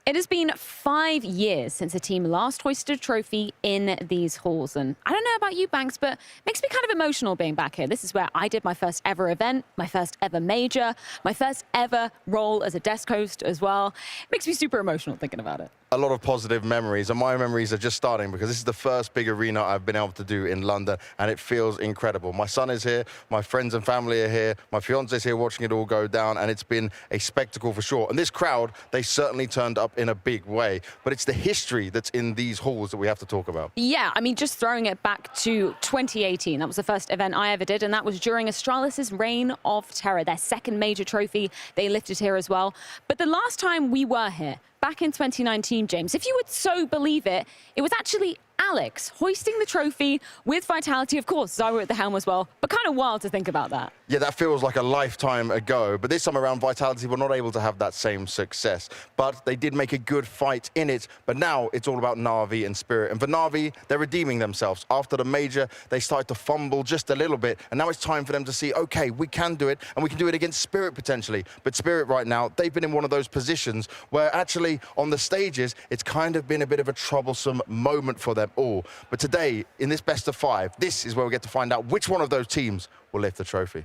It has been 5 years since a team last hoisted a trophy in these halls. And I don't know about you, Banks, but it makes me kind of emotional being back here. This is where I did my first ever event, my first ever major, my first ever role as a desk host as well. It makes me super emotional thinking about it. A lot of positive memories, and my memories are just starting because this is the first big arena I've been able to do in London, and it feels incredible. My son is here, my friends and family are here, my fiance's here watching it all go down, and it's been a spectacle for sure. And this crowd, they certainly turned up in a big way, but it's the history that's in these halls that we have to talk about. Yeah, I mean, just throwing it back to 2018, that was the first event I ever did, and that was during Astralis' Reign of Terror, their second major trophy they lifted here as well. But the last time we were here, back in 2019, James, if you would so believe it, it was actually Alex hoisting the trophy with Vitality. Of course, Zyra at the helm as well, but kind of wild to think about that. Yeah, that feels like a lifetime ago, but this time around Vitality were not able to have that same success. But they did make a good fight in it, but now it's all about NAVI and Spirit. And for NAVI, they're redeeming themselves. After the major, they started to fumble just a little bit, and now it's time for them to see, okay, we can do it, and we can do it against Spirit potentially. But Spirit right now, they've been in one of those positions where actually on the stages, it's kind of been a bit of a troublesome moment for them all. But today, in this best of 5, this is where we get to find out which one of those teams will lift the trophy.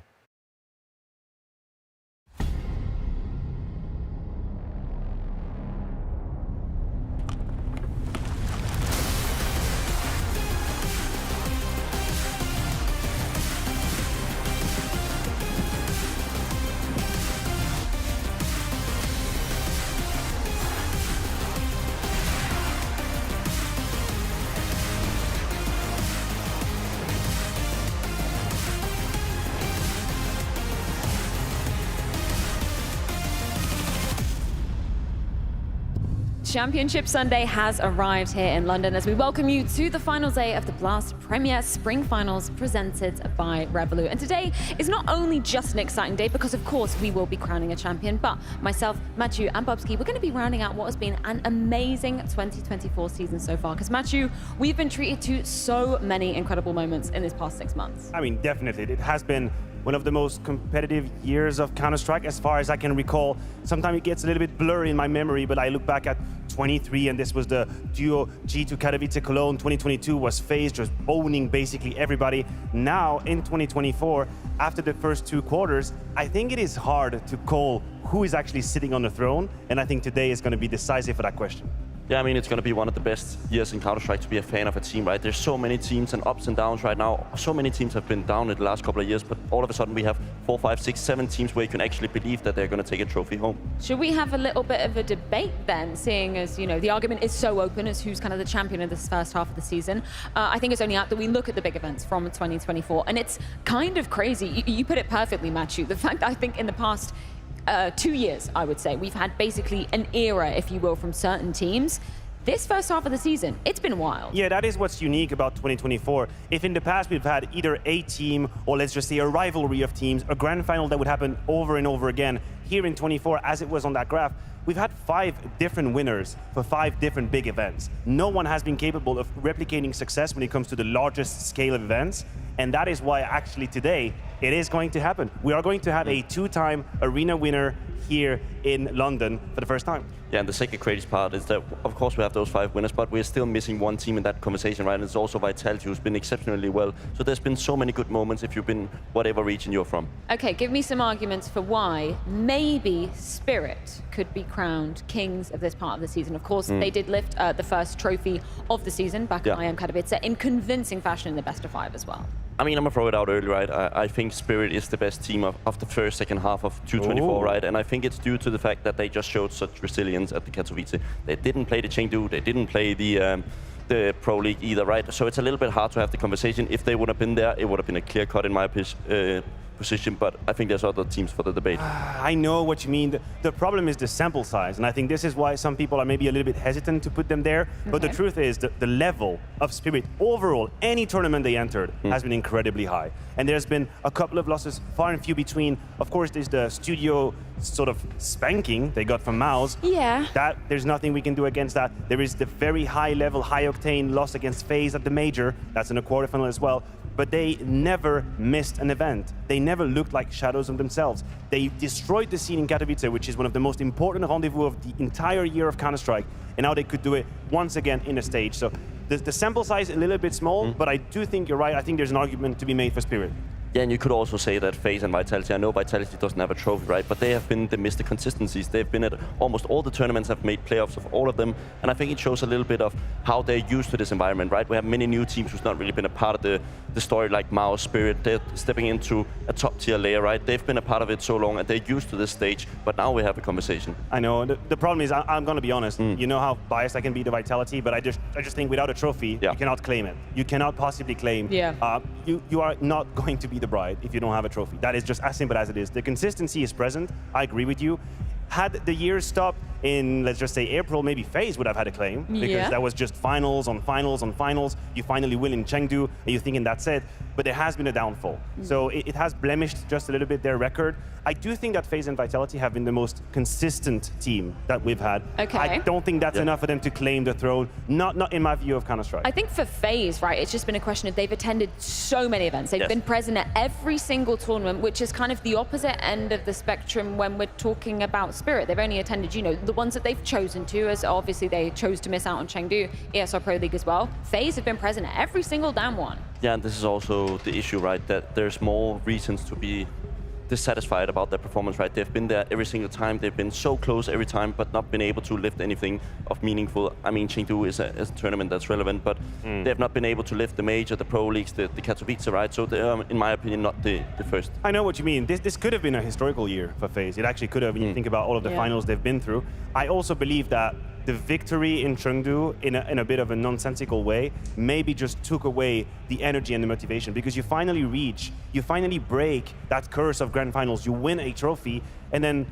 Championship Sunday has arrived here in London as we welcome you to the final day of the BLAST Premier Spring Finals presented by Revolut. And today is not only just an exciting day because, of course, we will be crowning a champion, but myself, Matthew, and Bobski, we're going to be rounding out what has been an amazing 2024 season so far. Because, Matthew, we've been treated to so many incredible moments in this past 6 months. I mean, definitely. It has been one of the most competitive years of Counter-Strike as far as I can recall. Sometimes it gets a little bit blurry in my memory, but I look back at 23, and this was the duo G2 Katowice Cologne. 2022 was FaZe just owning basically everybody. Now in 2024, after the first 2 quarters, I think it is hard to call who is actually sitting on the throne, and I think today is going to be decisive for that question. Yeah, I mean, it's going to be one of the best years in Counter-Strike to be a fan of a team, right? There's so many teams and ups and downs right now. So many teams have been down in the last couple of years, but all of a sudden we have 4, 5, 6, 7 teams where you can actually believe that they're going to take a trophy home. Should we have a little bit of a debate then, seeing as, you know, the argument is so open as who's kind of the champion of this first half of the season? I think it's only out that we look at the big events from 2024, and it's kind of crazy. You put it perfectly, Matthew. The fact that I think in the past 2 years, I would say, we've had basically an era, if you will, from certain teams. This first half of the season, it's been wild. Yeah, that is what's unique about 2024. If in the past we've had either a team, or let's just say a rivalry of teams, a grand final that would happen over and over again, here in 24, as it was on that graph, we've had 5 different winners for 5 different big events. No one has been capable of replicating success when it comes to the largest scale of events, and that is why actually today it is going to happen. We are going to have a 2-time arena winner here in London for the first time. Yeah, and the second crazy part is that, of course, we have those 5 winners, but we're still missing one team in that conversation, right? And it's also Vitality, who's been exceptionally well. So there's been so many good moments if you've been whatever region you're from. Okay, give me some arguments for why maybe Spirit could be crowned kings of this part of the season. Of course, they did lift the first trophy of the season back at IM Katowice in convincing fashion in the best of 5 as well. I mean, I'm gonna throw it out early, right? I think Spirit is the best team of the first, second half of 2024, right? And I think it's due to the fact that they just showed such resilience at the Katowice. They didn't play the Chengdu, they didn't play the Pro League either, right? So it's a little bit hard to have the conversation. If they would have been there, it would have been a clear cut in my position, but I think there's other teams for the debate. I know what you mean. The problem is the sample size, and I think this is why some people are maybe a little bit hesitant to put them there. But the truth is that the level of Spirit overall, any tournament they entered, has been incredibly high. And there's been a couple of losses, far and few between. Of course, there's the studio sort of spanking they got from Mouse. Yeah. That, there's nothing we can do against that. There is the very high level, high octane loss against FaZe at the major. That's in the quarterfinal as well. but they never missed an event. They never looked like shadows of themselves. They destroyed the scene in Katowice, which is one of the most important rendezvous of the entire year of Counter-Strike, and now they could do it once again in a stage. So the sample size is a little bit small, but I do think you're right. I think there's an argument to be made for Spirit. Yeah, and you could also say that FaZe and Vitality, I know Vitality doesn't have a trophy, right? But they have been the Mr. Consistencies. They've been at almost all the tournaments, have made playoffs of all of them. And I think it shows a little bit of how they're used to this environment, right? We have many new teams who's not really been a part of the story, like MAO, Spirit. They're stepping into a top tier layer, right? They've been a part of it so long and they're used to this stage, but now we have a conversation. I know, the problem is, I'm gonna be honest, you know how biased I can be to Vitality, but I just think without a trophy, you cannot claim it. You cannot possibly claim. You are not going to be the bride if you don't have a trophy. That is just as simple as it is. The consistency is present, I agree with you. Had the year stopped in, let's just say, April, maybe FaZe would have had a claim, because that was just finals on finals on finals. You finally win in Chengdu, and you're thinking that's it. But there has been a downfall. So it has blemished just a little bit their record. I do think that FaZe and Vitality have been the most consistent team that we've had. I don't think that's enough for them to claim the throne, not in my view of Counter-Strike. I think for FaZe, right, it's just been a question of they've attended so many events. They've been present at every single tournament, which is kind of the opposite end of the spectrum when we're talking about Spirit. They've only attended, you know, the ones that they've chosen to, as obviously they chose to miss out on Chengdu, ESL Pro League as well. FaZe have been present at every single damn one. Yeah, and this is also the issue, right? That there's more reasons to be dissatisfied about their performance, right? They've been there every single time. They've been so close every time, but not been able to lift anything of meaningful. I mean, Chengdu is a tournament that's relevant, but they have not been able to lift the major, the pro leagues, the Katowice, right? So they're, in my opinion, not the first. I know what you mean. This could have been a historical year for FaZe. It actually could have, when you think about all of the finals they've been through. I also believe that the victory in Chengdu, in a bit of a nonsensical way, maybe just took away the energy and the motivation, because you finally break that curse of grand finals. You win a trophy, and then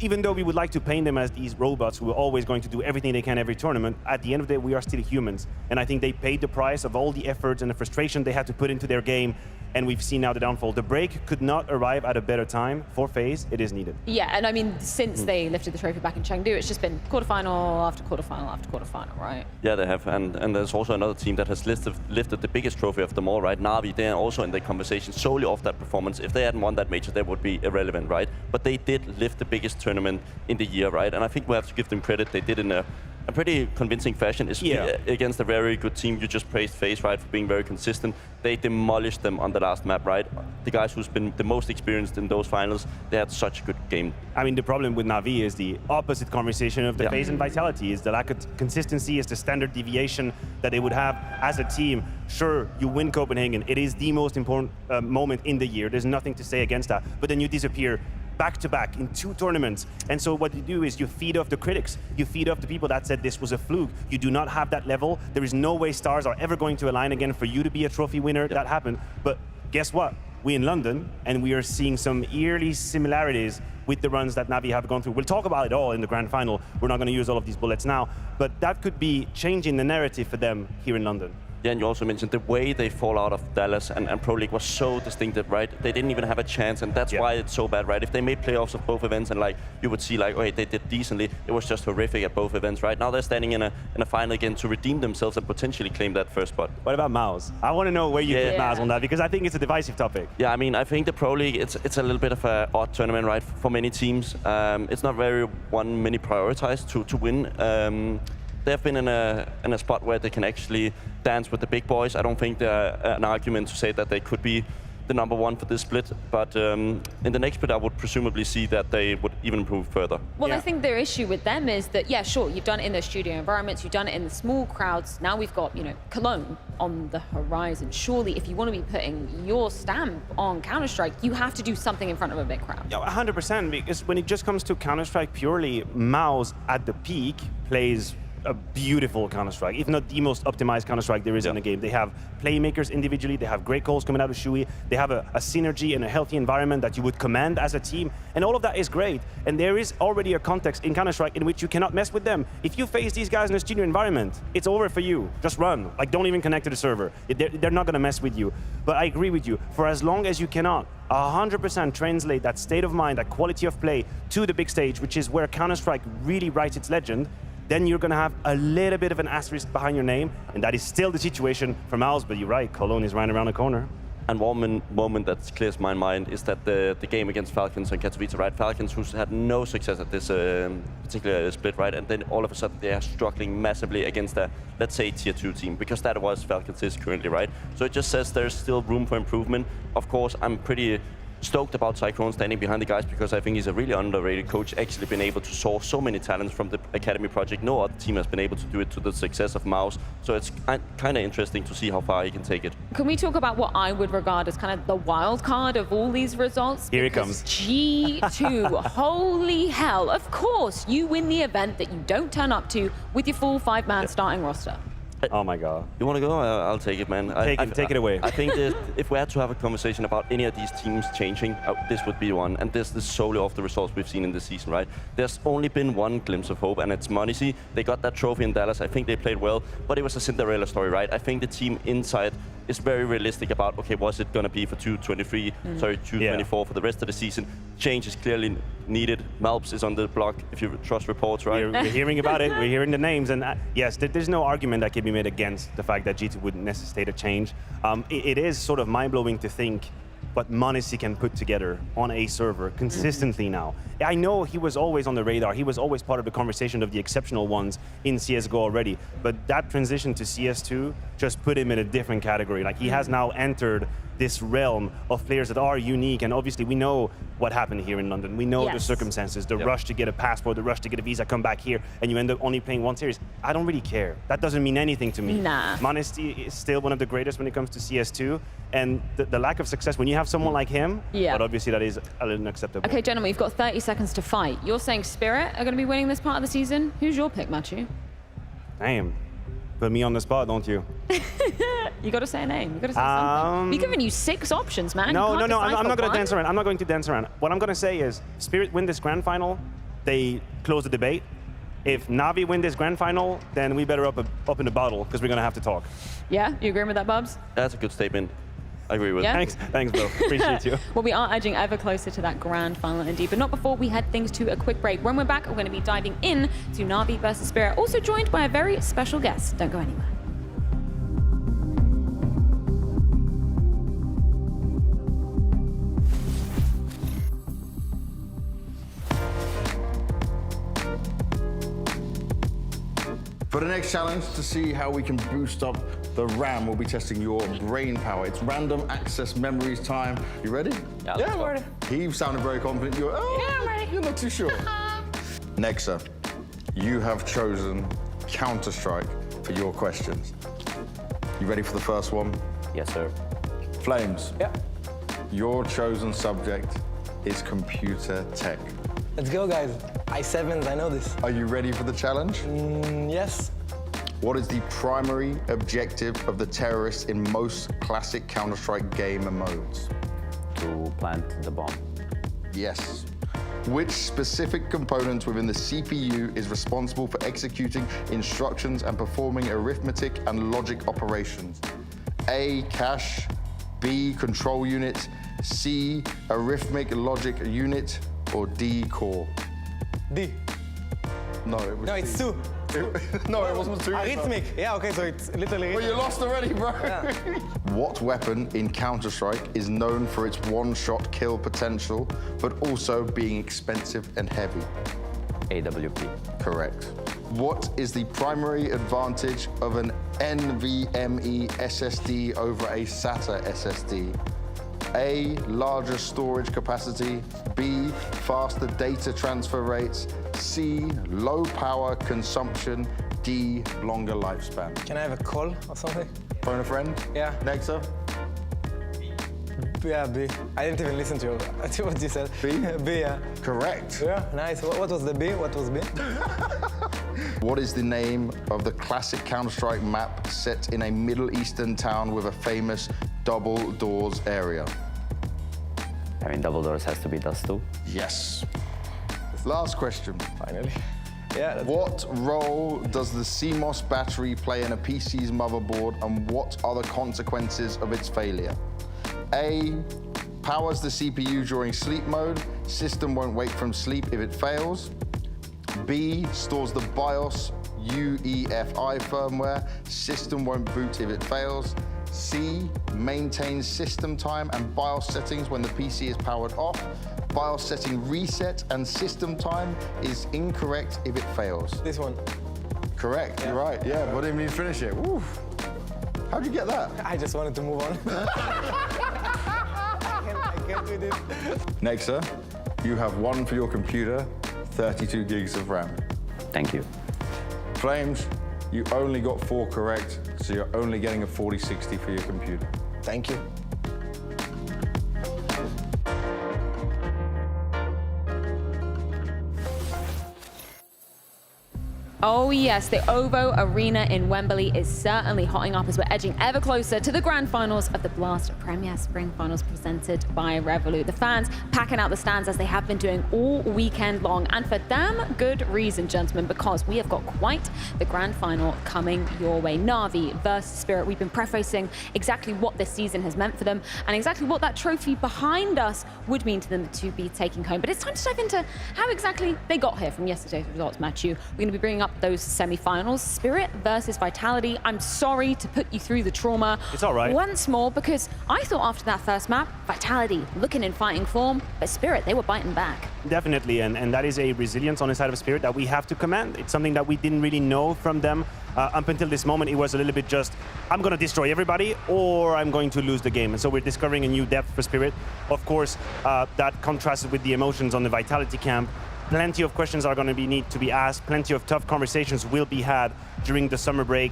even though we would like to paint them as these robots who are always going to do everything they can every tournament, at the end of the day, we are still humans. And I think they paid the price of all the efforts and the frustration they had to put into their game, and we've seen now the downfall. The break could not arrive at a better time for FaZe. It is needed. Yeah, and I mean, since they lifted the trophy back in Chengdu, it's just been quarterfinal after quarterfinal after quarterfinal, right? Yeah, they have, and there's also another team that has lifted the biggest trophy of them all, right? NAVI, they're also in the conversation solely off that performance. If they hadn't won that major, they would be irrelevant, right? But they did lift the biggest tournament in the year, right? And I think we have to give them credit. They did in a pretty convincing fashion. Against a very good team. You just praised FaZe, right, for being very consistent. They demolished them on the last map, right? The guys who's been the most experienced in those finals, they had such a good game. I mean, the problem with NAVI is the opposite conversation of the FaZe and Vitality, is the lack of consistency, is the standard deviation that they would have as a team. Sure, you win Copenhagen. It is the most important moment in the year. There's nothing to say against that. But then you disappear back-to-back in 2 tournaments. And so what you do is you feed off the critics. You feed off the people that said this was a fluke. You do not have that level. There is no way stars are ever going to align again for you to be a trophy winner. That happened. But guess what? We're in London, and we are seeing some eerie similarities with the runs that NAVI have gone through. We'll talk about it all in the grand final. We're not going to use all of these bullets now, but that could be changing the narrative for them here in London. Yeah, and you also mentioned the way they fall out of Dallas and Pro League was so distinctive, right? They didn't even have a chance, and that's why it's so bad, right? If they made playoffs of both events and like you would see like, okay, they did decently, it was just horrific at both events, right? Now they're standing in a final again to redeem themselves and potentially claim that first spot. What about MAOs? I want to know where you put MAOs on that, because I think it's a divisive topic. Yeah, I mean, I think the Pro League, it's a little bit of an odd tournament, right? For many teams. It's not very many prioritized to win. They've been in a spot where they can actually dance with the big boys. I don't think there's an argument to say that they could be the #1 for this split, but in the next split I would presumably see that they would even improve further. Well, I think their issue with them is that, yeah, sure, you've done it in the studio environments, you've done it in the small crowds, now we've got, you know, Cologne on the horizon. Surely, if you want to be putting your stamp on Counter-Strike, you have to do something in front of a big crowd. Yeah, 100%, because when it just comes to Counter-Strike purely, MAOs at the peak plays a beautiful Counter-Strike, if not the most optimized Counter-Strike there is in the game. They have playmakers individually, they have great calls coming out of Shui, they have a synergy and a healthy environment that you would command as a team, and all of that is great. And there is already a context in Counter-Strike in which you cannot mess with them. If you face these guys in a studio environment, it's over for you. Just run. Like, don't even connect to the server. They're not going to mess with you. But I agree with you. For as long as you cannot 100% translate that state of mind, that quality of play to the big stage, which is where Counter-Strike really writes its legend, then you're going to have a little bit of an asterisk behind your name, and that is still the situation for MAOs, but you're right, Cologne is right around the corner. And one moment that clears my mind is that the game against Falcons and Katowice, right? Falcons, who's had no success at this particular split, right? And then all of a sudden they are struggling massively against a, let's say, tier 2 team, because that was Falcons is currently, right? So it just says there's still room for improvement. Of course, I'm pretty stoked about Cyclone standing behind the guys, because I think he's a really underrated coach, actually been able to source so many talents from the Academy project. No other team has been able to do it to the success of Mouse. So it's kind of interesting to see how far he can take it. Can we talk about what I would regard as kind of the wild card of all these results? Here it comes. G2, holy hell. Of course, you win the event that you don't turn up to with your full 5-man starting roster. Oh my God. You want to go? I'll take it, man. Take it away. I think that if we had to have a conversation about any of these teams changing, this would be one. And this is solely off the results we've seen in this season, right? There's only been one glimpse of hope, and it's Monacy. They got that trophy in Dallas. I think they played well, but it was a Cinderella story, right? I think the team inside is very realistic about, okay, what's it going to be for 224 for the rest of the season? Change is clearly needed. Malps is on the block, if you trust reports, right? We're hearing about it. We're hearing the names, and yes, there's no argument that can be made against the fact that G2 wouldn't necessitate a change. It is sort of mind-blowing to think what Monacy can put together on a server consistently now. I know he was always on the radar. He was always part of the conversation of the exceptional ones in CSGO already. But that transition to CS2 just put him in a different category. Like, he has now entered this realm of players that are unique, and obviously we know what happened here in London. We know the circumstances, the rush to get a passport, the rush to get a visa, come back here, and you end up only playing one series. I don't really care. That doesn't mean anything to me. Nah. Monacy is still one of the greatest when it comes to CS2, and the lack of success when you have someone like him, but obviously that is a little unacceptable. Okay, gentlemen, you've got 30 seconds to fight. You're saying Spirit are going to be winning this part of the season. Who's your pick, Matthew? Damn. Put me on the spot, don't you? You got to say a name. You got to say something. We've given you 6 options, man. No, I'm not going to dance around. I'm not going to dance around. What I'm going to say is, Spirit win this grand final, they close the debate. If NAVI win this grand final, then we better up in the bottle, because we're going to have to talk. Yeah, you agreeing with that, Bubs? That's a good statement. I agree with Yeah? Thanks, bro. Appreciate you. Well, we are edging ever closer to that grand final indeed, but not before we head things to a quick break. When we're back, we're going to be diving in to NAVI versus Spirit, also joined by a very special guest. Don't go anywhere. For the next challenge, to see how we can boost up the RAM, we'll be testing your brain power. It's random access memories time. You ready? Yeah, I'm ready. He sounded very confident. You're, I'm ready. You're not too sure. Nexa, you have chosen Counter-Strike for your questions. You ready for the first one? Yes, sir. Flames, Yeah. your chosen subject is computer tech. Let's go, guys. I7s, I know this. Are you ready for the challenge? Yes. What is the primary objective of the terrorists in most classic Counter-Strike game modes? To plant the bomb. Yes. Which specific component within the CPU is responsible for executing instructions and performing arithmetic and logic operations? A, cache, B, control unit, C, arithmetic logic unit, or D, core? D. No, it was No, it's C. 2. No, it wasn't 2. Arithmetic. Yeah, okay, so it's literally... Well, you lost already, bro. Yeah. What weapon in Counter-Strike is known for its one-shot kill potential, but also being expensive and heavy? AWP. Correct. What is the primary advantage of an NVMe SSD over a SATA SSD? A, larger storage capacity, B, faster data transfer rates, C, low power consumption, D, longer lifespan. Can I have a call or something? Phone a friend? Yeah. Nexa? Yeah, B. I didn't even listen to what you said. B? B, yeah. Correct. Yeah, nice. What was the B? What was B? What is the name of the classic Counter-Strike map set in a Middle Eastern town with a famous double doors area? I mean, double doors has to be Dust 2. Yes. Last question. Finally. Yeah, that's What role does the CMOS battery play in a PC's motherboard, and what are the consequences of its failure? A, powers the CPU during sleep mode. System won't wake from sleep if it fails. B, stores the BIOS UEFI firmware. System won't boot if it fails. C, maintains system time and BIOS settings when the PC is powered off. BIOS setting reset and system time is incorrect if it fails. This one. Correct, you're right. Yeah, but didn't even finish it. Woo. How'd you get that? I just wanted to move on. I can't do this. Next, sir, you have one for your computer, 32 gigs of RAM. Thank you. Flames, you only got 4 correct, so you're only getting a 4060 for your computer. Thank you. Oh yes, the OVO Arena in Wembley is certainly hotting up as we're edging ever closer to the grand finals of the BLAST Premier Spring Finals presented by Revolut. The fans packing out the stands as they have been doing all weekend long, and for damn good reason, gentlemen, because we have got quite the grand final coming your way. NAVI versus Spirit. We've been prefacing exactly what this season has meant for them and exactly what that trophy behind us would mean to them to be taking home. But it's time to dive into how exactly they got here from yesterday's results, Matthew. We're going to be bringing up those semi-finals, Spirit versus Vitality. I'm sorry to put you through the trauma. It's all right. Once more, because I thought after that first map, Vitality looking in fighting form, but Spirit, they were biting back. Definitely, and that is a resilience on the side of Spirit that we have to command. It's something that we didn't really know from them. Up until this moment, it was a little bit just, I'm going to destroy everybody, or I'm going to lose the game. And so we're discovering a new depth for Spirit. Of course, that contrasted with the emotions on the Vitality camp. Plenty of questions are going to need to be asked. Plenty of tough conversations will be had during the summer break.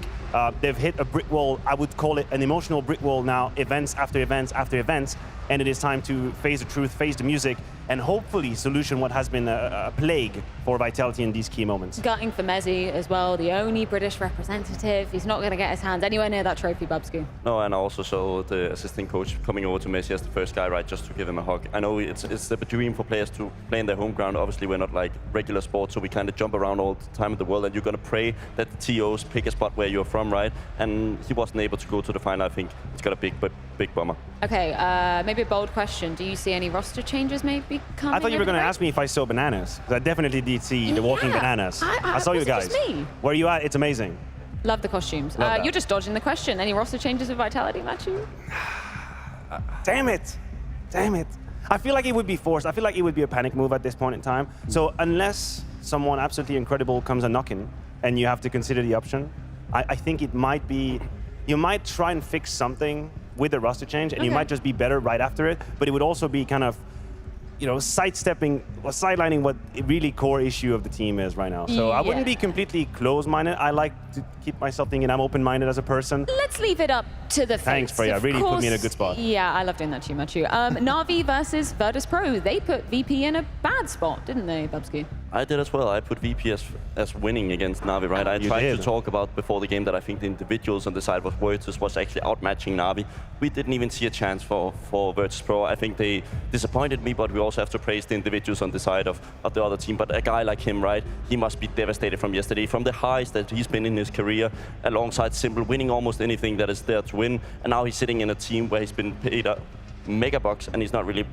They've hit a brick wall. I would call it an emotional brick wall now, events after events after events. And it is time to face the truth, face the music, and hopefully solution what has been a plague for Vitality in these key moments. Gutting for Mezzi as well, the only British representative. He's not going to get his hands anywhere near that trophy, Bubsky. No, and I also saw the assistant coach coming over to Messi as the first guy, right, just to give him a hug. I know it's the dream for players to play in their home ground. Obviously, we're not like regular sports, so we kind of jump around all the time in the world, and you're going to pray that the TOs pick a spot where you're from, right? And he wasn't able to go to the final. I think it's got a big bummer. Okay, maybe a bold question. Do you see any roster changes maybe coming? I thought you were going to in? ask me if I saw bananas, because I definitely did see the walking bananas. I saw you was it guys. just me? Where are you at? It's amazing. Love the costumes. Love that. You're just dodging the question. Any roster changes with Vitality, Matthew? Damn it. Damn it. I feel like it would be forced. I feel like it would be a panic move at this point in time. So unless someone absolutely incredible comes a knocking and you have to consider the option, I think it might be, you might try and fix something with the roster change, and you might just be better right after it, but it would also be kind of, you know, sidestepping or sidelining what the really core issue of the team is right now. So I wouldn't be completely closed-minded. I like to keep myself thinking I'm open-minded as a person. Let's leave it up to the Thanks, fates. Freya. Of Really put course, me in a good spot. Yeah, I love doing that too, Matthew. Navi versus Virtus Pro. They put VP in a bad spot, didn't they, Bubsky? I did as well. I put VP as winning against NAVI, right? I tried to talk about before the game that I think the individuals on the side of Virtus was actually outmatching NAVI. We didn't even see a chance for Virtus Pro. I think they disappointed me, but we also have to praise the individuals on the side of the other team. But a guy like him, right, he must be devastated from yesterday, from the highs that he's been in his career, alongside Simple, winning almost anything that is there to win. And now he's sitting in a team where he's been paid a mega bucks, and he's not really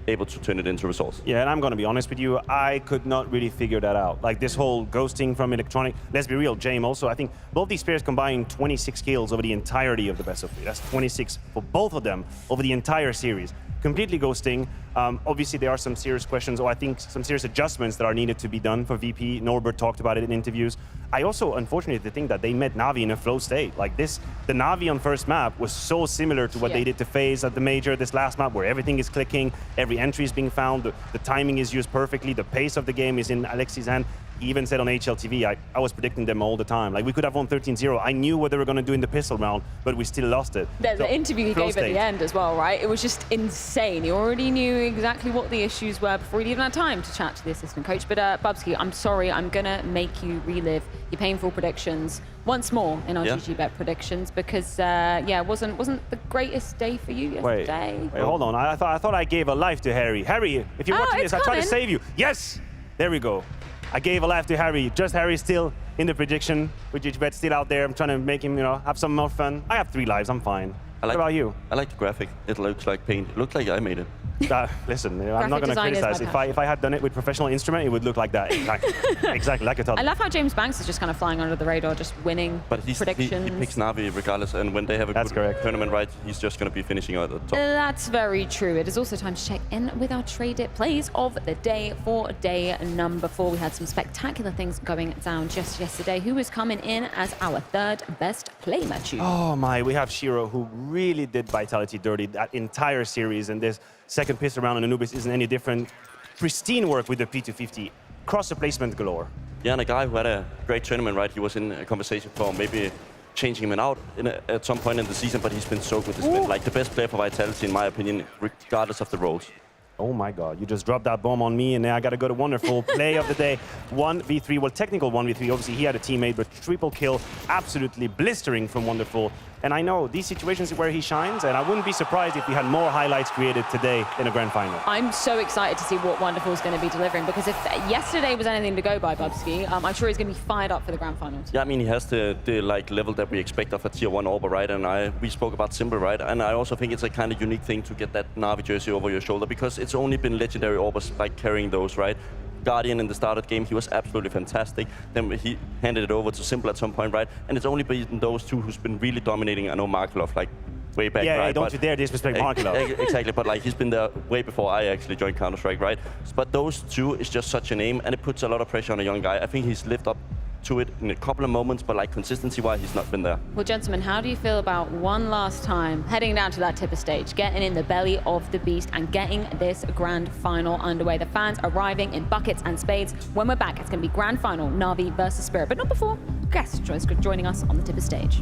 able to turn it into results. Yeah, and I'm going to be honest with you, I could not really figure that out. Like this whole ghosting from Electronic, let's be real, James also, I think both these players combined 26 kills over the entirety of the best of 3. That's 26 for both of them over the entire series. Completely ghosting. Obviously, there are some serious questions, or I think some serious adjustments that are needed to be done for VP. Norbert talked about it in interviews. I also, unfortunately, think that they met NAVI in a flow state. Like this, the NAVI on first map was so similar to what they did to FaZe at the major this last map, where everything is clicking, every entry is being found, the timing is used perfectly, the pace of the game is in Alexi's hand. He even said on HLTV, I was predicting them all the time. Like, we could have won 13-0. I knew what they were going to do in the pistol round, but we still lost it. The interview he gave at the end as well, right? It was just insane. He already knew exactly what the issues were before he even had time to chat to the assistant coach. But Bubsky, I'm sorry, I'm going to make you relive your painful predictions once more in our GGBet predictions, because, it wasn't the greatest day for you yesterday. Wait, hold on. I thought I gave a life to Harry. Harry, if you're watching this, I tried to save you. Yes! There we go. I gave a life to Harry. Just Harry still in the prediction, with GGBet still out there. I'm trying to make him, have some more fun. I have 3 lives, I'm fine. What about you? I like the graphic. It looks like paint. It looks like I made it. Listen, I'm not going to design is my criticize. passion. If I had done it with professional instrument, it would look like that. Exactly like a toddler. I love how James Banks is just kind of flying under the radar, just winning But he predictions. picks Navi regardless, and when they have a That's good correct. tournament, right, he's just going to be finishing at the top. That's very true. It is also time to check in with our traded plays of the day for day number 4. We had some spectacular things going down just yesterday. Who is coming in as our third best play, Matthew? Oh my, we have Shiro, who really did Vitality dirty that entire series, and this second piss around on Anubis isn't any different. Pristine work with the P250, cross replacement galore. Yeah, and a guy who had a great tournament, right? He was in a conversation for maybe changing him out at some point in the season, but he's been so good. He's been like the best player for Vitality, in my opinion, regardless of the roles. Oh my God, you just dropped that bomb on me, and now I gotta go to Wonderful. Play of the day, 1v3, well, technical 1v3. Obviously, he had a teammate, but triple kill, absolutely blistering from Wonderful. And I know these situations where he shines, and I wouldn't be surprised if we had more highlights created today in a grand final. I'm so excited to see what Wonderful is going to be delivering, because if yesterday was anything to go by, Bubsky, I'm sure he's going to be fired up for the grand finals. Yeah, I mean, he has the like level that we expect of a tier 1 Orber, right? And we spoke about Simple, right? And I also think it's a kind of unique thing to get that Navi jersey over your shoulder, because it's only been legendary Orbers like carrying those, right? Guardian in the start of the game, he was absolutely fantastic. Then he handed it over to Simple at some point, right? And it's only been those two who's been really dominating. I know Markelov, like, way back, Yeah, right? don't you dare disrespect Markelov. Exactly, but like he's been there way before I actually joined Counter-Strike, right? But those two is just such a name, and it puts a lot of pressure on a young guy. I think he's lived up to it in a couple of moments, but like consistency-wise, he's not been there. Well, gentlemen, how do you feel about one last time heading down to that tipper stage, getting in the belly of the beast and getting this grand final underway? The fans arriving in buckets and spades. When we're back, it's going to be grand final, Navi versus Spirit, but not before guests joining us on the tipper stage.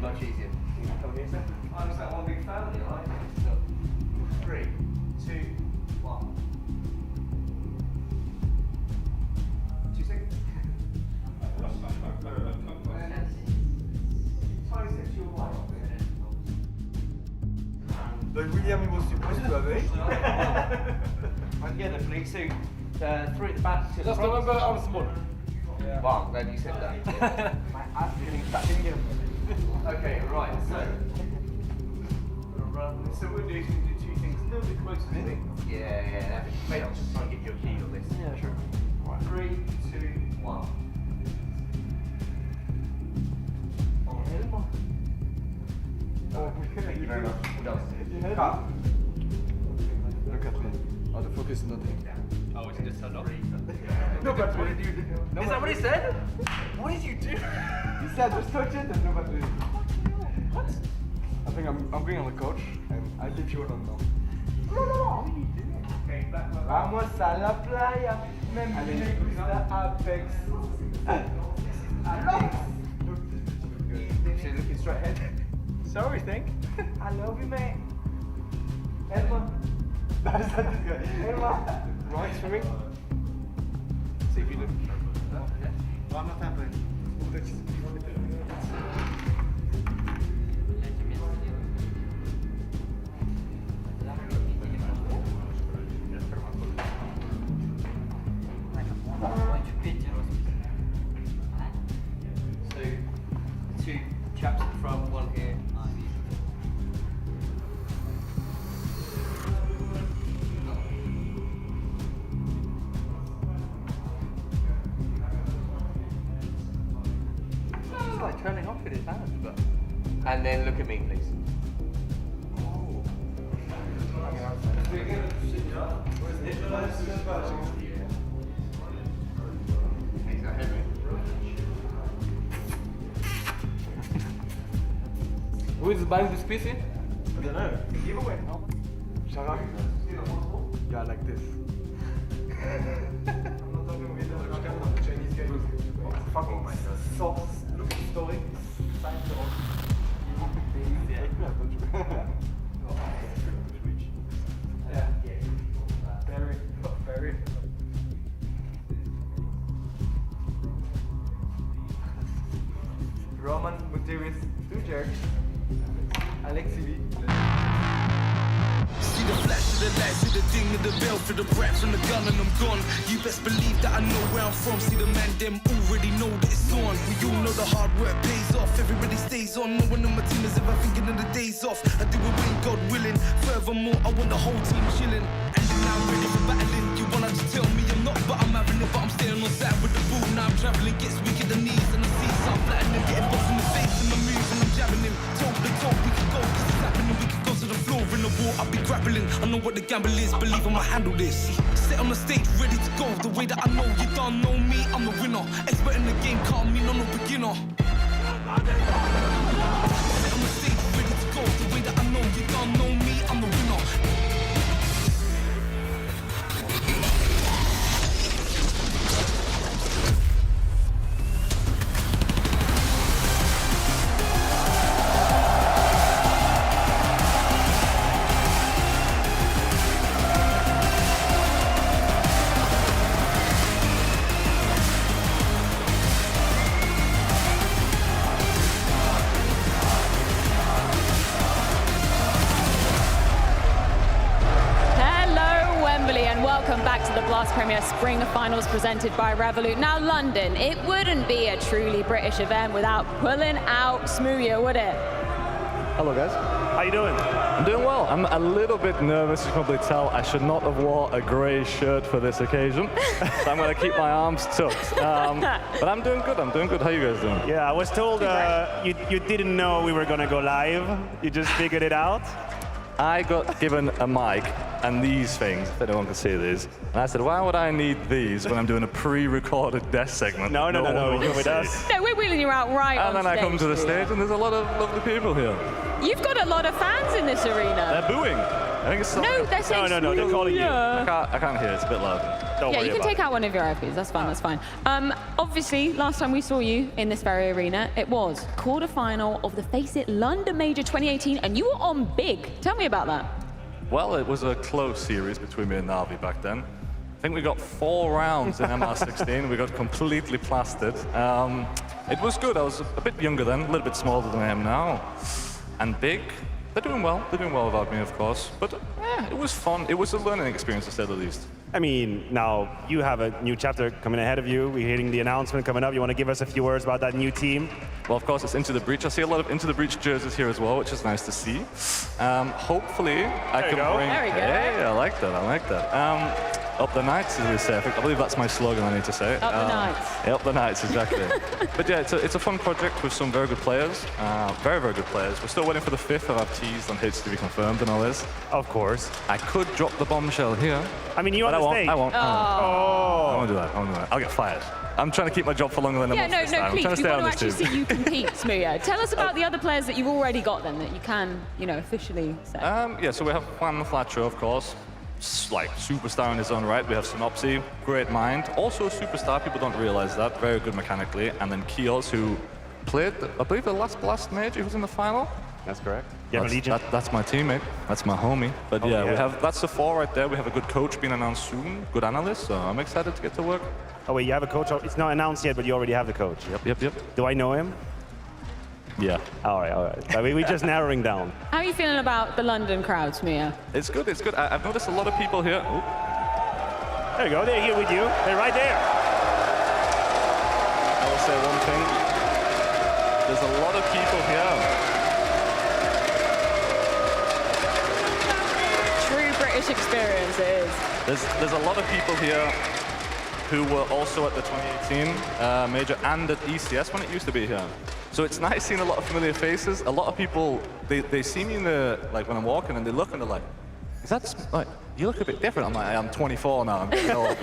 Much easier. Come here, sir. I'm just that one big family, right? 3, 2, 1. 2 seconds. 26, you're right. But William was supposed to have it. I'm getting a fleet suit. 3 at the back. Just remember, I'm small. Wow, glad you said that. My ass feeling back in here. Okay, right, so we'll do 2 things a little bit closer to me. Yeah. Maybe I'll just try and get you a key on this. Yeah, sure. Right, 3, 2, 1. Oh, thank you very much. Cut. Look at me. Oh, the focus is not here. Oh, is it just turned off? No, but what did you do? No, is that what he said? What did you do? He said just touch it and nobody. What? I think I'm going on the couch and I'll give you one now. No. Okay, vamos a la playa. Me gusta Apex. She's looking straight ahead. So we think. I love you, mate. Emma. That's not this guy. Emma. Right for me. See if you look. Well, I'm not happy. So, 2 chaps at the front, 1 here. It's like turning off with his hands, but. And then look at me, please. Who is buying this PC? I don't know. Giveaway. Shut up. Yeah, like this. Fucking soft looking story. Yeah. Very. Roman with 2 jerks. Alex CV. See the flash of the light, see the ding of the bell, for the brat from the gun and I'm gone. You best believe that I know where I'm from. See the man, them already know that it's on. We all know the hard work pays off. Everybody stays on. No one on my team is ever thinking of the days off. I do it when God willing. Furthermore, I want the whole team chilling. And then now I'm ready for battling. You wanna just tell me I'm not, but I'm having it. But I'm staying on side with the ball. Now I'm traveling, gets weak at the knees, and I see some flattening, getting boss in the face, and I'm moving, I'm jabbing him. Toe to toe, we can go, 'cause it's happening. We can go to the floor in the war. I'll be grappling. I know what the gamble is. Believe I'ma handle this. Sit on the stage, ready to go. The way that I know you don't know me, I'm the winner. Expert in the game, can't mean I'm no beginner. Sit on the stage, ready to go. The way that I know you don't know me, I'm the winner. Welcome back to the Blast Premier Spring Finals presented by Revolut. Now London, it wouldn't be a truly British event without pulling out Smooya, would it? Hello guys. How you doing? I'm doing well. I'm a little bit nervous, you can probably tell. I should not have worn a grey shirt for this occasion. So I'm going to keep my arms tucked. But I'm doing good, How are you guys doing? Yeah, I was told you didn't know we were going to go live. You just figured it out. I got given a mic and these things, if anyone can see these. And I said, why would I need these when I'm doing a pre-recorded death segment? No, you're with us. No, we're wheeling you out right on And then I come to the stage and there's a lot of lovely people here. You've got a lot of fans in this arena. They're booing. I think it's No, they're saying No, they're calling you. I can't hear, it's a bit loud. Don't Yeah, worry you can about take out one of your earpieces. That's fine, that's fine. Obviously, last time we saw you in this very arena, it was quarterfinal of the Face It London Major 2018, and you were on big. Tell me about that. Well, it was a close series between me and Navi back then. I think we got 4 rounds in MR16. We got completely plastered. It was good. I was a bit younger then, a little bit smaller than I am now. And big. They're doing well. They're doing well without me, of course. But it was fun. It was a learning experience, to say the least. I mean, now you have a new chapter coming ahead of you. We're hearing the announcement coming up. You want to give us a few words about that new team? Well, of course, it's Into the Breach. I see a lot of Into the Breach jerseys here as well, which is nice to see. Hopefully, I can bring... There we go. Hey, I like that. Up the Knights, as we say. I believe that's my slogan I need to say. Up the Knights. Yeah, Up the Knights, exactly. But yeah, it's a fun project with some very good players. Very, very good players. We're still waiting for the 5th of our teased on Hits to be confirmed and all this. Of course. I could drop the bombshell here. I mean, you on the stage. I won't. Oh. I won't do that. I'll get fired. I'm trying to keep my job for longer than a Yeah, month no, this time. please. I'm trying to We stay want on to this actually team. see you compete, Smooya. Tell us about the other players that you've already got then that you can, officially say. Yeah, so we have Juan Flatcher, of course. Like superstar in his own right. We have Synopsy, great mind. Also a superstar, people don't realize that. Very good mechanically. And then Kios, who played, I believe, the last Blast Major, who was in the final. That's correct. Yeah, that's my teammate. That's my homie. But yeah, we have, that's the 4 right there. We have a good coach being announced soon, good analyst, so I'm excited to get to work. Oh wait, you have a coach? It's not announced yet, but you already have the coach. Yep. Do I know him? Yeah. All right. We're just narrowing down. How are you feeling about the London crowd, Smooya? It's good. I've noticed a lot of people here. Ooh. There you go. They're here with you. They're right there. I will say one thing. There's a lot of people here. True British experience it is. There's a lot of people here who were also at the 2018 Major and at ECS when it used to be here. So it's nice seeing a lot of familiar faces. A lot of people, they see me in the, like when I'm walking and they look and they're like, is that, like, you look a bit different. I'm like, I'm 24 now, I'm getting old.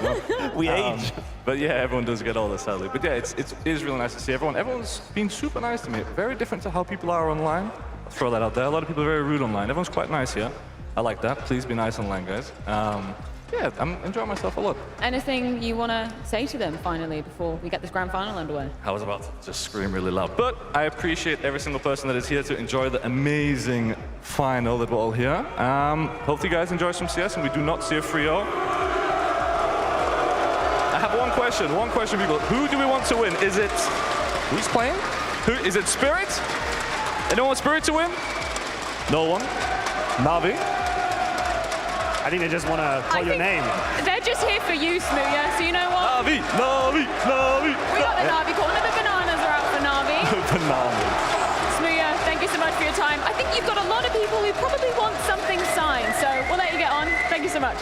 We age. But yeah, everyone does get older, sadly. But yeah, it is really nice to see everyone. Everyone's been super nice to me. Very different to how people are online. I'll throw that out there. A lot of people are very rude online. Everyone's quite nice here. I like that. Please be nice online, guys. Yeah, I'm enjoying myself a lot. Anything you want to say to them, finally, before we get this grand final underway? I was about to just scream really loud. But I appreciate every single person that is here to enjoy the amazing final that we're all here. Hopefully you guys enjoy some CS and we do not see a 3-0. I have one question, people. Who do we want to win? Is it, who's playing? Is it Spirit? Anyone want Spirit to win? No one? NAVI? I think they just want to call your name. They're just here for you, Smooya, so you know what? NAVI! NAVI! NAVI! We got the Navi corner, the bananas are out for Navi. Bananas. Smooya, thank you so much for your time. I think you've got a lot of people who probably want something signed, so we'll let you get on. Thank you so much.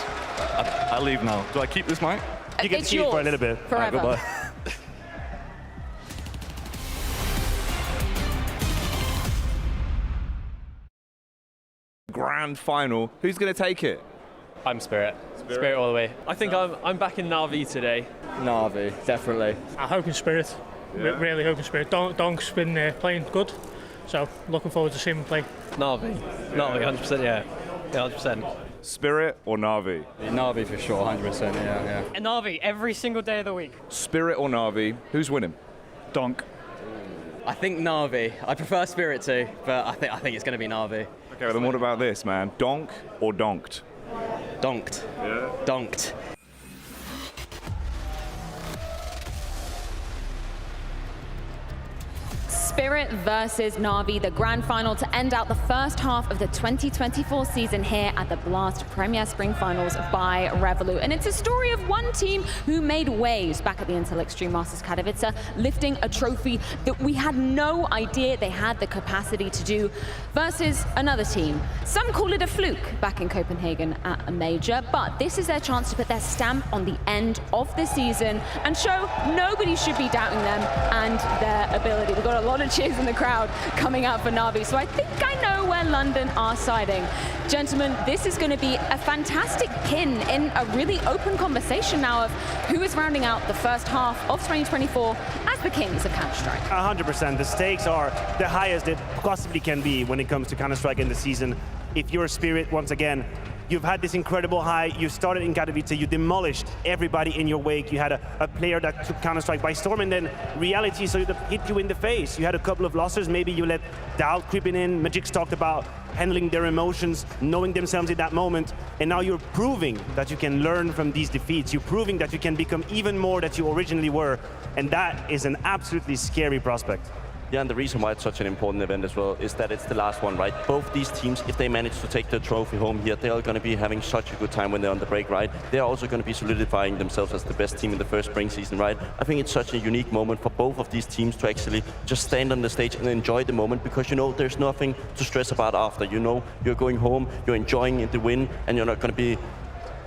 I leave now. Do I keep this mic? You can It's keep it for a yours little bit. forever. Goodbye. Grand final. Who's going to take it? I'm Spirit. Spirit all the way. I think I'm back in Navi today. Navi, definitely. I'm hoping Spirit. Really hoping Spirit. Donk's been playing good, so looking forward to seeing him play. Navi. Navi, 100%, yeah. Yeah, 100%. Spirit or Navi? Navi for sure, 100%, yeah. And Navi every single day of the week. Spirit or Navi? Who's winning? Donk. I think Navi. I prefer Spirit too, but I think it's going to be Navi. Okay, well then what about this, man? Donk or donked? Donked. Yeah. Donked. Spirit versus Navi, the grand final to end out the first half of the 2024 season here at the Blast Premier Spring Finals by Revolut. And it's a story of one team who made waves back at the Intel Extreme Masters Katowice, lifting a trophy that we had no idea they had the capacity to do, versus another team. Some call it a fluke back in Copenhagen at a major, but this is their chance to put their stamp on the end of the season and show nobody should be doubting them and their ability. We've got a lot of cheers in the crowd coming out for Navi, so I think I know where London are siding. Gentlemen, this is going to be a fantastic pin in a really open conversation now of who is rounding out the first half of 2024 as the kings of Counter-Strike. 100%. The stakes are the highest it possibly can be when it comes to Counter-Strike in the season. If you're Spirit, once again, you've had this incredible high. You started in Katowice, you demolished everybody in your wake. You had a player that took Counter-Strike by storm, and then reality sort of hit you in the face. You had a couple of losses, maybe you let doubt creeping in. Magic's talked about handling their emotions, knowing themselves in that moment, and now you're proving that you can learn from these defeats. You're proving that you can become even more that you originally were, and that is an absolutely scary prospect. Yeah, and the reason why it's such an important event as well is that it's the last one, right? Both these teams, if they manage to take the trophy home here, they are going to be having such a good time when they're on the break, right? They're also going to be solidifying themselves as the best team in the first spring season, right? I think it's such a unique moment for both of these teams to actually just stand on the stage and enjoy the moment, because you know there's nothing to stress about after. You know you're going home, you're enjoying the win, and you're not going to be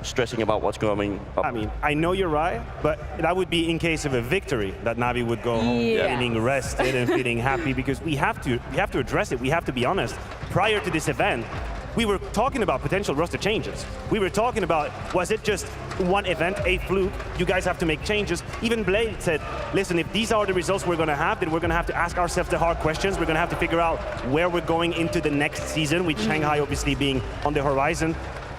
stressing about what's going up. I mean, I know you're right, but that would be in case of a victory that Navi would go home feeling rested and feeling happy, because we have to address it. We have to be honest. Prior to this event, we were talking about potential roster changes. We were talking about, was it just one event, a fluke? You guys have to make changes. Even Blade said, listen, if these are the results we're going to have, then we're going to have to ask ourselves the hard questions. We're going to have to figure out where we're going into the next season, with Shanghai obviously being on the horizon.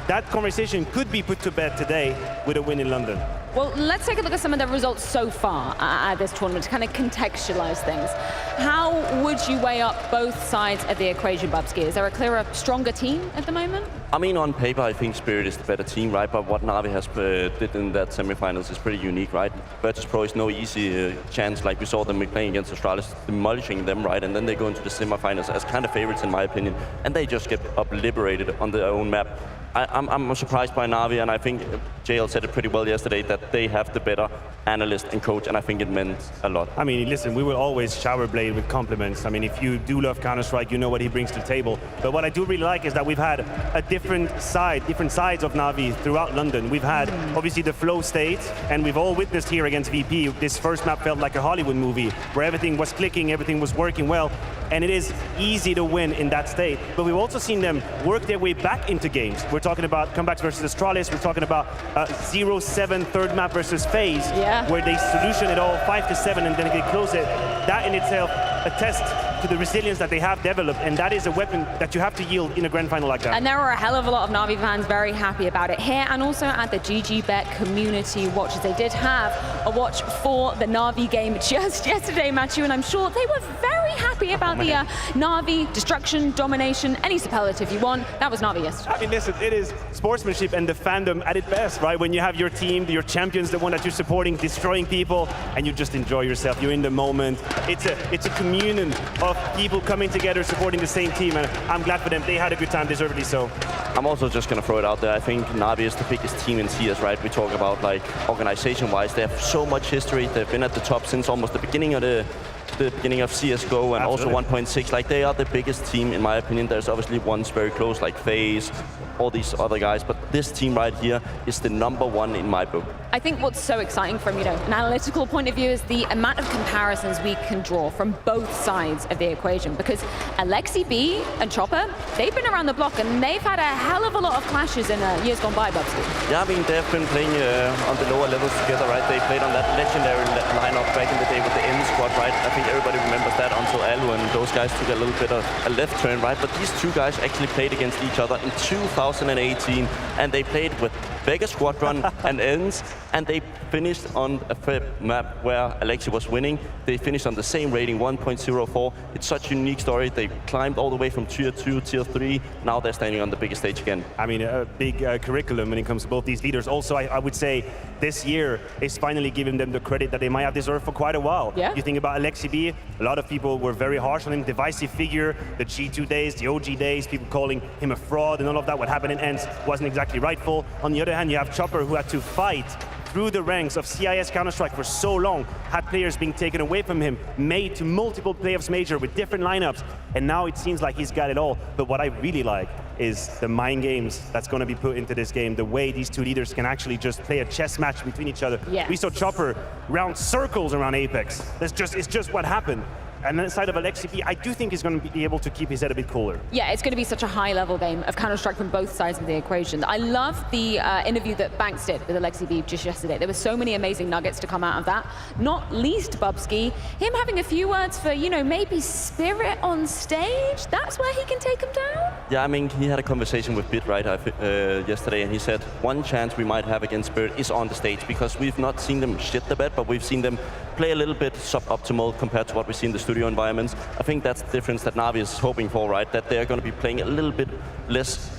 That conversation could be put to bed today with a win in London. Well, let's take a look at some of the results so far at this tournament to kind of contextualize things. How would you weigh up both sides of the equation, Bubsky? Is there a clearer, stronger team at the moment? I mean, on paper, I think Spirit is the better team, right? But what Navi has did in that semifinals is pretty unique, right? Virtus Pro is no easy chance, like we saw them playing against Astralis, demolishing them, right? And then they go into the semifinals as kind of favorites, in my opinion, and they just get obliterated on their own map. I'm surprised by Navi, and I think JL said it pretty well yesterday that they have the better analyst and coach, and I think it meant a lot. I mean, listen, we will always shower Blade with compliments. I mean, if you do love Counter-Strike, you know what he brings to the table. But what I do really like is that we've had a different sides of Navi throughout London. We've had, obviously, the flow state, and we've all witnessed here against VP, this first map felt like a Hollywood movie, where everything was clicking, everything was working well, and it is easy to win in that state. But we've also seen them work their way back into games. We're talking about comebacks versus Astralis, we're talking about 0-7 third map versus FaZe, where they solution it all 5-7 and then they close it. That in itself attests to the resilience that they have developed, and that is a weapon that you have to yield in a grand final like that. And there are a hell of a lot of Navi fans very happy about it here, and also at the GG Bet community watches. They did have a watch for the NAVI game just yesterday, Matthew, and I'm sure they were very happy about the NAVI destruction, domination, any superlative you want. That was NAVI yesterday. I mean, listen, it is sportsmanship and the fandom at its best, right? When you have your team, your champions, the one that you're supporting, destroying people, and you just enjoy yourself. You're in the moment. It's a communion of people coming together, supporting the same team, and I'm glad for them. They had a good time, deservedly so. I'm also just going to throw it out there. I think NAVI is the biggest team in CS, right? We talk about like organization-wise. They have so much history. They've been at the top since almost the beginning of CSGO and Absolutely. also 1.6. Like, they are the biggest team, in my opinion. There's obviously ones very close, like FaZe, all these other guys, but this team right here is the #1 in my book. I think what's so exciting from an analytical point of view is the amount of comparisons we can draw from both sides of the equation, because Alexi B and Chopper, they've been around the block and they've had a hell of a lot of clashes in years gone by, Bubsky. Yeah, I mean, they've been playing on the lower levels together, right? They played on that legendary lineup back in the day with the N squad, right? I think everybody remembers that until Alu and those guys took a little bit of a left turn, right? But these two guys actually played against each other in 2018, and they played with Vega Squadron and Ends, and they finished on a map where Alexi was winning. They finished on the same rating, 1.04. It's such a unique story. They climbed all the way from Tier 2, Tier 3. Now they're standing on the biggest stage again. I mean, a big curriculum when it comes to both these leaders. Also, I would say this year is finally giving them the credit that they might have deserved for quite a while. Yeah. You think about Alexi B, a lot of people were very harsh on him, divisive figure, the G2 days, the OG days, people calling him a fraud and all of that. What happened in Ends wasn't exactly rightful. On the other hand, you have Chopper, who had to fight through the ranks of CIS Counter-Strike for so long, had players being taken away from him, made to multiple playoffs major with different lineups, and now it seems like he's got it all. But what I really like is the mind games that's going to be put into this game, the way these two leaders can actually just play a chess match between each other. Yes. We saw Chopper round circles around Apex. It's just what happened. And then side of Alexi B, I do think he's going to be able to keep his head a bit cooler. Yeah, it's going to be such a high-level game of Counter-Strike from both sides of the equation. I love the interview that Banks did with Alexi B just yesterday. There were so many amazing nuggets to come out of that. Not least, Bubsky, him having a few words for, maybe Spirit on stage. That's where he can take him down? Yeah, I mean, he had a conversation with Bit, right, yesterday, and he said one chance we might have against Spirit is on the stage, because we've not seen them shit the bed, but we've seen them play a little bit suboptimal compared to what we see in the studio environments. I think that's the difference that NAVI is hoping for, right? That they're going to be playing a little bit less,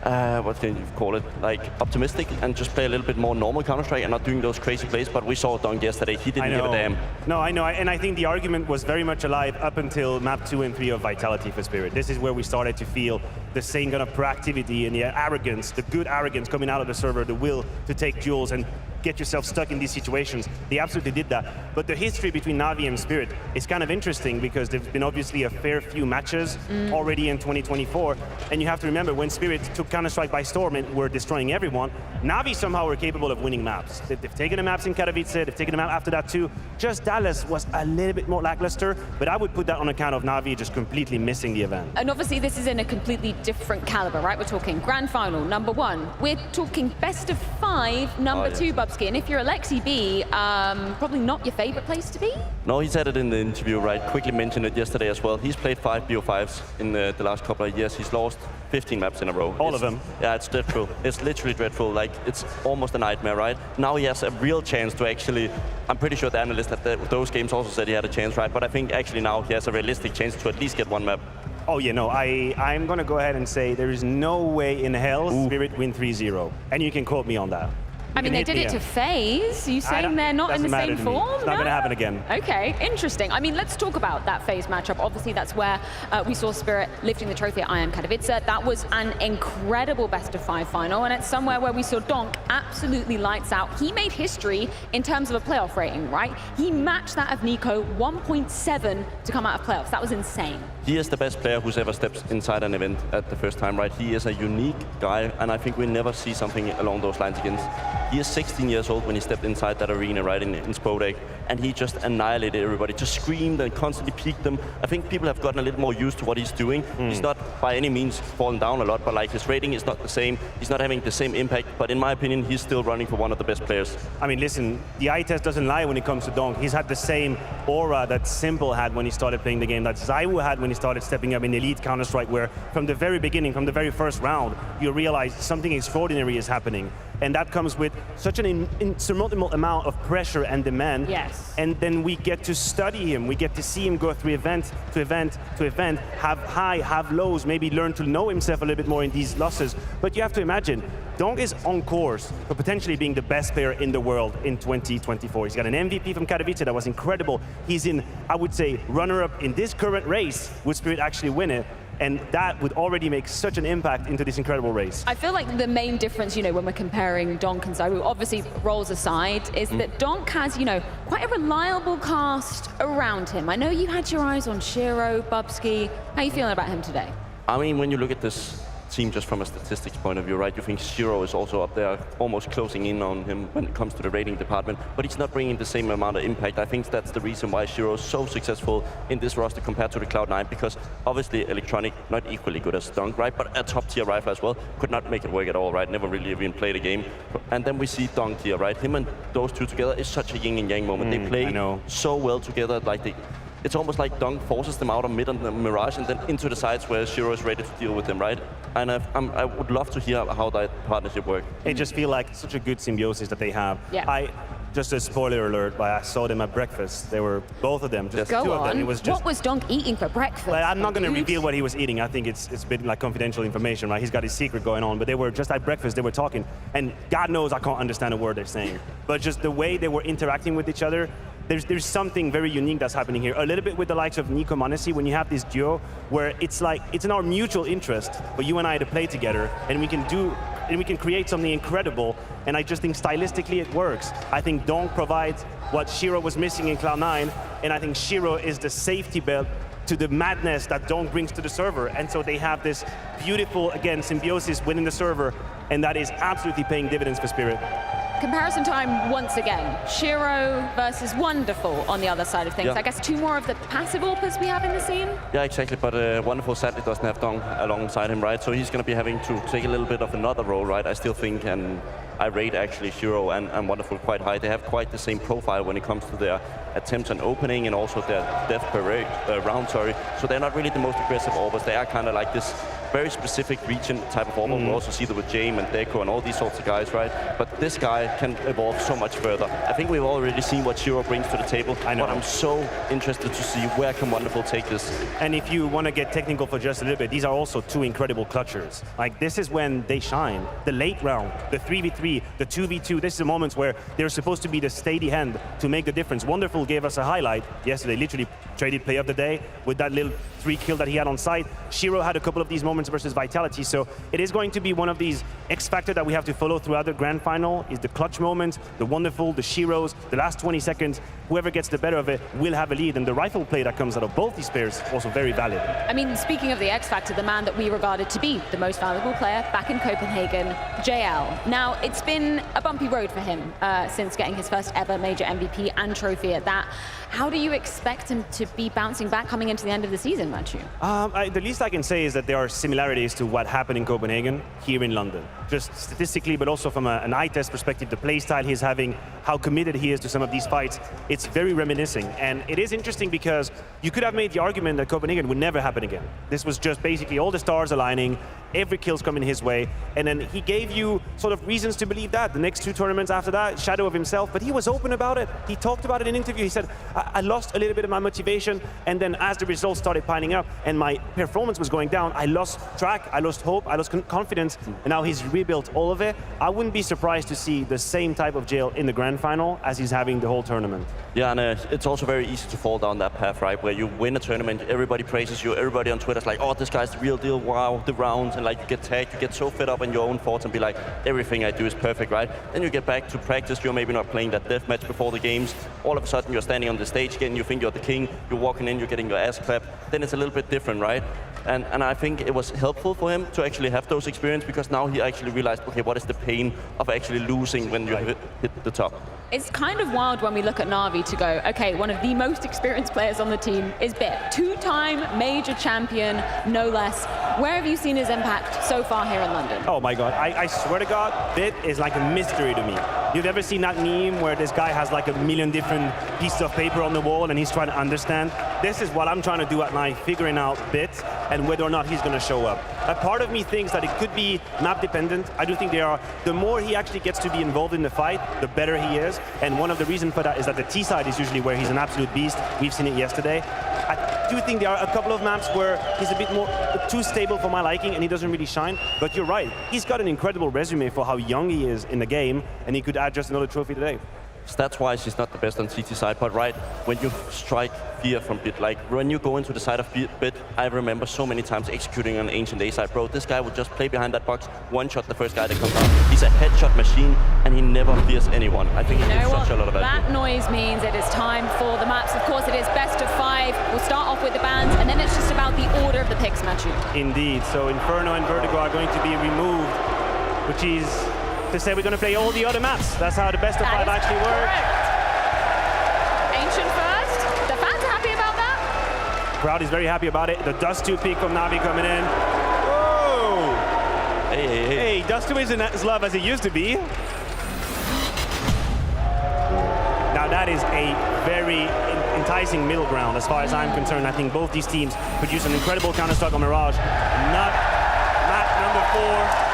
what can you call it, like optimistic, and just play a little bit more normal Counter-Strike and not doing those crazy plays. But we saw Dunk yesterday, he didn't give a damn. No, I know, and I think the argument was very much alive up until map 2 and 3 of Vitality for Spirit. This is where we started to feel the same kind of proactivity and the arrogance, the good arrogance coming out of the server, the will to take duels and get yourself stuck in these situations. They absolutely did that. But the history between NAVI and Spirit is kind of interesting, because there's been obviously a fair few matches already in 2024. And you have to remember, when Spirit took Counter-Strike by storm and were destroying everyone, NAVI somehow were capable of winning maps. They've taken the maps in Katowice, they've taken them out after that too. Just Dallas was a little bit more lackluster, but I would put that on account of NAVI just completely missing the event. And obviously this is in a completely different caliber, right? We're talking Grand Final, #1. We're talking best of 5, #2, Bubsky. And if you're Alexi B, probably not your favorite place to be? No, he said it in the interview, right? Quickly mentioned it yesterday as well. He's played 5 BO5s in the last couple of years. He's lost 15 maps in a row. All of them? Yeah, it's dreadful. It's literally dreadful. Like, it's almost a nightmare, right? Now he has a real chance to actually, I'm pretty sure the analyst at those games also said he had a chance, right? But I think actually now he has a realistic chance to at least get one map. Oh yeah, no, I'm going to go ahead and say there is no way in hell Spirit win 3-0. And you can quote me on that. I mean, they did it to FaZe. You saying they're not in the same form? It's not going to happen again. Okay, interesting. I mean, let's talk about that FaZe matchup. Obviously, that's where we saw Spirit lifting the trophy at Iron Katowice. That was an incredible best-of-5 final, and it's somewhere where we saw Donk absolutely lights out. He made history in terms of a playoff rating, right? He matched that of Nico, 1.7 to come out of playoffs. That was insane. He is the best player who's ever stepped inside an event at the first time, right? He is a unique guy, and I think we never see something along those lines again. He is 16 years old when he stepped inside that arena, right, in Spodek, and he just annihilated everybody, just screamed and constantly peaked them. I think people have gotten a little more used to what he's doing. He's not by any means fallen down a lot, but like his rating is not the same. He's not having the same impact, but in my opinion, he's still running for one of the best players. I mean, listen, the eye test doesn't lie when it comes to Donk. He's had the same aura that Simple had when he started playing the game, that Zaiwu had when he started stepping up in Elite Counter-Strike, where from the very beginning, from the very first round, you realize something extraordinary is happening. And that comes with such an insurmountable amount of pressure and demand. Yes. And then we get to study him. We get to see him go through event to event to event, have high, have lows, maybe learn to know himself a little bit more in these losses. But you have to imagine, Donk is on course for potentially being the best player in the world in 2024. He's got an MVP from Katowice that was incredible. He's in, I would say, runner-up in this current race. Would Spirit actually win it? And that would already make such an impact into this incredible race. I feel like the main difference, when we're comparing Donk and Zaru, obviously roles aside, is that Donk has, quite a reliable cast around him. I know you had your eyes on Shiro, Bubsky. How are you feeling about him today? I mean, when you look at this team just from a statistics point of view, right, you think Shiro is also up there, almost closing in on him when it comes to the rating department, but he's not bringing the same amount of impact. I think that's the reason why Shiro is so successful in this roster compared to the Cloud9, because obviously Electronic, not equally good as Donk, right, but a top tier rifle as well, could not make it work at all, right, never really even played a game. And then we see Donk here, right, him and those two together is such a yin and yang moment. They play so well together, like it's almost like Donk forces them out of mid on the Mirage and then into the sides where Shiro is ready to deal with them, right? And I would love to hear how that partnership works. It just feels like such a good symbiosis that they have. Yeah. Just a spoiler alert, but I saw them at breakfast. They were, both of them, just Go two on. of them. It was just, what was Donk eating for breakfast? Like, I'm not going to reveal what he was eating. I think it's a bit like confidential information, right? He's got his secret going on, but they were just at breakfast, they were talking, and God knows I can't understand a word they're saying. But just the way they were interacting with each other, there's something very unique that's happening here. A little bit with the likes of Nico Manesi, when you have this duo where it's like, it's in our mutual interest for you and I to play together, and we can create something incredible, and I just think stylistically it works. I think Donk provides what Shiro was missing in Cloud9, and I think Shiro is the safety belt to the madness that Donk brings to the server, and so they have this beautiful, again, symbiosis within the server, and that is absolutely paying dividends for Spirit. Comparison time once again. Shiro versus Wonderful on the other side of things. Yeah. I guess two more of the passive AWPers we have in the scene. Yeah, exactly, but Wonderful sadly doesn't have Donk alongside him, right? So he's going to be having to take a little bit of another role, right? I still think, and I rate actually Shiro and Wonderful quite high. They have quite the same profile when it comes to their attempts on opening and also their death per round, sorry. So they're not really the most aggressive AWPers. They are kind of like this very specific region type of AWPer. We also see that with Jame and Deco and all these sorts of guys, right? But this guy can evolve so much further. I think we've already seen what Shiro brings to the table, but I'm so interested to see where can Wonderful take this. And if you want to get technical for just a little bit, these are also two incredible clutchers. Like, this is when they shine. The late round, the 3v3, the 2v2, this is the moments where they're supposed to be the steady hand to make the difference. Wonderful gave us a highlight yesterday, literally traded play of the day with that little 3 kill that he had on site. Shiro had a couple of these moments versus Vitality, so it is going to be one of these X factor that we have to follow throughout the grand final, is the clutch moment, the Wonderful, the Shiros, the last 20 seconds, whoever gets the better of it will have a lead, and the rifle play that comes out of both these players also very valid. I mean, speaking of the X Factor, the man that we regarded to be the most valuable player back in Copenhagen, JL. Now, it's been a bumpy road for him since getting his first ever major MVP and trophy at that. How do you expect him to be bouncing back coming into the end of the season, Matthew? The least I can say is that there are similarities to what happened in Copenhagen here in London. Just statistically, but also from an eye test perspective, the play style he's having, how committed he is to some of these fights, it's very reminiscing. And it is interesting because you could have made the argument that Copenhagen would never happen again. This was just basically all the stars aligning, every kill's coming his way, and then he gave you sort of reasons to believe that. The next 2 tournaments after that, shadow of himself, but he was open about it. He talked about it in an interview. He said, I lost a little bit of my motivation, and then as the results started piling up and my performance was going down, I lost track, I lost hope, I lost confidence, and now he's rebuilt all of it. I wouldn't be surprised to see the same type of jail in the grand final as he's having the whole tournament. Yeah, and it's also very easy to fall down that path, right? Where you win a tournament, everybody praises you, everybody on Twitter's like, oh, this guy's the real deal, wow, the rounds, and like you get tagged, you get so fed up in your own thoughts and be like, everything I do is perfect, right? Then you get back to practice, you're maybe not playing that death match before the games, all of a sudden you're standing on the stage again, you think you're the king, you're walking in, you're getting your ass clapped, then it's a little bit different, right? And I think it was helpful for him to actually have those experiences, because now he actually realized, okay, what is the pain of actually losing when you hit the top? It's kind of wild when we look at NAVI to go, okay, one of the most experienced players on the team is Bit. 2-time major champion, no less. Where have you seen his impact so far here in London? Oh my God, I swear to God, Bit is like a mystery to me. You've ever seen that meme where this guy has like a million different pieces of paper on the wall and he's trying to understand? this is what I'm trying to do at night, figuring out bits and whether or not he's going to show up. A part of me thinks that it could be map dependent. I do think the more he actually gets to be involved in the fight, the better he is. And one of the reasons for that is that the T side is usually where he's an absolute beast. We've seen it yesterday. I do think there are a couple of maps where he's a bit more too stable for my liking and he doesn't really shine. But you're right, he's got an incredible resume for how young he is in the game, and he could add just another trophy today. Stats-wise, he's not the best on CT side, but right, when you strike fear from BIT, like when you go into the side of BIT, I remember so many times executing on Ancient A side. Bro, this guy would just play behind that box, one-shot the first guy that comes out. He's a headshot machine, and he never fears anyone. I think it gives such a lot of value. That noise means it is time for the maps. Of course, it is best of 5. We'll start off with the bans, and then it's just about the order of the picks, Matthew. Indeed, so Inferno and Vertigo are going to be removed, which is to say we're going to play all the other maps. That's how the best of 5 actually works. Ancient first. The fans are happy about that. Crowd is very happy about it. The Dust 2 pick from NAVI coming in. Whoa! Hey, Dust 2 isn't as love as it used to be. Now that is a very enticing middle ground as far as I'm concerned. I think both these teams produce an incredible counter-stock on Mirage. Not map number 4.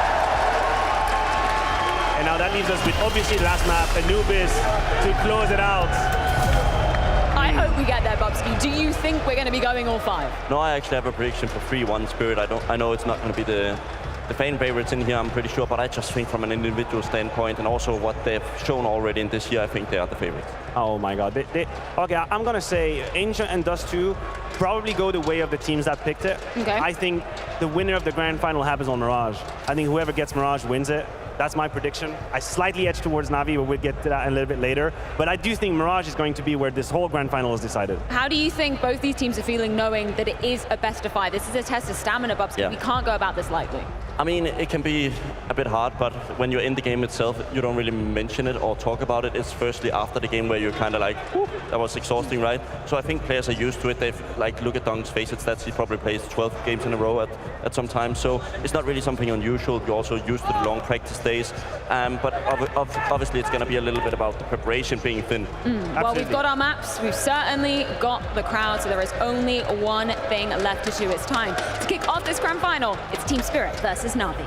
And now that leaves us with obviously the last map, Anubis, to close it out. I hope we get there, Bubsky. Do you think we're going to be going all 5? No, I actually have a prediction for 3-1 Spirit. I know it's not going to be the fan favorites in here, I'm pretty sure, but I just think from an individual standpoint and also what they've shown already in this year, I think they are the favorites. Oh my God. Okay, I'm going to say Ancient and Dust 2 probably go the way of the teams that picked it. Okay. I think the winner of the grand final happens on Mirage. I think whoever gets Mirage wins it. That's my prediction. I slightly edge towards NAVI, but we'll get to that a little bit later. But I do think Mirage is going to be where this whole grand final is decided. How do you think both these teams are feeling knowing that it is a best of 5? This is a test of stamina, Bubsky. Yeah. We can't go about this lightly. I mean, it can be a bit hard, but when you're in the game itself, you don't really mention it or talk about it. It's firstly after the game where you're kind of like, that was exhausting, right? So I think players are used to it. They've, like, look at Dunk's face it stats. He probably plays 12 games in a row at some time. So it's not really something unusual. You're also used to the long practice days. But obviously it's going to be a little bit about the preparation being thin. Well, we've got our maps. We've certainly got the crowd. So there is only one thing left to do. It's time to kick off this grand final. It's Team Spirit versus NAVI.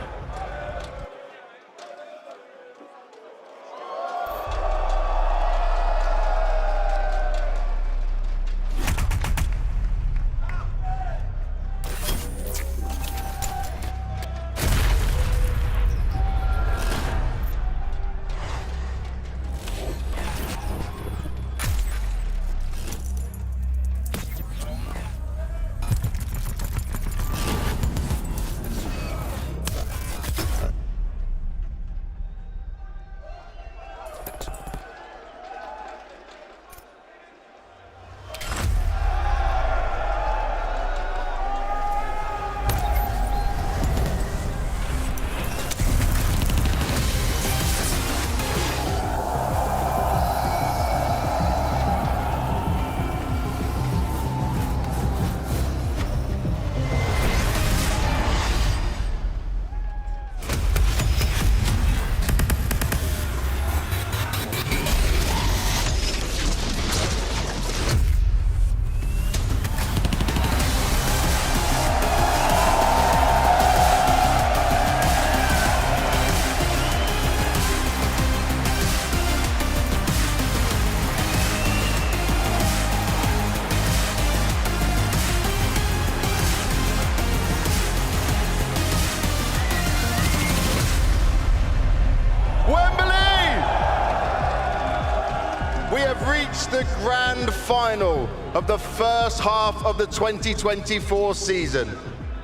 The grand final of the first half of the 2024 season.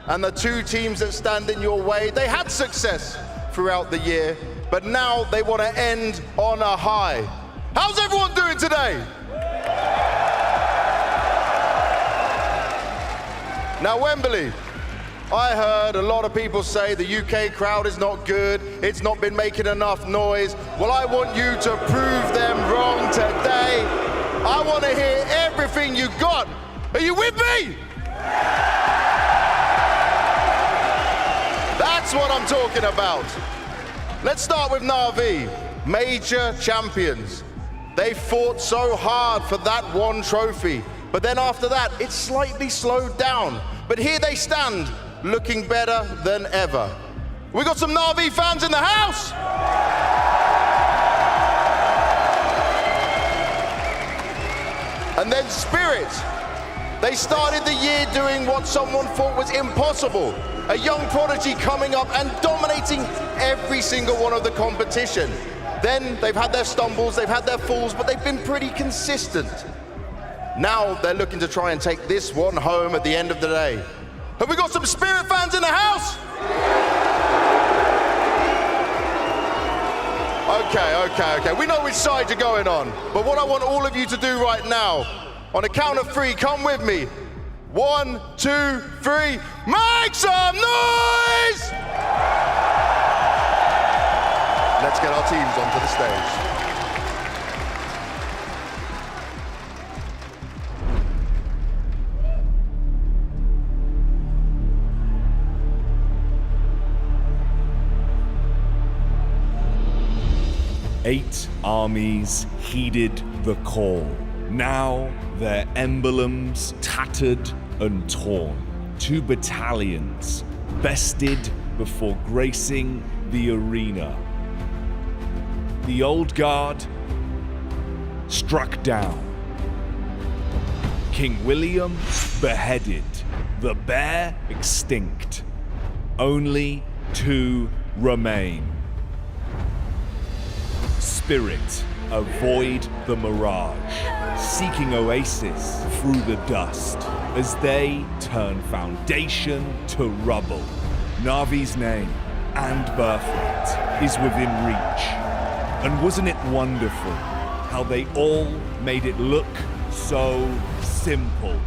And the two teams that stand in your way, they had success throughout the year, but now they want to end on a high. How's everyone doing today? Now, Wembley, I heard a lot of people say the UK crowd is not good, it's not been making enough noise. Well, I want you to prove them wrong today. I want to hear everything you got. Are you with me? That's what I'm talking about. Let's start with NAVI, major champions. They fought so hard for that one trophy. But then after that, it slightly slowed down. But here they stand, looking better than ever. We got some NAVI fans in the house! And then Spirit. They started the year doing what someone thought was impossible. A young prodigy coming up and dominating every single one of the competition. Then they've had their stumbles, they've had their falls, but they've been pretty consistent. Now they're looking to try and take this one home at the end of the day. Have we got some Spirit fans in the house? Okay. We know which side you're going on. But what I want all of you to do right now, on a count of 3, come with me. 1, 2, 3, make some noise! Let's get our teams onto the stage. Eight armies heeded the call. Now their emblems tattered and torn. 2 battalions bested before gracing the arena. The old guard struck down. King William beheaded. The bear extinct. Only 2 remain. Spirit avoid the mirage, seeking oasis through the dust as they turn foundation to rubble. Navi's name and birthright is within reach. And wasn't it wonderful how they all made it look so simple?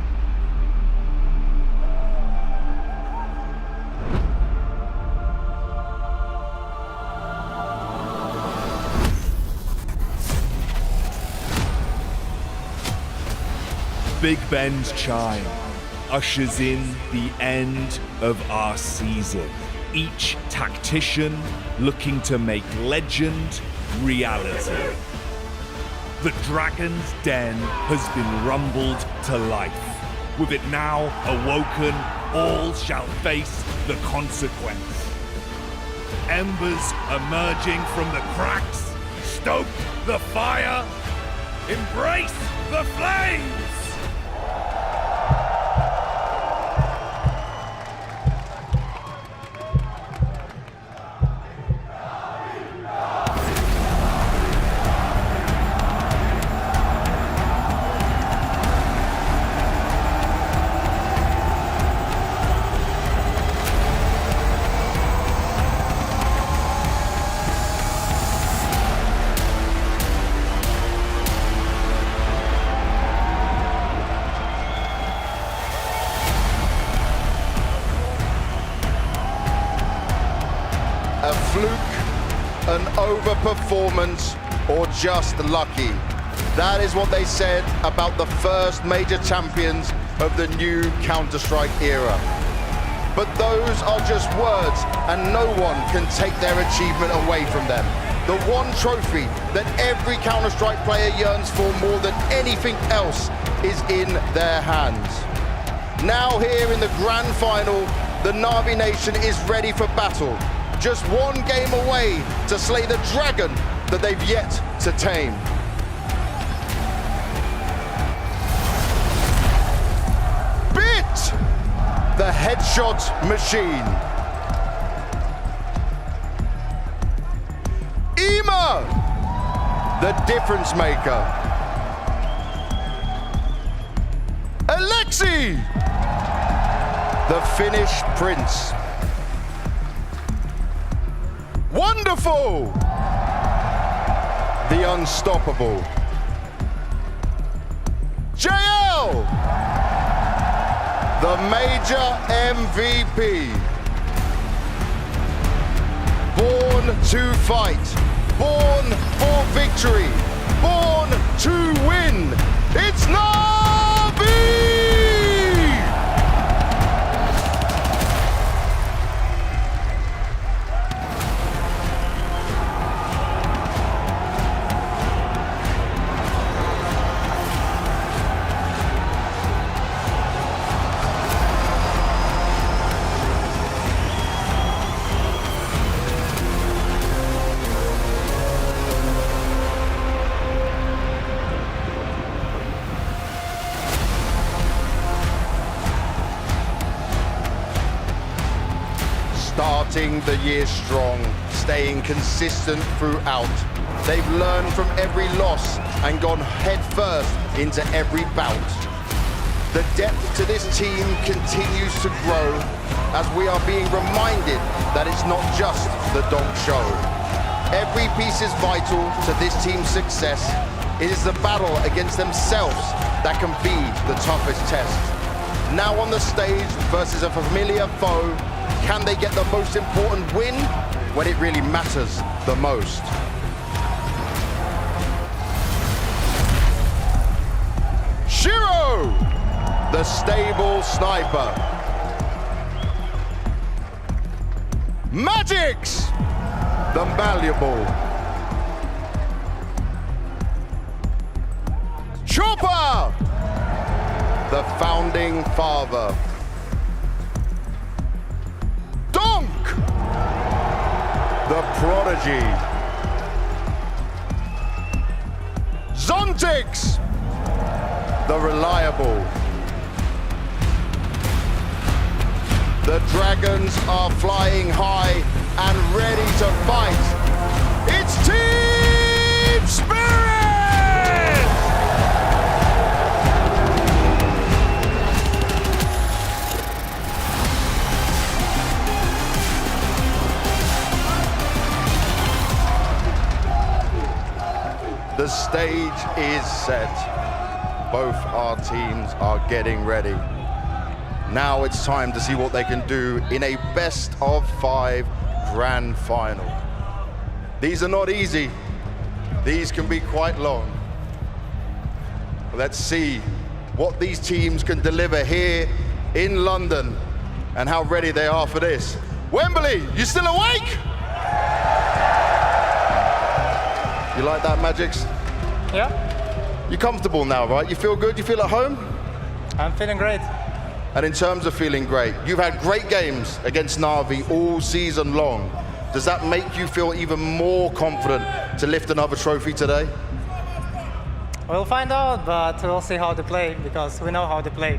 Big Ben's chime ushers in the end of our season. Each tactician looking to make legend reality. The Dragon's Den has been rumbled to life. With it now awoken, all shall face the consequence. Embers emerging from the cracks. Stoke the fire. Embrace the flames! A fluke, an overperformance, or just lucky. That is what they said about the first major champions of the new Counter-Strike era. But those are just words, and no one can take their achievement away from them. The one trophy that every Counter-Strike player yearns for more than anything else is in their hands. Now here in the grand final, the Navi Nation is ready for battle. Just one game away to slay the dragon that they've yet to tame. Bit, the headshot machine. Ema, the difference maker. Alexi, the Finnish prince. Wonderful! The unstoppable. JL! The major MVP. Born to fight. Born for victory. Born to win. It's NAVI! starting the year strong, staying consistent throughout. They've learned from every loss and gone headfirst into every bout. The depth to this team continues to grow as we are being reminded that it's not just the Donk show. Every piece is vital to this team's success. It is the battle against themselves that can be the toughest test. Now on the stage versus a familiar foe, can they get the most important win when it really matters the most? Shiro, the stable sniper. Magix, the malleable. Chopper, the founding father. Donk, the prodigy. Zontix, the reliable. The dragons are flying high and ready to fight. It's Team Spirit! The stage is set. Both our teams are getting ready. Now it's time to see what they can do in a best-of-5 grand final. These are not easy. These can be quite long. Let's see what these teams can deliver here in London and how ready they are for this. Wembley, you still awake? You like that, Magix? Yeah. You're comfortable now, right? You feel good? You feel at home? I'm feeling great. And in terms of feeling great, you've had great games against NAVI all season long. Does that make you feel even more confident to lift another trophy today? We'll find out, but we'll see how they play, because we know how they play.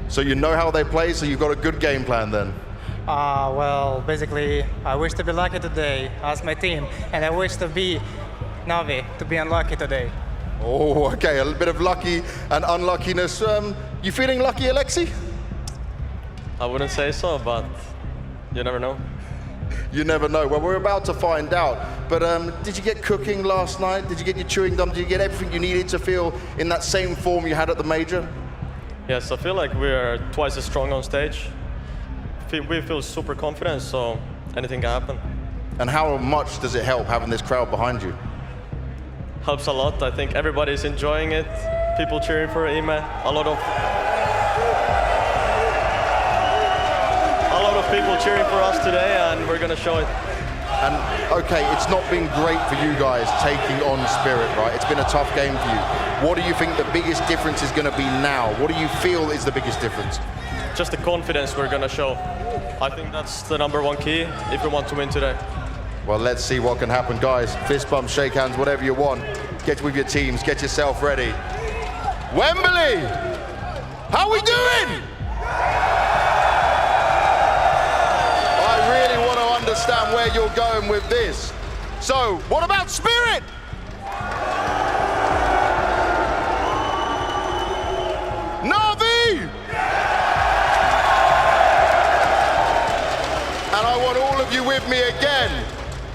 So you know how they play, so you've got a good game plan then? Well, basically, I wish to be lucky today as my team, and I wish to be NAVI to be unlucky today. Oh, okay, a little bit of lucky and unluckiness. You feeling lucky, Alexi? I wouldn't say so, but you never know. You never know. Well, we're about to find out. But did you get cooking last night? Did you get your chewing done? Did you get everything you needed to feel in that same form you had at the major? Yes, I feel like we're twice as strong on stage. We feel super confident, so anything can happen. And how much does it help having this crowd behind you? Helps a lot. I think everybody's enjoying it. People cheering for Ime. A lot of people cheering for us today, and we're gonna show it. And okay, it's not been great for you guys taking on Spirit, right? It's been a tough game for you. What do you think the biggest difference is gonna be now? What do you feel is the biggest difference? Just the confidence we're gonna show. I think that's the #1 key if we want to win today. Well, let's see what can happen, guys. Fist bump, shake hands, whatever you want. Get with your teams, get yourself ready. Wembley, how we doing? I really want to understand where you're going with this. So, what about Spirit? NAVI! And I want all of you with me again.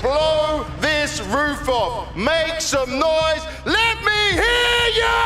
Blow this roof off. Make some noise. Let me hear you!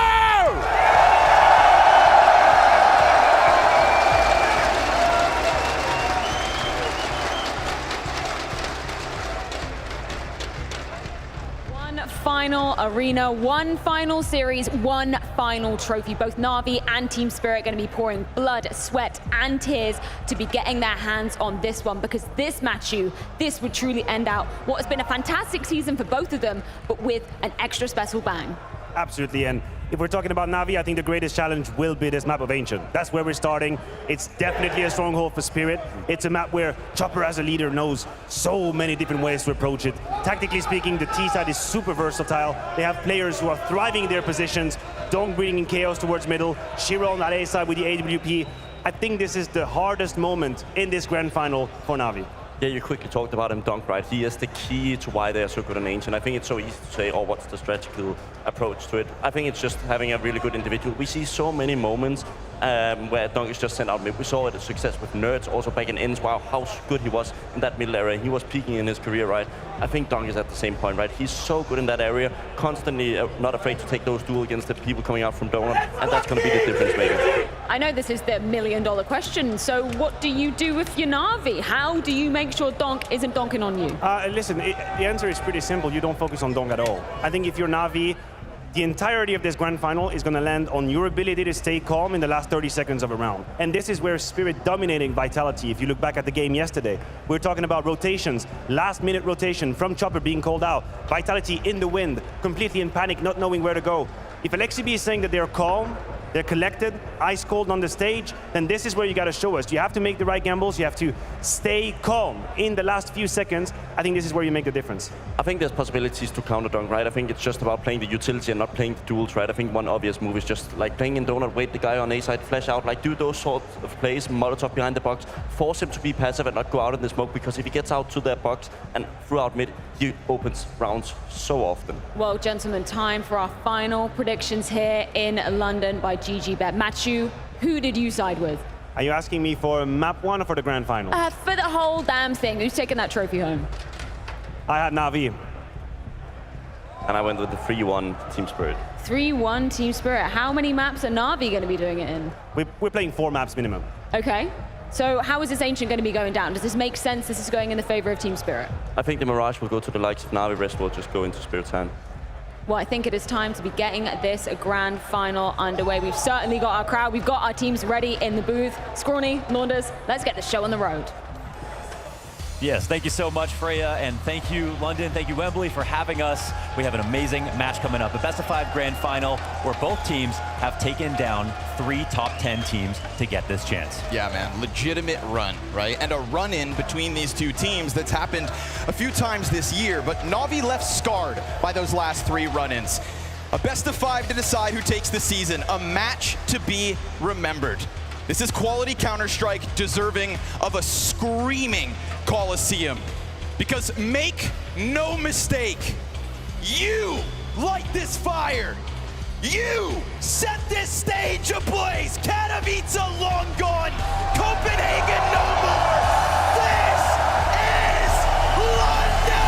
One final arena, one final series, one final trophy. Both NAVI and Team Spirit going to be pouring blood, sweat, and tears to be getting their hands on this one, because this match, this would truly end out what has been a fantastic season for both of them, but with an extra special bang. Absolutely, and if we're talking about NAVI, I think the greatest challenge will be this map of Ancient. That's where we're starting. It's definitely a stronghold for Spirit. It's a map where Chopper as a leader knows so many different ways to approach it. Tactically speaking, the T side is super versatile. They have players who are thriving in their positions, Donk bringing chaos towards middle, Shiro on that A side with the AWP. I think this is the hardest moment in this grand final for NAVI. Yeah, you quickly talked about him, Dunk, right? He is the key to why they are so good on Ancient. I think it's so easy to say, oh, what's the strategical approach to it? I think it's just having a really good individual. We see so many moments where Dunk is just sent out mid. We saw it a success with Nerds, also back in Ends. Wow, how good he was in that middle area. He was peaking in his career, right? I think Dunk is at the same point, right? He's so good in that area, constantly not afraid to take those duels against the people coming out from Donut, and that's going to be the difference maker. I know this is the million-dollar question, so what do you do with your Na'Vi? How do you make sure Donk isn't donking on you? Listen, the answer is pretty simple. You don't focus on Donk at all. I think if you're Na'Vi, the entirety of this grand final is going to land on your ability to stay calm in the last 30 seconds of a round. And this is where Spirit dominating Vitality. If you look back at the game yesterday, we're talking about rotations, last-minute rotation from Chopper being called out, Vitality in the wind, completely in panic, not knowing where to go. If Alexi B is saying that they're calm, they're collected, ice cold on the stage, then this is where you got to show us. You have to make the right gambles, you have to stay calm in the last few seconds. I think this is where you make the difference. I think there's possibilities to counter Dunk, right? I think it's just about playing the utility and not playing the duels, right? I think one obvious move is just like playing in Donut, wait the guy on A side, flash out, like do those sorts of plays, Molotov behind the box, force him to be passive and not go out in the smoke, because if he gets out to that box and throughout mid, he opens rounds so often. Well, gentlemen, time for our final predictions here in London by GGBet. Matthew, who did you side with? Are you asking me for map 1 or for the grand final? For the whole damn thing. Who's taking that trophy home? I had Na'Vi. And I went with the 3-1 Team Spirit. 3-1 Team Spirit. How many maps are Na'Vi going to be doing it in? We're playing 4 maps minimum. Okay. So how is this Ancient going to be going down? Does this make sense? This is going in the favor of Team Spirit? I think the Mirage will go to the likes of Na'Vi, rest will just go into Spirit's hand. Well, I think it is time to be getting this grand final underway. We've certainly got our crowd. We've got our teams ready in the booth. Scrawny, Launders, let's get the show on the road. Yes, thank you so much, Freya, and thank you, London, thank you, Wembley, for having us. We have an amazing match coming up, a best-of-5 grand final, where both teams have taken down 3 top 10 teams to get this chance. Yeah, man, legitimate run, right? And a run-in between these two teams that's happened a few times this year, but Na'Vi left scarred by those last 3 run-ins. A best-of-5 to decide who takes the season, a match to be remembered. This is quality Counter-Strike deserving of a screaming Coliseum. Because make no mistake, you light this fire. You set this stage ablaze. Katowice long gone. Copenhagen no more. This is London!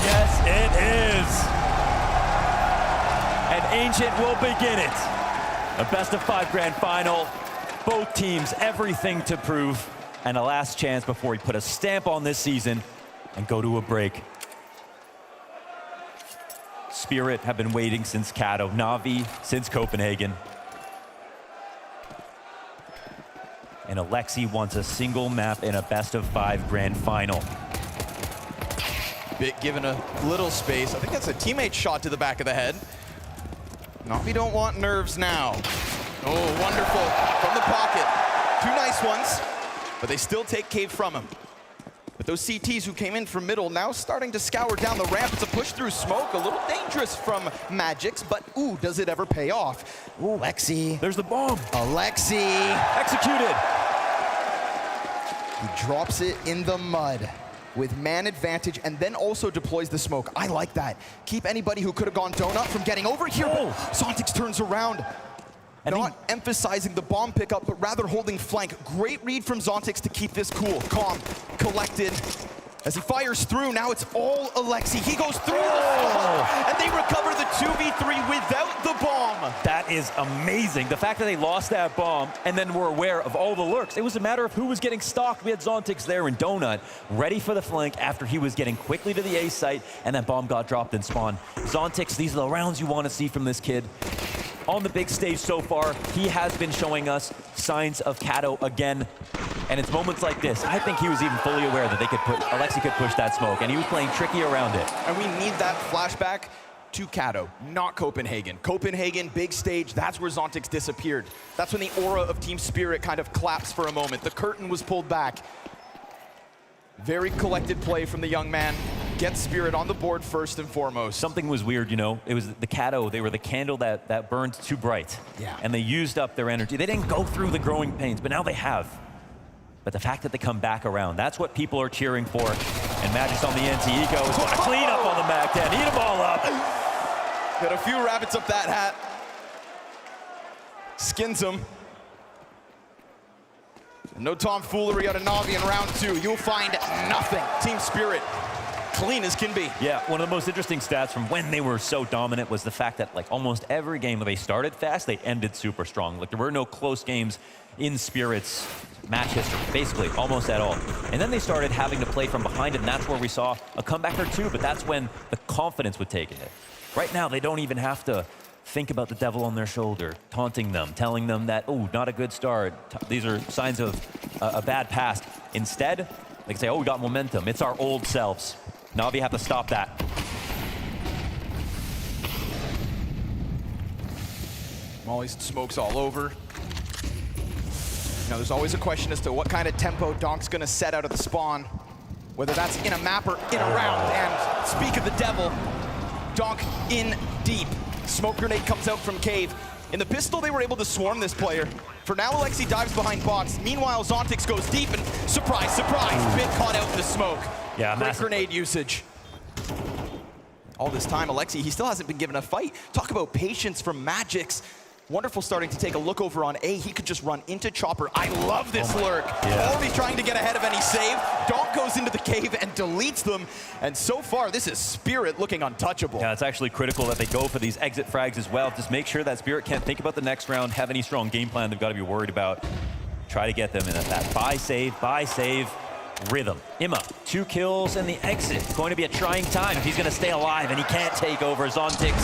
Yes, it is. And Ancient will begin it. A best-of-5 grand final. Both teams, everything to prove. And a last chance before we put a stamp on this season and go to a break. Spirit have been waiting since Kato, Na'Vi since Copenhagen. And Alexi wants a single map in a best-of-5 grand final. Bit given a little space. I think that's a teammate shot to the back of the head. Na'Vi don't want nerves now. Oh, wonderful. From the pocket. 2 nice ones, but they still take Cave from him. But those CTs who came in from middle now starting to scour down the ramp. It's a push through smoke, a little dangerous from Magix, but ooh, does it ever pay off? Ooh, Alexi. There's the bomb. Alexi. Executed. He drops it in the mud with man advantage and then also deploys the smoke. I like that. Keep anybody who could have gone donut from getting over here. Oh. Zontix turns around. And not emphasizing the bomb pickup, but rather holding flank. Great read from Zontix to keep this cool, calm, collected. As he fires through, now it's all Alexi. He goes through the smoke, and they recover the 2v3 without the bomb. That is amazing. The fact that they lost that bomb and then were aware of all the lurks. It was a matter of who was getting stalked. We had Zontix there and Donut ready for the flank after he was getting quickly to the A site, and that bomb got dropped and spawned. Zontix, these are the rounds you want to see from this kid. On the big stage so far, he has been showing us signs of Kato again. And it's moments like this. I think he was even fully aware that Alexi could push that smoke, and he was playing tricky around it. And we need that flashback to Kato, not Copenhagen. Copenhagen, big stage, that's where Zontix disappeared. That's when the aura of Team Spirit kind of collapsed for a moment. The curtain was pulled back. Very collected play from the young man. get Spirit on the board first and foremost. Something was weird, you know. It was the Cato. They were the candle that burned too bright. Yeah. And they used up their energy. They didn't go through the growing pains, but now they have. But the fact that they come back around, that's what people are cheering for. And Magic's on the anti-eco is going to clean up on the Mac 10, eat them all up. Got a few rabbits up that hat. Skins them. No tomfoolery out of Navi in round 2. You'll find nothing. Team Spirit, clean as can be. Yeah, one of the most interesting stats from when they were so dominant was the fact that like almost every game that they started fast, they ended super strong. Like there were no close games in Spirit's match history, basically, almost at all. And then they started having to play from behind, and that's where we saw a comeback or two, but that's when the confidence would take a hit. Right now, they don't even have to think about the devil on their shoulder, taunting them, telling them that, oh, not a good start. These are signs of a bad past. Instead, they can say, oh, we got momentum. It's our old selves. Navi have to stop that. Molly's smokes all over. Now, there's always a question as to what kind of tempo Donk's gonna set out of the spawn, whether that's in a map or in a round. And speak of the devil, Donk in deep. Smoke grenade comes out from Cave. In the pistol, they were able to swarm this player. For now, Alexi dives behind box. Meanwhile, Zontix goes deep and surprise, surprise, bit caught out in the smoke. Yeah, great grenade usage. All this time, Alexi, he still hasn't been given a fight. Talk about patience from Magix. Wonderful starting to take a look over on A. He could just run into Chopper. I love this lurk. Yeah. Already trying to get ahead of any save. Donk goes into the cave and deletes them. And so far, this is Spirit looking untouchable. Yeah, it's actually critical that they go for these exit frags as well. Just make sure that Spirit can't think about the next round, have any strong game plan they've got to be worried about. Try to get them in that buy save rhythm. Imma, 2 kills and the exit. It's going to be a trying time if he's going to stay alive, and he can't take over Zontix.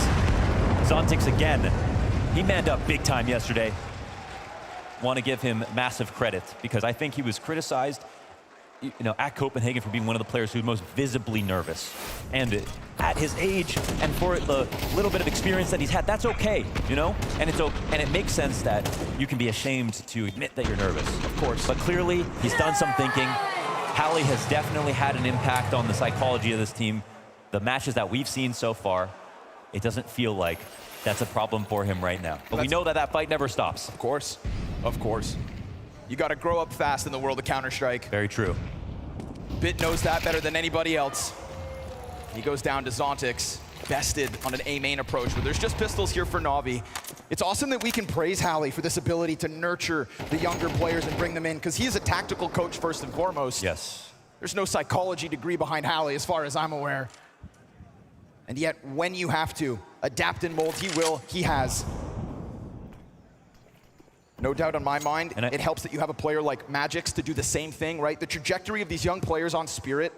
Zontix again. He manned up big time yesterday. Want to give him massive credit because I think he was criticized, you know, at Copenhagen for being one of the players who's most visibly nervous. And at his age and for the little bit of experience that he's had, that's okay, you know? And it makes sense that you can be ashamed to admit that you're nervous, of course. But clearly, he's done some thinking. Hallie has definitely had an impact on the psychology of this team. The matches that we've seen so far, it doesn't feel like that's a problem for him right now. But we know that that fight never stops. Of course, of course. You got to grow up fast in the world of Counter-Strike. Very true. Bit knows that better than anybody else. He goes down to Zontix, bested on an A main approach, but there's just pistols here for Navi. It's awesome that we can praise Hallie for this ability to nurture the younger players and bring them in, because he is a tactical coach first and foremost. Yes. There's no psychology degree behind Hallie as far as I'm aware. And yet, when you have to adapt and mold, he will, he has. No doubt on my mind, it helps that you have a player like Magix to do the same thing, right? The trajectory of these young players on Spirit.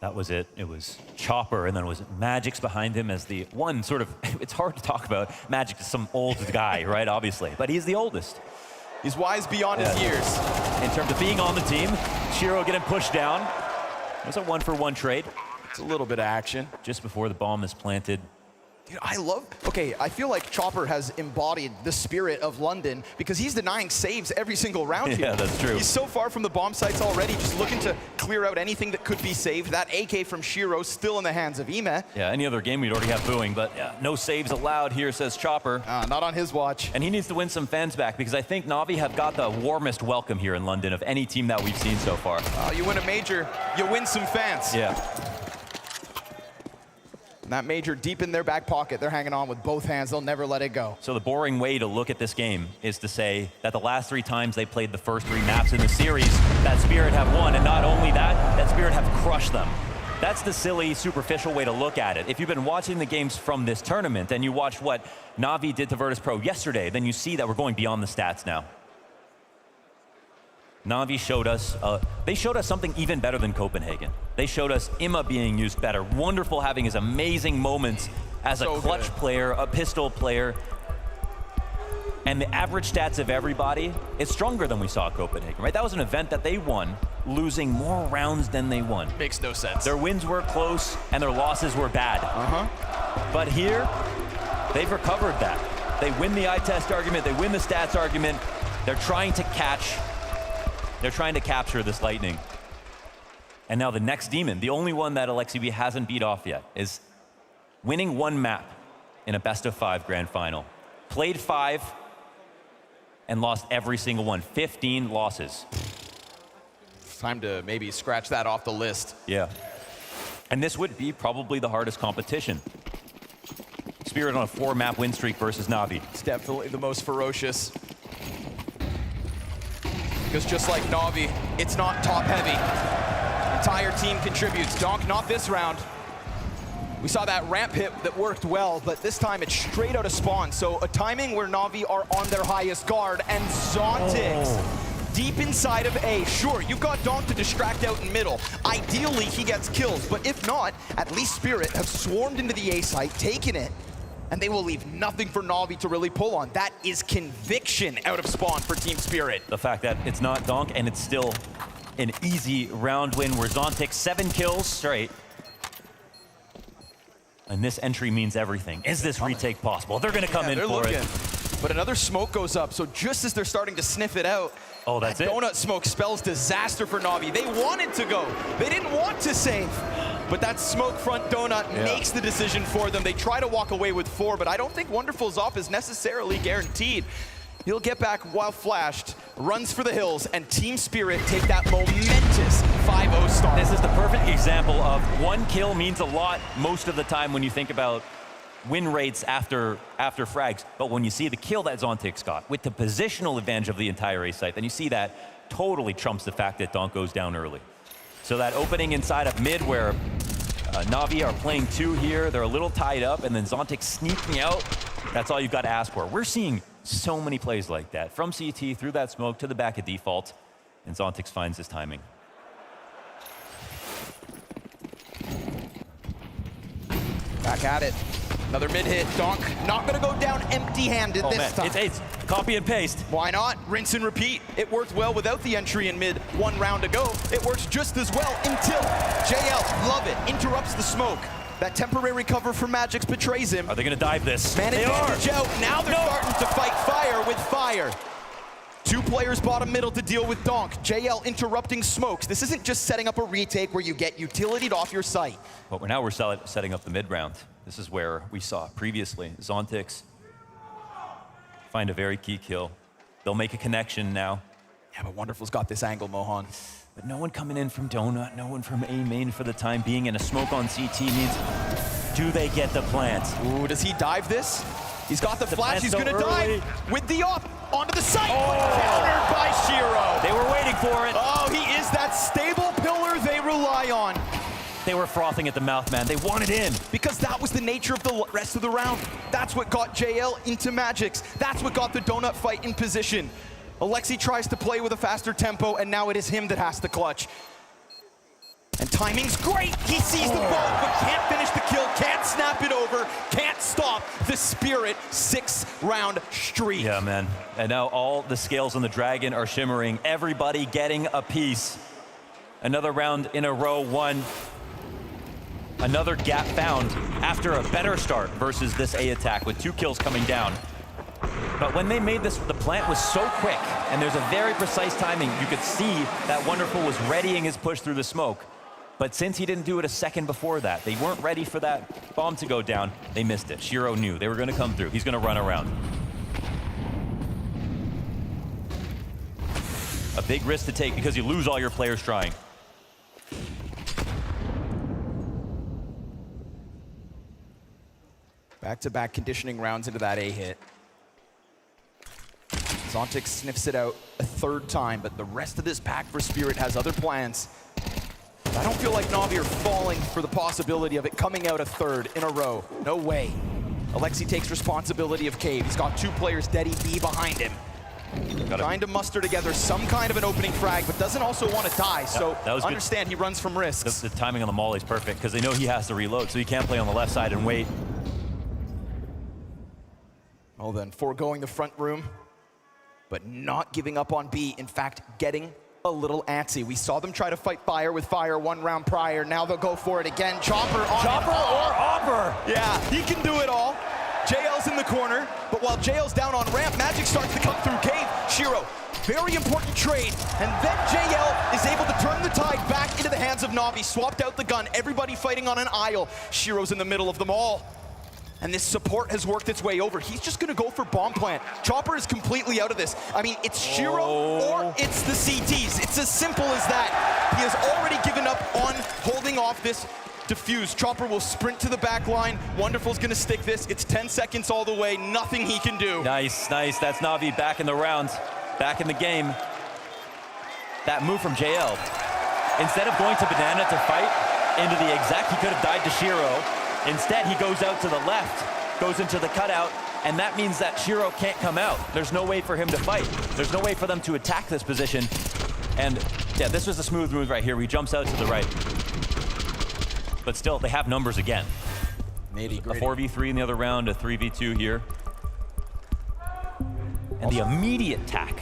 That was it. It was Chopper, and then it was Magix behind him as the one sort of, it's hard to talk about. Magix is some old guy, right, obviously, but he's the oldest. He's wise beyond his years. In terms of being on the team, Shiro getting pushed down. It was a 1-for-1 trade. It's a little bit of action. Just before the bomb is planted. Dude, I feel like Chopper has embodied the spirit of London because he's denying saves every single round here. Yeah, that's true. He's so far from the bomb sites already, just looking to clear out anything that could be saved. That AK from Shiro still in the hands of Ime. Yeah, any other game we'd already have booing, but yeah, no saves allowed here, says Chopper. Not on his watch. And he needs to win some fans back because I think Navi have got the warmest welcome here in London of any team that we've seen so far. You win a major, you win some fans. Yeah. And that major deep in their back pocket, they're hanging on with both hands. They'll never let it go. So the boring way to look at this game is to say that the last 3 times they played the first 3 maps in the series, that Spirit have won, and not only that, that Spirit have crushed them. That's the silly, superficial way to look at it. If you've been watching the games from this tournament and you watched what Navi did to Virtus.pro yesterday, then you see that we're going beyond the stats now. Navi showed us, they showed us something even better than Copenhagen. They showed us Imma being used better. Wonderful having his amazing moments as a clutch player, a pistol player. And the average stats of everybody is stronger than we saw at Copenhagen, right? That was an event that they won, losing more rounds than they won. Makes no sense. Their wins were close and their losses were bad. But here, they've recovered that. They win the eye test argument, they win the stats argument. They're trying to capture this Lightning. And now the next demon, the only one that Alexi B hasn't beat off yet, is winning one map in a best-of-5 grand final. Played 5 and lost every single one. 15 losses. It's time to maybe scratch that off the list. Yeah. And this would be probably the hardest competition. Spirit on a 4-map win streak versus NAVI. It's definitely the most ferocious. Because just like NAVI, it's not top heavy. Entire team contributes. Donk, not this round. We saw that ramp hit that worked well, but this time it's straight out of spawn. So a timing where NAVI are on their highest guard, and Zontix deep inside of A. Sure, you've got Donk to distract out in middle. Ideally, he gets kills, but if not, at least Spirit have swarmed into the A site, taken it, and they will leave nothing for NAVI to really pull on. That is conviction out of spawn for Team Spirit. The fact that it's not Donk and it's still an easy round win where Zontix 7 kills straight. And this entry means everything. Is this retake possible? They're gonna come in for it. But another smoke goes up, so just as they're starting to sniff it out, oh, that's it. Donut smoke spells disaster for NAVI. They wanted to go. They didn't want to save. But that smoke front Donut makes the decision for them. They try to walk away with 4, but I don't think Wonderful's op is necessarily guaranteed. He'll get back while flashed, runs for the hills, and Team Spirit take that momentous 5-0 start. This is the perfect example of one kill means a lot most of the time when you think about win rates after frags. But when you see the kill that Zontix got with the positional advantage of the entire A site, then you see that totally trumps the fact that Donk goes down early. So that opening inside of mid where NAVI are playing 2 here, they're a little tied up, and then Zontix sneaking out, that's all you've got to ask for. We're seeing so many plays like that, from CT through that smoke to the back of default, and Zontix finds his timing. Back at it. Another mid hit. Donk not going to go down empty-handed this time. It's copy and paste. Why not? Rinse and repeat. It worked well without the entry in mid 1 round ago. It works just as well until JL, love it, interrupts the smoke. That temporary cover for Magix betrays him. Are they going to dive this? Man advantage out. Now they're starting to fight fire with fire. 2 players bottom middle to deal with Donk. JL interrupting smokes. This isn't just setting up a retake where you get utilitied off your site. But now we're setting up the mid round. This is where we saw previously Zontix find a very key kill. They'll make a connection now. Yeah, but Wonderful's got this angle, Mohan. But no one coming in from Donut, no one from A main for the time being, and a smoke on CT means, do they get the plant? Ooh, does he dive this? He's got the flash, he's gonna dive with the op onto the site, countered by Shiro. They were waiting for it. Oh, he is that stable pillar they rely on. They were frothing at the mouth, man. They wanted in. Because that was the nature of the rest of the round. That's what got JL into Magix. That's what got the Donut fight in position. Alexi tries to play with a faster tempo, and now it is him that has to clutch. And timing's great. He sees the ball, but can't finish the kill, can't snap it over, can't stop the Spirit 6-round streak. Yeah, man. And now all the scales on the dragon are shimmering. Everybody getting a piece. Another round in a row won. Another gap found after a better start versus this A attack with 2 kills coming down. But when they made this, the plant was so quick, and there's a very precise timing. You could see that Wonderful was readying his push through the smoke. But since he didn't do it a second before that, they weren't ready for that bomb to go down. They missed it. Shiro knew they were going to come through. He's going to run around. A big risk to take because you lose all your players trying. Back-to-back conditioning rounds into that A hit. Zontix sniffs it out a 3rd time, but the rest of this pack for Spirit has other plans. I don't feel like NAVI are falling for the possibility of it coming out a 3rd in a row. No way. Alexi takes responsibility of Cave. He's got 2 players dead B behind him. Trying to muster together some kind of an opening frag, but doesn't also want to die, so understand he runs from risks. The timing on the molly is perfect because they know he has to reload, so he can't play on the left side and wait. Well then, foregoing the front room, but not giving up on B. In fact, getting a little antsy. We saw them try to fight fire with fire 1 round prior. Now they'll go for it again. Chopper on Chopper or Hopper. Yeah, he can do it all. JL's in the corner, but while JL's down on ramp, Magic starts to come through Cave. Shiro Very important trade. And then JL is able to turn the tide back into the hands of Navi. Swapped out the gun. Everybody fighting on an aisle. Shiro's in the middle of them all. And this support has worked its way over. He's just going to go for bomb plant. Chopper is completely out of this. I mean, it's Shiro or it's the CTs. It's as simple as that. He has already given up on holding off this defuse. Chopper will sprint to the back line. Wonderful's going to stick this. It's 10 seconds all the way. Nothing he can do. Nice, nice. That's Navi back in the round, back in the game. That move from JL. Instead of going to Banana to fight into the exact, he could have died to Shiro. Instead, he goes out to the left, goes into the cutout, and that means that Shiro can't come out. There's no way for him to fight. There's no way for them to attack this position. And yeah, this was a smooth move right here. He jumps out to the right. But still, they have numbers again. A 4v3 in the other round, a 3v2 here. And the immediate attack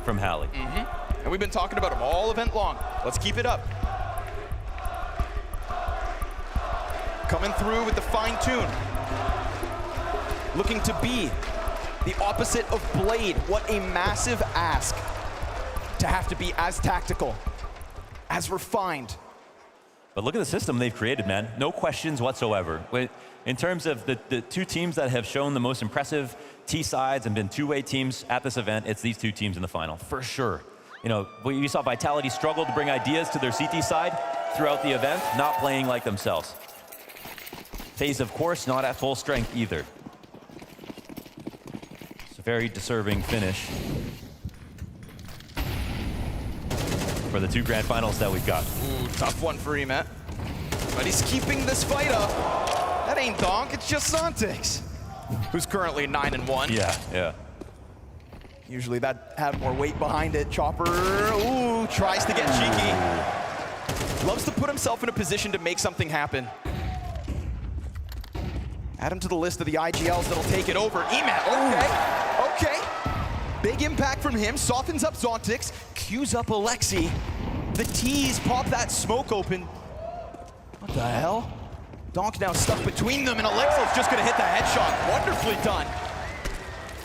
from Hallie. And we've been talking about him all event long. Let's keep it up. Coming through with the fine tune. Looking to be the opposite of Blade. What a massive ask to have to be as tactical, as refined. But look at the system they've created, man. No questions whatsoever. In terms of the two teams that have shown the most impressive T-sides and been two-way teams at this event, it's these two teams in the final, for sure. You know, we saw Vitality struggle to bring ideas to their CT side throughout the event, not playing like themselves. FaZe, of course, not at full strength either. It's a very deserving finish for the two grand finals that we've got. Ooh, tough one for Emet. But he's keeping this fight up. That ain't Donk, it's just Zontix, who's currently 9-1. Yeah. Usually that had more weight behind it. Chopper, ooh, tries to get cheeky. Loves to put himself in a position to make something happen. Add him to the list of the IGLs that'll take it over. Emet, okay. Big impact from him, softens up Zontix, cues up Alexi. The T's pop that smoke open. What the hell? Donk now stuck between them, and Alexi's just gonna hit the headshot. Wonderfully done.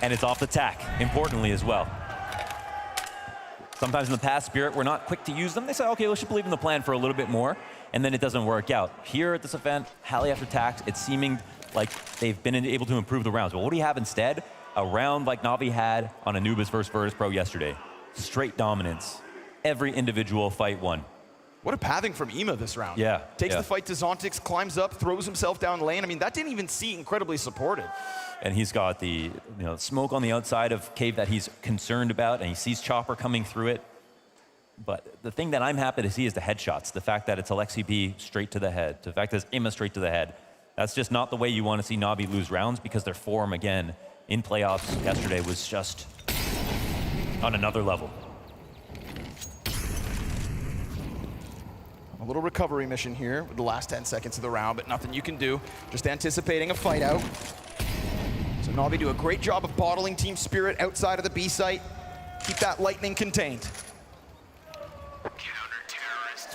And it's off the tack, importantly as well. Sometimes in the past, Spirit were not quick to use them. They said, okay, let's just believe in the plan for a little bit more, and then it doesn't work out. Here at this event, Hallie after tax, it's seeming like they've been able to improve the rounds. But what do you have instead? A round like Navi had on Anubis versus Virtus Pro yesterday. Straight dominance. Every individual fight won. What a pathing from Ema this round. Yeah. Takes the fight to Zontix, climbs up, throws himself down lane. I mean, that didn't even seem incredibly supported. And he's got the smoke on the outside of Cave that he's concerned about, and he sees Chopper coming through it. But the thing that I'm happy to see is the headshots. The fact that it's Alexi B straight to the head. The fact that it's Ema straight to the head. That's just not the way you want to see Navi lose rounds, because their form, again, in playoffs yesterday was just on another level. A little recovery mission here with the last 10 seconds of the round, but nothing you can do. Just anticipating a fight out. So Navi do a great job of bottling Team Spirit outside of the B site. Keep that lightning contained.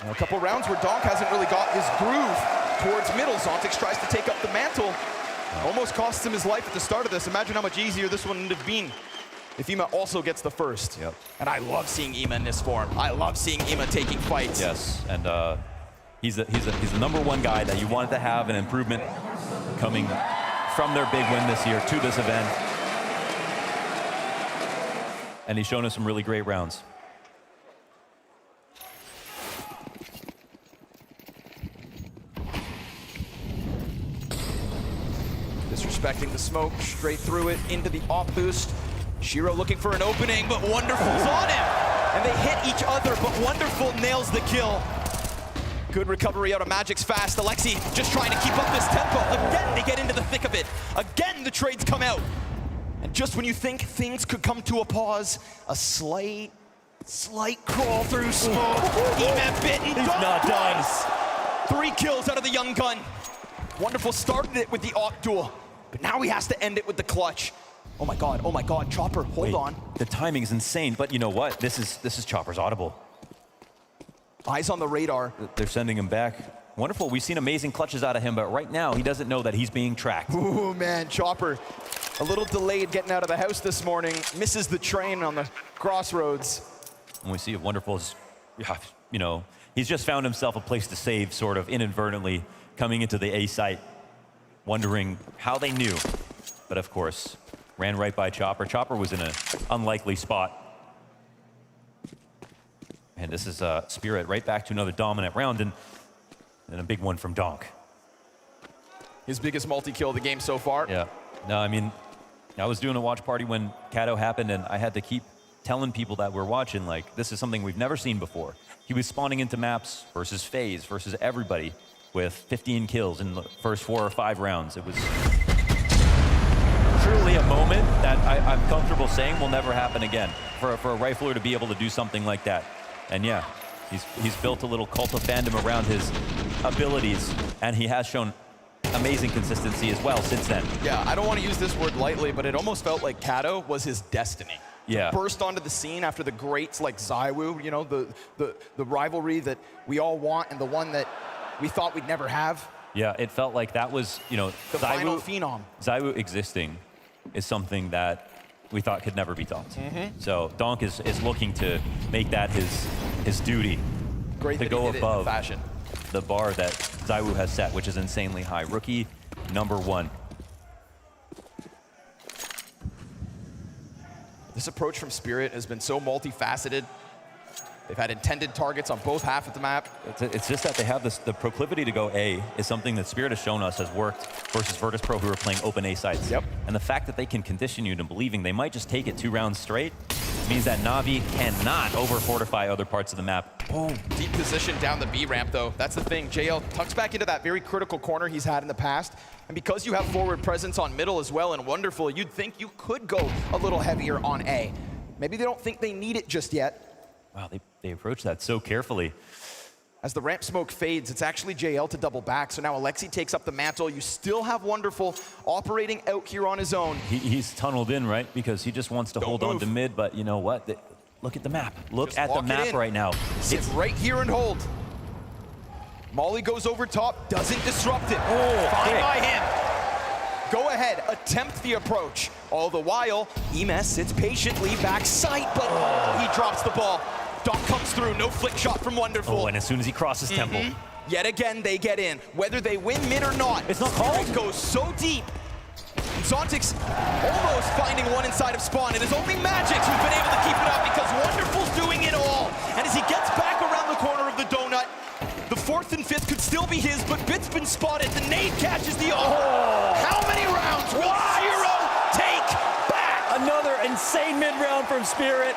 And a couple rounds where Donk hasn't really got his groove towards middle. Zontix tries to take up the mantle. Almost costs him his life at the start of this. Imagine how much easier this one would have been if Ema also gets the first. Yep. And I love seeing Ema in this form. I love seeing Ema taking fights. Yes, and he's the #1 guy that you wanted to have an improvement coming from their big win this year to this event. And he's shown us some really great rounds. Disrespecting the smoke, straight through it, into the off boost. Shiro looking for an opening, but Wonderful's on him. And they hit each other, but Wonderful nails the kill. Good recovery out of Magic's fast. Alexi just trying to keep up this tempo. Again, they get into the thick of it. Again, the trades come out. And just when you think things could come to a pause, a slight crawl through smoke. Emet bitten. He's not done. 3 kills out of the young gun. Wonderful started it with the op duel, but now he has to end it with the clutch. Oh my God, Chopper, hold on. The timing is insane, but you know what? This is Chopper's audible. Eyes on the radar. They're sending him back. Wonderful, we've seen amazing clutches out of him, but right now he doesn't know that he's being tracked. Ooh, man, Chopper A little delayed getting out of the house this morning, misses the train on the crossroads. And we see if Wonderful's, you know, he's just found himself a place to save, sort of inadvertently coming into the A site, wondering how they knew. But of course, ran right by Chopper. Chopper was in an unlikely spot. And this is Spirit right back to another dominant round, and a big one from Donk. His biggest multi-kill of the game so far. Yeah. No, I mean, I was doing a watch party when Kato happened, and I had to keep telling people that we're watching, like, this is something we've never seen before. He was spawning into maps versus FaZe versus everybody with 15 kills in the first 4 or 5 rounds. It was truly a moment that I'm comfortable saying will never happen again for a rifler to be able to do something like that. And yeah, he's built a little cult of fandom around his abilities, and he has shown amazing consistency as well since then. Yeah, I don't want to use this word lightly, but it almost felt like Kato was his destiny. Yeah. Burst onto the scene after the greats like ZywOo, you know, the rivalry that we all want and the one that we thought we'd never have. Yeah, it felt like that was, you know, the final phenom. ZywOo existing is something that we thought could never be topped. So Donk is looking to make that his duty. Great to that go he did above it in fashion. the bar that ZywOo has set, which is insanely high. Rookie #1. This approach from Spirit has been so multifaceted. They've had intended targets on both half of the map. It's just that they have the proclivity to go A is something that Spirit has shown us has worked versus Virtus Pro, who are playing open A sites. Yep. And the fact that they can condition you to believing they might just take it 2 rounds straight means that Navi cannot over-fortify other parts of the map. Oh, deep position down the B ramp, though. That's the thing. JL tucks back into that very critical corner he's had in the past. And because you have forward presence on middle as well and Wonderful, you'd think you could go a little heavier on A. Maybe they don't think they need it just yet. Wow, they approach that so carefully. As the ramp smoke fades, it's actually JL to double back. So now Alexi takes up the mantle. You still have Wonderful operating out here on his own. He's tunneled in, right? Because he just wants to hold on to mid, but you know what? Look at the map. Look Just at the walk it map in. right now. Sit right here and hold. Molly goes over top, doesn't disrupt it. Oh, Fine okay. by him. Go ahead, attempt the approach. All the while, Emes sits patiently back sight, but he drops the ball. Doc comes through, no flick shot from Wonderful. Oh, and as soon as he crosses Temple. Yet again, they get in. Whether they win mid or not, It's not called. Spirit goes so deep. Zontix almost finding one inside of spawn. It is only Magix who's been able to keep it up because Wonderful's doing it all. And as he gets back around the corner of the donut, the 4th and 5th could still be his, but Bit's been spotted. The nade catches the How many rounds will Zero take back? Another insane mid-round from Spirit.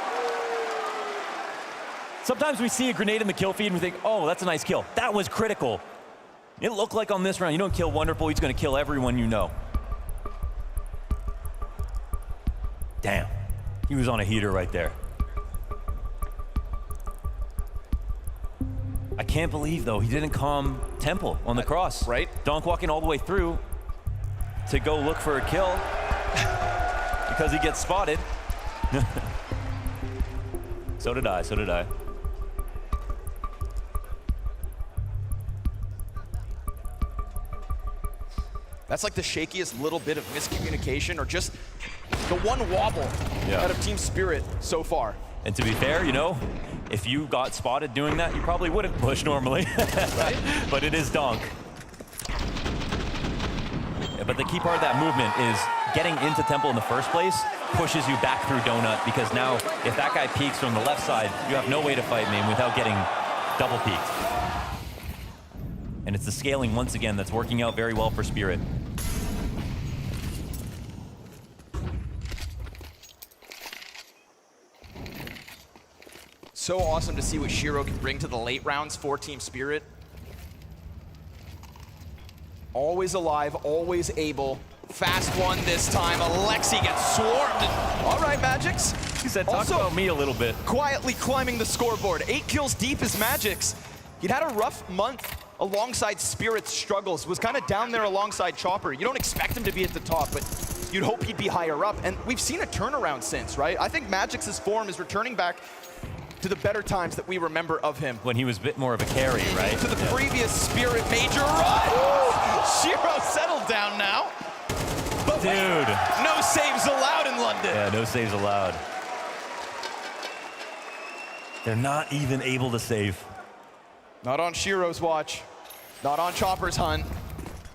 Sometimes we see a grenade in the kill feed and we think, oh, that's a nice kill. That was critical. It looked like on this round, you don't kill Wonderful, he's going to kill everyone you know. Damn. He was on a heater right there. I can't believe, though, he didn't calm Temple on the cross. Right. Donk walking all the way through to go look for a kill because he gets spotted. So did I, so did I. That's like the shakiest little bit of miscommunication or just the one wobble out of Team Spirit so far. And to be fair, you know, if you got spotted doing that, you probably wouldn't push normally. Right? But it is Donk. Yeah, but the key part of that movement is getting into Temple in the first place pushes you back through Donut, because now if that guy peeks from the left side, you have no way to fight me without getting double peeked. And it's the scaling once again that's working out very well for Spirit. So awesome to see what Shiro can bring to the late rounds for Team Spirit. Always alive, always able. Fast one this time. Alexi gets swarmed. All right, Magix. He said, talk about me a little bit. Quietly climbing the scoreboard. 8 kills deep is Magix. He'd had a rough month alongside Spirit's struggles. Was kind of down there alongside Chopper. You don't expect him to be at the top, but you'd hope he'd be higher up. And we've seen a turnaround since, right? I think Magix's form is returning back to the better times that we remember of him. When he was a bit more of a carry, right? To the previous Spirit major run. Shiro settled down now. But dude. No saves allowed in London. Yeah, no saves allowed. They're not even able to save. Not on Shiro's watch. Not on Chopper's hunt.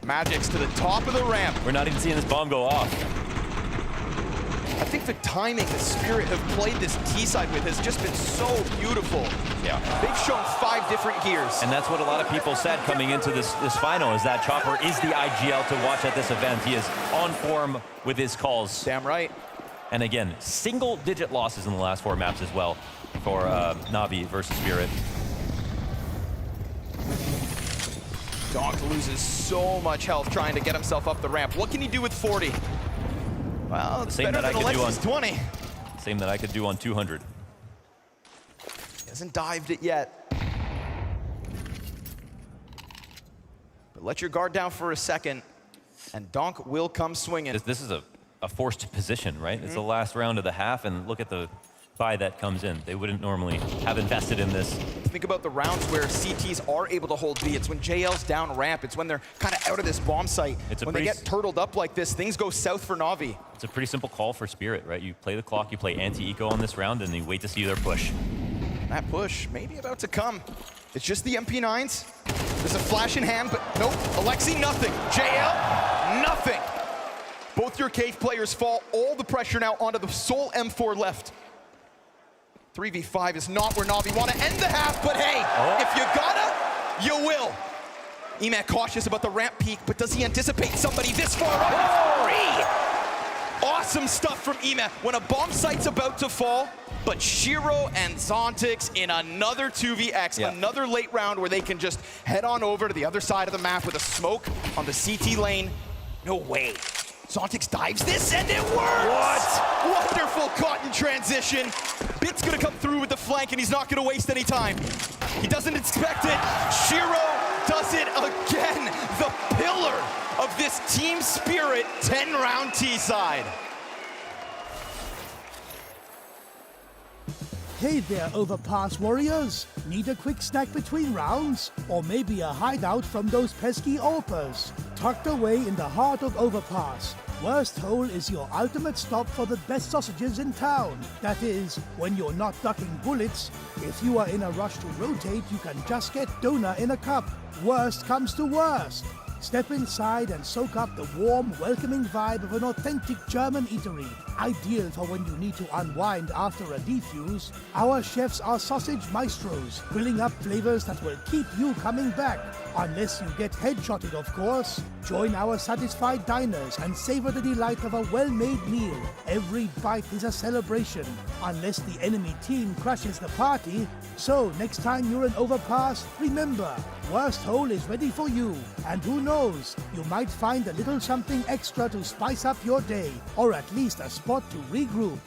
Magic's to the top of the ramp. We're not even seeing this bomb go off. I think the timing the Spirit have played this T-side with has just been so beautiful. Yeah. They've shown 5 different gears. And that's what a lot of people said coming into this final, is that Chopper is the IGL to watch at this event. He is on form with his calls. Damn right. And again, single-digit losses in the last 4 maps as well for Navi versus Spirit. Donk loses so much health trying to get himself up the ramp. What can he do with 40? Well, it's better than Alexis 20. Same that I could do on 200. He hasn't dived it yet. But let your guard down for a second, and Donk will come swinging. This is a forced position, right? It's the last round of the half, and look at the buy that comes in. They wouldn't normally have invested in this. Think about the rounds where CTs are able to hold B. It's when JL's down ramp. It's when they're kind of out of this bomb site. When they get turtled up like this, things go south for Navi. It's a pretty simple call for Spirit, right? You play the clock, you play anti-eco on this round, and you wait to see their push. That push maybe about to come. It's just the MP9s. There's a flash in hand, but nope. Alexi, nothing. JL, nothing. Both your cave players fall. All the pressure now onto the sole M4 left. 3v5 is not where Navi want to end the half, but hey, if you gotta, you will. Emat cautious about the ramp peak, but does he anticipate somebody this far up? 3! Awesome stuff from Emat when a bomb site's about to fall, but Shiro and Zontix in another 2vx, another late round where they can just head on over to the other side of the map with a smoke on the CT lane. No way. Zontix dives this, and it works! What? Wonderful caught in transition. Bit's gonna come through with the flank, and he's not gonna waste any time. He doesn't expect it. Shiro does it again. The pillar of this Team Spirit 10-round T-side. Hey there, Overpass warriors. Need a quick snack between rounds? Or maybe a hideout from those pesky AWPers? Tucked away in the heart of Overpass, Worst Hole is your ultimate stop for the best sausages in town. That is, when you're not ducking bullets. If you are in a rush to rotate, you can just get donut in a cup. Worst comes to worst. Step inside and soak up the warm, welcoming vibe of an authentic German eatery. Ideal for when you need to unwind after a defuse. Our chefs are sausage maestros, grilling up flavors that will keep you coming back. Unless you get headshotted, of course. Join our satisfied diners and savor the delight of a well-made meal. Every bite is a celebration, unless the enemy team crashes the party. So, next time you're in Overpass, remember, Worst Hole is ready for you. And who knows, you might find a little something extra to spice up your day, or at least a spot to regroup.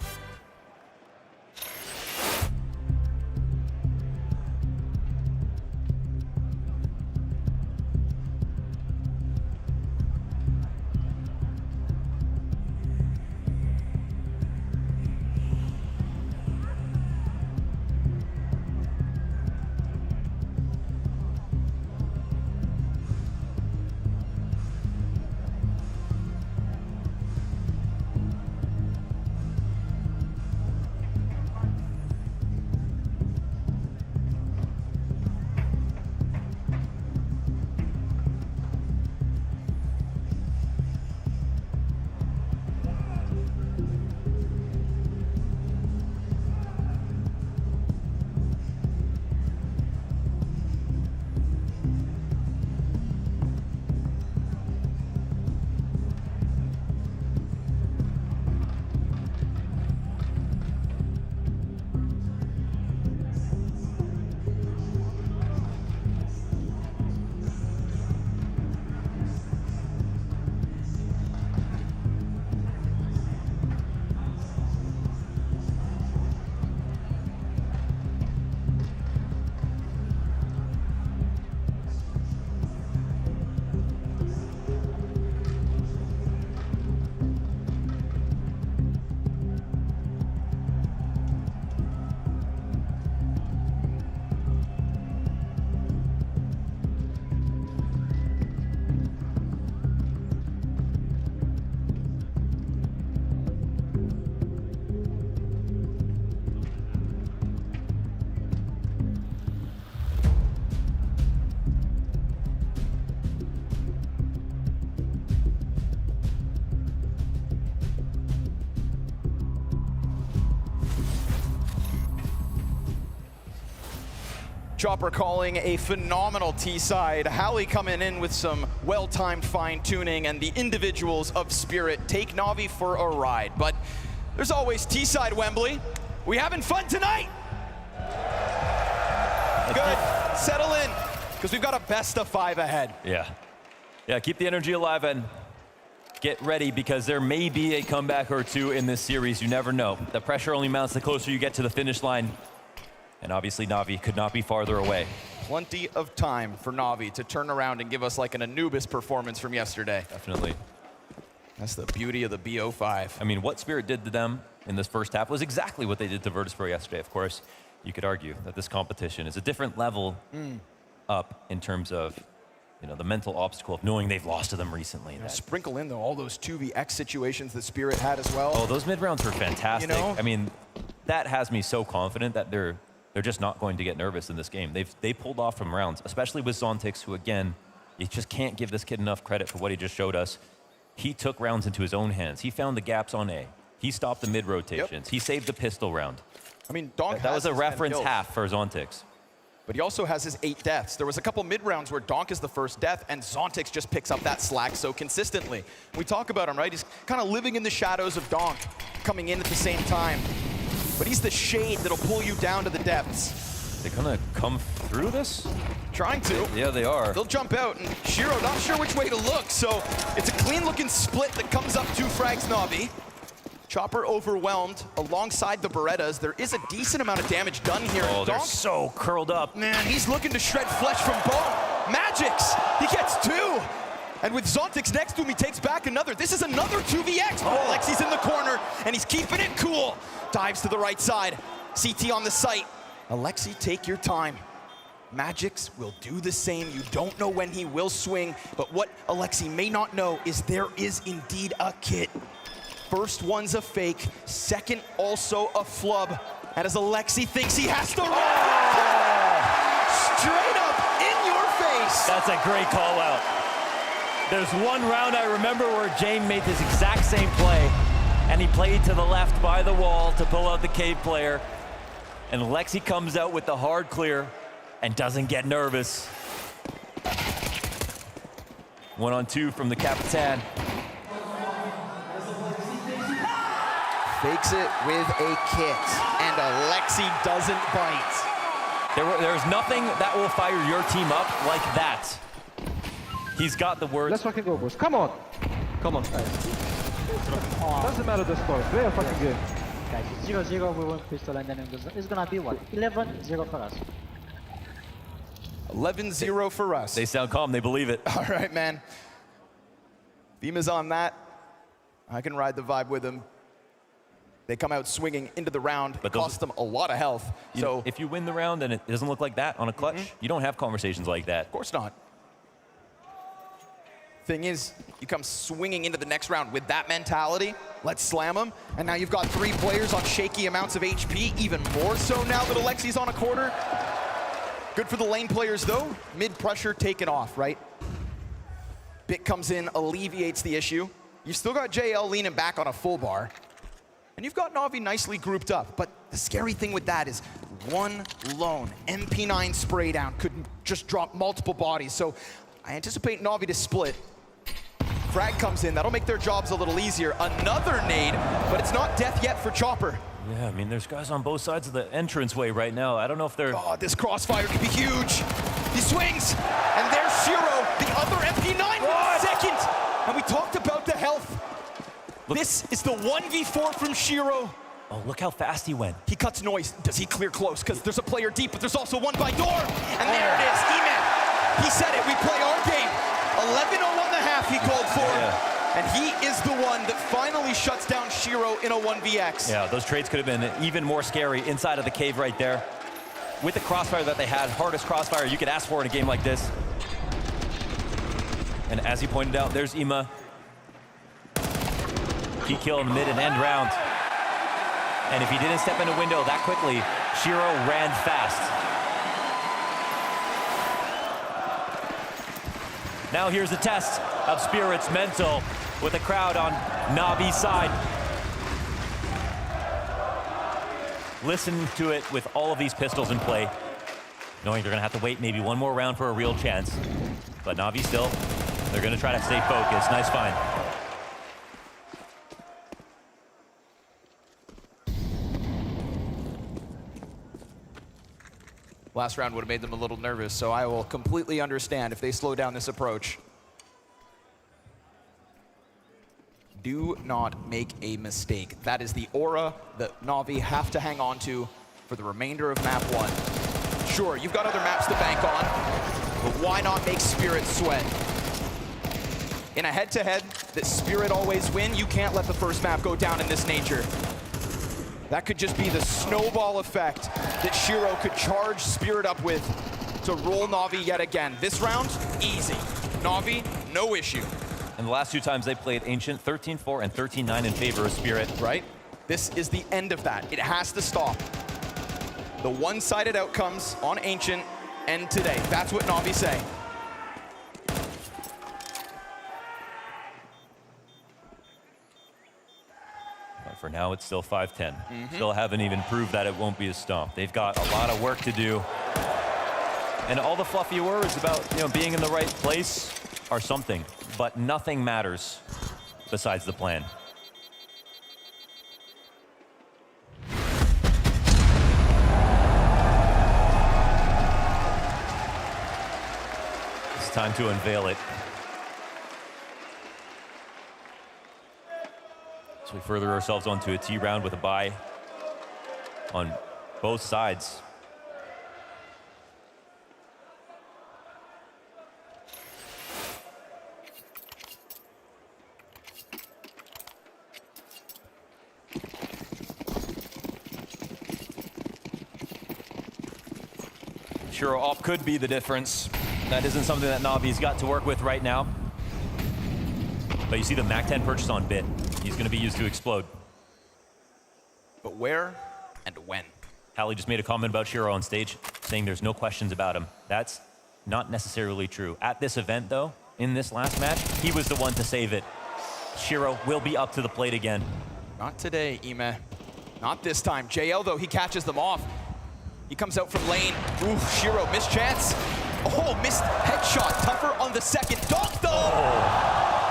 Chopper calling a phenomenal T-side. Hallie coming in with some well-timed fine-tuning, and the individuals of Spirit take Navi for a ride. But there's always T-side Wembley. We having fun tonight? Good, settle in, because we've got a best of 5 ahead. Yeah, keep the energy alive and get ready, because there may be a comeback or two in this series. You never know. The pressure only mounts the closer you get to the finish line. And obviously Navi could not be farther away. Plenty of time for Navi to turn around and give us like an Anubis performance from yesterday. Definitely. That's the beauty of the BO5. I mean, what Spirit did to them in this first half was exactly what they did to Virtus.pro yesterday. Of course, you could argue that this competition is a different level up in terms of, you know, the mental obstacle of knowing they've lost to them recently. Sprinkle in, though, all those 2vx situations that Spirit had as well. Oh, those mid-rounds were fantastic. You know? I mean, that has me so confident that they're just not going to get nervous in this game. They pulled off from rounds, especially with Zontix, who, again, you just can't give this kid enough credit for what he just showed us. He took rounds into his own hands. He found the gaps on A. He stopped the mid-rotations. Yep. He saved the pistol round. I mean, Donk That was a has his 10 reference kills. half for Zontix. But he also has his 8 deaths. There was a couple mid-rounds where Donk is the first death, and Zontix just picks up that slack so consistently. We talk about him, right? He's kind of living in the shadows of Donk, coming in at the same time. But he's the shade that'll pull you down to the depths. They're gonna come through this? Trying to. Yeah, they are. They'll jump out, and Shiro not sure which way to look, so it's a clean-looking split that comes up 2 frags Navi. Chopper overwhelmed alongside the Berettas. There is a decent amount of damage done here. Oh, they're Donk, so curled up. man, he's looking to shred flesh from bone. Magix, he gets 2. And with Zontix next to him, he takes back another. This is another 2vx. Oh, Alexi's in the corner, and he's keeping it cool. Dives to the right side. CT on the site. Alexi, take your time. Magix will do the same. You don't know when he will swing, but what Alexi may not know is there is indeed a kit. First one's a fake, second also a flub. And as Alexi thinks he has to run, straight up in your face. That's a great call out. There's one round I remember where Jane made this exact same play, and he played to the left by the wall to pull out the cave player. And Alexi comes out with the hard clear and doesn't get nervous. 1-on-2 from the Capitan. Fakes it with a kit, and Alexi doesn't bite. There's nothing that will fire your team up like that. He's got the words. Let's fucking go, boys. Come on. Come on. Doesn't matter the score. Play a fucking game. Guys, it's 0-0, we won pistol, and then it's gonna be what? 11-0 for us. 11-0 for us. They sound calm, they believe it. All right, man. Vima's on that. I can ride the vibe with him. They come out swinging into the round. But cost them a lot of health. So if you win the round and it doesn't look like that on a clutch, you don't have conversations like that. Of course not. Thing is, you come swinging into the next round with that mentality. Let's slam them. And now you've got 3 players on shaky amounts of HP, even more so now that Alexi's on a quarter. Good for the lane players, though. Mid-pressure taken off, right? Bit comes in, alleviates the issue. You've still got JL leaning back on a full bar. And you've got Navi nicely grouped up. But the scary thing with that is one lone MP9 spray down could just drop multiple bodies. So I anticipate Navi to split. Frag comes in, that'll make their jobs a little easier. Another nade, but it's not death yet for Chopper. Yeah, I mean, there's guys on both sides of the entranceway right now. I don't know if they're... Oh, this crossfire could be huge. He swings, and there's Shiro, the other MP9 with second. And we talked about the health. Look. This is the 1v4 from Shiro. Oh, look how fast he went. He cuts noise. Does he clear close? Because there's a player deep, but there's also one by door. And there it is, E-Man. He said it, we play our game. 11:01.5 he called for. Yeah. And he is the one that finally shuts down Shiro in a 1vx. Yeah, those trades could have been even more scary inside of the cave right there. With the crossfire that they had, hardest crossfire you could ask for in a game like this. And as he pointed out, there's Ima. Key kill in the mid and end round. And if he didn't step in a window that quickly, Shiro ran fast. Now here's the test of Spirit's mental with the crowd on Navi's side. Listen to it with all of these pistols in play. knowing they're going to have to wait maybe one more round for a real chance. But Navi still, they're going to try to stay focused. Nice find. Last round would have made them a little nervous, so I will completely understand if they slow down this approach. Do not make a mistake. That is the aura that Navi have to hang on to for the remainder of map 1. Sure, you've got other maps to bank on, but why not make Spirit sweat? In a head-to-head that Spirit always win, you can't let the first map go down in this nature. That could just be the snowball effect that Shiro could charge Spirit up with to roll Navi yet again. This round, easy. Navi, no issue. And the last 2 times they played Ancient, 13-4 and 13-9 in favor of Spirit. Right? This is the end of that. It has to stop. The one-sided outcomes on Ancient end today. That's what Navi say. But for now, it's still 5-10. Still haven't even proved that it won't be a stomp. They've got a lot of work to do. And all the fluffy words about being in the right place are something, but nothing matters besides the plan. It's time to unveil it. So we further ourselves onto a T round with a bye on both sides. Shiro op could be the difference. That isn't something that Navi's got to work with right now. But you see the MAC-10 purchase on Bit. He's going to be used to explode. But where and when? Hallie just made a comment about Shiro on stage, saying there's no questions about him. That's not necessarily true. At this event, though, in this last match, he was the one to save it. Shiro will be up to the plate again. Not today, Ime. Not this time. JL, though, he catches them off. He comes out from lane. Ooh, Shiro, missed chance. Oh, missed headshot. Tougher on the second. Donk, though!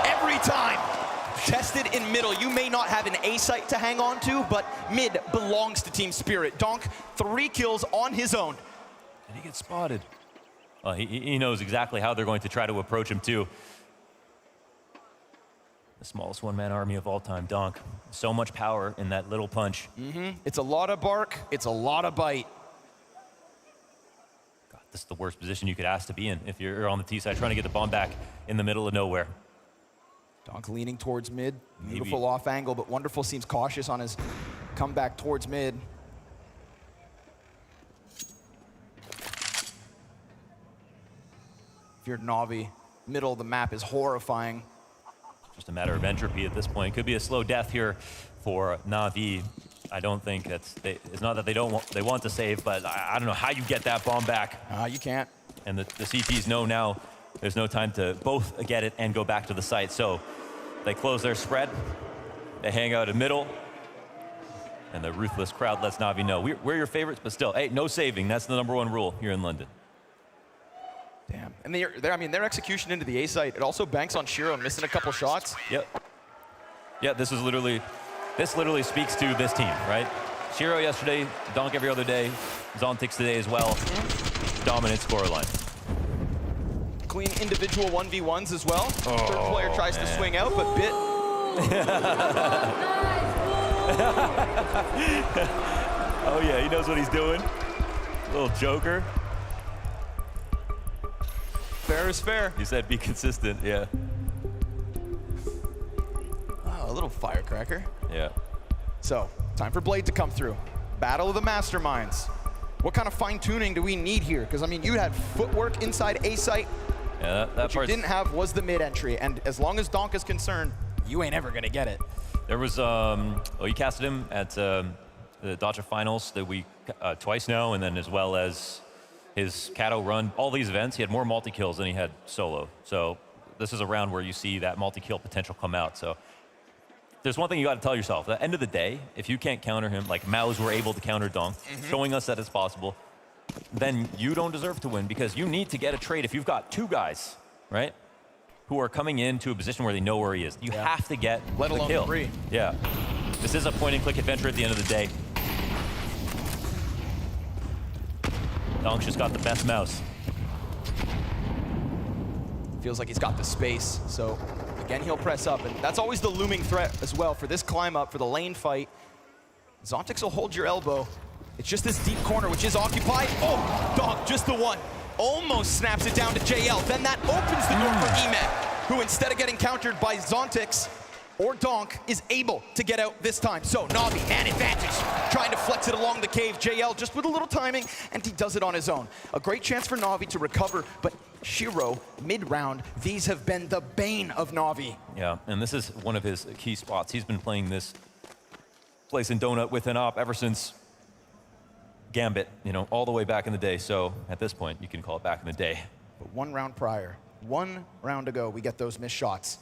Every time. Tested in middle. You may not have an A site to hang on to, but mid belongs to Team Spirit. Donk, 3 kills on his own. And he gets spotted. Well, he knows exactly how they're going to try to approach him, too. The smallest one-man army of all time, Donk. So much power in that little punch. It's a lot of bark. It's a lot of bite. God, this is the worst position you could ask to be in if you're on the T side trying to get the bomb back in the middle of nowhere. Donk leaning towards mid. Beautiful off angle, but Wonderful seems cautious on his comeback towards mid. If you're Navi, middle of the map is horrifying. Just a matter of entropy at this point. Could be a slow death here for Navi. I don't think it's not that they want to save, but I don't know how you get that bomb back. You can't. And the CTs know now there's no time to both get it and go back to the site. So they close their spread. They hang out in middle. And the ruthless crowd lets Navi know, we're your favorites, but still, hey, no saving. That's the #1 rule here in London. Damn. And I mean, their execution into the A site, it also banks on Shiro missing a couple shots. Yep. Yeah, this literally speaks to this team, right? Shiro yesterday, Donk every other day, Zontix today as well. Dominant scoreline. Clean individual 1v1s as well. Third player tries to swing out, but Bit. Oh yeah, he knows what he's doing. Little joker. Fair is fair. He said be consistent, yeah. Oh, a little firecracker. Yeah. So, time for Blade to come through. Battle of the Masterminds. What kind of fine-tuning do we need here? Because, I mean, you had footwork inside A site. Yeah, that what you didn't have was the mid-entry. And as long as Donk is concerned, you ain't ever going to get it. There was, you casted him at the Dodger Finals that we twice now, and then as well as his Kato run. All these events, he had more multi-kills than he had solo. So this is a round where you see that multi-kill potential come out. So there's one thing you got to tell yourself. At the end of the day, if you can't counter him, like Maus were able to counter Donk, showing us that it's possible, then you don't deserve to win because you need to get a trade. If you've got 2 guys, right, who are coming into a position where they know where he is, you have to get Let the alone kill. 3. Yeah. This is a point-and-click adventure at the end of the day. Donk's just got the best mouse. Feels like he's got the space, so again, he'll press up, and that's always the looming threat as well for this climb up, for the lane fight. Zontix will hold your elbow. It's just this deep corner, which is occupied. Oh, Donk, just the one. Almost snaps it down to JL. Then that opens the door for Emet, who instead of getting countered by Zontix or Donk, is able to get out this time. So Navi, man advantage, trying to flex it along the cave. JL just with a little timing, and he does it on his own. A great chance for Navi to recover, but Shiro, mid-round, these have been the bane of Navi. Yeah, and this is one of his key spots. He's been playing this place in Donut with an op ever since Gambit, you know, all the way back in the day. So at this point, you can call it back in the day. But 1 round prior, 1 round ago, we get those missed shots.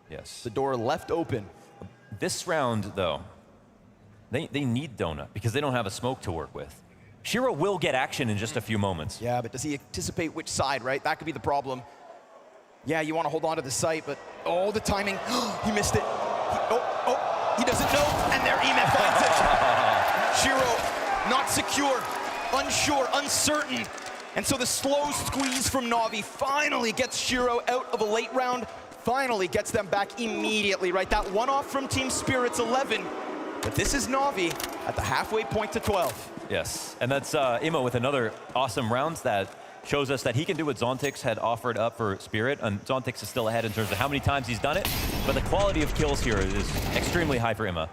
Yes. The door left open. This round, though, they need Donut because they don't have a smoke to work with. Shiro will get action in just a few moments. Yeah, but does he anticipate which side, right? That could be the problem. Yeah, you want to hold on to the site, but oh, the timing. He missed it. He doesn't know, and there Emet finds it. Shiro, not secure, unsure, uncertain. And so the slow squeeze from Navi finally gets Shiro out of a late round, finally gets them back immediately, right? That one off from Team Spirit's 11, but this is Navi at the halfway point to 12. Yes, and that's Imo with another awesome round that shows us that he can do what Zontix had offered up for Spirit, and Zontix is still ahead in terms of how many times he's done it, but the quality of kills here is extremely high for Ima.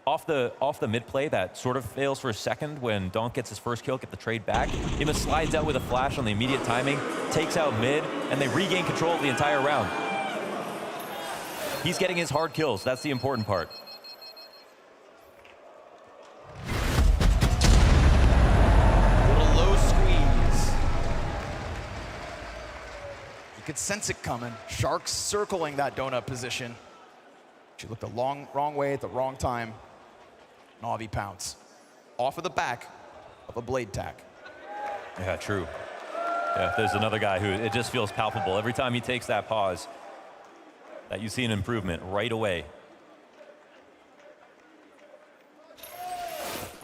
Off the mid play that sort of fails for a second when Donk gets his first kill, get the trade back. Ima slides out with a flash on the immediate timing, takes out mid, and they regain control of the entire round. He's getting his hard kills, that's the important part. Could sense it coming. Sharks circling that donut position. She looked the wrong way at the wrong time. Navi pounce. Off of the back of a blade tack. Yeah, true. Yeah, there's another guy who it just feels palpable. Every time he takes that pause, that you see an improvement right away.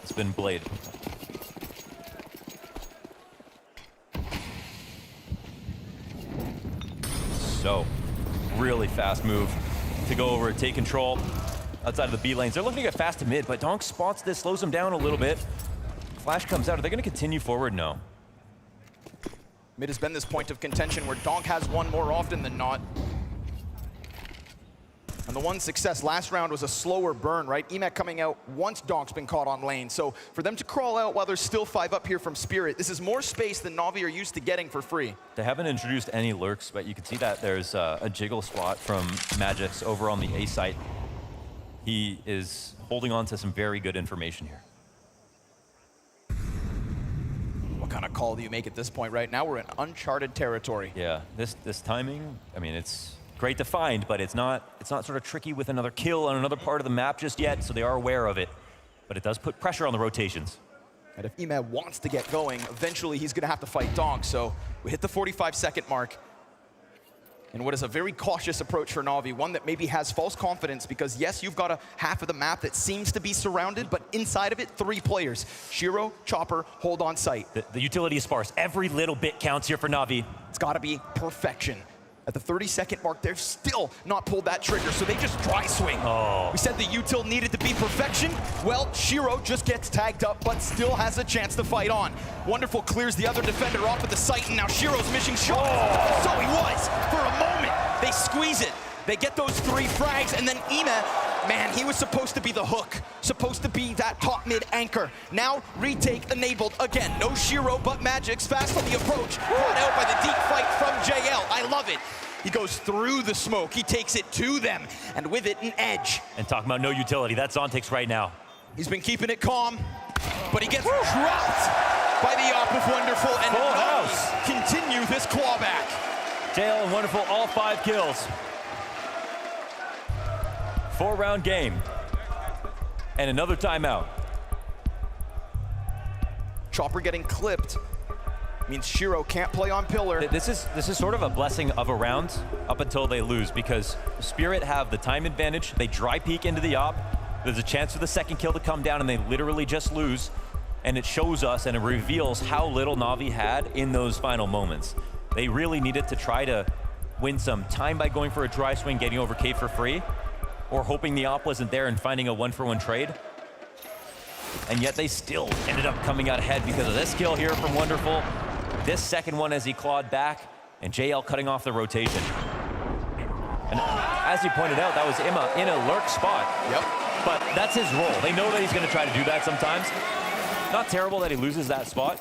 It's been Blade. So, really fast move to go over and take control outside of the B lanes. They're looking to get fast to mid, but Donk spots this, slows him down a little bit. Flash comes out. Are they going to continue forward? No. Mid has been this point of contention where Donk has won more often than not. And the one success last round was a slower burn, right? Emet coming out once Donk's been caught on lane. So for them to crawl out while there's still 5 up here from Spirit, this is more space than Navi are used to getting for free. They haven't introduced any lurks, but you can see that there's a jiggle spot from Magix over on the A site. He is holding on to some very good information here. What kind of call do you make at this point, right? Now we're in uncharted territory. Yeah, this timing, I mean, it's great to find, but it's not sort of tricky with another kill on another part of the map just yet, so they are aware of it. But it does put pressure on the rotations. And if Emet wants to get going, eventually he's gonna have to fight Donk. So we hit the 45-second mark. And what is a very cautious approach for Navi, one that maybe has false confidence because yes, you've got a half of the map that seems to be surrounded, but inside of it, 3 players. Shiro, Chopper, hold on site. The utility is sparse. Every little bit counts here for Navi. It's gotta be perfection. At the 30-second mark, they've still not pulled that trigger, so they just dry swing. Oh. We said the util needed to be perfection. Well, Shiro just gets tagged up, but still has a chance to fight on. Wonderful clears the other defender off of the site, and now Shiro's missing shots. Oh. So he was, for a moment. They squeeze it. They get those 3 frags, and then Emet, man, he was supposed to be the hook, supposed to be that top mid anchor. Now, retake enabled. Again, no Shiro, but Magix fast on the approach. Brought out by the deep fight from JL. I love it. He goes through the smoke. He takes it to them, and with it, an edge. And talking about no utility, that's Zontix right now. He's been keeping it calm, but he gets dropped by the Op of Wonderful, and Navi continue this clawback. JL and Wonderful, all 5 kills. 4-round game. And another timeout. Chopper getting clipped means Shiro can't play on pillar. This is sort of a blessing of a round up until they lose, because Spirit have the time advantage. They dry peek into the op. There's a chance for the second kill to come down, and they literally just lose. And it shows us and it reveals how little Navi had in those final moments. They really needed to try to win some time by going for a dry swing, getting over Cave for free, or hoping the op wasn't there and finding a 1-for-1 trade. And yet they still ended up coming out ahead because of this kill here from Wonderful. This second one as he clawed back, and JL cutting off the rotation. And as you pointed out, that was Imma in a lurk spot. Yep. But that's his role. They know that he's going to try to do that sometimes. Not terrible that he loses that spot.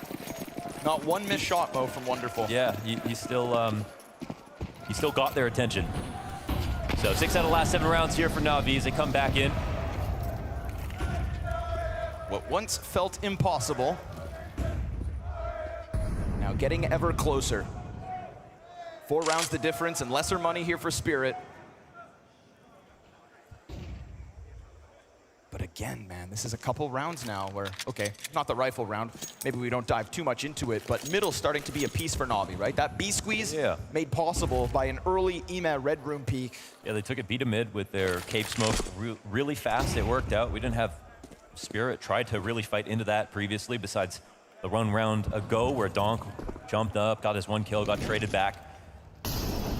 Not one missed shot, Mo, from Wonderful. Yeah, he still got their attention. So 6 out of the last 7 rounds here for Navi as they come back in. What once felt impossible, now getting ever closer. 4 rounds the difference and lesser money here for Spirit. But again, man, this is a couple rounds now where, okay, not the rifle round. Maybe we don't dive too much into it, but middle's starting to be a piece for Navi, right? That B squeeze made possible by an early EMA red room peek. Yeah, they took it B to mid with their cave smoke really fast. It worked out. We didn't have Spirit tried to really fight into that previously, besides the one round ago where Donk jumped up, got his 1 kill, got traded back.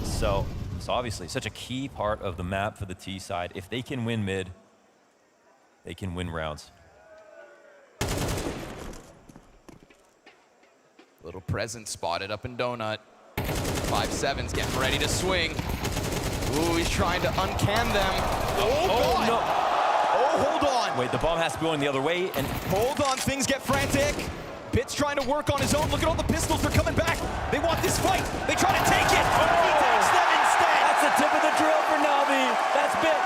So obviously such a key part of the map for the T side. If they can win mid, they can win rounds. Little presence spotted up in Donut. 5-7's getting ready to swing. Ooh, he's trying to uncan them. Oh, God. No. Oh, hold on. Wait, the bomb has to be going the other way, and hold on, things get frantic. Bit's trying to work on his own. Look at all the pistols, they're coming back. They want this fight. They try to take it. Oh. He takes them instead. That's the tip of the drill for Navi. That's Bit.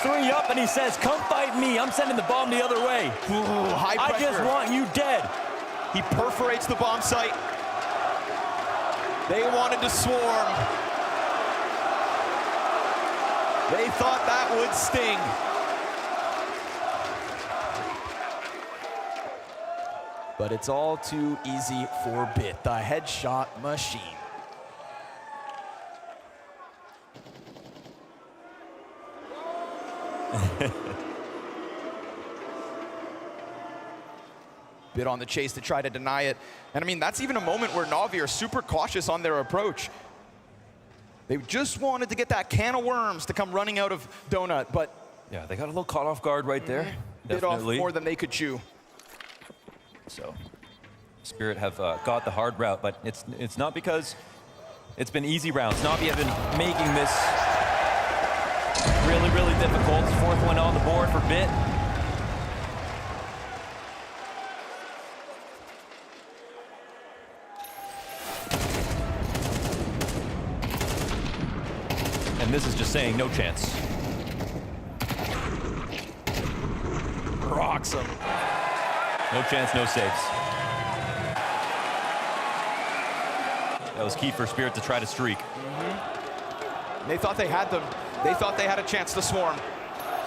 3 up, and he says, come fight me. I'm sending the bomb the other way. Ooh, high pressure. I just want you dead. He perforates the bomb site. They wanted to swarm. They thought that would sting. But it's all too easy for Bit, the headshot machine. Bit on the chase to try to deny it. And I mean, that's even a moment where Navi are super cautious on their approach. They just wanted to get that can of worms to come running out of Donut, but yeah, they got a little caught off guard right there. Bit off more than they could chew. So Spirit have got the hard route, but it's not because it's been easy rounds. Navi have been making this really difficult. 4th one on the board for Bit. And this is just saying no chance. Rocks him. No chance, no saves. That was key for Spirit to try to streak. They thought they had them. They thought they had a chance to swarm.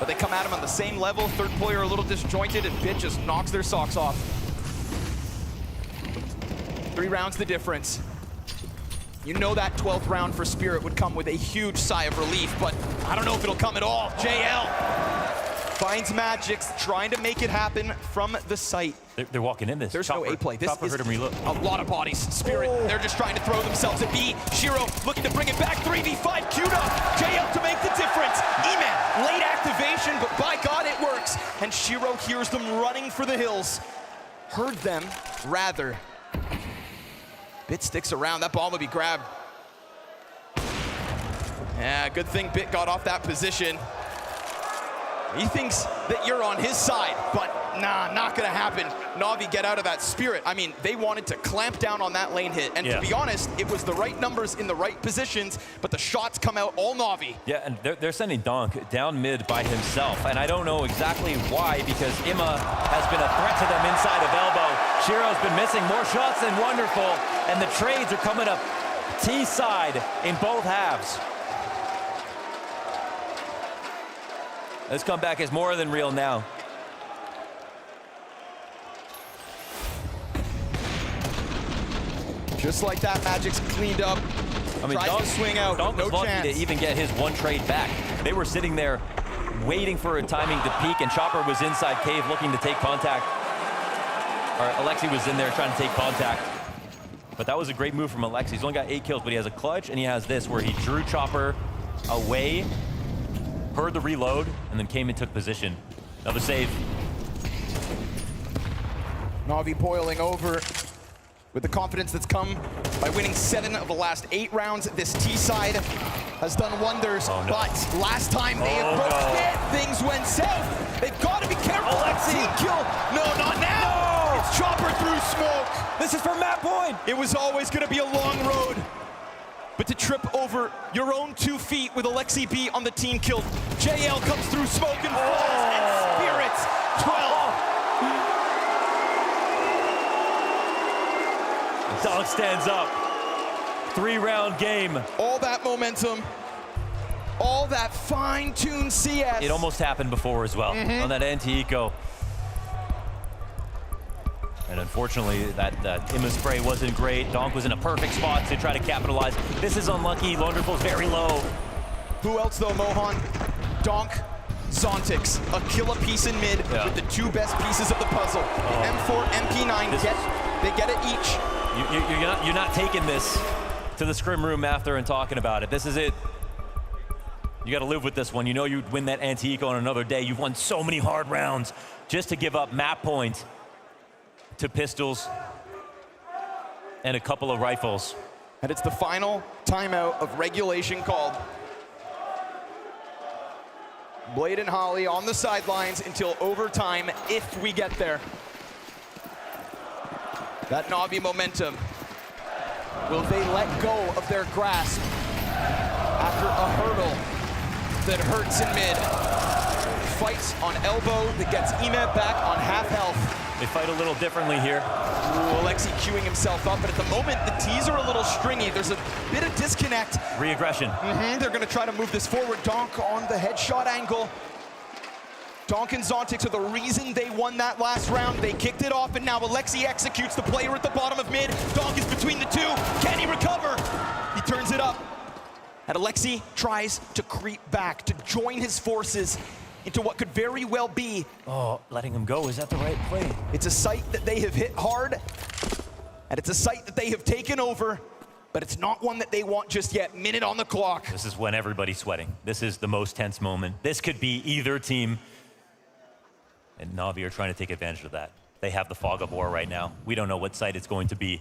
But they come at him on the same level. 3rd player a little disjointed, and Bit just knocks their socks off. 3 rounds the difference. You know that 12th round for Spirit would come with a huge sigh of relief, but I don't know if it'll come at all. JL finds Magix, trying to make it happen from the site. They're walking in this. There's Chopper, no A play. This Chopper is heard him reload. a lot of bodies. Spirit, they're just trying to throw themselves at B. Shiro looking to bring it back. 3v5 queued up. JL to make the difference. E-Man, late activation, but by God, it works. And Shiro hears them running for the hills. Heard them, rather. Bit sticks around. That bomb will be grabbed. Yeah, good thing Bit got off that position. He thinks that you're on his side, but nah, not gonna happen. Navi get out of that. Spirit, I mean, they wanted to clamp down on that lane hit. And to be honest, it was the right numbers in the right positions, but the shots come out all Navi. Yeah, and they're sending Donk down mid by himself. And I don't know exactly why, because Imma has been a threat to them inside of elbow. Shiro's been missing more shots than Wonderful. And the trades are coming up T side in both halves. This comeback is more than real now. Just like that, Magic's cleaned up. I mean, Tries to swing out, Donk no was lucky chance. to even get his one trade back. They were sitting there waiting for a timing to peak, and Chopper was inside cave looking to take contact. Or Alexi was in there trying to take contact. But that was a great move from Alexi. He's only got 8 kills, but he has a clutch, and he has this where he drew Chopper away, heard the reload, and then came and took position. Another save. Navi boiling over with the confidence that's come by winning 7 of the last 8 rounds. This T side has done wonders, but last time they approached it, things went south. They've got to be careful. Alexi, kill. No, not now. It's Chopper through smoke. This is for Matt Point. It was always going to be a long road, but to trip over your own 2 feet with Alexi B on the team kill. JL comes through smoke and falls, and Spirits 12. Dog stands up. 3-round game. All that momentum, all that fine-tuned CS. It almost happened before as well on that anti-eco. And unfortunately, that Imma spray wasn't great. Donk was in a perfect spot to try to capitalize. This is unlucky. Launderful's very low. Who else though, Mohan? Donk, Zontix, a kill a piece in mid with the 2 best pieces of the puzzle. M4, MP9, they get it each. You're not taking this to the scrim room after and talking about it. This is it. You got to live with this one. You know you'd win that anti-eco on another day. You've won so many hard rounds just to give up map point to pistols and a couple of rifles. And it's the final timeout of regulation called. Blade and Holly on the sidelines until overtime if we get there. That Navi momentum. Will they let go of their grasp after a hurdle that hurts in mid? Fights on elbow that gets Emet back on half health. They fight a little differently here. Alexi queuing himself up, but at the moment the T's are a little stringy. There's a bit of disconnect. Re-aggression. They're gonna try to move this forward. Donk on the headshot angle. Donk and Zontix are the reason they won that last round. They kicked it off, and now Alexi executes the player at the bottom of mid. Donk is between the 2. Can he recover? He turns it up. And Alexi tries to creep back, to join his forces into what could very well be. Oh, letting him go, is that the right play? It's a site that they have hit hard, and it's a site that they have taken over, but it's not one that they want just yet. Minute on the clock. This is when everybody's sweating. This is the most tense moment. This could be either team. And Navi are trying to take advantage of that. They have the fog of war right now. We don't know what site it's going to be.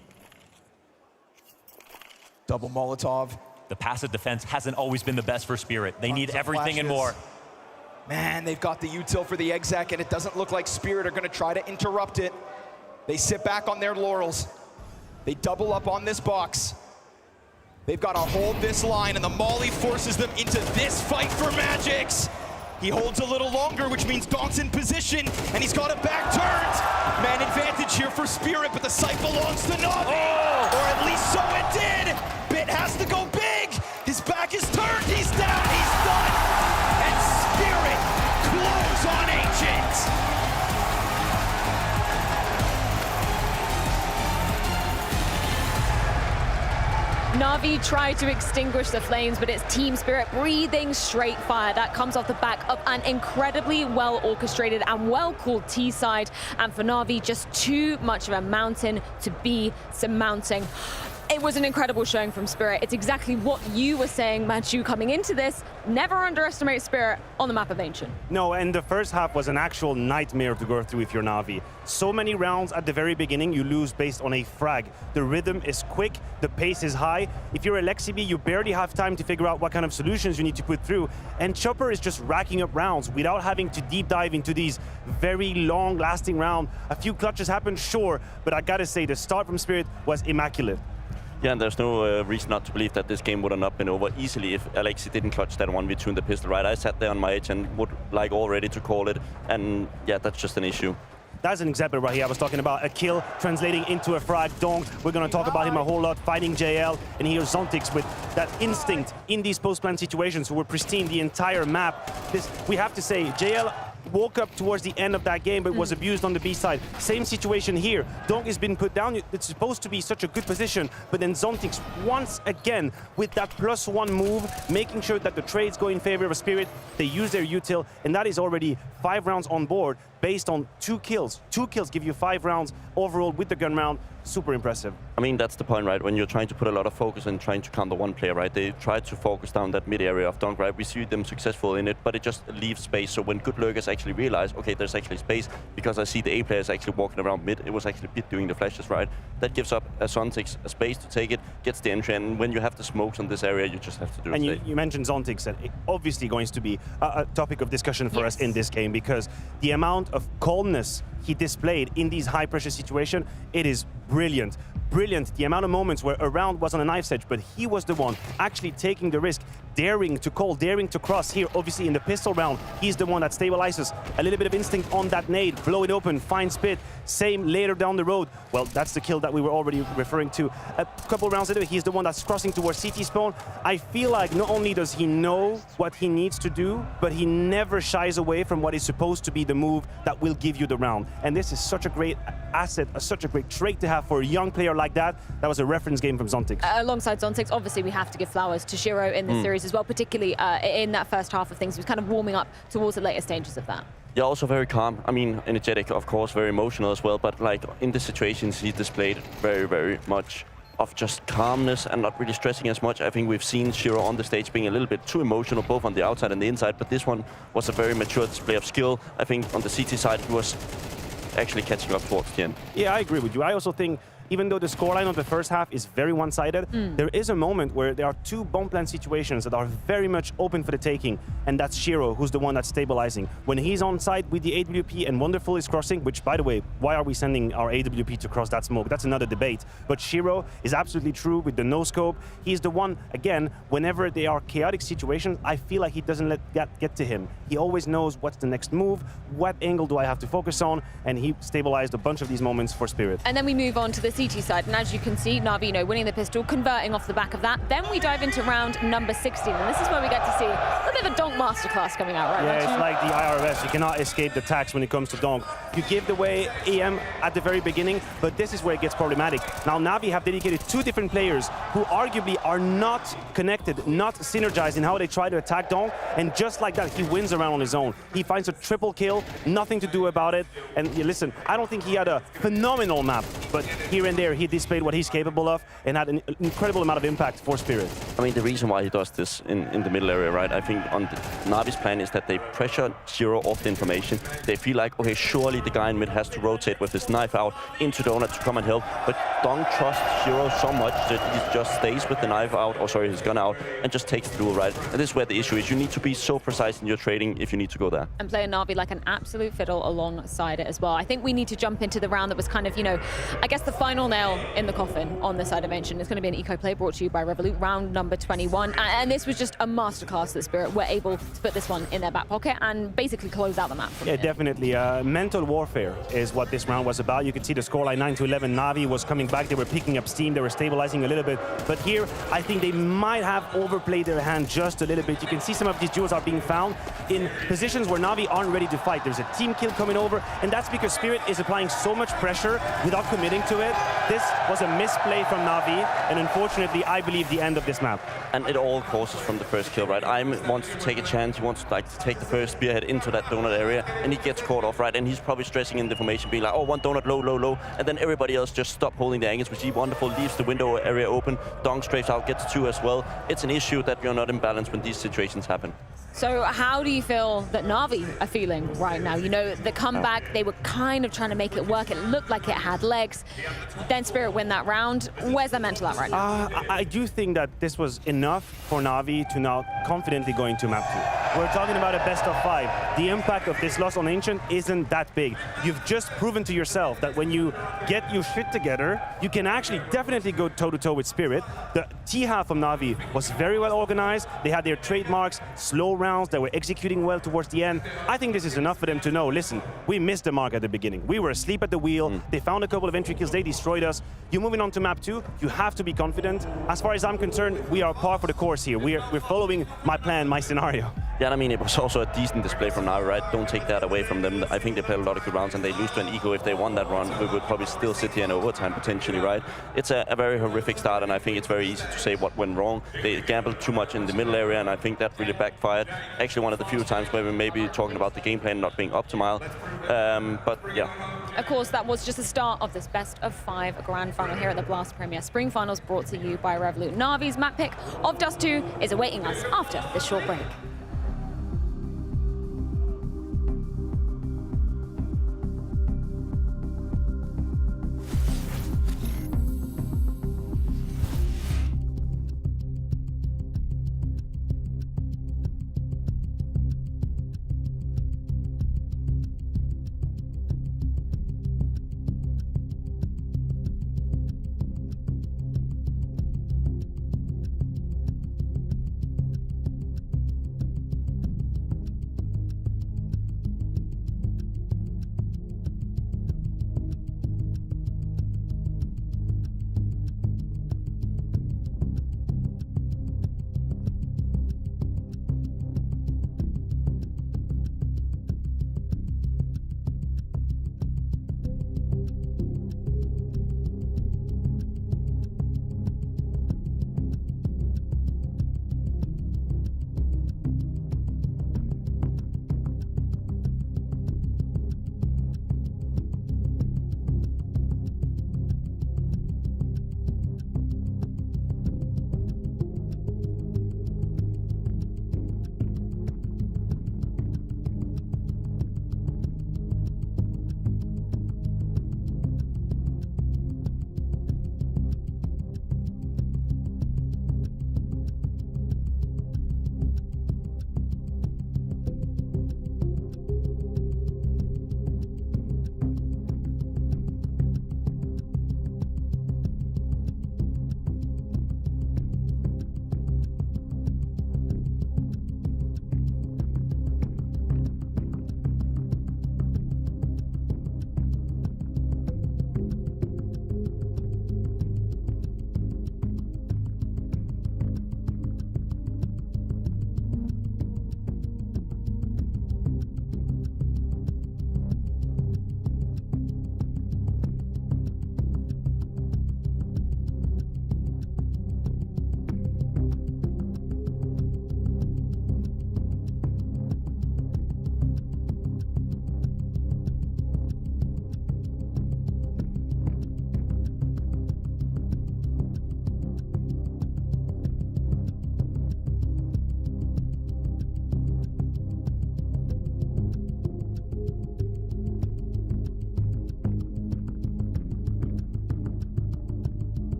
Double Molotov. The passive defense hasn't always been the best for Spirit. They need everything and more. Man, they've got the util for the exec, and it doesn't look like Spirit are gonna try to interrupt it. They sit back on their laurels. They double up on this box. They've got to hold this line, and the Molly forces them into this fight for Magix. He holds a little longer, which means Donk's in position, and he's got it back turned. Man advantage here for Spirit, but the site belongs to Navi. Or at least so it did. Bit has to go big. His back is turned. He's down. He's done. And Spirit close on Ancient. Navi tried to extinguish the flames, but it's Team Spirit breathing straight fire. That comes off the back of an incredibly well-orchestrated and well-called T-side. And for Navi, just too much of a mountain to be surmounting. It was an incredible showing from Spirit. It's exactly what you were saying, Machu, coming into this. Never underestimate Spirit on the map of Ancient. No, and the first half was an actual nightmare to go through if you're Navi. So many rounds at the very beginning, you lose based on a frag. The rhythm is quick, the pace is high. If you're Alexibi, you barely have time to figure out what kind of solutions you need to put through. And Chopper is just racking up rounds without having to deep dive into these very long-lasting rounds. A few clutches happened, sure, but I gotta say, the start from Spirit was immaculate. Yeah, and there's no reason not to believe that this game would have not been over easily if Alexi didn't clutch that 1v2 in the pistol, right? I sat there on my edge and would like all ready to call it, and yeah, that's just an issue. That's an example right here. I was talking about a kill translating into a frag. Donk, we're going to talk about him a whole lot, fighting JL, and here's Zontix with that instinct in these post-plan situations who were pristine the entire map. We have to say, JL woke up towards the end of that game, but was abused on the B side. Same situation here. Donk has been put down. It's supposed to be such a good position, but then Zontix once again with that +1 move, making sure that the trades go in favor of Spirit. They use their util, and that is already 5 rounds on board based on 2 kills. 2 kills give you 5 rounds overall with the gun round. Super impressive. I mean, that's the point, right? When you're trying to put a lot of focus and trying to counter one player, right? They try to focus down that mid area of Donk, right? We see them successful in it, but it just leaves space. So when good lurkers actually realize, okay, there's actually space, because I see the A players actually walking around mid, it was actually Pit doing the flashes, right? That gives up a Zontix a space to take it, gets the entry, and when you have the smokes on this area, you just have to do it. And you mentioned Zontix, and obviously going to be a topic of discussion for us in this game, because the amount of calmness he displayed in these high-pressure situations, it is brilliant. Brilliant. The amount of moments where a round was on a knife's edge, but he was the one actually taking the risk, daring to call, daring to cross. Here, obviously, in the pistol round, he's the one that stabilizes. A little bit of instinct on that nade, blow it open, find Spit. Same later down the road. Well, that's the kill that we were already referring to. A couple rounds later, he's the one that's crossing towards CT spawn. I feel like not only does he know what he needs to do, but he never shies away from what is supposed to be the move that will give you the round. And this is such a great asset, such a great trait to have for a young player like that. That was a reference game from Zontix. Alongside Zontix, obviously we have to give flowers to Shiro in this series as well, particularly in that first half of things. He was kind of warming up towards the later stages of that. Yeah, also very calm. I mean, energetic, of course, very emotional as well, but like in the situations he displayed very, very much of just calmness and not really stressing as much. I think we've seen Shiro on the stage being a little bit too emotional, both on the outside and the inside, but this one was a very mature display of skill. I think on the CT side, he was actually catching up towards the end. Yeah, I agree with you. I also think even though the scoreline of the first half is very one-sided, there is a moment where there are 2 bomb plant situations that are very much open for the taking, and that's Shiro, who's the one that's stabilizing. When he's on side with the AWP and Wonderful is crossing, which, by the way, why are we sending our AWP to cross that smoke? That's another debate. But Shiro is absolutely true with the no-scope. He's the one, again, whenever they are chaotic situations, I feel like he doesn't let that get to him. He always knows what's the next move, what angle do I have to focus on, and he stabilized a bunch of these moments for Spirit. And then we move on to the CT side, and as you can see, NAVI winning the pistol, converting off the back of that. Then we dive into round number 16, and this is where we get to see a little bit of a Donk masterclass coming out, right? Yeah, it's like the IRS. You cannot escape the tax when it comes to Donk. You give away EM at the very beginning, but this is where it gets problematic. Now, NAVI have dedicated 2 different players who arguably are not connected, not synergized in how they try to attack Donk, and just like that, he wins around on his own. He finds a triple kill, nothing to do about it, and listen, I don't think he had a phenomenal map, but here and there, he displayed what he's capable of and had an incredible amount of impact for Spirit. I mean, the reason why he does this in the middle area, right? I think on Navi's plan is that they pressure Shiro off the information. They feel like, okay, surely the guy in mid has to rotate with his knife out into Donut to come and help. But Donk trusts Shiro so much that he just stays with the knife out, or sorry, his gun out, and just takes the duel, right? And this is where the issue is. You need to be so precise in your trading if you need to go there. And play NAVI like an absolute fiddle alongside it as well. I think we need to jump into the round that was kind of, I guess the final nail in the coffin on this side of Ancient. It's going to be an eco play brought to you by Revolut, round number 21. And this was just a masterclass that Spirit were able to put this one in their back pocket and basically close out the map. Yeah, definitely. Mental warfare is what this round was about. You could see the scoreline 9-11. NAVI was coming back. They were picking up steam. They were stabilizing a little bit. But here, I think they might have overplayed their hand just a little bit. You can see some of these duels are being found in positions where NAVI aren't ready to fight. There's a team kill coming over, and that's because Spirit is applying so much pressure without committing to it. This was a misplay from NAVI, and unfortunately, I believe the end of this map. And it all causes from the first kill, right? IM wants to take a chance. He wants to take the first spearhead into that donut area, and he gets caught off, right? And he's probably stressing in the formation, being like, oh, one donut, low, low, low. And then everybody else just stop holding the angles, which is wonderful, leaves the window area open. Donk strafes out, gets 2 as well. It's an issue that you're not in balance when these situations happen. So how do you feel that NAVI are feeling right now? The comeback, they were kind of trying to make it work. It looked like it had legs. Then Spirit win that round. Where's their mental at right now? I do think that this was enough for NAVI to now confidently go into map 2. We're talking about a best of 5. The impact of this loss on Ancient isn't that big. You've just proven to yourself that when you get your shit together, you can actually definitely go toe-to-toe with Spirit. The T half from NAVI was very well organized. They had their trademarks, slow rounds, they were executing well towards the end. I think this is enough for them to know, listen, we missed the mark at the beginning. We were asleep at the wheel. They found a couple of entry kills, they destroyed us. You're moving on to map 2, you have to be confident. As far as I'm concerned, we are par for the course here. We're following my plan, my scenario. Yeah, I mean, it was also a decent display from NAVI, right? Don't take that away from them. I think they played a lot of good rounds, and they lose to an Eco. If they won that run, we would probably still sit here in overtime, potentially, right? It's a very horrific start, and I think it's very easy to say what went wrong. They gambled too much in the middle area, and I think that really backfired. Actually, one of the few times where we may be talking about the game plan not being optimal. But, yeah. Of course, that was just the start of this best-of-5 grand final here at the Blast Premier Spring Finals, brought to you by Revolut. NAVI's map pick of Dust 2 is awaiting us after this short break.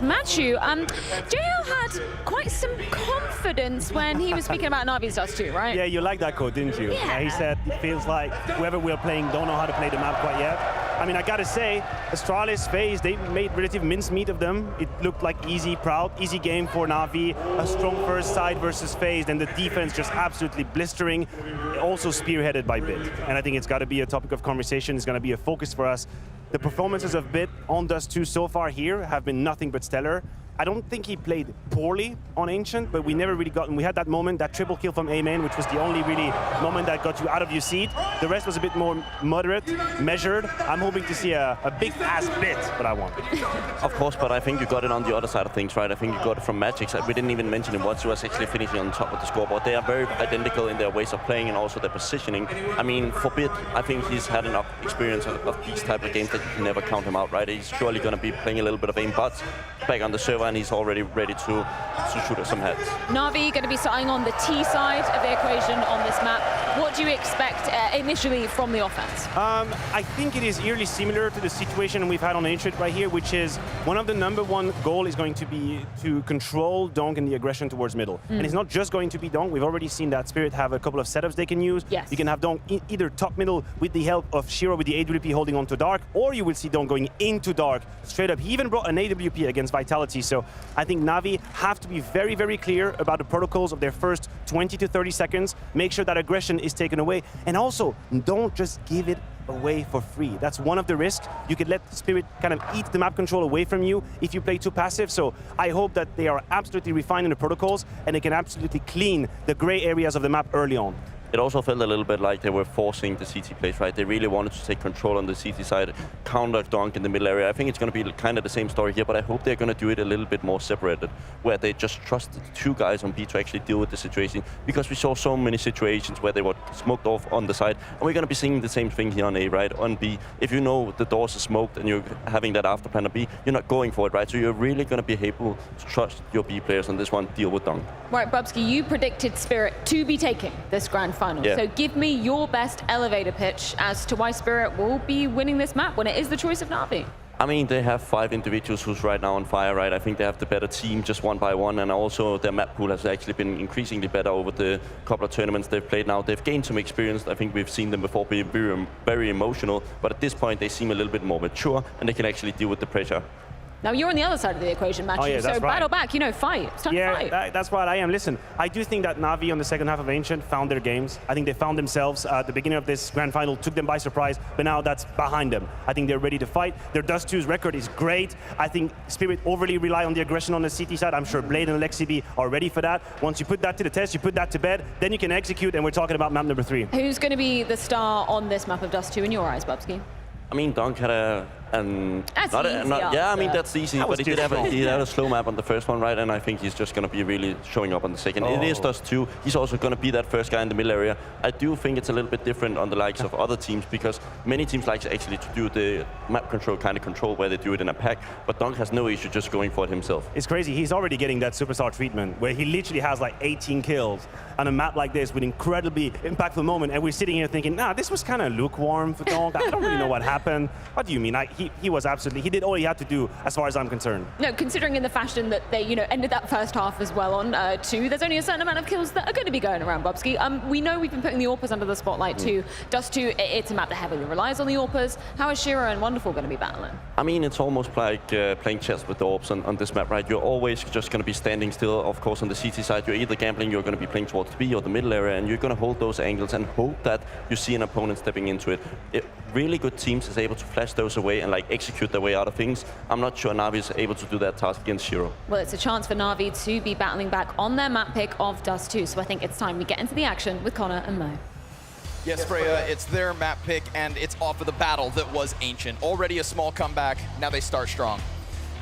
Matthew, JL had quite some confidence when he was speaking about Navi's Dust 2, right? Yeah, you liked that quote, didn't you? Yeah. He said it feels like whoever we're playing don't know how to play the map quite yet. I mean, I gotta say, Astralis, FaZe, they made relative mincemeat of them. It looked like easy game for Navi, a strong first side versus FaZe, and the defense just absolutely blistering, also spearheaded by BIT. And I think it's gotta be a topic of conversation, it's gonna be a focus for us. The performances of BIT on Dust 2 so far here have been nothing but stellar. I don't think he played poorly on Ancient, but we never really got, and we had that moment, that triple kill from A-Main, which was the only really moment that got you out of your seat. The rest was a bit more moderate, measured. I'm hoping to see a big-ass BIT, but I want. Of course, but I think you got it on the other side of things, right? I think you got it from Magic. We didn't even mention him once he was actually finishing on top of the scoreboard. They are very identical in their ways of playing and also their positioning. I mean, for BIT, I think he's had enough experience of these type of games that you can never count him out, right? He's surely going to be playing a little bit of aim bots back on the server whatever, and he's already ready to shoot at some heads. NAVI going to be starting on the T side of the equation on this map. What do you expect initially from the offense? I think it is eerily similar to the situation we've had on Ancient right here, which is one of the #1 goal is going to be to control Donk and the aggression towards middle. And it's not just going to be Donk. We've already seen that Spirit have a couple of setups they can use. Yes. You can have Donk either top middle with the help of Shiro with the AWP holding on to Dark, or you will see Donk going into Dark straight up. He even brought an AWP against Vitality. So I think NAVI have to be very, very clear about the protocols of their first 20 to 30 seconds. Make sure that aggression is taken away. And also, don't just give it away for free. That's one of the risks. You could let Spirit kind of eat the map control away from you if you play too passive. So I hope that they are absolutely refining the protocols and they can absolutely clean the gray areas of the map early on. It also felt a little bit like they were forcing the CT plays, right? They really wanted to take control on the CT side, counter Donk in the middle area. I think it's going to be kind of the same story here, but I hope they're going to do it a little bit more separated, where they just trust the two guys on B to actually deal with the situation, because we saw so many situations where they were smoked off on the side, and we're going to be seeing the same thing here on A, right? On B, if you know the doors are smoked and you're having that after plan on B, you're not going for it, right? So you're really going to be able to trust your B players on this one, deal with Donk. Right, Bubsky, you predicted Spirit to be taking this grand final. Yeah. So give me your best elevator pitch as to why Spirit will be winning this map when it is the choice of NAVI. I mean, they have 5 individuals who's right now on fire, right? I think they have the better team just one by one, and also their map pool has actually been increasingly better over the couple of tournaments they've played now. They've gained some experience. I think we've seen them before be very, very emotional, but at this point they seem a little bit more mature, and they can actually deal with the pressure. Now, you're on the other side of the equation, Matthew, Oh, yeah, that's so right. battle back, you know, fight. It's time to fight. That's what I am. Listen, I do think that NAVI on the second half of Ancient found their games. I think they found themselves at the beginning of this grand final, took them by surprise, but now that's behind them. I think they're ready to fight. Their Dust 2's record is great. I think Spirit overly rely on the aggression on the CT side. I'm sure Blade and Alexi B are ready for that. Once you put that to the test, you put that to bed, then you can execute, and we're talking about map number 3. Who's going to be the star on this map of Dust 2 in your eyes, Bubsky? I mean, Donk had a... That's yeah, I mean, that's easy, That but was he too did have strong. a slow map on the first one, right? And I think he's just going to be really showing up on the second. It is Dust 2. He's also going to be that first guy in the middle area. I do think it's a little bit different on the likes of other teams, because many teams like actually to do the map control kind of control where they do it in a pack, but Donk has no issue just going for it himself. It's crazy. He's already getting that superstar treatment where he literally has like 18 kills on a map like this with incredibly impactful moment, and we're sitting here thinking, nah, this was kind of lukewarm for Donk. I don't really know what happened. What do you mean? He was absolutely, he did all he had to do as far as I'm concerned. No, considering in the fashion that they, you know, ended that first half as well on 2, there's only a certain amount of kills that are going to be going around, Bubsky. We know we've been putting the AWPers under the spotlight too. Dust 2, it's a map that heavily relies on the AWPers. How is Shiro and Wonderful going to be battling? I mean, it's almost like playing chess with the AWPs on this map, right? You're always just going to be standing still. Of course, on the CT side, you're either gambling, you're going to be playing towards the B or the middle area, and you're going to hold those angles and hope that you see an opponent stepping into it. Really good teams is able to flash those away and like execute their way out of things. I'm not sure NAVI is able to do that task against Shiro. Well, it's a chance for NAVI to be battling back on their map pick of Dust 2, so I think it's time we get into the action with Connor and Mo. Yes, Freya, it's their map pick, and it's off of the battle that was Ancient. Already a small comeback, now they start strong.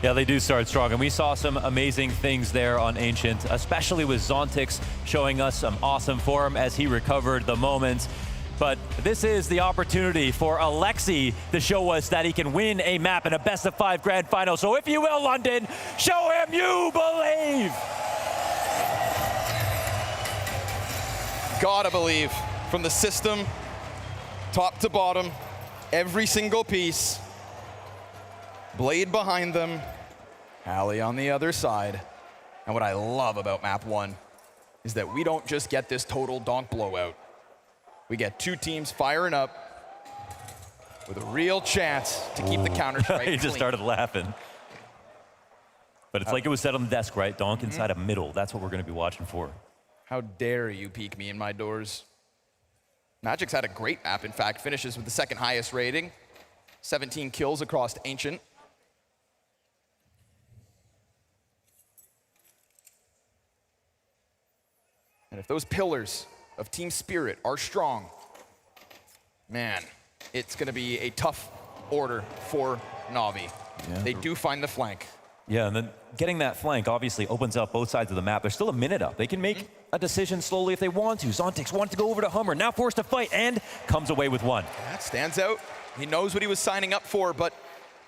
Yeah, they do start strong, and we saw some amazing things there on Ancient, especially with Zontix showing us some awesome form as he recovered the moment. But this is the opportunity for Alexi to show us that he can win a map in a best-of-5 grand final. So if you will, London, show him you believe! Gotta believe. From the system, top to bottom, every single piece. Blade behind them, Allie on the other side. And what I love about map 1 is that we don't just get this total donk blowout. We get 2 teams firing up with a real chance to keep the Counter-Strike He just clean. started laughing. But it's like it was said on the desk, right? Donk inside a middle. That's what we're going to be watching for. How dare you peek me in my doors. Magic's had a great map, in fact, finishes with the second highest rating. 17 kills across Ancient. And if those pillars of team spirit are strong, man, it's going to be a tough order for NAVI. Yeah. They do find the flank. Yeah, and then getting that flank obviously opens up both sides of the map. There's still a minute up. They can make a decision slowly if they want to. Zontix wanted to go over to Hummer, now forced to fight, and comes away with one. That stands out. He knows what he was signing up for, but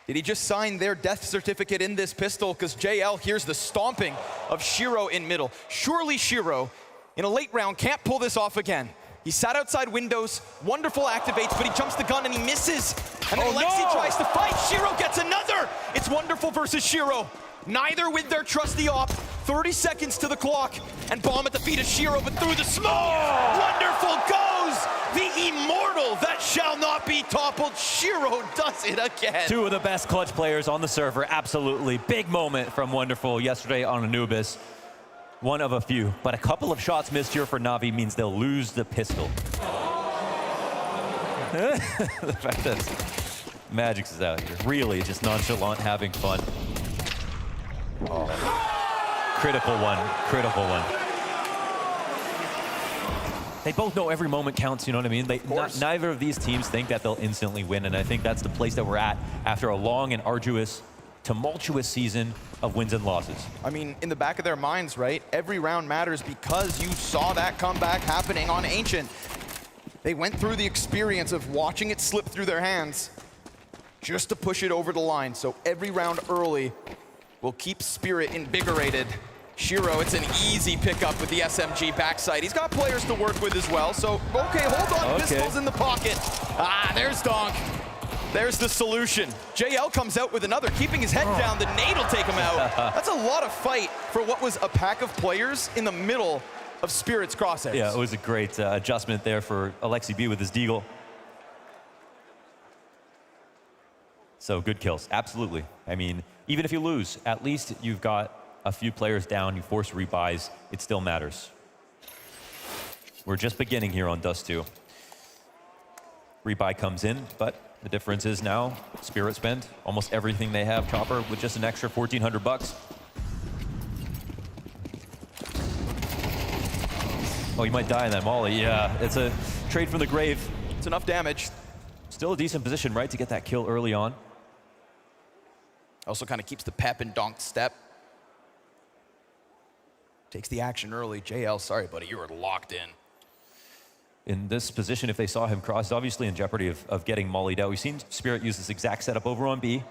Did he just sign their death certificate in this pistol? Because JL hears the stomping of Shiro in middle. Surely Shiro, in a late round, can't pull this off again. He sat outside windows, wonderful activates, but he jumps the gun and he misses. And then Alexi tries to fight, Shiro gets another! It's Wonderful versus Shiro. Neither with their trusty op. 30 seconds to the clock, and bomb at the feet of Shiro, but through the smoke, Wonderful goes! The immortal that shall not be toppled. Shiro does it again. Two of the best clutch players on the server, absolutely. Big moment from Wonderful yesterday on Anubis. One of a few, but a couple of shots missed here for Navi means they'll lose the pistol. The fact that Magix is out here, really just nonchalant, having fun. Oh. Critical one, critical one. They both know every moment counts, you know what I mean? Neither of these teams think that they'll instantly win, and I think that's the place that we're at after a long and arduous, tumultuous season of wins and losses. I mean, in the back of their minds, right? Every round matters because you saw that comeback happening on Ancient. They went through the experience of watching it slip through their hands just to push it over the line. So every round early will keep Spirit invigorated. Shiro, it's an easy pickup with the SMG backside. He's got players to work with as well, so okay, hold on, pistols in the pocket. Ah, there's Donk. There's the solution. JL comes out with another, keeping his head down. The nade will take him out. That's a lot of fight for what was a pack of players in the middle of Spirit's crosshairs. Yeah, it was a great adjustment there for Alexi B with his deagle. So good kills, absolutely. I mean, even if you lose, at least you've got a few players down, you force rebuys, it still matters. We're just beginning here on Dust 2. Rebuy comes in, but the difference is now Spirit spend almost everything they have, Chopper, with just an extra 1,400 bucks. Oh, you might die in that molly. Yeah, it's a trade from the grave. It's enough damage. Still a decent position, right, to get that kill early on. Also kind of keeps the pep in Donk's step. Takes the action early. JL, sorry, buddy, you were locked in. In this position, if they saw him cross, obviously in jeopardy of getting mollied out. We've seen Spirit use this exact setup over on B.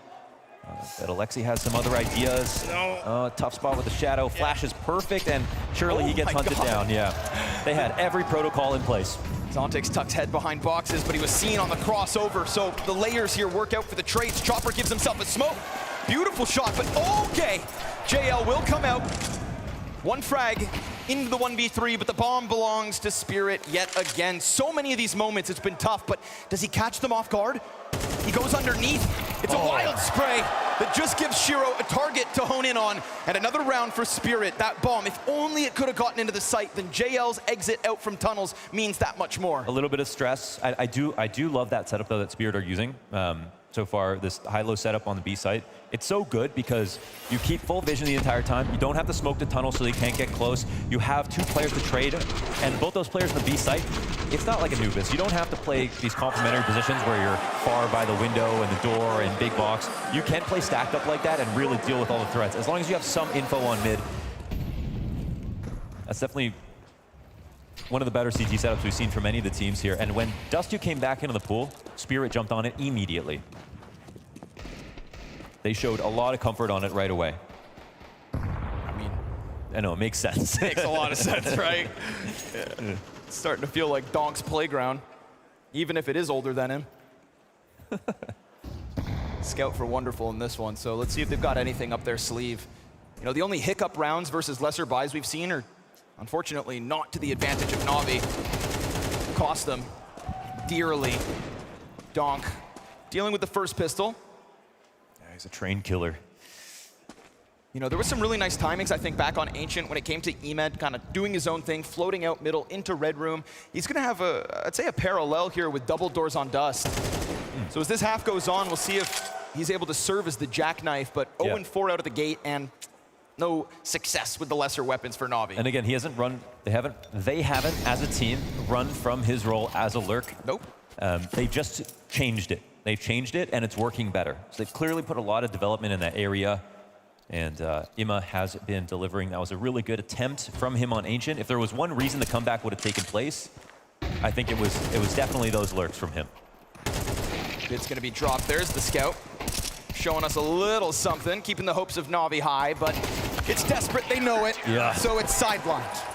But Alexi has some other ideas. Tough spot with the shadow. Flash is perfect, and surely he gets hunted down. Yeah, they had every protocol in place. Zontix tucks head behind boxes, but he was seen on the crossover, so the layers here work out for the trades. Chopper gives himself a smoke. Beautiful shot, but okay. JL will come out. One frag into the 1v3, but the bomb belongs to Spirit yet again. So many of these moments, it's been tough, but does he catch them off guard? He goes underneath. It's a wild spray that just gives Shiro a target to hone in on. And another round for Spirit. That bomb, if only it could have gotten into the site, then JL's exit out from tunnels means that much more. A little bit of stress. I do love that setup, though, that Spirit are using so far, this high-low setup on the B site. It's so good because you keep full vision the entire time. You don't have to smoke the tunnel so they can't get close. You have two players to trade, and both those players on the B site, it's not like Anubis. You don't have to play these complementary positions where you're far by the window and the door and big box. You can play stacked up like that and really deal with all the threats, as long as you have some info on mid. That's definitely one of the better CT setups we've seen from any of the teams here. And when Dust 2 came back into the pool, Spirit jumped on it immediately. They showed a lot of comfort on it right away. I mean, I know, it makes sense. Makes a lot of sense, right? Yeah. It's starting to feel like Donk's playground, even if it is older than him. Scout for Wonderful in this one, so let's see if they've got anything up their sleeve. You know, the only hiccup rounds versus lesser buys we've seen are, unfortunately, not to the advantage of Navi. Cost them dearly. Donk dealing with the first pistol. He's a train killer. You know, there was some really nice timings, I think, back on Ancient when it came to Emed kind of doing his own thing, floating out middle into Red Room. He's going to have, I'd say, a parallel here with double doors on Dust. So as this half goes on, we'll see if he's able to serve as the jackknife, but 0-4 out of the gate and no success with the lesser weapons for Navi. And again, he hasn't run, they haven't, as a team, run from his role as a lurk. Nope. They've just changed it. They've changed it, and it's working better. So they've clearly put a lot of development in that area, and Ima has been delivering. That was a really good attempt from him on Ancient. If there was one reason the comeback would have taken place, I think it was definitely those lurks from him. It's going to be dropped. There's the scout. showing us a little something, keeping the hopes of Navi high, but it's desperate, they know it, so it's sidelined.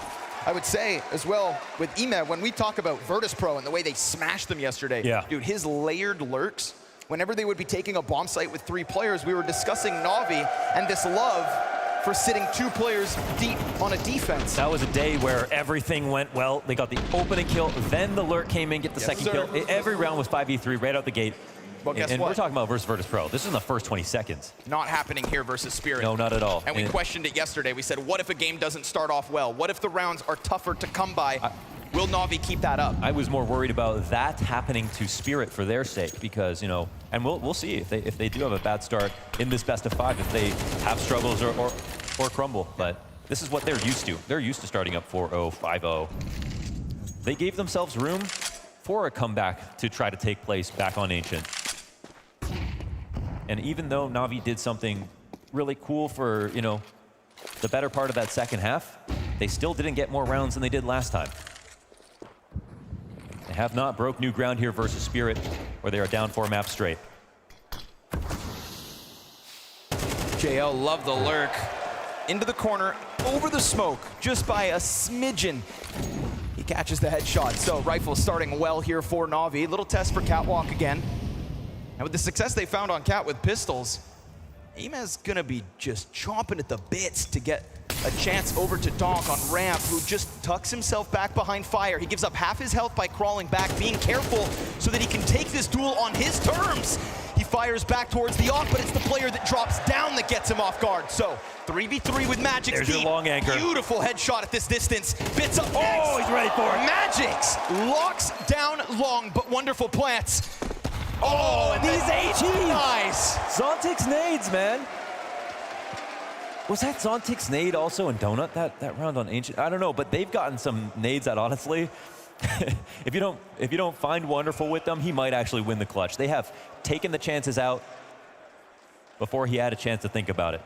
I would say as well with Ime, when we talk about Virtus Pro and the way they smashed them yesterday, dude, his layered lurks, whenever they would be taking a bomb site with 3 players, we were discussing Navi and this love for sitting 2 players deep on a defense. That was a day where everything went well. They got the opening kill, then the lurk came in, get the second kill. Every round was 5v3 right out the gate. Well, guess and what? we're talking about versus Virtus Pro. This is in the first 20 seconds. Not happening here versus Spirit. No, not at all. And we questioned it yesterday. We said, what if a game doesn't start off well? What if the rounds are tougher to come by? Will Navi keep that up? I was more worried about that happening to Spirit for their sake because, you know, and we'll see if they do have a bad start in this best of 5, if they have struggles or crumble. But this is what they're used to. They're used to starting up 4-0, 5-0. They gave themselves room for a comeback to try to take place back on Ancient. And even though Navi did something really cool for, you know, the better part of that second half, they still didn't get more rounds than they did last time. They have not broke new ground here versus Spirit, where they are down 4 maps straight. JL love the lurk. Into the corner, over the smoke, just by a smidgen. He catches the headshot, so Rifle starting well here for Navi. Little test for Catwalk again. And with the success they found on Cat with pistols, Ime's gonna be just chomping at the bits to get a chance over to Donk on ramp, who just tucks himself back behind fire. He gives up half his health by crawling back, being careful so that he can take this duel on his terms. He fires back towards the off, but it's the player that drops down that gets him off guard. So 3v3 with Magix. There's your long anchor. Beautiful headshot at this distance. Bits up next. Oh, he's ready for it. Magix locks down long, but wonderful plants. Oh, and these ATs! Nice! Zontic's nades, man. Was that Zontic's nade also in Donut, that round on Ancient? I don't know, but they've gotten some nades that honestly, if you don't find Wonderful with them, he might actually win the clutch. They have taken the chances out before he had a chance to think about it.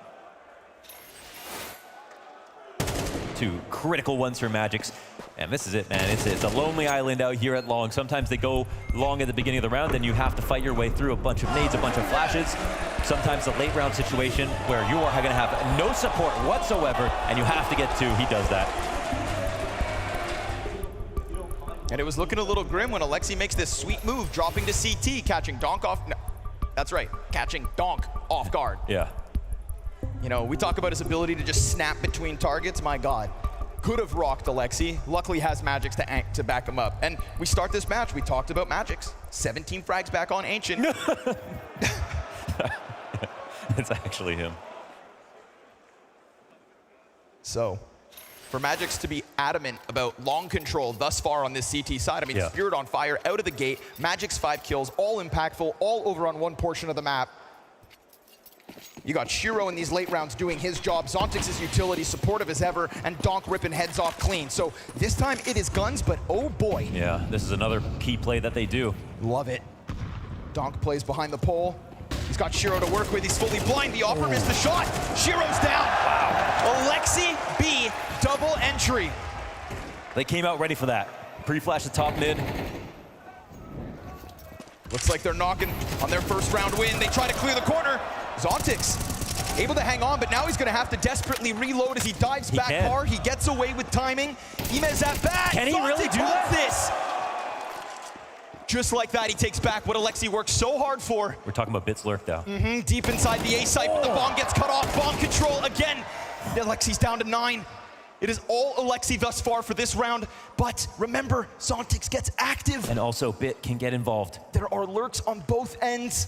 2 critical ones for Magix. And this is it, man. It's a lonely island out here at Long. Sometimes they go long at the beginning of the round, then you have to fight your way through a bunch of nades, a bunch of flashes. Sometimes a late round situation where you are going to have no support whatsoever, and you have to get 2. He does that. And it was looking a little grim when Alexi makes this sweet move, dropping to CT, catching Donk off. No, that's right, catching Donk off guard. Yeah. You know, we talk about his ability to just snap between targets. My God. Could have rocked Alexi. Luckily has Magix to back him up. And we start this match. We talked about Magix. 17 frags back on Ancient. It's actually him. So, for Magix to be adamant about long control thus far on this CT side, I mean, Spirit on fire out of the gate. Magix 5 kills, all impactful, all over on one portion of the map. You got Shiro in these late rounds doing his job. Zontix is utility, supportive as ever, and Donk ripping heads off clean. So this time it is guns, but oh boy. Yeah, this is another key play that they do. Love it. Donk plays behind the pole. He's got Shiro to work with. He's fully blind. The offer missed the shot. Shiro's down. Wow. Alexi B, double entry. They came out ready for that. Pre-flash the top mid. Looks like they're knocking on their first round win. They try to clear the corner. Zontix able to hang on, but now he's going to have to desperately reload as he dives back hard. He gets away with timing. Imez at bat. Can he really do this? Just like that, he takes back what Alexi worked so hard for. We're talking about Bits Lurk now. Deep inside the A site, but the bomb gets cut off. Bomb control again. Alexi's down to 9. It is all Alexi thus far for this round, but remember, Zontix gets active. And also Bit can get involved. There are lurks on both ends,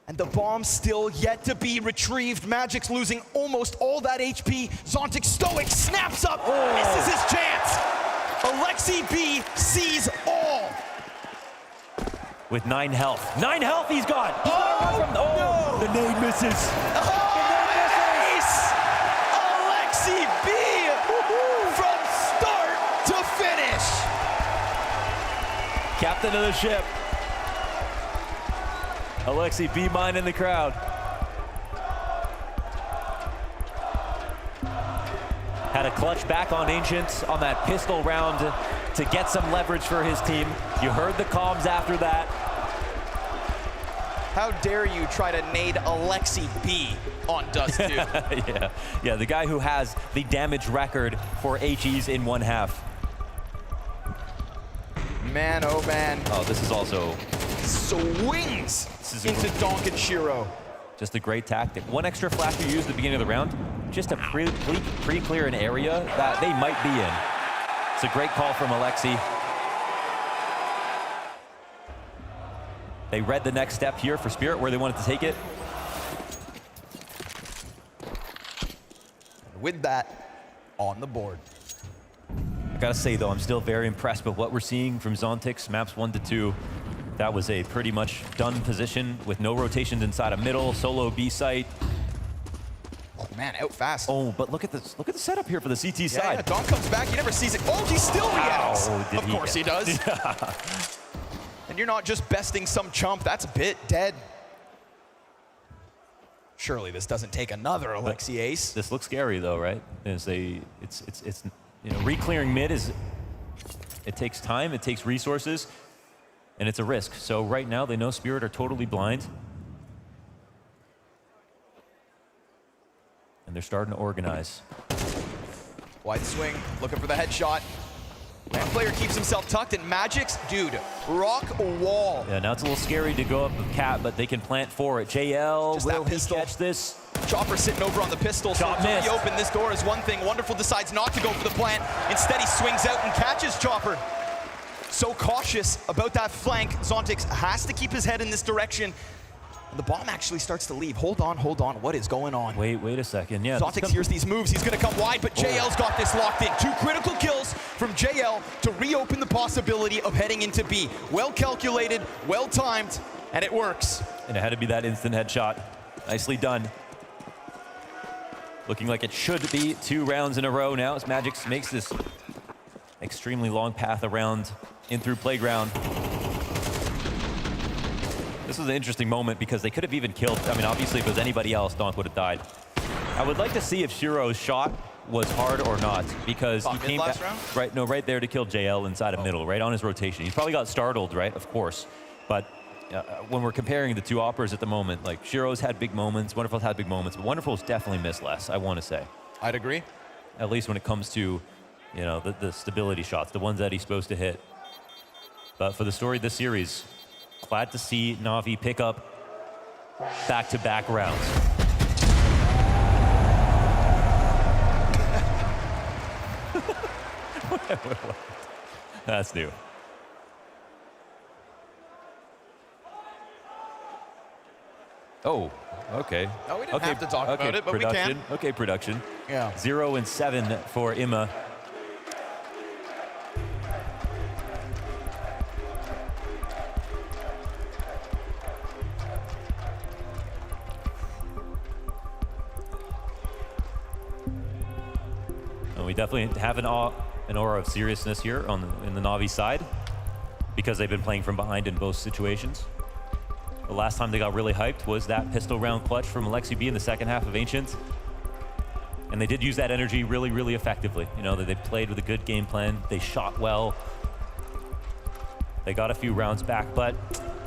and the bomb still yet to be retrieved. Magix losing almost all that HP. Zontix stoic, snaps up, misses his chance. Alexi B sees all. With 9 health. 9 health he's got! No. The nade misses. Nice! Alexi B from start to finish. Captain of the ship. Alexi B mine in the crowd. Had a clutch back on Ancient on that pistol round to get some leverage for his team. You heard the comms after that. How dare you try to nade Alexi B on Dust 2? yeah, the guy who has the damage record for HEs in one half. Man, oh man. Oh, this is also... Swings into Donk and Shiro. Just a great tactic. One extra flash you use at the beginning of the round, just to pre-clear an area that they might be in. It's a great call from Alexi. They read the next step here for Spirit, where they wanted to take it. With that, on the board. I gotta say though, I'm still very impressed with what we're seeing from Zontix, maps 1 to 2. That was a pretty much done position with no rotations inside of middle, solo B site. Oh man, out fast. Oh, but look at this. Look at the setup here for the CT side. Yeah, Donk comes back, he never sees it. Oh, he still reacts. Of course he does. And you're not just besting some chump, that's a bit dead. Surely this doesn't take another Alexi ace. This looks scary though, right? It's you know, re-clearing mid is, it takes time, it takes resources, and it's a risk. So right now they know Spirit are totally blind. And they're starting to organize. Wide swing, looking for the headshot. Land player keeps himself tucked, and Magic's, dude, rock a wall. Yeah, now it's a little scary to go up with Cat, but they can plant for it. JL, Just will that he pistol. catch this? Chopper sitting over on the pistol, so Chop it's already missed. open. This door is one thing. Wonderful decides not to go for the plant. Instead, he swings out and catches Chopper. So cautious about that flank. Zontix has to keep his head in this direction. And the bomb actually starts to leave. Hold on, hold on. What is going on? Wait a second. Yeah. Zontix hears these moves. He's going to come wide, but JL's got this locked in. 2 critical kills from JL to reopen the possibility of heading into B. Well calculated, well timed, and it works. And it had to be that instant headshot. Nicely done. Looking like it should be 2 rounds in a row now as Magix makes this extremely long path around in through playground. This was an interesting moment because they could have even killed, I mean, obviously if it was anybody else, Donk would have died. I would like to see if Shiro's shot was hard or not, because he came back, right there to kill JL inside of middle, right on his rotation. He probably got startled, right, of course. But when we're comparing the two operas at the moment, like Shiro's had big moments, Wonderful's had big moments, but Wonderful's definitely missed less, I want to say. I'd agree. At least when it comes to, you know, the stability shots, the ones that he's supposed to hit. But for the story of this series, glad to see Navi pick up back-to-back rounds. That's new. Oh, okay. No, we didn't have to talk about it, but we can. Okay, production. Yeah. 0 and 7 for Imma. And we definitely have an aura of seriousness here in the Navi side, because they've been playing from behind in both situations. The last time they got really hyped was that pistol round clutch from Alexi B in the second half of Ancient. And they did use that energy really, really effectively. You know, that they played with a good game plan. They shot well. They got a few rounds back, but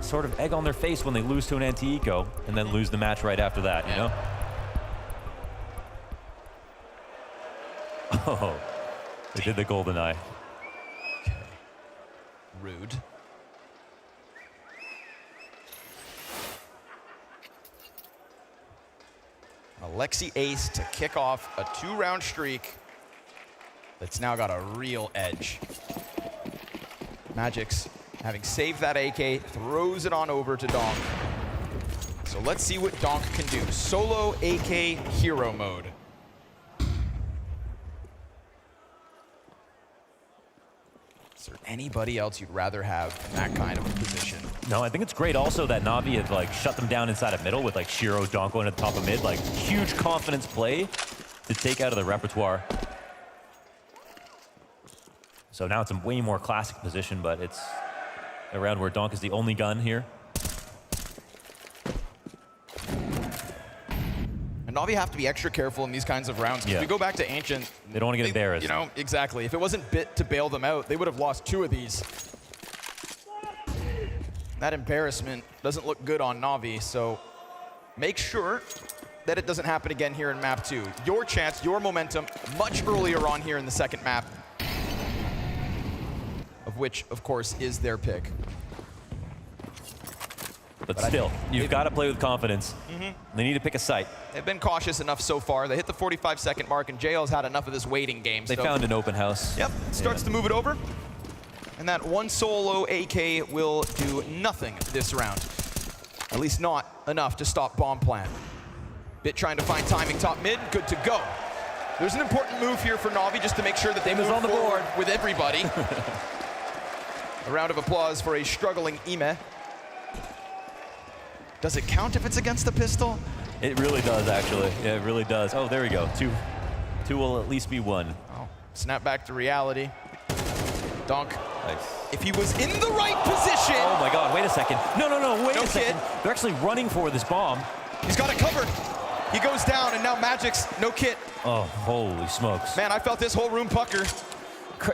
sort of egg on their face when they lose to an anti-eco and then lose the match right after that, you know? Oh, they did the golden eye. Okay. Rude. Alexi ace to kick off a 2-round streak that's now got a real edge. Magix, having saved that AK, throws it on over to Donk. So let's see what Donk can do. Solo AK hero mode. Is there anybody else you'd rather have in that kind of a position? No, I think it's great also that Navi had like shut them down inside of middle with like Shiro, Donk going at the top of mid, like huge confidence play to take out of the repertoire. So now it's a way more classic position, but it's around where Donk is the only gun here. And Navi have to be extra careful in these kinds of rounds. If we go back to Ancient, they don't want to get embarrassed. You know, exactly. If it wasn't Bit to bail them out, they would have lost 2 of these. That embarrassment doesn't look good on NAVI, so make sure that it doesn't happen again here in map 2. Your chance, your momentum, much earlier on here in the second map, of which, of course, is their pick. But still, you've got to play with confidence. They need to pick a site. They've been cautious enough so far. They hit the 45-second mark, and JL's had enough of this waiting game. They found an open house. Yep, starts to move it over. And that one solo AK will do nothing this round. At least not enough to stop bomb plan. Bit trying to find timing top mid, good to go. There's an important move here for NAVI just to make sure that they move on the board with everybody. A round of applause for a struggling Ime. Does it count if it's against the pistol? It really does, actually. Yeah, it really does. Oh, there we go. Two will at least be one. Oh, snap back to reality. Donk. Nice. If he was in the right position. Oh my God, wait a second. No, wait a second. They're actually running for this bomb. He's got it covered. He goes down, and now Magic's no kit. Oh, holy smokes. Man, I felt this whole room pucker.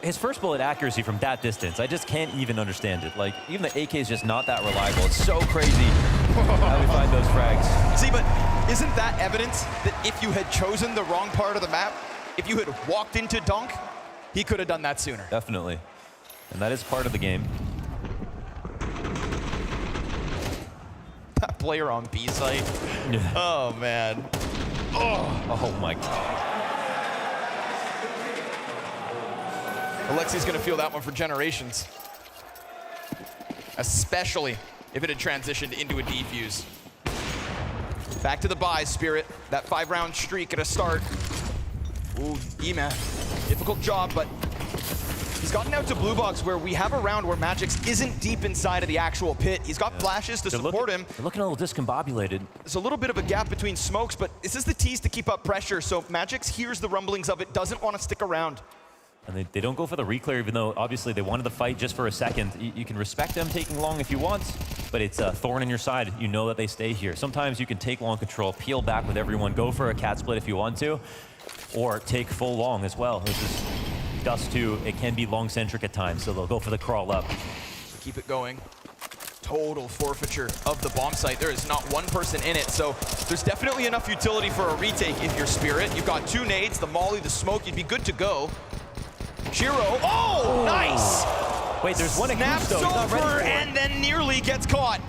His first bullet accuracy from that distance, I just can't even understand it. Like, even the AK is just not that reliable. It's so crazy how we find those frags. See, but isn't that evidence that if you had chosen the wrong part of the map, if you had walked into Donk, he could have done that sooner? Definitely. And that is part of the game. That player on B site. Yeah. Oh, man. Oh my God. Alexi's gonna feel that one for generations. Especially if it had transitioned into a defuse. Back to the buy, Spirit. That 5-round streak at a start. Ooh, Ime. Difficult job, but he's gotten out to blue box where we have a round where Magix isn't deep inside of the actual pit. He's got flashes to support him. They're looking a little discombobulated. There's a little bit of a gap between smokes, but this is the tease to keep up pressure, so Magix hears the rumblings of it, doesn't want to stick around. And they don't go for the reclear, even though obviously they wanted the fight just for a second. You can respect them taking long if you want, but it's a thorn in your side. You know that they stay here. Sometimes you can take long control, peel back with everyone, go for a cat split if you want to, or take full long as well. This is Dust 2. It can be long-centric at times, so they'll go for the crawl up. Keep it going. Total forfeiture of the bomb site. There is not one person in it, so there's definitely enough utility for a retake if you're Spirit. You've got 2 nades, the molly, the smoke, you'd be good to go. Shiro, oh, nice! Wait, there's one snaps over and then nearly gets caught.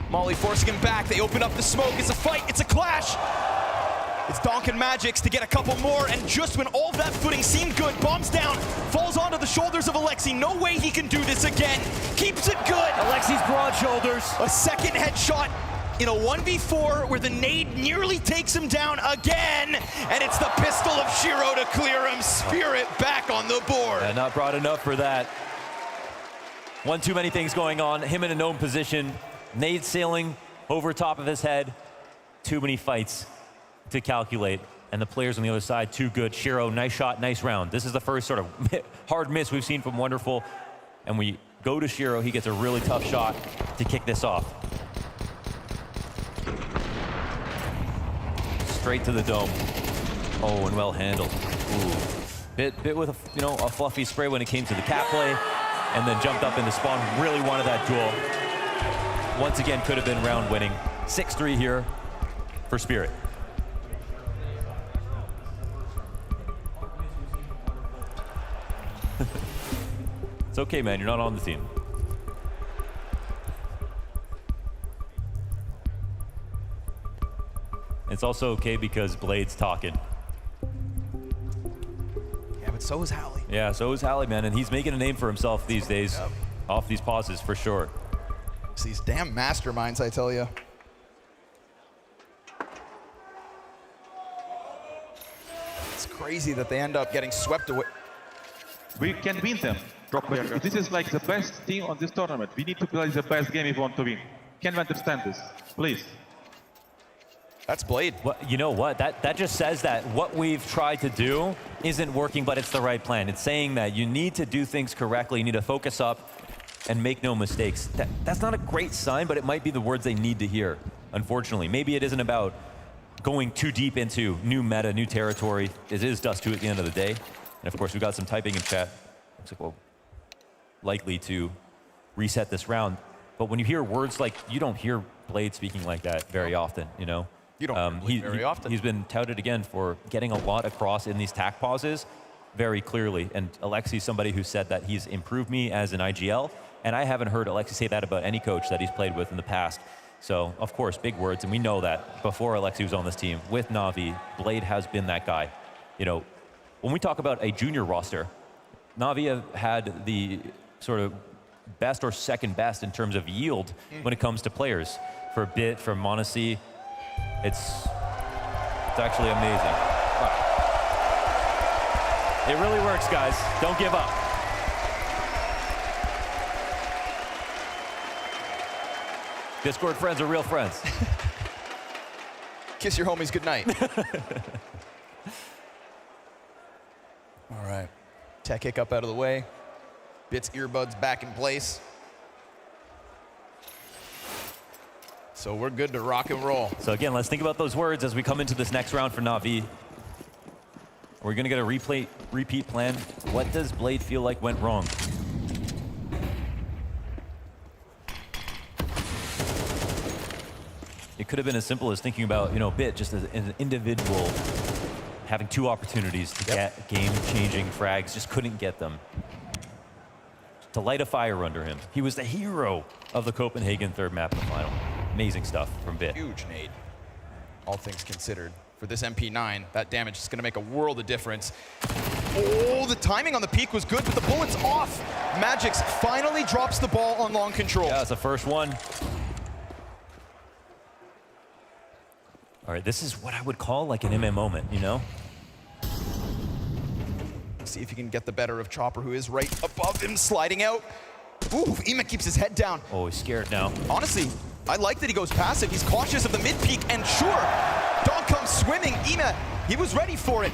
Molly forcing him back. They open up the smoke. It's a fight. It's a clash. It's Donk and Magix to get a couple more, and just when all of that footing seemed good, bombs down, falls onto the shoulders of Alexi. No way he can do this again. Keeps it good. Alexi's broad shoulders. A second headshot in a 1v4 where the nade nearly takes him down again, and it's the pistol of Shiro to clear him. Spirit back on the board. Yeah, not broad enough for that. One too many things going on. Him in a known position. Nade sailing over top of his head. Too many fights to calculate. And the players on the other side, too good. Shiro, nice shot, nice round. This is the first sort of hard miss we've seen from Wonderful. And we go to Shiro. He gets a really tough shot to kick this off. Straight to the dome. Oh, and well handled. Ooh. Bit with a fluffy spray when it came to the cat play, and then jumped up into spawn. Really wanted that duel. Once again, could have been round winning. 6-3 here for Spirit. It's okay, man. You're not on the team. It's also okay because Blade's talking. Yeah, but so is Hallie. Yeah, so is Hallie, man, and he's making a name for himself these days off these pauses, for sure. It's these damn masterminds, I tell you. It's crazy that they end up getting swept away. We can win them. This is like the best team on this tournament. We need to play the best game if we want to win. Can we understand this? Please. That's Blade. Well, you know what? That just says that what we've tried to do isn't working, but it's the right plan. It's saying that you need to do things correctly. You need to focus up and make no mistakes. That's not a great sign, but it might be the words they need to hear, unfortunately. Maybe it isn't about going too deep into new meta, new territory. It is Dust 2 at the end of the day. And of course, we've got some typing in chat. Looks like we're likely to reset this round. But when you hear words like, you don't hear Blade speaking like that very often, you know? You don't hear Blade very often. He's been touted again for getting a lot across in these tack pauses very clearly. And Alexi's somebody who said that he's improved me as an IGL. And I haven't heard Alexi say that about any coach that he's played with in the past. So, of course, big words. And we know that before Alexi was on this team with Navi, Blade has been that guy. You know, when we talk about a junior roster, Navi have had the sort of best or second best in terms of yield when it comes to players. For Bit, for Monacy, it's actually amazing. It really works, guys. Don't give up. Discord friends are real friends. Kiss your homies goodnight. All right. Tech hiccup out of the way. Bit's earbuds back in place. So we're good to rock and roll. So again, let's think about those words as we come into this next round for Navi. We're gonna get a repeat plan. What does Blade feel like went wrong? It could have been as simple as thinking about, you know, Bit just as an individual having 2 opportunities to get game-changing frags, just couldn't get them. To light a fire under him. He was the hero of the Copenhagen third map in the final. Amazing stuff from Bit. Huge nade, all things considered. For this MP9, that damage is gonna make a world of difference. Oh, the timing on the peak was good, but the bullet's off. Magix finally drops the ball on long control. Yeah, it's the first one. All right, this is what I would call like an MM moment, you know? See if he can get the better of Chopper, who is right above him, sliding out. Ooh, Ema keeps his head down. Oh, he's scared now. Honestly, I like that he goes passive. He's cautious of the mid-peak, and sure, Dog comes swimming. Ema, he was ready for it.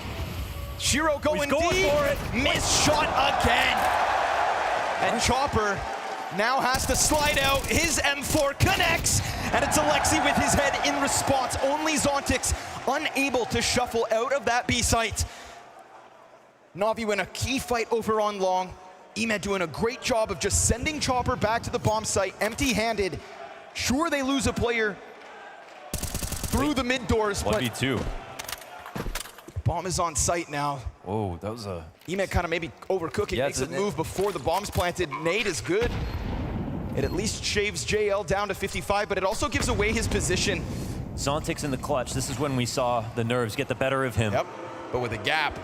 Shiro going deep. For it. Missed shot again. And Chopper now has to slide out. His M4 connects, and it's Alexi with his head in response. Only Zontix unable to shuffle out of that B site. Navi win a key fight over on long. Emed doing a great job of just sending Chopper back to the bomb site empty-handed. Sure, they lose a player through the mid doors, but 1v2. Bomb is on site now. Whoa, that was a... Emed kind of maybe overcooking, makes a move before the bomb's planted. Nade is good. It at least shaves JL down to 55, but it also gives away his position. Zontix in the clutch. This is when we saw the nerves get the better of him. Yep, but with a gap.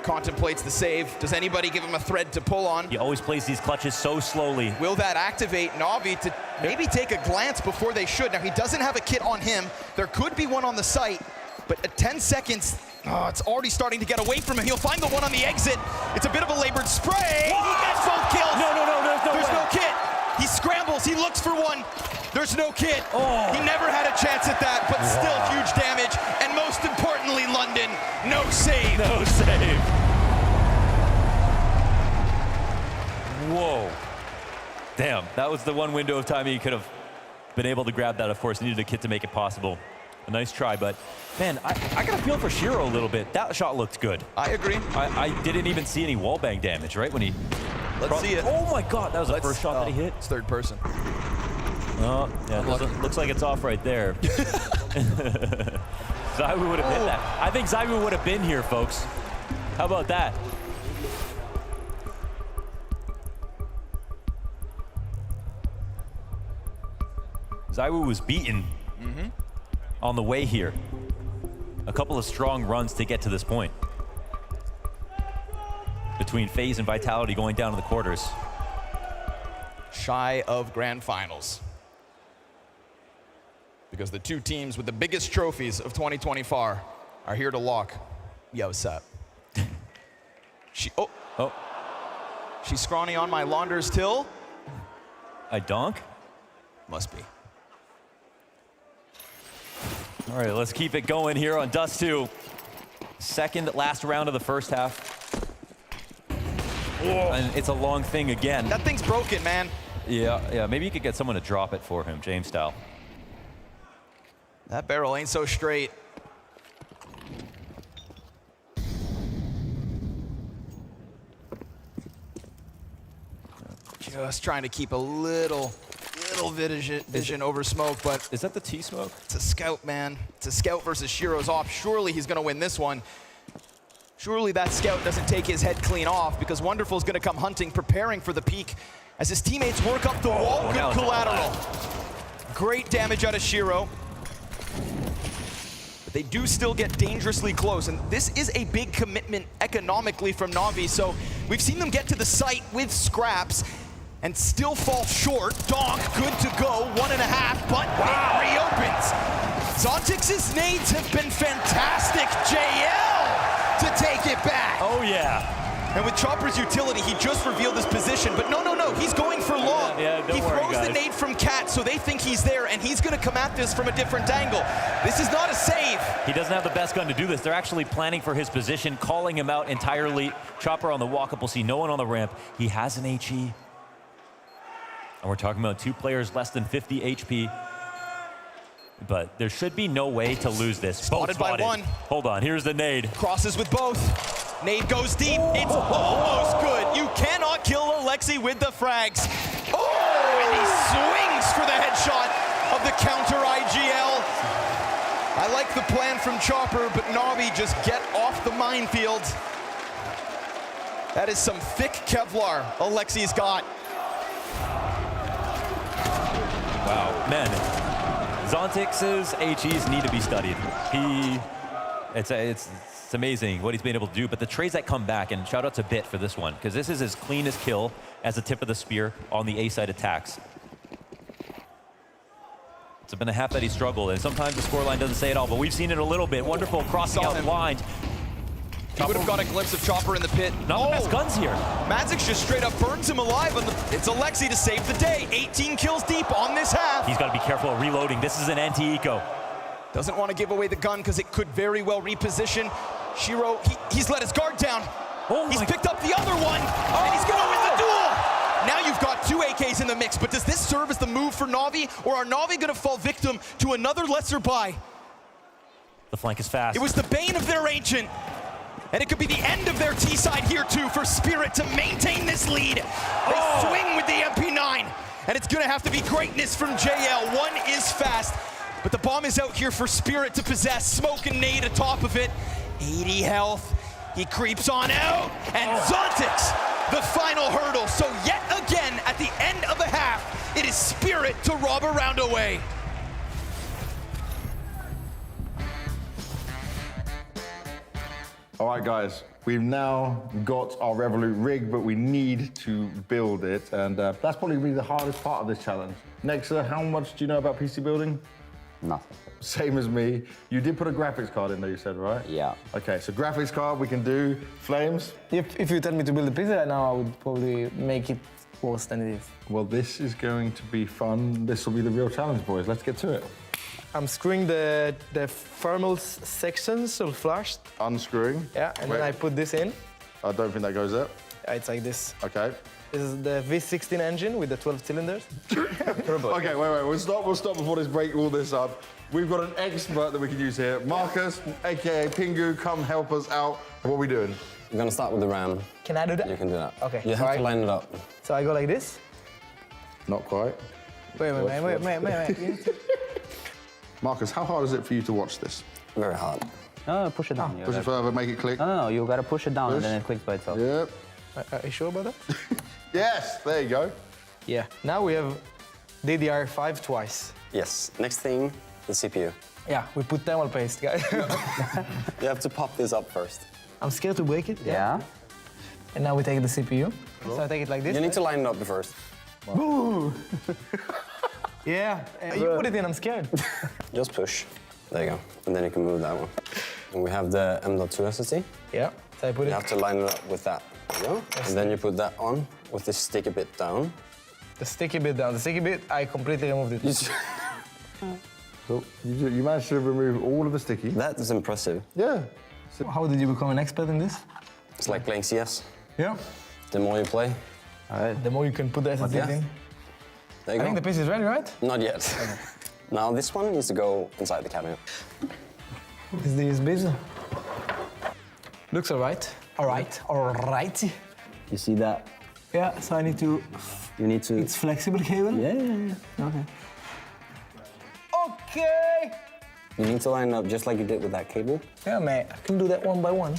Contemplates the save. Does anybody give him a thread to pull on? He always plays these clutches so slowly. Will that activate Navi to maybe take a glance before they should? Now, he doesn't have a kit on him. There could be one on the site, but at 10 seconds, it's already starting to get away from him. He'll find the one on the exit. It's a bit of a labored spray. He gets both kills. There's no kit. He scrambles. He looks for one. There's no kit. He never had a chance at that, but still huge damage. And most importantly, London, no save. No save. Whoa. Damn, that was the one window of time he could have been able to grab that. Of course, needed a kit to make it possible. A nice try, but man, I got a feel for Shiro a little bit. That shot looked good. I agree. I didn't even see any wallbang damage, right? When he... Let's see it. Oh my God, that was the first shot that he hit. It's third person. Oh, yeah, looks like it's off right there. Zaiwu would have hit that. I think Zaiwu would have been here, folks. How about that? Zaiwu was beaten on the way here. A couple of strong runs to get to this point. Between FaZe and Vitality going down to the quarters. Shy of grand finals. Because the two teams with the biggest trophies of 2024 are here to lock. Yo, what's up? She's scrawny on my launders till. I donk? Must be. All right, let's keep it going here on Dust 2. Second last round of the first half. And it's a long thing again. That thing's broken, man. Yeah, maybe you could get someone to drop it for him, James style. That barrel ain't so straight. Just trying to keep a little little vision over smoke, but... Is that the T-smoke? It's a scout, man. It's a scout versus Shiro's op. Surely he's going to win this one. Surely that scout doesn't take his head clean off, because Wonderful's going to come hunting, preparing for the peak as his teammates work up the wall. Good collateral. Great damage out of Shiro. But they do still get dangerously close, and this is a big commitment economically from Navi, so we've seen them get to the site with scraps and still fall short. Donk, good to go, 1.5, but it reopens. Zontix's nades have been fantastic. JL to take it back. Oh yeah. And with Chopper's utility, he just revealed his position, but no, he's going for long. He throws the nade from Cat, so they think he's there, and he's gonna come at this from a different angle. This is not a save. He doesn't have the best gun to do this. They're actually planning for his position, calling him out entirely. Chopper on the walk-up, we'll see no one on the ramp. He has an HE. And we're talking about 2 players less than 50 HP. But there should be no way to lose this. Spotted by one. Hold on, here's the nade. Crosses with both. Nade goes deep. It's almost good. You cannot kill Alexi with the frags. Oh, and he swings for the headshot of the counter IGL. I like the plan from Chopper, but Navi just get off the minefield. That is some thick Kevlar Alexi's got. Wow, man. Zontix's HEs need to be studied. It's amazing what he's been able to do, but the trades that come back, and shout out to Bit for this one, because this is as clean as kill as the tip of the spear on the A-side attacks. It's been a half that he struggled, and sometimes the scoreline doesn't say it all, but we've seen it a little bit. Wonderful crossing out blind. He would have got a glimpse of Chopper in the pit. Not the best guns here. Magic just straight up burns him alive, and it's Alexi to save the day. 18 kills deep on this half. He's got to be careful of reloading. This is an anti-eco. Doesn't want to give away the gun because it could very well reposition. Shiro, he's let his guard down. He's picked up the other one, and he's going to win the duel. Now you've got 2 AKs in the mix, but does this serve as the move for Navi, or are Navi going to fall victim to another lesser buy? The flank is fast. It was the bane of their ancient, and it could be the end of their T-side here too for Spirit to maintain this lead. They swing with the MP9, and it's going to have to be greatness from JL. One is fast, but the bomb is out here for Spirit to possess. Smoke and nade atop of it. 80 health. He creeps on out, and Zontix, the final hurdle. So yet again, at the end of a half, it is Spirit to rob a round away. All right, guys, we've now got our Revolut rig, but we need to build it, and that's probably gonna be the hardest part of this challenge. Nexa, how much do you know about PC building? Nothing. Same as me. You did put a graphics card in there, you said, right? Yeah. Okay, so graphics card, we can do. Flames? If you tell me to build a PC right now, I would probably make it worse than it is. Well, this is going to be fun. This will be the real challenge, boys. Let's get to it. I'm screwing the thermal sections, so flashed. Unscrewing? Yeah, and then I put this in. I don't think that goes there. It's like this. Okay. This is the V16 engine with the 12 cylinders. Okay, wait. We'll stop before this break all this up. We've got an expert that we can use here. Marcus, aka Pingu, come help us out. What are we doing? You're gonna start with the RAM. Can I do that? You can do that. Okay. You have to line it up. So I go like this. Not quite. Wait. Marcus, how hard is it for you to watch this? Very hard. No, push it down. Push it further, make it click. No, you gotta push it down and then it clicks by itself. Yep. Are you sure about that? Yes, there you go. Yeah. Now we have DDR5 twice. Yes. Next thing, the CPU. Yeah, we put thermal paste, guys. You have to pop this up first. I'm scared to break it. Yeah. And now we take the CPU. So I take it like this. You need to line it up first. Woo! Yeah. You put it in, I'm scared. Just push. There you go. And then you can move that one. And we have the M.2 SSD. Yeah. So I put You have to line it up with that. There you go. And then you put that on with the sticky bit down. The sticky bit down. The sticky bit, I completely removed it. So you managed to remove all of the sticky. That is impressive. Yeah. So how did you become an expert in this? It's like playing CS. Yeah. The more you play, the more you can put the SSD in. there you I go. think the piece is ready, right? Not yet. Now this one needs to go inside the cabinet. Is the USBs? Looks all right. All right. You see that? Yeah, so I need to... You need to... It's flexible cable? Yeah. Okay. Okay! You need to line up just like you did with that cable. Yeah, mate, I can do that one by one.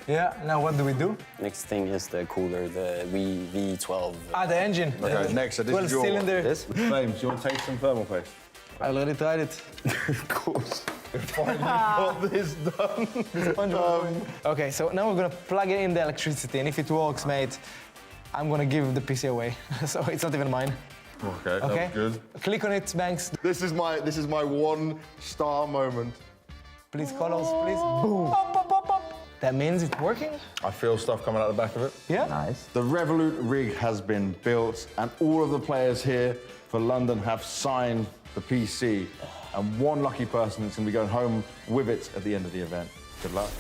Yeah, now what do we do? Next thing is the cooler, the V12. Ah, the engine. Okay, next, so this is your cylinder. This? Flames, you want to take some thermal paste? I already tried it. Of course. We finally got this done. Okay, so now we're gonna plug it in the electricity, and if it works, mate, I'm gonna give the PC away. So it's not even mine. Okay, Okay? that's good. Click on it, Banks. This is my 1-star moment. Please, colors, please. Boom. Pop, pop, pop, pop. That means it's working? I feel stuff coming out the back of it. Yeah. Nice. The Revolut rig has been built, and all of the players here for London have signed the PC. And one lucky person is going to be going home with it at the end of the event. Good luck.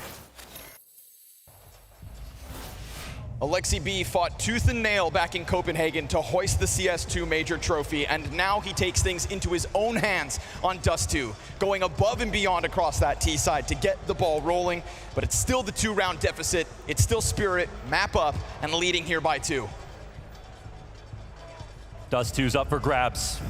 Alexi B fought tooth and nail back in Copenhagen to hoist the CS2 major trophy, and now he takes things into his own hands on Dust 2, going above and beyond across that T side to get the ball rolling, but it's still the 2-round deficit. It's still Spirit, map up, and leading here by 2. Dust 2's up for grabs.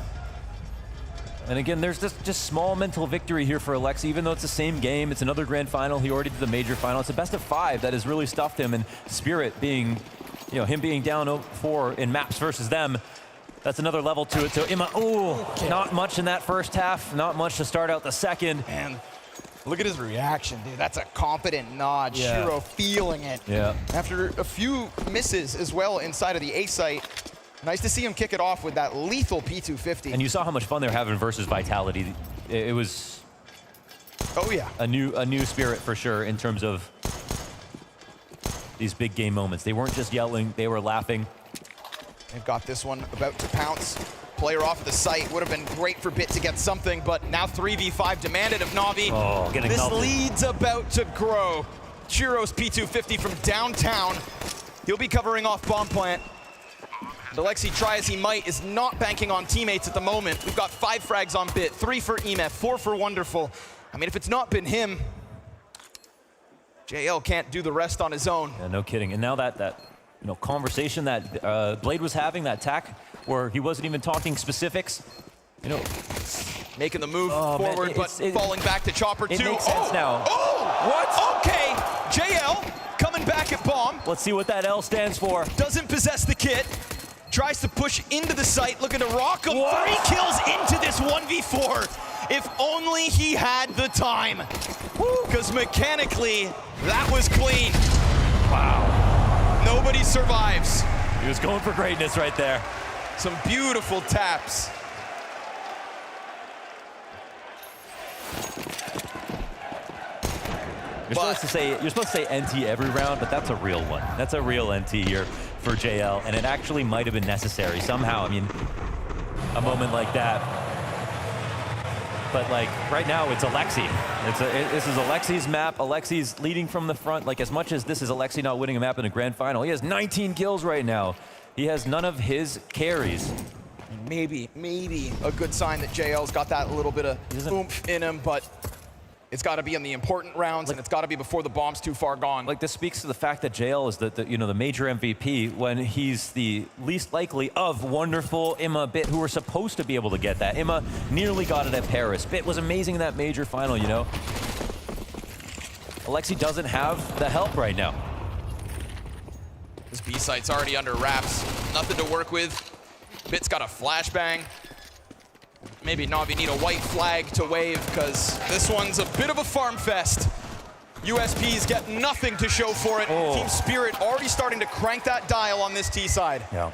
And again, there's just small mental victory here for Alexi, even though it's the same game. It's another grand final. He already did the major final. It's a best of 5 that has really stuffed him. And Spirit being, him being down 0-4 in maps versus them, that's another level to it. So Imma, not much in that first half. Not much to start out the second. And look at his reaction, dude. That's a confident nod. Yeah. Shiro feeling it. Yeah. After a few misses as well inside of the A site. Nice to see him kick it off with that lethal P250. And you saw how much fun they're having versus Vitality. It was a new Spirit for sure in terms of these big game moments. They weren't just yelling, they were laughing. They've got this one about to pounce. Player off of the site. Would have been great for Bit to get something, but now 3v5 demanded of Navi. Oh, getting this melted. lead's about to grow. Chiro's P250 from downtown. He'll be covering off bomb plant. Alexi, try as he might, is not banking on teammates at the moment. We've got 5 frags on Bit, 3 for EMF, 4 for Wonderful. I mean, if it's not been him, JL can't do the rest on his own. Yeah, no kidding. And now that conversation that Blade was having, that tack, where he wasn't even talking specifics, making the move forward, man, but falling back to Chopper 2. It makes sense now. Oh! What? Okay, JL coming back at bomb. Let's see what that L stands for. Doesn't possess the kit. Tries to push into the site, looking to rock him. What? 3 kills into this 1v4. If only he had the time. Because mechanically, that was clean. Wow. Nobody survives. He was going for greatness right there. Some beautiful taps. You're supposed to say NT every round, but that's a real one. That's a real NT here for JL, and it actually might have been necessary somehow. I mean, a moment like that. But like right now, it's Alexi. This is Alexi's map. Alexi's leading from the front. Like as much as this is Alexi not winning a map in a grand final, he has 19 kills right now. He has none of his carries. Maybe a good sign that JL's got that little bit of oomph in him, but it's got to be in the important rounds, and it's got to be before the bomb's too far gone. Like this speaks to the fact that JL is the major MVP when he's the least likely of Wonderful, Imma, Bit, who were supposed to be able to get that. Imma nearly got it at Paris. Bit was amazing in that major final, Alexi doesn't have the help right now. This B site's already under wraps. Nothing to work with. Bit's got a flashbang. Maybe Navi need a white flag to wave because this one's a bit of a farm fest. USP's get nothing to show for it. Oh. Team Spirit already starting to crank that dial on this T side. Yeah.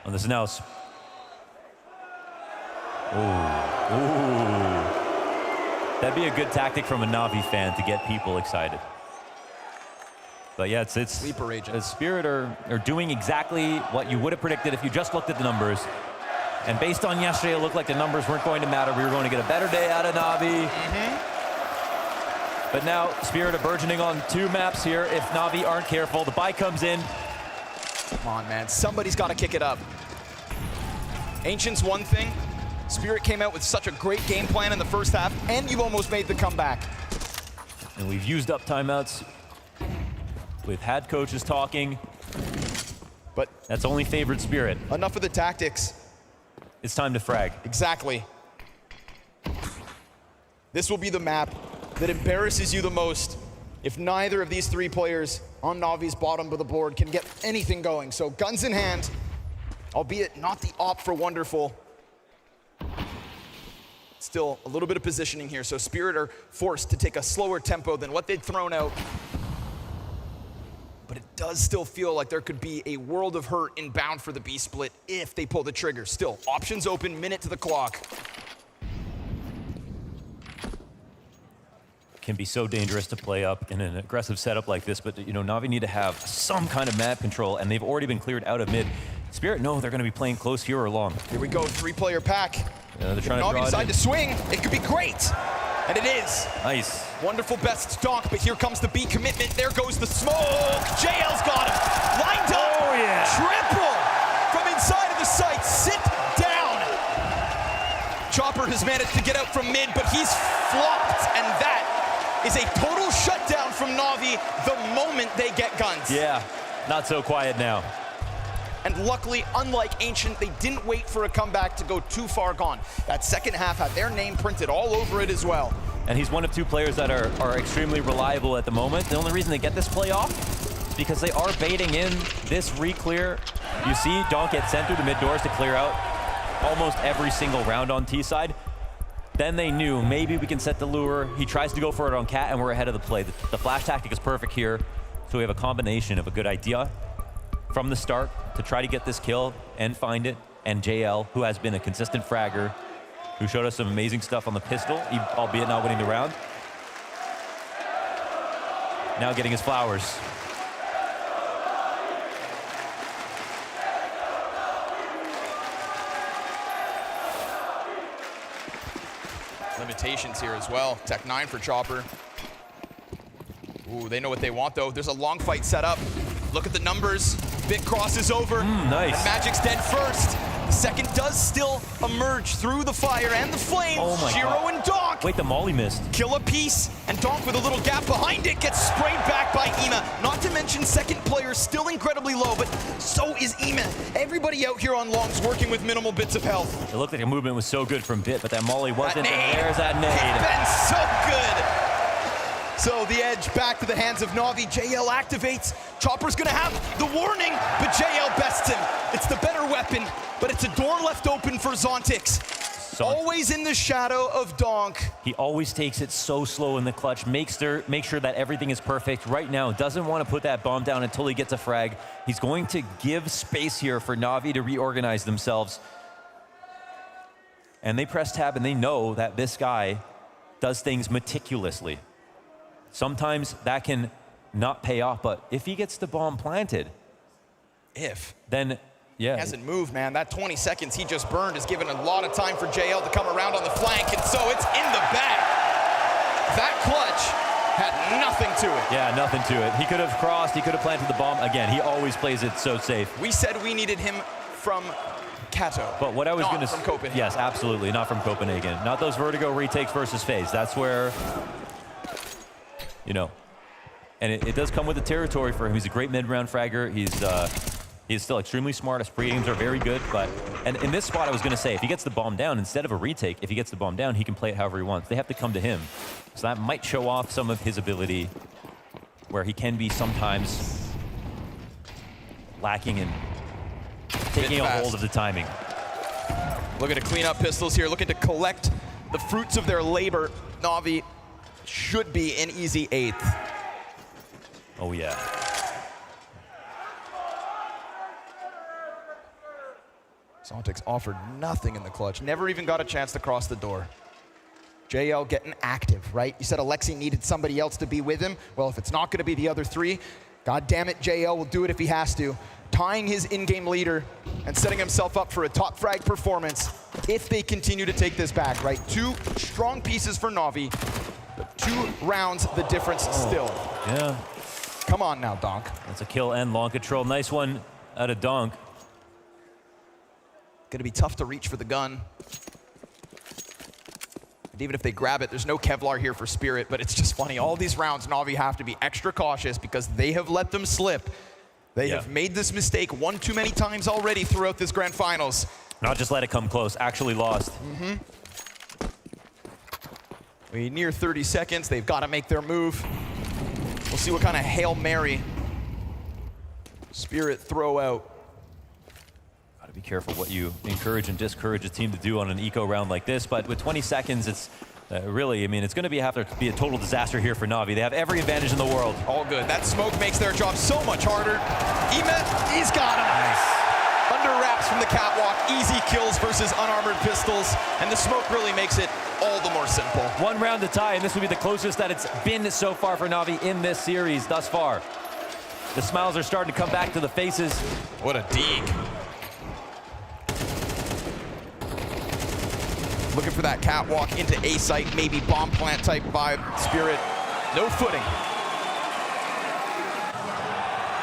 On this now. Ooh. That'd be a good tactic from a Navi fan to get people excited. But yeah, it's Sleeper agent. Spirit are doing exactly what you would have predicted if you just looked at the numbers. And based on yesterday, it looked like the numbers weren't going to matter. We were going to get a better day out of Navi. But now, Spirit are burgeoning on 2 maps here. If Navi aren't careful, the buy comes in. Come on, man. Somebody's got to kick it up. Ancient's one thing. Spirit came out with such a great game plan in the first half, and you almost made the comeback. And we've used up timeouts. We've had coaches talking. But that's only favored Spirit. Enough of the tactics. It's time to frag. Exactly. This will be the map that embarrasses you the most if neither of these three players on Navi's bottom of the board can get anything going. So guns in hand, albeit not the op for Wonderful. Still a little bit of positioning here, so Spirit are forced to take a slower tempo than what they'd thrown out. But it does still feel like there could be a world of hurt inbound for the B split if they pull the trigger. Still, options open, minute to the clock. Can be so dangerous to play up in an aggressive setup like this, but you know, Navi need to have some kind of map control, and they've already been cleared out of mid. Spirit know they're going to be playing close here or long. Here we go, three-player pack. They're If trying to Navi draw decide it to swing, it could be great. And it is. Nice. Wonderful best donk, but here comes the B commitment. There goes the smoke. JL's got him. Lined up. Oh, yeah. Triple from inside of the site. Sit down. Chopper has managed to get out from mid, but he's flopped. And that is a total shutdown from Navi the moment they get guns. Yeah, not so quiet now. And luckily, unlike Ancient, they didn't wait for a comeback to go too far gone. That second half had their name printed all over it as well. And he's one of two players that are extremely reliable at the moment. The only reason they get this play off is because they are baiting in this re-clear. You see Donk get sent through the mid doors to clear out almost every single round on T side. Then they knew maybe we can set the lure. He tries to go for it on Cat and we're ahead of the play. The flash tactic is perfect here. So we have a combination of a good idea from the start to try to get this kill and find it, and JL, who has been a consistent fragger, who showed us some amazing stuff on the pistol, albeit not winning the round. Now getting his flowers. Limitations here as well. Tech 9 for Chopper. Ooh, they know what they want though. There's a long fight set up. Look at the numbers. Bit crosses over. Nice. And Magic's dead first. The second does still emerge through the fire and the flame. Oh my Giro God. and Donk. Wait, the molly missed. Kill a piece, and Donk with a little gap behind it gets sprayed back by Ema. Not to mention second player still incredibly low, but so is Ema. Everybody out here on longs working with minimal bits of health. It looked like the movement was so good from Bit, but that molly wasn't. That nade. And there's that nade. It's been so good. So the edge back to the hands of Navi. JL activates. Chopper's gonna have the warning, but JL bests him. It's the better weapon, but it's a door left open for Zontix. Always in the shadow of Donk. He always takes it so slow in the clutch, make sure that everything is perfect. Right now, doesn't want to put that bomb down until he gets a frag. He's going to give space here for Navi to reorganize themselves. And they press tab and they know that this guy does things meticulously. Sometimes that can not pay off, but if he gets the bomb planted, then yeah. He hasn't moved, man. That 20 seconds he just burned has given a lot of time for JL to come around on the flank, and so it's in the bag. That clutch had nothing to it. Yeah, nothing to it. He could have crossed, he could have planted the bomb. Again, he always plays it so safe. We said we needed him from Kato. But what I was going to from Copenhagen. Yes, absolutely, not from Copenhagen. Not those Vertigo retakes versus FaZe. That's where, you know, and it does come with the territory for him. He's a great mid-round fragger. He's still extremely smart. His pre-games are very good, but and in this spot I was going to say, if he gets the bomb down, instead of a retake, if he gets the bomb down, he can play it however he wants. They have to come to him. So that might show off some of his ability where he can be sometimes lacking in taking a hold of the timing. Looking to clean up pistols here, looking to collect the fruits of their labor. Navi should be an easy 8th. Oh yeah. Zontix offered nothing in the clutch. Never even got a chance to cross the door. JL getting active, right? You said Alexi needed somebody else to be with him. Well, if it's not going to be the other three, God damn it, JL will do it if he has to. Tying his in-game leader and setting himself up for a top frag performance if they continue to take this back, right? 2 strong pieces for Navi, but 2 rounds the difference still. Yeah. Come on now, Donk. That's a kill and long control. Nice one out of Donk. Gonna be tough to reach for the gun. And even if they grab it, there's no Kevlar here for Spirit, but it's just funny. All these rounds, Navi have to be extra cautious because they have let them slip They have made this mistake one too many times already throughout this grand finals. Not just let it come close, actually lost. We near 30 seconds. They've got to make their move. We'll see what kind of Hail Mary Spirit throw out. Got to be careful what you encourage and discourage a team to do on an eco round like this, but with 20 seconds, it's really, I mean, it's going to have to be a total disaster here for Navi. They have every advantage in the world. All good. That smoke makes their job so much harder. He's got him. Nice. Under wraps from the catwalk. Easy kills versus unarmored pistols. And the smoke really makes it all the more simple. One round to tie, and this will be the closest that it's been so far for Navi in this series thus far. The smiles are starting to come back to the faces. What a dig. Looking for that catwalk into A site, maybe bomb plant type vibe. Spirit, no footing.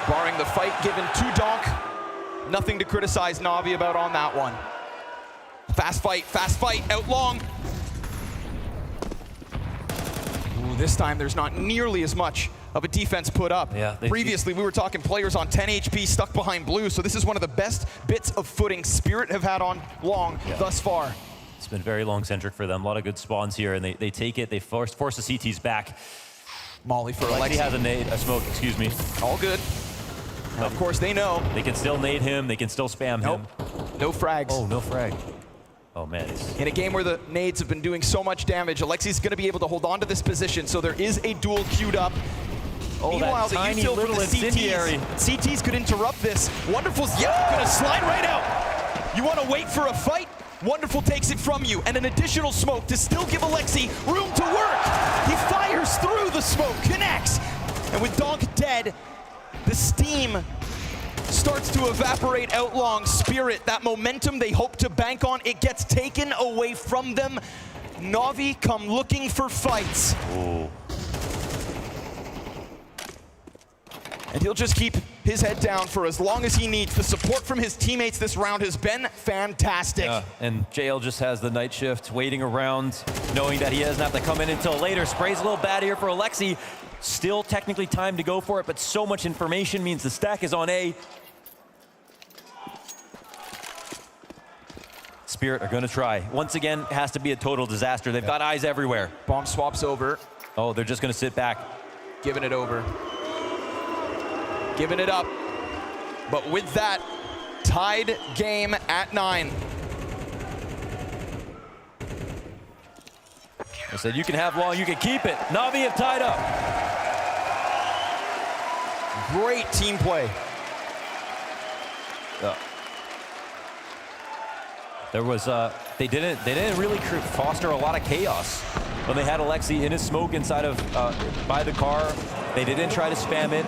Barring the fight given to Donk, nothing to criticize Navi about on that one. Fast fight, out long. Ooh, this time there's not nearly as much of a defense put up. Yeah, Previously, we were talking players on 10 HP stuck behind blue, so this is one of the best bits of footing Spirit have had on long thus far. It's been very long-centric for them. A lot of good spawns here, and they take it. They force the CTs back. Molly for Alexi Alexi. has a smoke, excuse me. All good. But of course, they know. They can still nade him. They can still spam him. No frags. Oh, no frag. Oh, man. In a game where the nades have been doing so much damage, Alexi's going to be able to hold on to this position, so there is a duel queued up. Oh, Meanwhile, that tiny the util little from the incendiary. CTs could interrupt this. Wonderful's, gonna slide right out. You want to wait for a fight? Wonderful takes it from you, and an additional smoke to still give Alexi room to work. He fires through the smoke, connects, and with Donk dead, the steam starts to evaporate out long. Spirit, that momentum they hope to bank on, it gets taken away from them. Navi come looking for fights. Ooh. And he'll just keep his head down for as long as he needs. The support from his teammates this round has been fantastic. And JL just has the night shift, waiting around, knowing that he doesn't have to come in until later. Sprays a little bad here for Alexi. Still technically time to go for it, but so much information means the stack is on A. Spirit are gonna try. Once again, it has to be a total disaster. They've got eyes everywhere. Bomb swaps over. Oh, they're just gonna sit back. Giving it over. Giving it up. But with that, tied game at 9. I said, you can have long, you can keep it. Navi have tied up. Great team play. There was, they didn't really foster a lot of chaos when they had Alexi in his smoke inside of, by the car. They didn't try to spam it.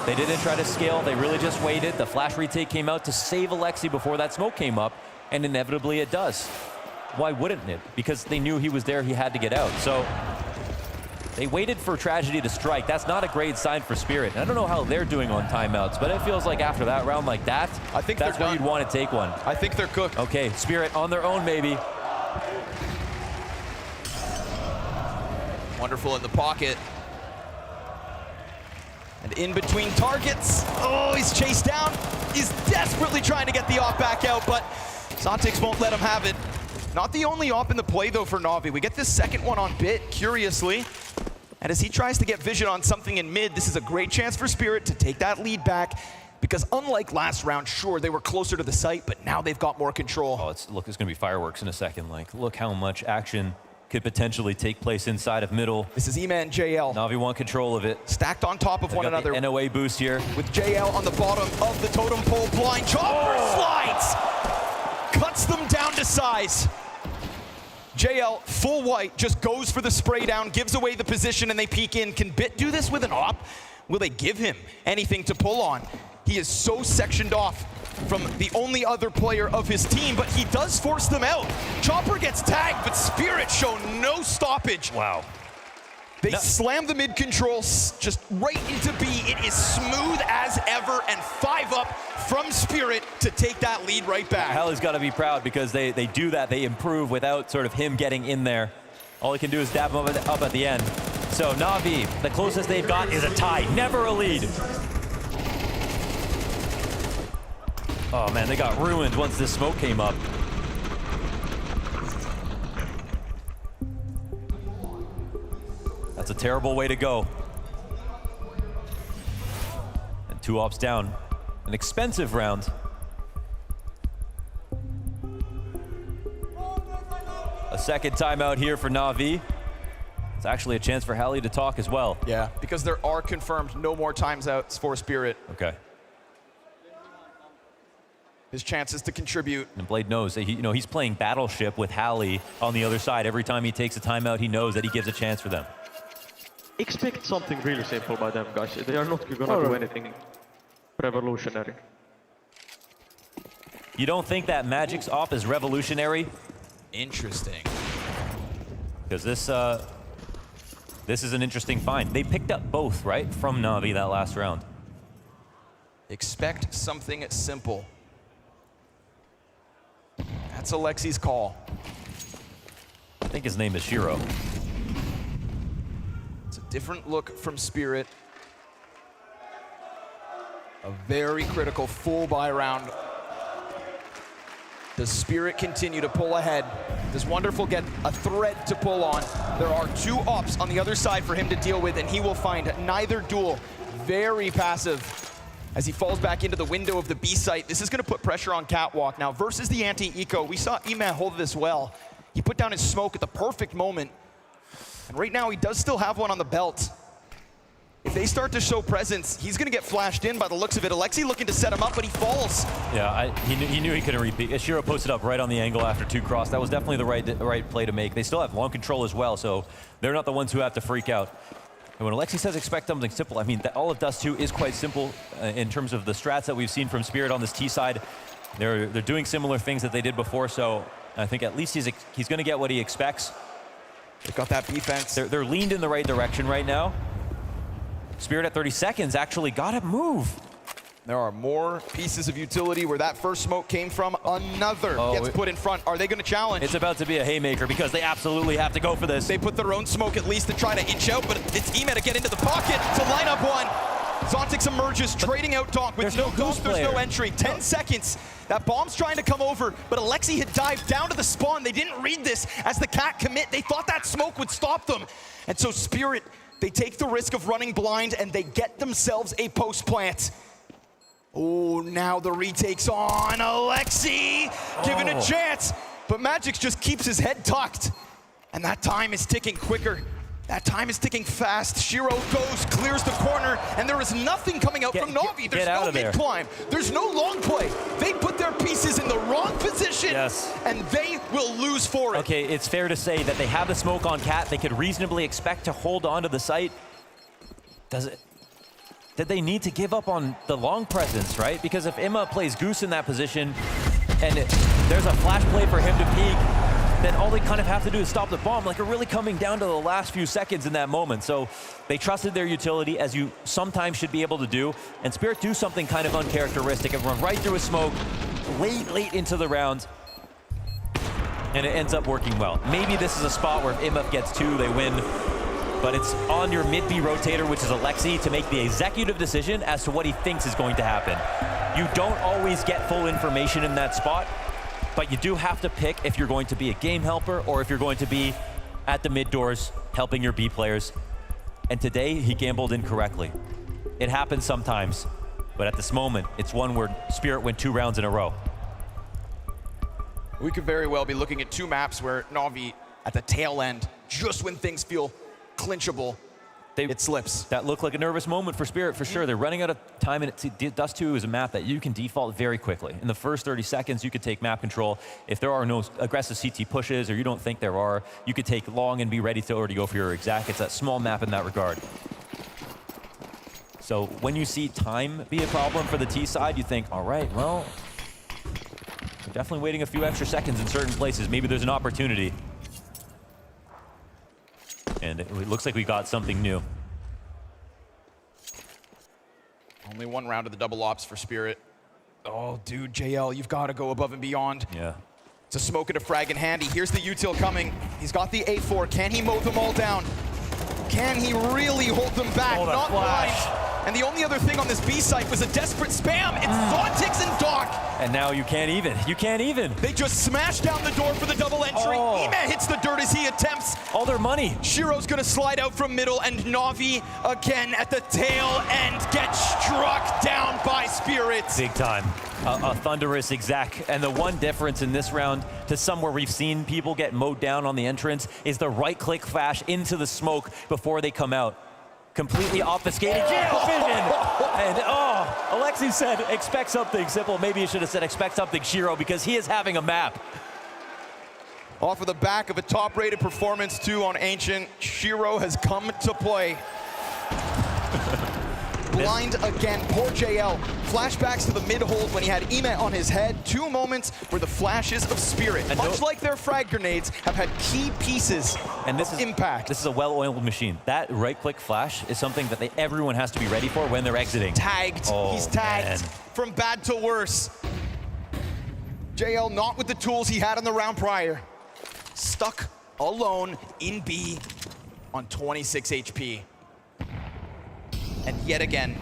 They didn't try to scale. They really just waited. The flash retake came out to save Alexi before that smoke came up, and inevitably it does. Why wouldn't it? Because they knew he was there, he had to get out. So they waited for tragedy to strike. That's not a great sign for Spirit. And I don't know how they're doing on timeouts, but it feels like after that round like that, I think that's where you'd want to take one. I think they're cooked. Okay, Spirit on their own, maybe. Wonderful in the pocket. And in between targets. Oh, he's chased down. He's desperately trying to get the op back out, but Zontix won't let him have it. Not the only op in the play, though, for Navi. We get this second one on Bit, curiously. And as he tries to get vision on something in mid, this is a great chance for Spirit to take that lead back. Because unlike last round, sure, they were closer to the site, but now they've got more control. Oh, look, it's going to be fireworks in a second. Like, look how much action could potentially take place inside of middle. This is E-Man JL. Navi want control of it. Stacked on top of one another. The NOA boost here. With JL on the bottom of the totem pole. Blind Chopper slides. Cuts them down to size. JL, full white, just goes for the spray down, gives away the position, and they peek in. Can Bit do this with an op? Will they give him anything to pull on? He is so sectioned off from the only other player of his team, but he does force them out. Chopper gets tagged, but Spirit show no stoppage. Wow. They slam the mid control just right into B. It is smooth as ever, and 5 up from Spirit to take that lead right back. Helly's got to be proud because they do that. They improve without sort of him getting in there. All he can do is dab him up at the end. So Navi, the closest they've got is a tie, never a lead. Oh man, they got ruined once this smoke came up. That's a terrible way to go. And 2 ops down. An expensive round. A second timeout here for Na'Vi. It's actually a chance for Hallie to talk as well. Yeah, because there are confirmed no more timeouts for Spirit. Okay. His chances to contribute. And Blade knows that he's playing Battleship with Hallie on the other side. Every time he takes a timeout, he knows that he gives a chance for them. Expect something really simple by them, guys. They are not gonna do anything revolutionary. You don't think that Magic's op is revolutionary? Interesting. Because this is an interesting find. They picked up both, right, from Na'Vi that last round. Expect something simple. That's Alexi's call. I think his name is Shiro. It's a different look from Spirit. A very critical full buy round. Does Spirit continue to pull ahead? Does Wonderful get a thread to pull on? There are 2 ops on the other side for him to deal with, and he will find neither duel. Very passive as he falls back into the window of the B site. This is going to put pressure on Catwalk. Now, versus the anti-eco, we saw Eman hold this well. He put down his smoke at the perfect moment. And right now, he does still have one on the belt. If they start to show presence, he's going to get flashed in by the looks of it. Alexi looking to set him up, but he falls. Yeah, he knew he couldn't repeat. Shiro posted up right on the angle after 2 cross. That was definitely the right play to make. They still have long control as well, so they're not the ones who have to freak out. And when Alexi says expect something simple, I mean, all of Dust 2 is quite simple in terms of the strats that we've seen from Spirit on this T side. They're doing similar things that they did before, so I think at least he's going to get what he expects. They've got that defense. They're leaned in the right direction right now. Spirit at 30 seconds actually got to move. There are more pieces of utility where that first smoke came from. Another gets put in front. Are they going to challenge? It's about to be a haymaker because they absolutely have to go for this. They put their own smoke at least to try to inch out, but it's Eman to get into the pocket to line up one. Zontix emerges, trading out Donk. With no Donk, there's no entry. 10 seconds. That bomb's trying to come over, but Alexi had dived down to the spawn. They didn't read this as the cat commit. They thought that smoke would stop them. And so Spirit, they take the risk of running blind and they get themselves a post plant. Oh, now the retake's on. Alexi given a chance, but Magix just keeps his head tucked. And that time is ticking quicker. That time is ticking fast. Shiro goes, clears the corner, and there is nothing coming out from Na'Vi. There's no mid-climb. There's no long play. They put their pieces in the wrong position, and they will lose for it. Okay, it's fair to say that they have the smoke on Cat. They could reasonably expect to hold on to the site. Did they need to give up on the long presence, right? Because if Imma plays Goose in that position, and there's a flash play for him to peek, then all they kind of have to do is stop the bomb. Like, we're really coming down to the last few seconds in that moment. So they trusted their utility, as you sometimes should be able to do. And Spirit do something kind of uncharacteristic and run right through a smoke late into the round. And it ends up working well. Maybe this is a spot where if IMF gets 2, they win. But it's on your mid-B rotator, which is Alexi, to make the executive decision as to what he thinks is going to happen. You don't always get full information in that spot, but you do have to pick if you're going to be a game helper or if you're going to be at the mid doors helping your B players. And today, he gambled incorrectly. It happens sometimes, but at this moment, it's one where Spirit went 2 rounds in a row. We could very well be looking at 2 maps where Na'Vi, at the tail end, just when things feel clinchable, it slips. That looked like a nervous moment for Spirit, for sure. They're running out of time, and Dust 2 is a map that you can default very quickly. In the first 30 seconds, you could take map control. If there are no aggressive CT pushes, or you don't think there are, you could take long and be ready to already go for your exact. It's that small map in that regard. So when you see time be a problem for the T side, you think, all right, well, we're definitely waiting a few extra seconds in certain places. Maybe there's an opportunity. And it looks like we got something new. Only 1 round of the double ops for Spirit. Oh, dude, JL, you've got to go above and beyond. Yeah. It's a smoke and a frag in handy. Here's the util coming. He's got the A4. Can he mow them all down? Can he really hold them back? Not blind. And the only other thing on this B site was a desperate spam. It's Zontix and Doc. And now you can't even. You can't even. They just smash down the door for the double entry. Oh. Ema hits the dirt as he attempts. All their money. Shiro's gonna slide out from middle, and Navi again at the tail end gets struck down by Spirit. Big time. A thunderous exact. And the one difference in this round to somewhere we've seen people get mowed down on the entrance is the right-click flash into the smoke before they come out. Completely obfuscated jail vision. And Alexi said, expect something. Simple, maybe you should have said expect something, Shiro, because he is having a map. Off of the back of a top-rated performance too on Ancient, Shiro has come to play. Blind again, poor JL. Flashbacks to the mid-hold when he had Ema on his head. 2 moments where the flashes of Spirit, and much like their frag grenades, have had key pieces of impact. This is a well-oiled machine. That right-click flash is something that everyone has to be ready for when they're exiting. Tagged, he's tagged from bad to worse. JL not with the tools he had in the round prior. Stuck alone in B on 26 HP. And yet again,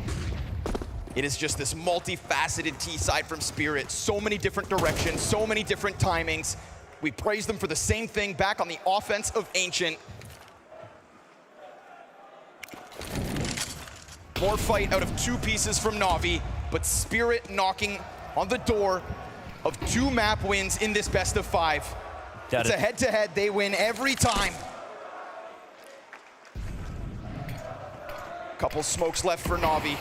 it is just this multifaceted T-side from Spirit. So many different directions, so many different timings. We praise them for the same thing back on the offense of Ancient. More fight out of 2 pieces from Navi, but Spirit knocking on the door of 2 map wins in this best of 5. It's a head-to-head, they win every time. Couple smokes left for Navi.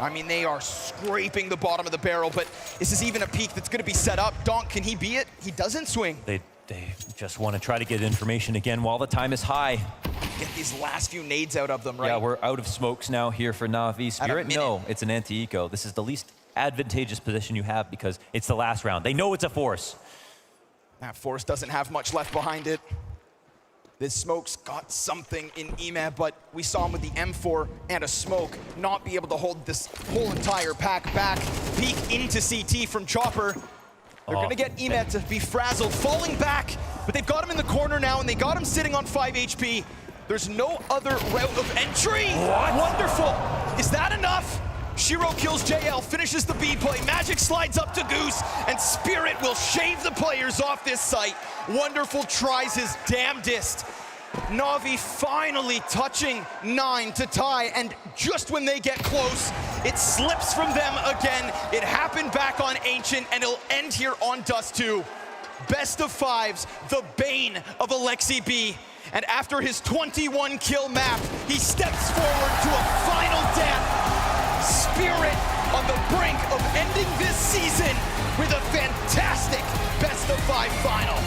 I mean, they are scraping the bottom of the barrel, but this is even a peak that's gonna be set up. Donk, can he be it? He doesn't swing. They just want to try to get information again while the time is high. Get these last few nades out of them, right? Yeah, we're out of smokes now here for Navi. Spirit, no, it's an anti-eco. This is the least advantageous position you have because it's the last round. They know it's a force. That force doesn't have much left behind it. This smoke's got something in Ema, but we saw him with the M4 and a smoke not be able to hold this whole entire pack back. Peek into CT from Chopper. They're gonna get Ema to be frazzled, falling back, but they've got him in the corner now, and they got him sitting on 5 HP. There's no other route of entry. What? Wonderful. Is that enough? Shiro kills JL, finishes the B play. Magic slides up to Goose, and Spirit will shave the players off this site. Wonderful tries his damnedest. Navi finally touching 9 to tie, and just when they get close, it slips from them again. It happened back on Ancient, and it'll end here on Dust 2. Best of 5s, the bane of Alexi B. And after his 21 kill map, he steps forward to a final death. Spirit on the brink of ending this season with a fantastic best of 5 final.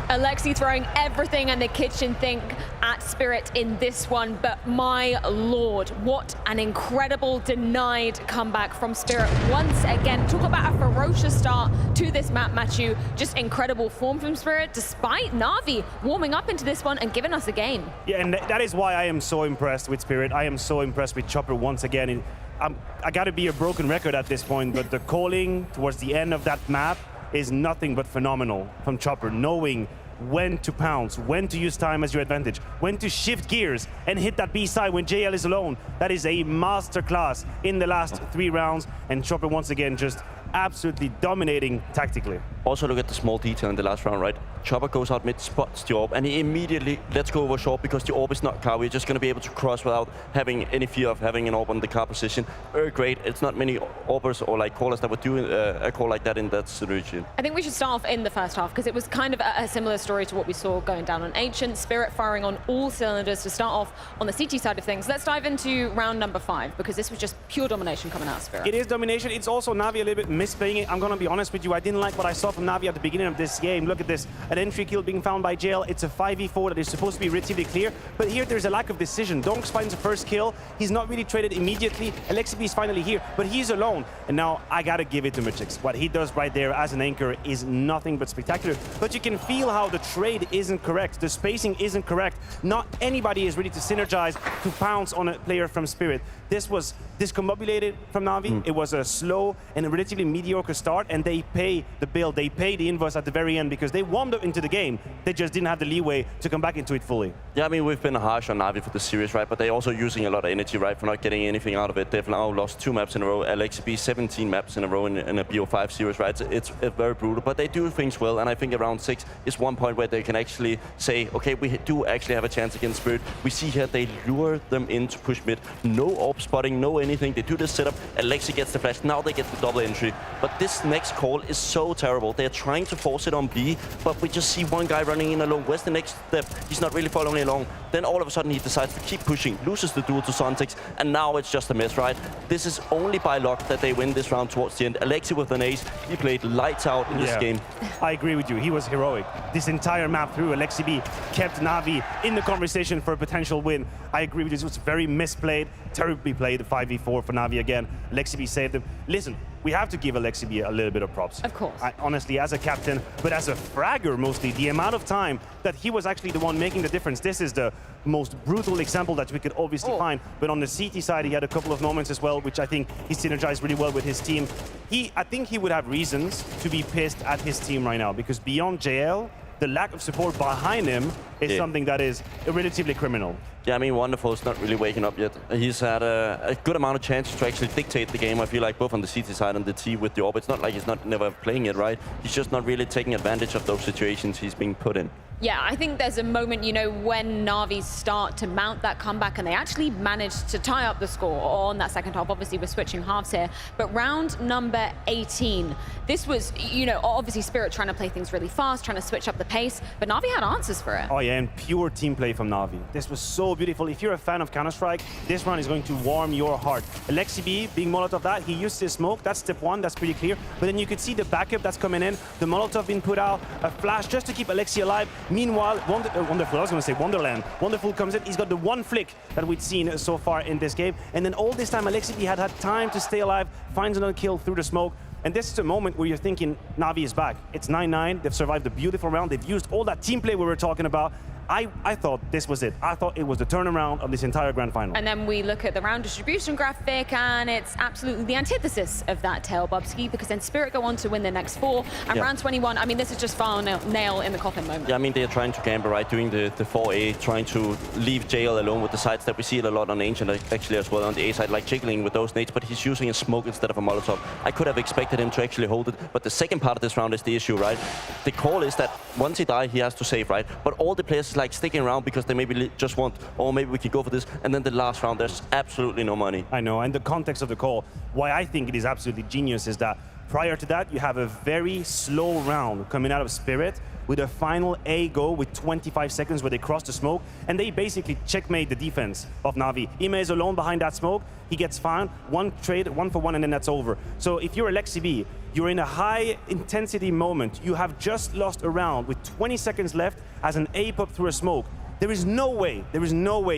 Alexi throwing everything in the kitchen sink at Spirit in this one, but my lord, what an incredible denied comeback from Spirit once again. Talk about a ferocious start to this map, Matthew. Just incredible form from Spirit, despite Navi warming up into this one and giving us a game. Yeah, and that is why I am so impressed with Spirit. I am so impressed with Chopper once again. I gotta be a broken record at this point, but the calling towards the end of that map is nothing but phenomenal from Chopper, knowing when to pounce, when to use time as your advantage, when to shift gears and hit that B side when JL is alone. That is a masterclass in the last 3 rounds, and Chopper once again just absolutely dominating tactically. Also look at the small detail in the last round, right? Chopper goes out mid, spots the orb, and he immediately lets go over short because the orb is not car. We're just going to be able to cross without having any fear of having an orb on the car position. Very great. It's not many orbers or like callers that would do a call like that in that situation. I think we should start off in the first half because it was kind of a similar story to what we saw going down on Ancient. Spirit firing on all cylinders to start off on the CT side of things. Let's dive into round number 5 because this was just pure domination coming out of Spirit. It is domination. It's also Navi a little bit misplaying it. I'm going to be honest with you. I didn't like what I saw from Navi at the beginning of this game. Look at this. An entry kill being found by JL. It's a 5v4 that is supposed to be relatively clear. But here there's a lack of decision. Donks finds the first kill. He's not really traded immediately. Alexi is finally here, but he's alone. And now I got to give it to Mitchix. What he does right there as an anchor is nothing but spectacular. But you can feel how the trade isn't correct. The spacing isn't correct. Not anybody is ready to synergize to pounce on a player from Spirit. This was discombobulated from Navi. It was a slow and a relatively mediocre start, and they pay the bill. They they paid the invoice at the very end because they warmed up into the game. They just didn't have the leeway to come back into it fully. Yeah, I mean, we've been harsh on NAVI for the series, right? But they're also using a lot of energy, right, for not getting anything out of it. They've now lost 2 maps in a row. LXB 17 maps in a row in a BO5 series, right? It's very brutal, but they do things well, and I think around 6 is one point where they can actually say, okay, we do actually have a chance against Spirit. We see here they lure them in to push mid. No AWP spotting, no anything. They do this setup. Alexi gets the flash. Now they get the double entry. But this next call is so terrible. They're trying to force it on B, but we just see one guy running in alone. Where's the next step? He's not really following along. Then all of a sudden he decides to keep pushing, loses the duel to Sontex, and now it's just a mess, right? This is only by luck that they win this round towards the end. Alexi with an ace, he played lights out in this game. I agree with you. He was heroic. This entire map through, Alexi B kept NAVI in the conversation for a potential win. I agree with you. This was very misplayed, terribly played, the 5v4 for NAVI again. Alexi B saved him. Listen, we have to give Alexi B a little bit of props. Of course. Honestly, as a captain, but as a fragger mostly, the amount of time that he was actually the one making the difference. This is the most brutal example that we could obviously find. But on the CT side, he had a couple of moments as well, which I think he synergized really well with his team. I think he would have reasons to be pissed at his team right now, because beyond JL, the lack of support behind him is something that is relatively criminal. Yeah, I mean, Wonderful's not really waking up yet. He's had a good amount of chances to actually dictate the game, I feel like, both on the CT side and the T with the AWP. It's not like he's never playing it, right? He's just not really taking advantage of those situations he's being put in. Yeah, I think there's a moment, you know, when Navi start to mount that comeback and they actually managed to tie up the score on that second half. Obviously, we're switching halves here. But round number 18, this was, you know, obviously Spirit trying to play things really fast, trying to switch up the pace, but Navi had answers for it. Oh yeah, and pure team play from Navi. This was so beautiful. If you're a fan of Counter-Strike, this round is going to warm your heart. Alexi B, being Molotov that, he used his smoke. That's step 1, that's pretty clear. But then you could see the backup that's coming in, the Molotov being put out, a flash just to keep Alexi alive. Meanwhile, Wonderful, I was going to say Wonderland. Wonderful comes in, he's got the one flick that we'd seen so far in this game. And then all this time, Alexi B had time to stay alive, finds another kill through the smoke. And this is a moment where you're thinking, Navi is back. It's 9-9, they've survived a beautiful round, they've used all that team play we were talking about. I thought this was it. I thought it was the turnaround of this entire grand final. And then we look at the round distribution graphic, and it's absolutely the antithesis of that Tailbubski, because then Spirit go on to win the next 4. And round 21, I mean, this is just final nail in the coffin moment. Yeah, I mean, they're trying to gamble, right? Doing the 4A, trying to leave JL alone with the sides that we see it a lot on Ancient, actually as well on the A side, like jiggling with those nades, but he's using a smoke instead of a Molotov. I could have expected him to actually hold it, but the second part of this round is the issue, right? The call is that once he dies, he has to save, right? But all the players like sticking around because they maybe just want, oh, maybe we can go for this. And then the last round, there's absolutely no money. I know, and the context of the call, why I think it is absolutely genius is that prior to that, you have a very slow round coming out of Spirit with a final A go with 25 seconds where they cross the smoke, and they basically checkmate the defense of Navi. Ime is alone behind that smoke, he gets found, one trade, 1-for-1, and then that's over. So if you're Alexi B, you're in a high intensity moment, you have just lost a round with 20 seconds left as an A pop through a smoke. There is no way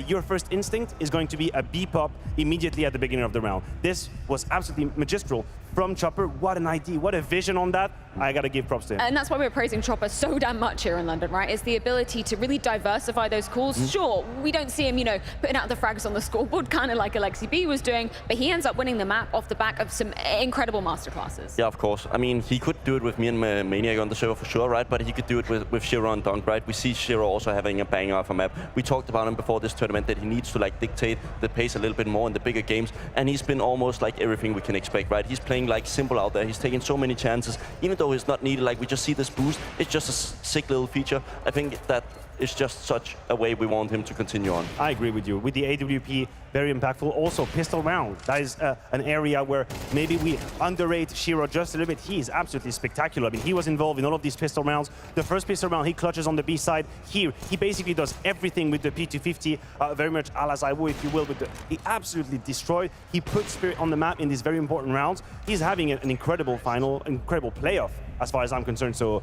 your first instinct is going to be a B pop immediately at the beginning of the round. This was absolutely magistral from Chopper. What an idea, what a vision on that. I gotta give props to him. And that's why we're praising Chopper so damn much here in London, right? Is the ability to really diversify those calls. Sure, we don't see him, you know, putting out the frags on the scoreboard, kind of like Alexi B was doing, but he ends up winning the map off the back of some incredible masterclasses. Yeah, of course. I mean, he could do it with me and Maniac on the server for sure, right? But he could do it with Shiro and Dunk, right? We see Shiro also having a banger of a map. We talked about him before this tournament that he needs to like dictate the pace a little bit more in the bigger games, and he's been almost like everything we can expect, right? He's playing like simple out there. He's taking so many chances, even though it's not needed. Like we just see this boost. It's just a sick little feature. I think that is just such a way we want him to continue on. I agree with you. With the AWP, very impactful. Also, pistol round. That is an area where maybe we underrate Shiro just a little bit. He is absolutely spectacular. I mean, he was involved in all of these pistol rounds. The first pistol round, he clutches on the B side. Here, he basically does everything with the P250, very much a la Zaiwu, if you will. He absolutely destroyed. He put Spirit on the map in these very important rounds. He's having an incredible final, incredible playoff, as far as I'm concerned. So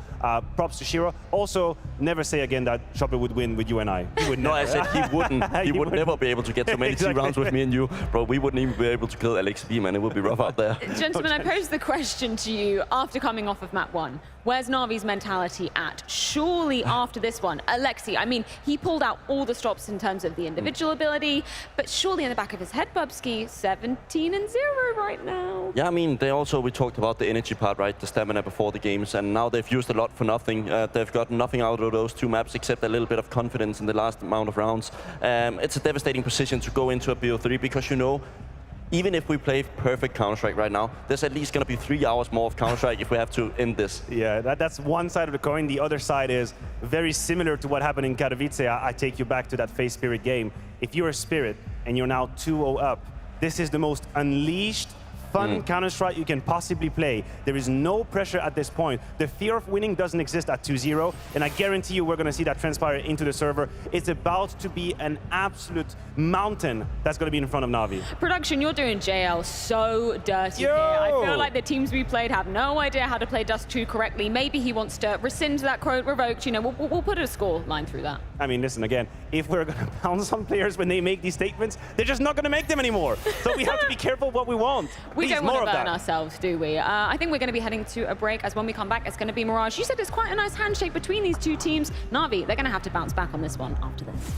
props to Shiro. Also, never say again that Chopper would win with you and I. He would never. No, I said he wouldn't. He would never be able to get so many T rounds with me and you. Bro, we wouldn't even be able to kill Alexi B, man. It would be rough out there. Gentlemen, I posed the question to you after coming off of map 1. Where's Navi's mentality at? Surely after this one, Alexi, I mean, he pulled out all the stops in terms of the individual ability, but surely in the back of his head, Bubski, 17-0 right now. Yeah, I mean, we talked about the energy part, right? The stamina before the games, and now they've used a lot for nothing. They've gotten nothing out of those 2 maps except a little bit of confidence in the last amount of rounds. It's a devastating position to go into a BO3 because you know, even if we play perfect Counter-Strike right now, there's at least going to be 3 hours more of Counter-Strike if we have to end this. Yeah, that's one side of the coin. The other side is very similar to what happened in Katowice. I take you back to that FaZe Spirit game. If you're a Spirit and you're now 2-0 up, this is the most unleashed, fun Counter-Strike you can possibly play. There is no pressure at this point. The fear of winning doesn't exist at 2-0, and I guarantee you we're going to see that transpire into the server. It's about to be an absolute mountain that's going to be in front of Na'Vi. Production, you're doing JL so dirty here. I feel like the teams we played have no idea how to play Dust 2 correctly. Maybe he wants to rescind that quote, revoked. You know, we'll put a score line through that. I mean, listen, again, if we're going to pound some players when they make these statements, they're just not going to make them anymore. So we have to be careful what we want. We don't want to burn ourselves, do we? I think we're going to be heading to a break, as when we come back, it's going to be Mirage. You said it's quite a nice handshake between these 2 teams. Na'Vi, they're going to have to bounce back on this one after this.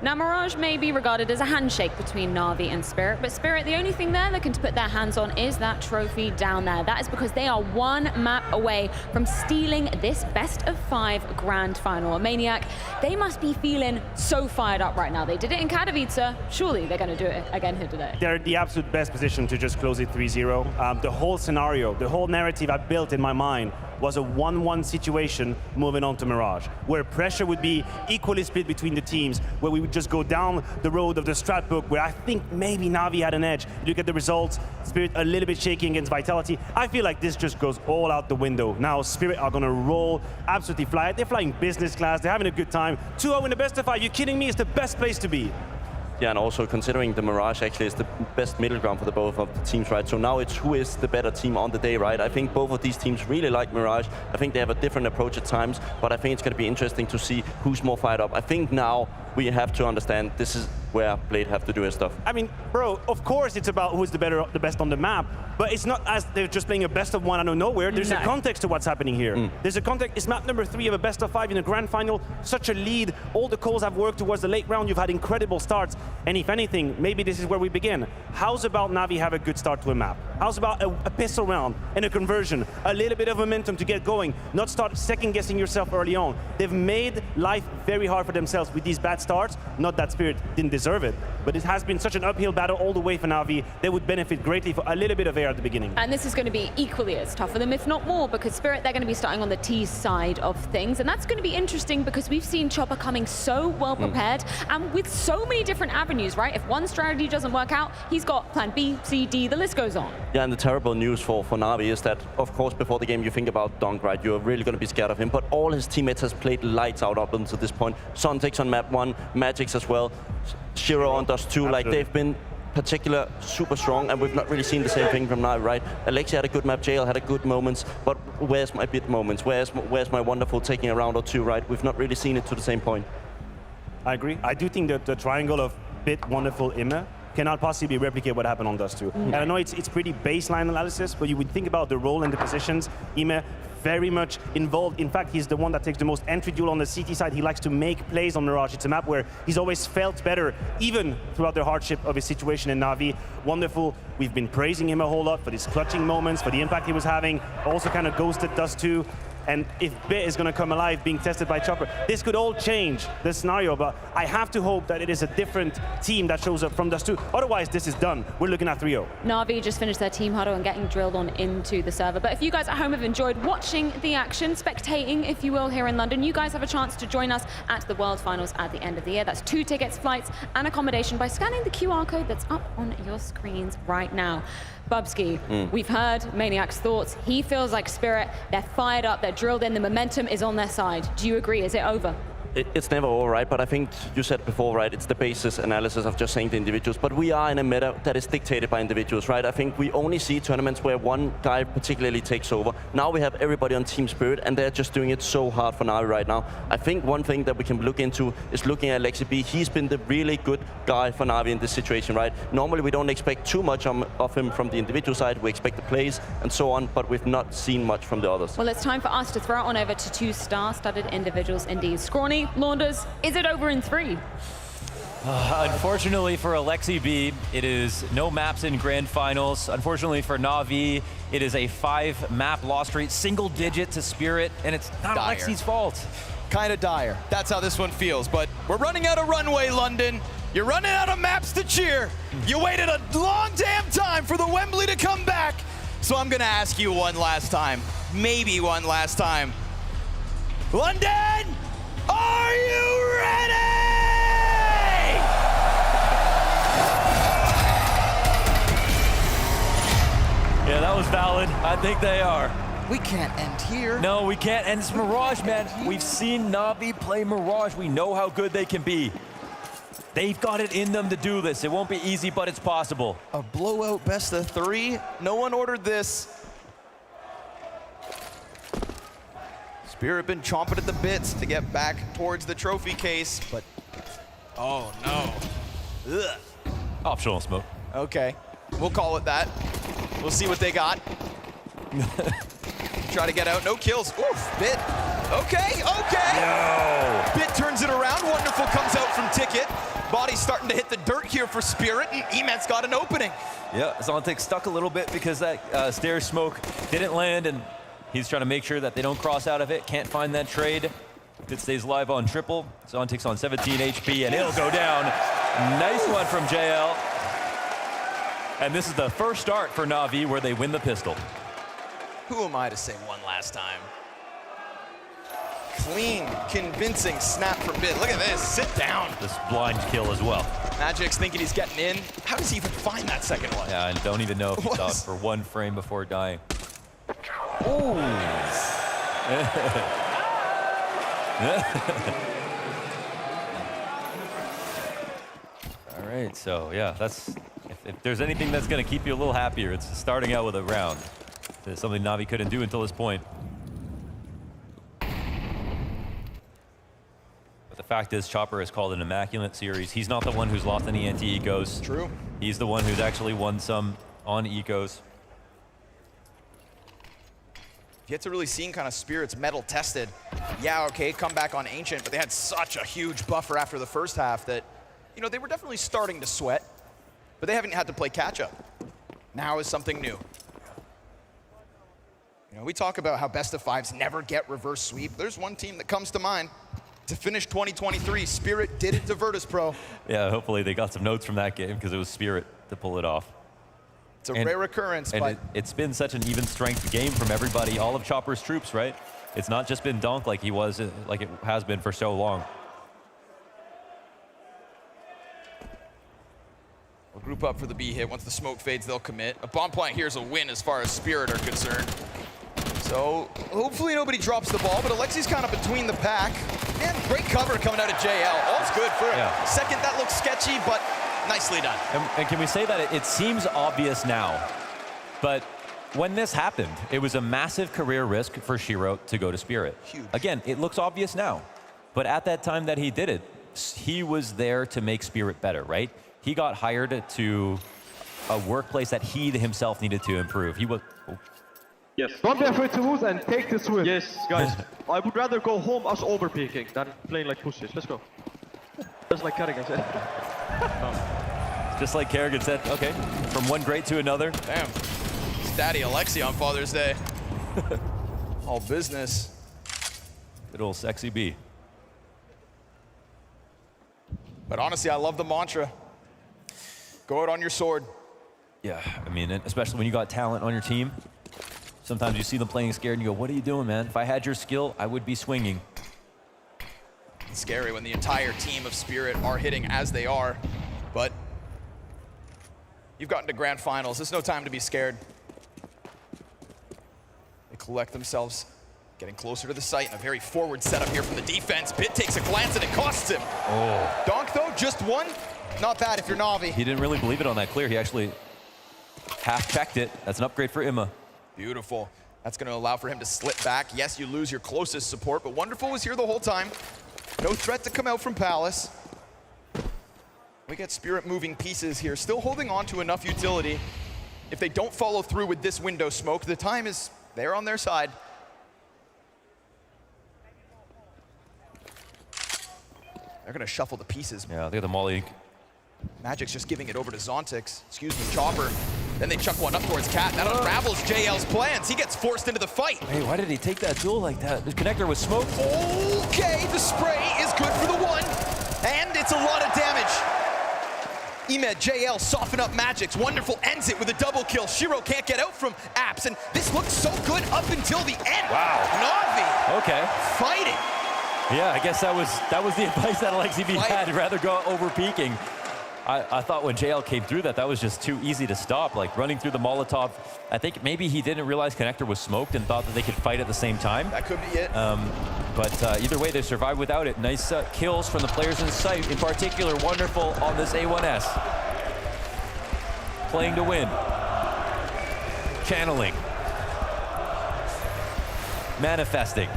Now, Mirage may be regarded as a handshake between Na'Vi and Spirit, but Spirit, the only thing they're looking to put their hands on is that trophy down there. That is because they are one map away from stealing this best-of-5 grand final. Maniac, they must be feeling so fired up right now. They did it in Katowice. Surely they're going to do it again here today. They're the absolute best position to just close it 3-0. The whole scenario, the whole narrative I built in my mind was a 1-1 situation moving on to Mirage, where pressure would be equally split between the teams, where we would just go down the road of the strat book, where I think maybe Na'Vi had an edge. Look at the results, Spirit a little bit shaky against Vitality. I feel like this just goes all out the window. Now Spirit are gonna roll, absolutely fly. They're flying business class, they're having a good time. 2-0 in the best of 5, you kidding me? It's the best place to be. Yeah, and also considering the Mirage actually is the best middle ground for the both of the teams, right? So now it's who is the better team on the day, right? I think both of these teams really like Mirage. I think they have a different approach at times, but I think it's going to be interesting to see who's more fired up. I think now we have to understand this is where Blade have to do his stuff. I mean, bro, of course it's about who's the best on the map, but it's not as they're just playing a best of one out of nowhere. There's a context to what's happening here. There's a context. It's map number 3 of a best of 5 in a grand final. Such a lead. All the calls have worked towards the late round. You've had incredible starts. And if anything, maybe this is where we begin. How's about Navi have a good start to a map? How's about a pistol round and a conversion? A little bit of momentum to get going. Not start second-guessing yourself early on. They've made life very hard for themselves with these bad starts. Not that Spirit didn't deserve it, but it has been such an uphill battle all the way for Navi. They would benefit greatly for a little bit of air at the beginning. And this is going to be equally as tough for them, if not more, because Spirit, they're going to be starting on the T side of things. And that's going to be interesting because we've seen Chopper coming so well prepared and with so many different avenues, right? If one strategy doesn't work out, he's got plan B, C, D, the list goes on. Yeah, and the terrible news for Navi is that, of course, before the game you think about Dunk, right? You're really going to be scared of him, but all his teammates has played lights out up until this point. Sontics on map 1, Magix as well, Shiro on Dust 2, like they've been particular super strong, and we've not really seen the same thing from Navi, right? Alexia had a good map, JL had a good moments, but where's my bit moments? Where's my wonderful taking a round or two, right? We've not really seen it to the same point. I agree. I do think that the triangle of Bit, Wonderful, Imme cannot possibly replicate what happened on Dust 2. And I know it's pretty baseline analysis, but you would think about the role and the positions. Imme very much involved. In fact, he's the one that takes the most entry duel on the CT side. He likes to make plays on Mirage. It's a map where he's always felt better, even throughout the hardship of his situation in Navi. Wonderful. We've been praising him a whole lot for his clutching moments, for the impact he was having. Also kind of ghosted Dust 2. And if Bit is going to come alive being tested by Chopper, this could all change the scenario, but I have to hope that it is a different team that shows up from Dust 2. Otherwise, this is done. We're looking at 3-0. Navi just finished their team huddle and getting drilled on into the server. But if you guys at home have enjoyed watching the action, spectating, if you will, here in London, you guys have a chance to join us at the World Finals at the end of the year. That's 2 tickets, flights, and accommodation by scanning the QR code that's up on your screens right now. Bubsky, we've heard Maniac's thoughts. He feels like Spirit, they're fired up, they're drilled in, the momentum is on their side. Do you agree? Is it over? It's never over, right? But I think you said before, right? It's the basis analysis of just saying the individuals. But we are in a meta that is dictated by individuals, right? I think we only see tournaments where one guy particularly takes over. Now we have everybody on Team Spirit, and they're just doing it so hard for Navi right now. I think one thing that we can look into is looking at Lexi B. He's been the really good guy for Navi in this situation, right? Normally we don't expect too much of him from the individual side. We expect the plays and so on, but we've not seen much from the others. Well, it's time for us to throw it on over to 2 star-studded individuals indeed. Scrawny, Launders, is it over in 3? Unfortunately for Alexi B, it is no maps in grand finals. Unfortunately for Navi, it is a 5-map loss rate, single digit to Spirit, and it's not Alexi's fault. Kind of dire. That's how this one feels, but we're running out of runway, London. You're running out of maps to cheer. You waited a long damn time for the Wembley to come back. So I'm gonna ask you one last time, maybe one last time. London, are you ready? Yeah, that was valid. I think they are. We can't end here. No, we can't. And it's Mirage, man. We've seen Navi play Mirage. We know how good they can be. They've got it in them to do this. It won't be easy, but it's possible. A blowout best of 3. No one ordered this. Spirit been chomping at the bits to get back towards the trophy case, but oh no. Ugh. Optional smoke. Okay, we'll call it that. We'll see what they got. Try to get out, no kills. Oof, Bit. Okay. No. Bit turns it around. Wonderful comes out from Ticket. Body's starting to hit the dirt here for Spirit, and Emet's got an opening. Yeah, Zontic stuck a little bit because that stairs smoke didn't land, and he's trying to make sure that they don't cross out of it. Can't find that trade. It stays live on triple. Zontic's on 17 HP, and it'll go down. Nice one from JL. And this is the first start for Navi where they win the pistol. Who am I to say one last time? Clean, convincing snap from Bit. Look at this, sit down. This blind kill as well. Magic's thinking he's getting in. How does he even find that second one? Yeah, I don't even know if he saw it for 1 frame before dying. Ooh. All right, so yeah, that's if there's anything that's going to keep you a little happier, it's starting out with a round. It's something Navi couldn't do until this point. But the fact is, Chopper has called an immaculate series. He's not the one who's lost any anti-ecos. True. He's the one who's actually won some on ecos. Yet to really seeing kind of Spirit's metal tested. Yeah, okay, come back on Ancient, but they had such a huge buffer after the first half that, you know, they were definitely starting to sweat, but they haven't had to play catch up. Now is something new. You know, we talk about how best of fives never get reverse sweep. There's one team that comes to mind. To finish 2023, Spirit did it to Virtus Pro. Yeah, hopefully they got some notes from that game because it was Spirit to pull it off. It's a rare occurrence, and but it's been such an even strength game from everybody, all of Chopper's troops, right? It's not just been Donk like he was, like it has been for so long. we'll group up for the B hit. Once the smoke fades, they'll commit. A bomb plant here is a win as far as Spirit are concerned. So hopefully nobody drops the ball, but Alexi's kind of between the pack. And great cover coming out of JL. All's good for a second. That looks sketchy, but nicely done. And can we say that it seems obvious now, but when this happened, it was a massive career risk for Shiro to go to Spirit. Huge. Again, it looks obvious now, but at that time that he did it, he was there to make Spirit better, right? He got hired to a workplace that he himself needed to improve. He was... Yes. Don't be afraid to lose and take this win. Yes, guys. I would rather go home us overpeaking than playing like pussies. Let's go. Just like Kerrigan said. Just like Kerrigan said, okay, from one great to another. Damn. It's Daddy Alexi on Father's Day. All business. Good old sexy B. But honestly, I love the mantra. Go out on your sword. Yeah, I mean, especially when you got talent on your team. Sometimes you see them playing scared and you go, what are you doing, man? If I had your skill, I would be swinging. It's scary when the entire team of Spirit are hitting as they are, but you've gotten to grand finals. There's no time to be scared. They collect themselves, getting closer to the site, and a very forward setup here from the defense. Bit takes a glance and it costs him. Oh. Donk, though, just one. Not bad if you're Navi. He didn't really believe it on that clear. He actually half-checked it. That's an upgrade for Imma. Beautiful. That's going to allow for him to slip back. Yes, you lose your closest support, but Wonderful was here the whole time. No threat to come out from Palace. We get Spirit moving pieces here, still holding on to enough utility. If they don't follow through with this window smoke, the time is there on their side. They're going to shuffle the pieces. Yeah, they got the Molly. Magic's just giving it over to Zontix. Excuse me, Chopper. Then they chuck one up towards Cat. That unravels JL's plans. He gets forced into the fight. Hey, why did he take that duel like that? The connector was smoked. Okay, the spray is good for the one. And it's a lot of damage. Emed, JL soften up Magic's. Wonderful ends it with a double kill. Shiro can't get out from Apps, and this looks so good up until the end. Wow. Navi. Okay. Fighting. Yeah, I guess that was the advice that Alexi B had. Rather go over peaking. I thought when JL came through that was just too easy to stop. Like running through the Molotov. I think maybe he didn't realize connector was smoked and thought that they could fight at the same time. That could be it. But either way, they survived without it. Nice kills from the players in sight. In particular, Wonderful on this A1S. Playing to win. Channeling. Manifesting.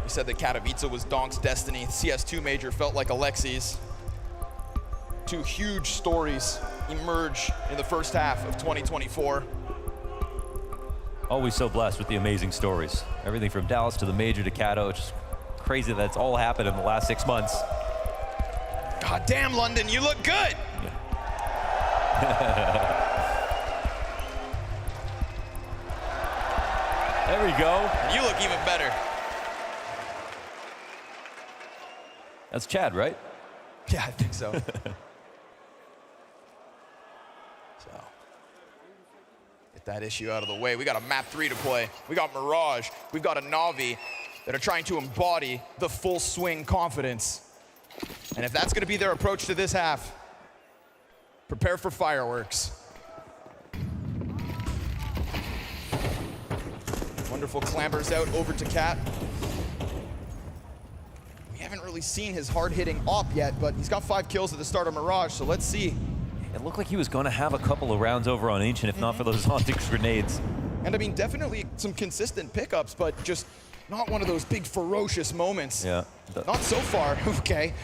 You said that Katowice was Donk's destiny. CS2 major felt like Alexi's. Two huge stories emerge in the first half of 2024. Always so blessed with the amazing stories. Everything from Dallas to the major to Kato. It's just crazy that's all happened in the last 6 months. God damn, London, you look good. There we go. You look even better. That's Chad, right? Yeah, I think so. Get that issue out of the way. We got a map 3 to play. We got Mirage. We've got a Navi that are trying to embody the full swing confidence. And if that's going to be their approach to this half, prepare for fireworks. Wonderful clambers out over to Cat. We haven't really seen his hard-hitting op yet, but he's got 5 kills at the start of Mirage, so let's see. It looked like he was going to have a couple of rounds over on Ancient, if not for those Zontix grenades. And I mean, definitely some consistent pickups, but just not one of those big ferocious moments. Yeah. Not so far. Okay.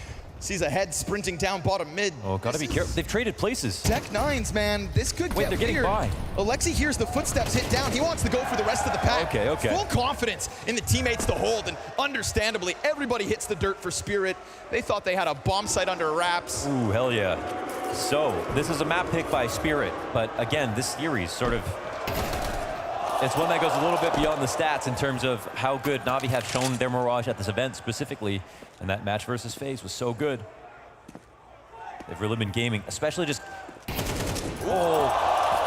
Sees a head sprinting down bottom mid. Oh, gotta be careful. They've traded places. Tech 9s, man. This could Wait, get they're getting weird. by. Alexi hears the footsteps hit down. He wants to go for the rest of the pack. Okay. Full confidence in the teammates to hold, and understandably, everybody hits the dirt for Spirit. They thought they had a bomb site under wraps. Ooh, hell yeah. So, this is a map pick by Spirit, but again, this series sort of, it's one that goes a little bit beyond the stats in terms of how good Navi have shown their Mirage at this event specifically, and that match versus FaZe was so good. They've really been gaming, especially just,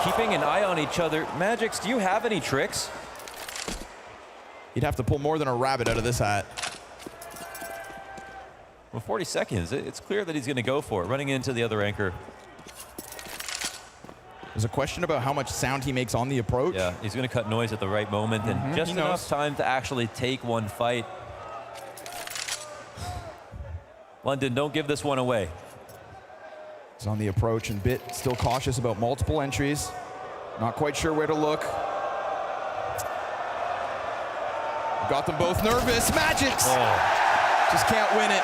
keeping an eye on each other. Magix, do you have any tricks? You'd have to pull more than a rabbit out of this hat. Well, 40 seconds, it's clear that he's gonna go for it, running into the other anchor. There's a question about how much sound he makes on the approach. Yeah, he's gonna cut noise at the right moment, and just enough time to actually take one fight. London, don't give this one away. He's on the approach, and Bit still cautious about multiple entries. Not quite sure where to look. Got them both nervous. Magix! Just can't win it.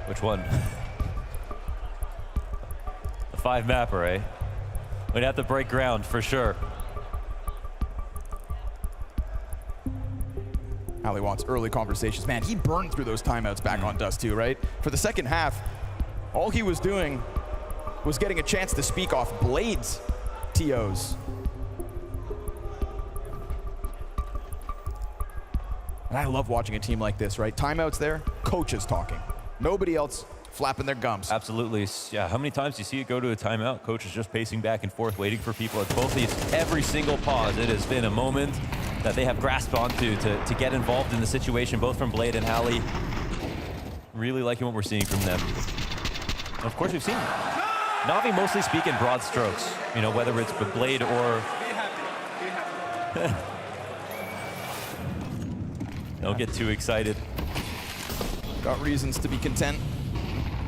Which one? The 5 mapper, eh? We'd have to break ground for sure. Ali wants early conversations. Man, he burned through those timeouts back on Dust 2, right? For the second half, all he was doing was getting a chance to speak off Blade's TOs. And I love watching a team like this, right? Timeouts there, coaches talking. Nobody else flapping their gums. Absolutely. Yeah, how many times do you see it go to a timeout? Coach is just pacing back and forth, waiting for people at both these. Every single pause, it has been a moment that they have grasped onto to get involved in the situation, both from Blade and Hallie. Really liking what we're seeing from them. And of course, we've seen Navi mostly speak in broad strokes, you know, whether it's with Blade or... Don't get too excited. Got reasons to be content.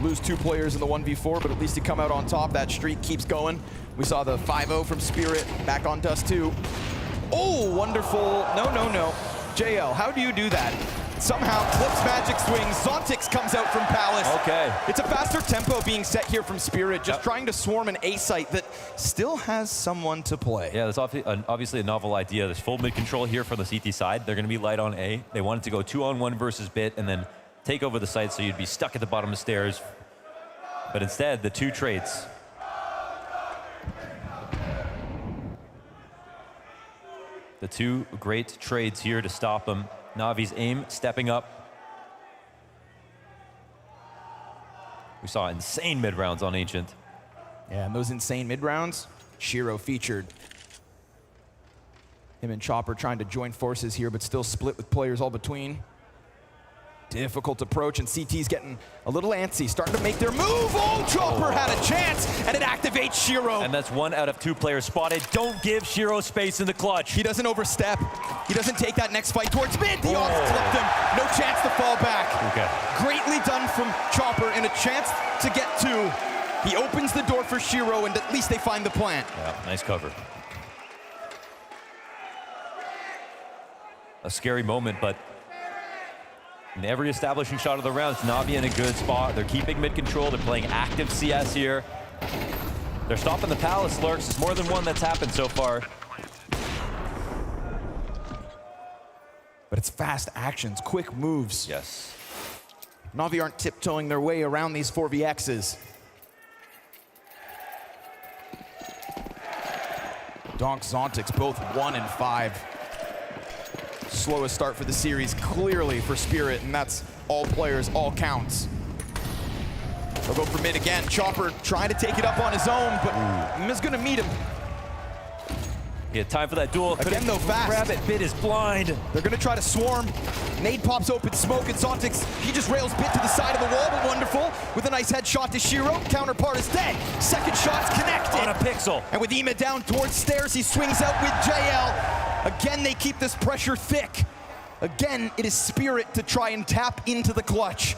Lose 2 players in the 1v4, but at least you come out on top. That streak keeps going. We saw the 5-0 from Spirit back on Dust 2. Oh, wonderful. No. JL, how do you do that? Somehow clips Magic swings. Zontix comes out from Palace. Okay. It's a faster tempo being set here from Spirit, just trying to swarm an A site that still has someone to play. Yeah, that's obviously a novel idea. There's full mid control here from the CT side. They're going to be light on A. They wanted to go 2-on-1 versus Bit and then take over the site so you'd be stuck at the bottom of the stairs. But instead, the 2 trades. The 2 great trades here to stop them. Navi's aim stepping up. We saw insane mid rounds on Ancient. Yeah, and those insane mid rounds, Shiro featured. Him and Chopper trying to join forces here, but still split with players all between. Difficult approach, and CT's getting a little antsy, starting to make their move. Oh, Chopper had a chance, and it activates Shiro. And that's 1 out of 2 players spotted. Don't give Shiro space in the clutch. He doesn't overstep. He doesn't take that next fight towards mid. He off-clipped him. No chance to fall back. Okay. Greatly done from Chopper, and a chance to get 2. He opens the door for Shiro, and at least they find the plant. Yeah, nice cover. A scary moment, but in every establishing shot of the round, it's Navi in a good spot. They're keeping mid control. They're playing active CS here. They're stopping the Palace lurks. There's more than one that's happened so far. But it's fast actions, quick moves. Yes. Navi aren't tiptoeing their way around these 4vXs. Donk, Zontix, both 1 and 5. Slowest start for the series, clearly for Spirit, and that's all players, all counts. They'll go for mid again. Chopper trying to take it up on his own, but is gonna meet him. Yeah, time for that duel. Again, though, fast. Rabbit Bit is blind. They're going to try to swarm. Nade pops open smoke, and Zontix, he just rails Bit to the side of the wall, but wonderful. With a nice headshot to Shiro. Counterpart is dead. Second shot's connected. On a pixel. And with Ema down towards stairs, he swings out with JL. Again, they keep this pressure thick. Again, it is Spirit to try and tap into the clutch.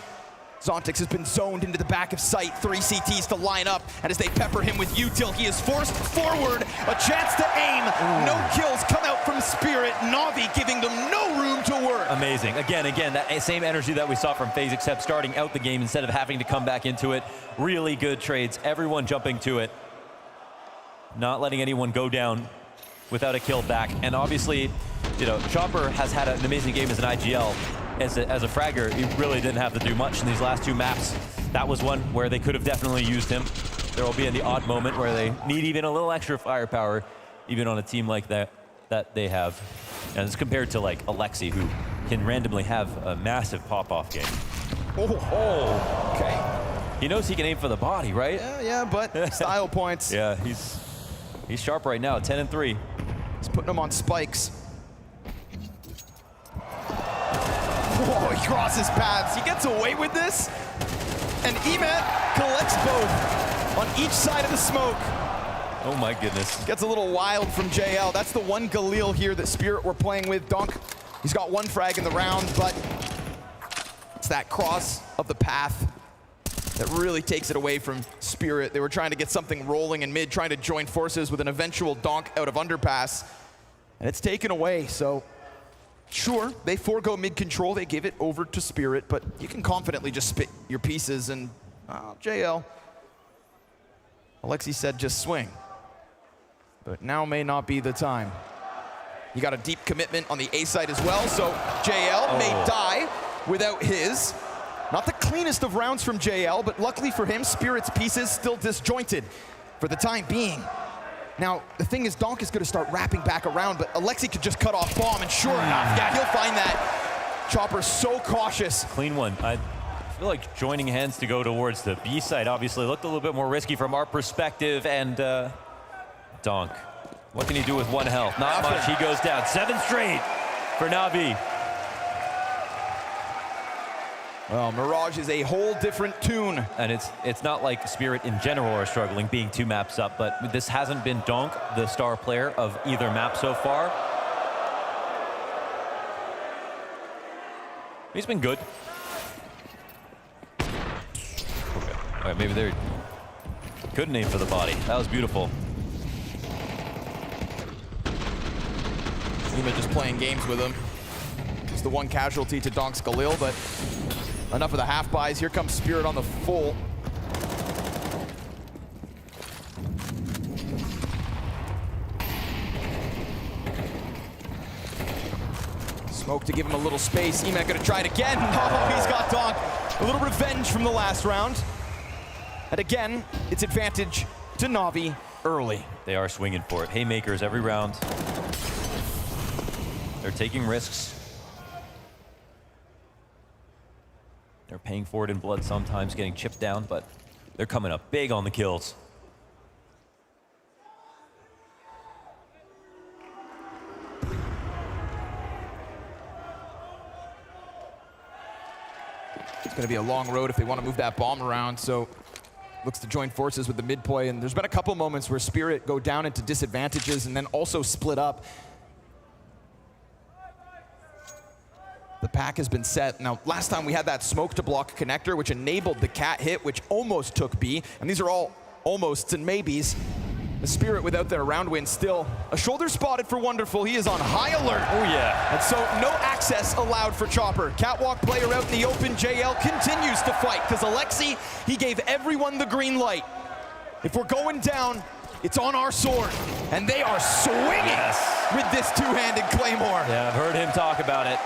Zontix has been zoned into the back of sight. 3 CTs to line up, and as they pepper him with util, he is forced forward. A chance to aim. Ooh. No kills come out from Spirit. Na'Vi giving them no room to work. Amazing. Again, that same energy that we saw from FaZe, except starting out the game instead of having to come back into it. Really good trades. Everyone jumping to it. Not letting anyone go down without a kill back. And obviously, you know, Chopper has had an amazing game as an IGL. As a fragger, he really didn't have to do much in these last 2 maps. That was one where they could have definitely used him. There will be in the odd moment where they need even a little extra firepower, even on a team like that they have. And it's compared to like Alexi, who can randomly have a massive pop-off game. Oh, okay. He knows he can aim for the body, right? Yeah, but style points. Yeah, he's sharp right now, 10-3. He's putting them on spikes. Oh, he crosses paths. He gets away with this. And Emet collects both on each side of the smoke. Oh my goodness. Gets a little wild from JL. That's the one Galil here that Spirit were playing with. Donk, he's got 1 frag in the round, but it's that cross of the path that really takes it away from Spirit. They were trying to get something rolling in mid, trying to join forces with an eventual donk out of underpass. And it's taken away, so sure, they forego mid control, they give it over to Spirit, but you can confidently just spit your pieces and JL. Alexi said just swing. But now may not be the time. You got a deep commitment on the A side as well, so JL may die without his. Not the cleanest of rounds from JL, but luckily for him, Spirit's pieces still disjointed for the time being. Now, the thing is, Donk is going to start wrapping back around, but Alexi could just cut off bomb, and sure enough, yeah, he'll find that. Chopper's so cautious. Clean one. I feel like joining hands to go towards the B side obviously looked a little bit more risky from our perspective, and Donk, what can he do with 1 health? Not much. He goes down. 7 straight for Navi. Well, Mirage is a whole different tune. And it's not like Spirit in general are struggling being 2 maps up, but this hasn't been Donk, the star player of either map so far. He's been good. Okay. All right, maybe they're good name for the body. That was beautiful. Ema just playing games with him. It's the 1 casualty to Donk's Galil, but enough of the half buys. Here comes Spirit on the full. Smoke to give him a little space. Emet gonna try it again. Oh, he's got Donk. A little revenge from the last round. And again, it's advantage to Navi early. They are swinging for it. Haymakers every round. They're taking risks. They're paying for it in blood sometimes, getting chipped down, but they're coming up big on the kills. It's going to be a long road if they want to move that bomb around, so looks to join forces with the mid play. And there's been a couple moments where Spirit go down into disadvantages and then also split up. The pack has been set. Now, last time we had that smoke to block connector, which enabled the cat hit, which almost took B. And these are all almosts and maybes. The Spirit without their round win still. A shoulder spotted for Wonderful. He is on high alert. Oh, yeah. And so no access allowed for Chopper. Catwalk player out in the open. JL continues to fight because Alexi, he gave everyone the green light. If we're going down, it's on our sword. And they are swinging with this 2-handed Claymore. Yeah, I've heard him talk about it,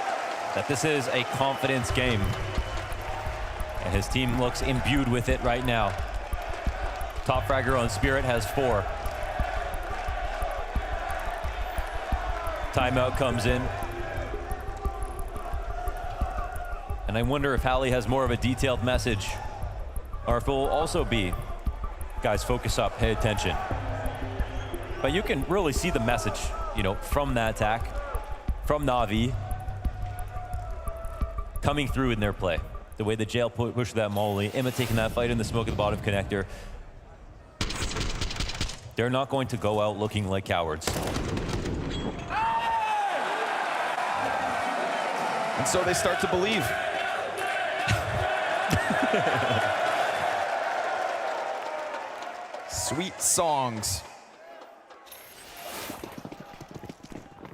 that this is a confidence game. And his team looks imbued with it right now. Top fragger on Spirit has 4. Timeout comes in. And I wonder if Hallie has more of a detailed message, or if it will also be, guys, focus up, pay attention. But you can really see the message, you know, from that attack, from Navi, coming through in their play. The way that JL pushed that molly, Emma taking that fight in the smoke at the bottom connector. They're not going to go out looking like cowards. And so they start to believe. Sweet songs.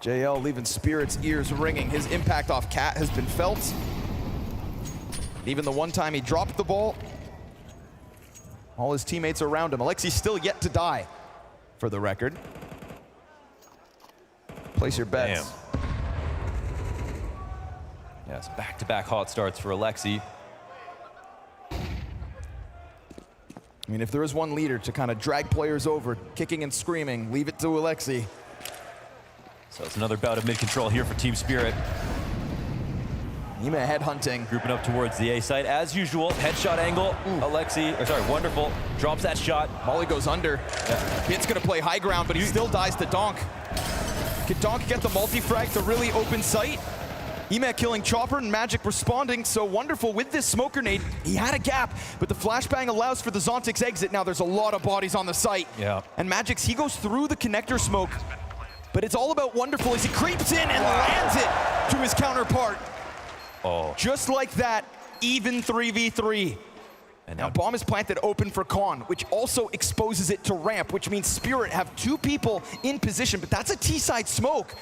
JL leaving Spirit's ears ringing. His impact off Cat has been felt. Even the one time he dropped the ball, all his teammates are around him. Alexi's still yet to die, for the record. Place your bets. Damn. Yes, back-to-back hot starts for Alexi. I mean, if there is one leader to kind of drag players over, kicking and screaming, leave it to Alexi. So it's another bout of mid-control here for Team Spirit. Ema headhunting. Grouping up towards the A site as usual. Headshot angle. Alexi, or sorry, Wonderful drops that shot. Molly goes under. Hit's gonna play high ground, but he still dies to Donk. Can Donk get the multi-frag to really open sight? Ema killing Chopper and Magic responding, so Wonderful with this smoke grenade. He had a gap, but the flashbang allows for the Zontix exit. Now there's a lot of bodies on the site. Yeah. And Magic's, he goes through the connector smoke, but it's all about Wonderful as he creeps in and lands it to his counterpart. Oh. Just like that, even 3v3. And now bomb is planted open for Con, which also exposes it to ramp, which means Spirit have two people in position, but that's a T-side smoke.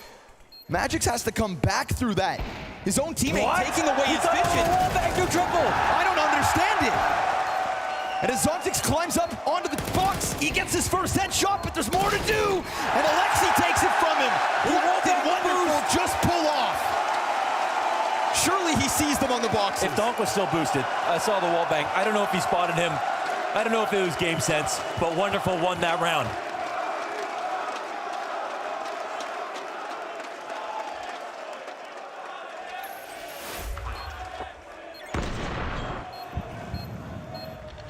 Magix has to come back through that. His own teammate taking away his vision. I don't understand it. And as Zontix climbs up onto the box, he gets his first headshot, but there's more to do. And Alexi takes it from him. What did Wonderful just pull off? Surely he sees them on the boxes. If Donk was still boosted, I saw the wall bang. I don't know if he spotted him. I don't know if it was game sense, but Wonderful won that round.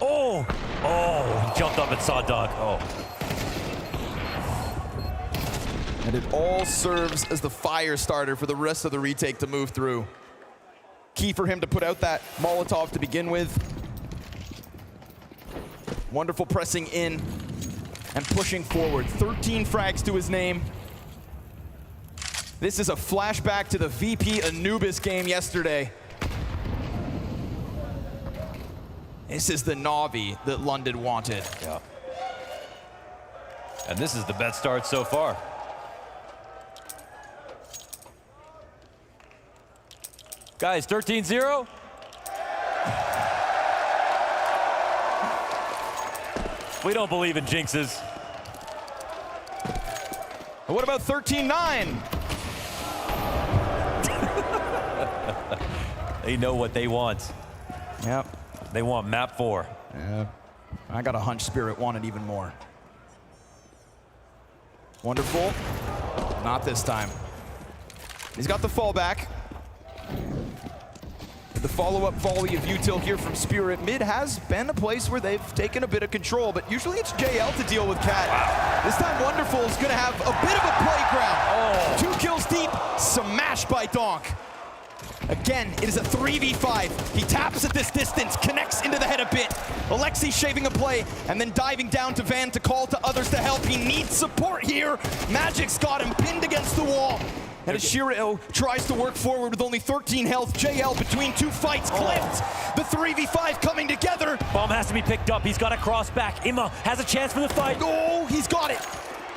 Oh, he jumped up and saw Doug. Oh. And it all serves as the fire starter for the rest of the retake to move through. Key for him to put out that Molotov to begin with. Wonderful pressing in and pushing forward. 13 frags to his name. This is a flashback to the VP Anubis game yesterday. This is the Navi that London wanted. Yeah. And this is the best start so far. Guys, 13-0. We don't believe in jinxes. What about 13-9? They know what they want. Yep. They want map 4. Yeah. I got a hunch Spirit wanted even more. Wonderful. Not this time. He's got the fallback. The follow-up volley of util here from Spirit. Mid has been a place where they've taken a bit of control, but usually it's JL to deal with Cat. Wow. This time Wonderful is going to have a bit of a playground. Oh. 2 kills deep, smashed by Donk. Again, it is a 3v5. He taps at this distance, connects into the head a bit. Alexi shaving a play, and then diving down to Van to call to others to help. He needs support here. Magic's got him pinned against the wall. And as Shirao tries to work forward with only 13 health, JL between 2 fights clipped. The 3v5 coming together. Bomb has to be picked up. He's got to cross back. Ima has a chance for the fight. Oh, he's got it.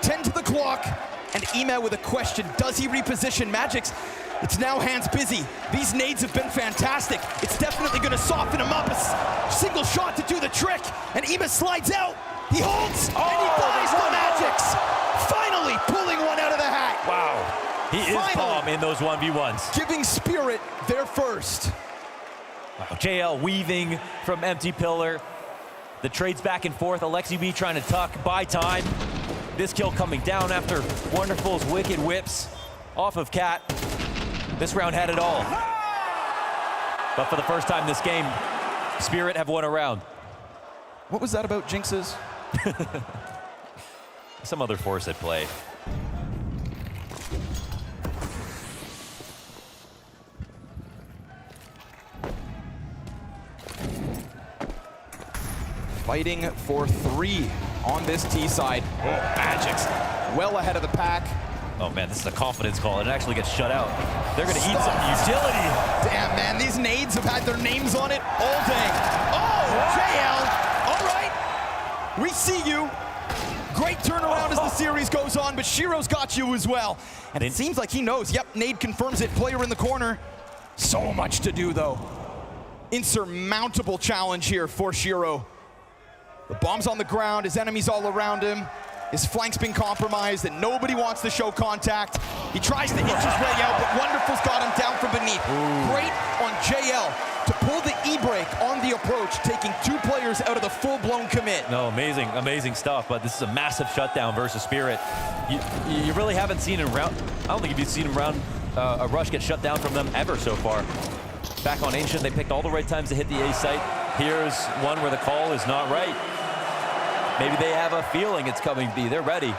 10 to the clock. And Ima with a question. Does he reposition Magic's? It's now hands busy. These nades have been fantastic. It's definitely going to soften him up. A single shot to do the trick. And Ima slides out. He holds, and he buys the Magic's. Finally pulling one out of the hat. Wow. He is calm in those 1v1s. Giving Spirit their first. Wow. JL weaving from empty pillar. The trades back and forth. Alexi B trying to tuck, buy time. This kill coming down after Wonderful's wicked whips off of Cat. This round had it all. But for the first time this game, Spirit have won a round. What was that about jinxes? some other force at play. Fighting for 3 on this T side. Oh, Magic's well ahead of the pack. Oh man, this is a confidence call. It actually gets shut out. They're gonna eat some utility. Damn, man, these nades have had their names on it all day. Oh, JL, all right. We see you. Great turnaround as the series goes on, but Shiro's got you as well. And it seems like he knows. Yep, nade confirms it. Player in the corner. So much to do, though. Insurmountable challenge here for Shiro. The bomb's on the ground, his enemies all around him. His flank's been compromised and nobody wants to show contact. He tries to inch his way out, but Wonderful's got him down from beneath. Great on JL to pull the E-break on the approach, taking 2 players out of the full-blown commit. No, amazing, amazing stuff, but this is a massive shutdown versus Spirit. You really haven't seen a round, I don't think you've seen a rush get shut down from them ever so far. Back on Ancient, they picked all the right times to hit the A site. Here's one where the call is not right. Maybe they have a feeling it's coming B. They're ready.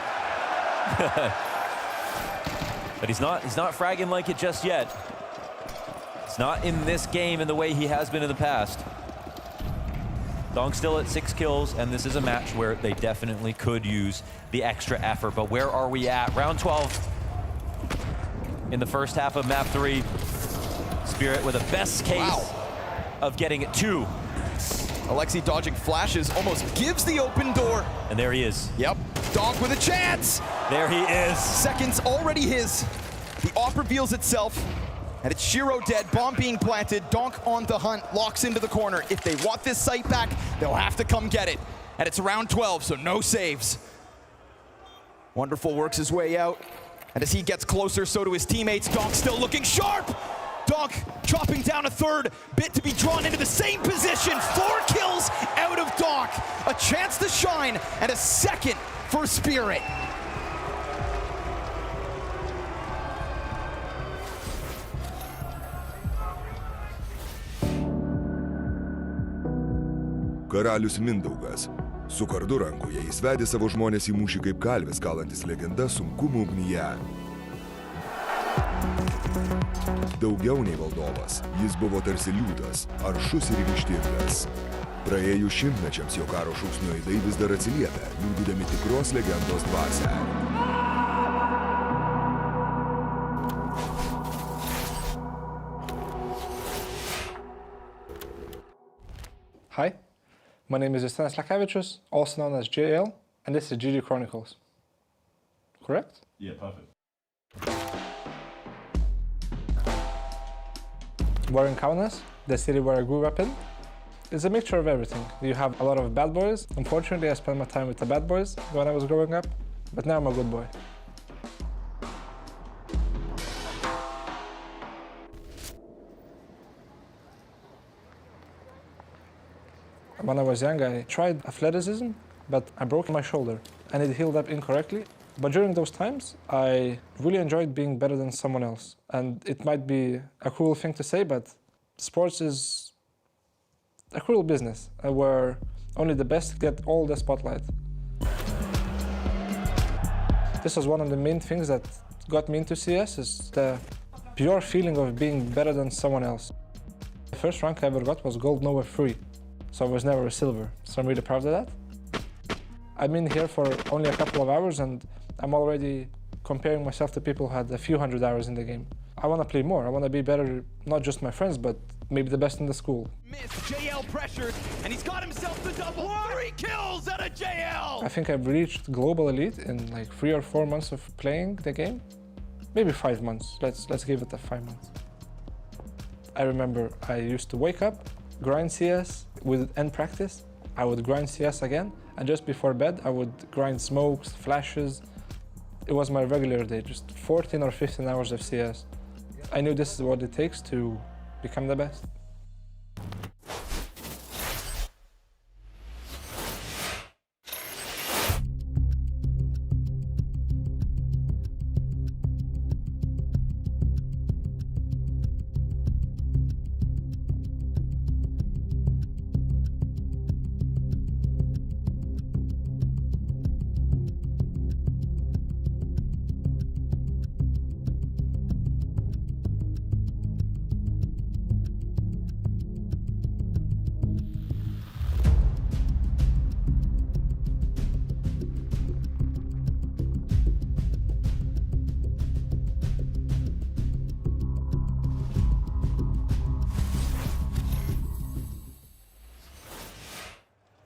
But he's not fragging like it just yet. It's not in this game in the way he has been in the past. Dong's still at 6 kills, and this is a match where they definitely could use the extra effort. But where are we at? Round 12 in the first half of map 3. Spirit with a best case of getting it 2. Alexi dodging flashes, almost gives the open door. And there he is. Yep, Donk with a chance. There he is. Seconds already his. The op reveals itself, and it's Shiro dead, bomb being planted, Donk on the hunt, locks into the corner. If they want this site back, they'll have to come get it. And it's round 12, so no saves. Wonderful works his way out, and as he gets closer, so do his teammates. Donk still looking sharp. Donk chopping down a 3rd, bit to be drawn into the same position. 4 kills out of Donk. A chance to shine and a 2nd for Spirit. Karalius Mindaugas. Su kardu rankoje jis vedė savo žmonės į mūšį kaip kalvis kalantis legenda sunkumų ugnyje. Daugiau nei valdovas, jis buvo tarsi liūtas, aršus ir ryžtingas. Praėjus šimtmečiams jo karo šūksnių aidai vis dar atsiliepia, liudydami tikros legendos dvasią. Hi, my name is Justinas Lakavičius, also known as JL, and this is GG Chronicles. Correct? Yeah, perfect. We're in Kaunas, the city where I grew up in. It's a mixture of everything. You have a lot of bad boys. Unfortunately, I spent my time with the bad boys when I was growing up, but now I'm a good boy. When I was young, I tried athleticism, but I broke my shoulder and it healed up incorrectly. But during those times, I really enjoyed being better than someone else. And it might be a cruel thing to say, but sports is a cruel business where only the best get all the spotlight. This was one of the main things that got me into CS, is the pure feeling of being better than someone else. The first rank I ever got was gold nowhere 3, so I was never a silver, so I'm really proud of that. I've been here for only a couple of hours and I'm already comparing myself to people who had a few hundred hours in the game. I want to play more. I want to be better, not just my friends, but maybe the best in the school. JL pressured, and he's got himself the double. 3 kills out of JL! I think I've reached global elite in like 3 or 4 months of playing the game. Maybe 5 months. Let's give it a 5 months. I remember I used to wake up, grind CS, with end practice. I would grind CS again, and just before bed, I would grind smokes, flashes. It was my regular day, just 14 or 15 hours of CS. I knew this is what it takes to become the best.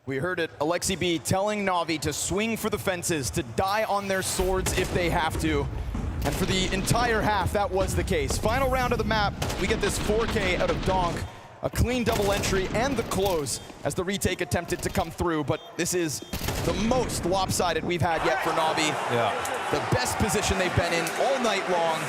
We heard it, Alexi B telling Navi to swing for the fences, to die on their swords if they have to. And for the entire half, that was the case. Final round of the map, we get this 4K out of Donk. A clean double entry and the close as the retake attempted to come through, but this is the most lopsided we've had yet for Navi. Yeah. The best position they've been in all night long.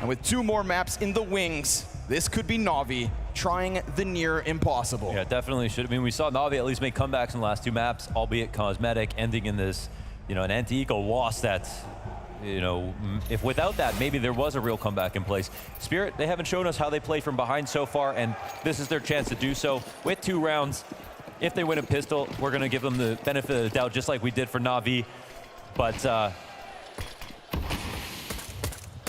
And with 2 more maps in the wings, this could be Navi trying the near impossible. Yeah, definitely should. I mean, we saw Navi at least make comebacks in the last 2 maps, albeit cosmetic, ending in this, an anti-eco loss that, if without that, maybe there was a real comeback in place. Spirit, they haven't shown us how they play from behind so far, and this is their chance to do so with 2 rounds. If they win a pistol, we're going to give them the benefit of the doubt, just like we did for Navi. But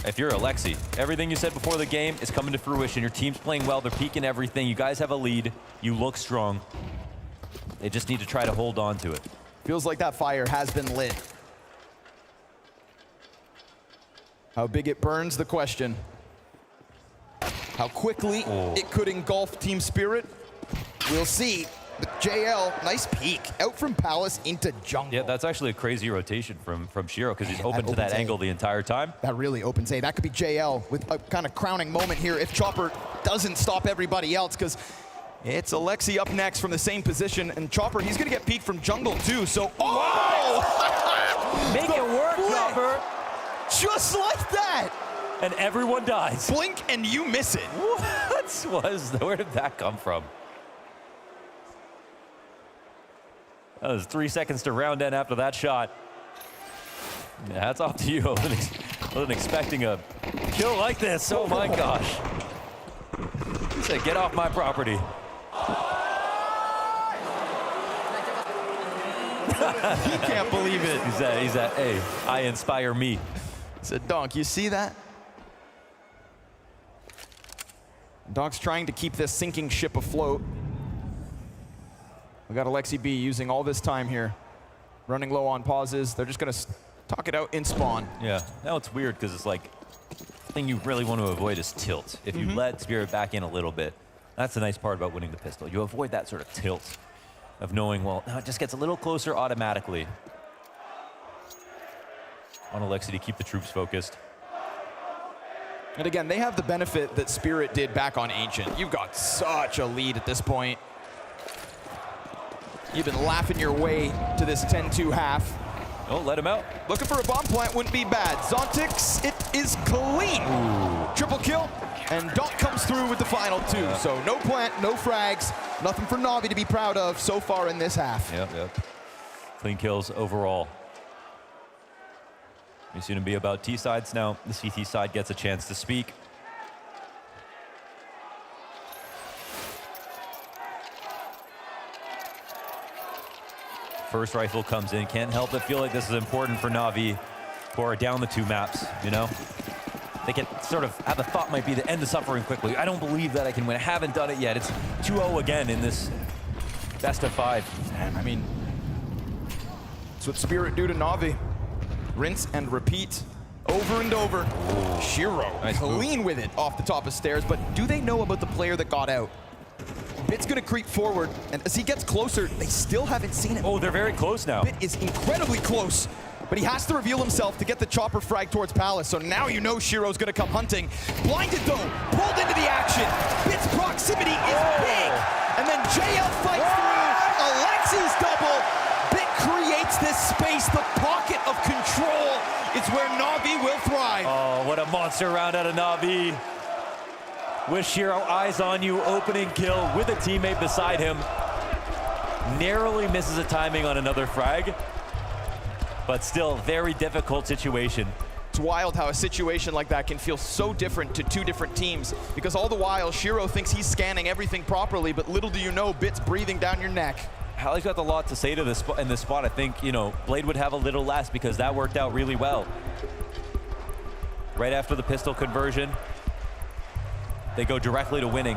if you're Alexi, everything you said before the game is coming to fruition. Your team's playing well. They're peaking everything. You guys have a lead. You look strong. They just need to try to hold on to it. Feels like that fire has been lit. How big it burns, the question. How quickly it could engulf Team Spirit, we'll see. But JL, nice peek, out from Palace into jungle. Yeah, that's actually a crazy rotation from Shiro, because he's open to that angle the entire time. That really opens A. That could be JL with a kind of crowning moment here if Chopper doesn't stop everybody else, because it's Alexi up next from the same position, and Chopper, he's gonna get peeked from jungle too, so, Make it work, Chopper! Just like that! And everyone dies. Blink and you miss it. Where did that come from? That was 3 seconds to round end after that shot. Yeah, hats off to you. I wasn't expecting a kill like this. Oh my gosh. He said, get off my property. He can't believe it. He's at, hey, I inspire me. Said, Donk, you see that? Donk's trying to keep this sinking ship afloat. We got Alexi B using all this time here. Running low on pauses. They're just gonna talk it out in spawn. Yeah, now it's weird because it's like, the thing you really want to avoid is tilt. If you let Spirit back in a little bit, that's the nice part about winning the pistol. You avoid that sort of tilt of knowing, well, now it just gets a little closer automatically. On Alexi to keep the troops focused. And again, they have the benefit that Spirit did back on Ancient. You've got such a lead at this point. You've been laughing your way to this 10-2 half. Oh, let him out. Looking for a bomb plant wouldn't be bad. Zontix, it is clean. Ooh. Triple kill, and Donk comes through with the final 2. Yeah. So no plant, no frags. Nothing for Navi to be proud of so far in this half. Yep. Clean kills overall. We've seen him be about T sides now. The CT side gets a chance to speak. First rifle comes in. Can't help but feel like this is important for Navi, who are down the 2 maps, They can sort of have a thought might be the end of suffering quickly. I don't believe that I can win. I haven't done it yet. It's 2-0 again in this best of 5. I mean, that's what Spirit do to Navi. Rinse and repeat over and over. Ooh. Shiro, nice clean move with it off the top of stairs, but do they know about the player that got out? Bit's gonna creep forward, and as he gets closer, they still haven't seen him. Oh, they're very close now. Bit is incredibly close, but he has to reveal himself to get the chopper frag towards Palace, so now you know Shiro's gonna come hunting. Blinded though, pulled into the action. Bit's proximity is big, and then JL fights through. Alexi's double. Bit creates this space, the pocket of control. It's where Navi will thrive. Oh, what a monster round out of Navi. With Shiro, eyes on you, opening kill with a teammate beside him. Narrowly misses the timing on another frag, but still very difficult situation. It's wild how a situation like that can feel so different to 2 different teams, because all the while Shiro thinks he's scanning everything properly, but little do you know, Bit's breathing down your neck. Hallie's got a lot to say to this in this spot. I think, Blade would have a little less because that worked out really well. Right after the pistol conversion, they go directly to winning.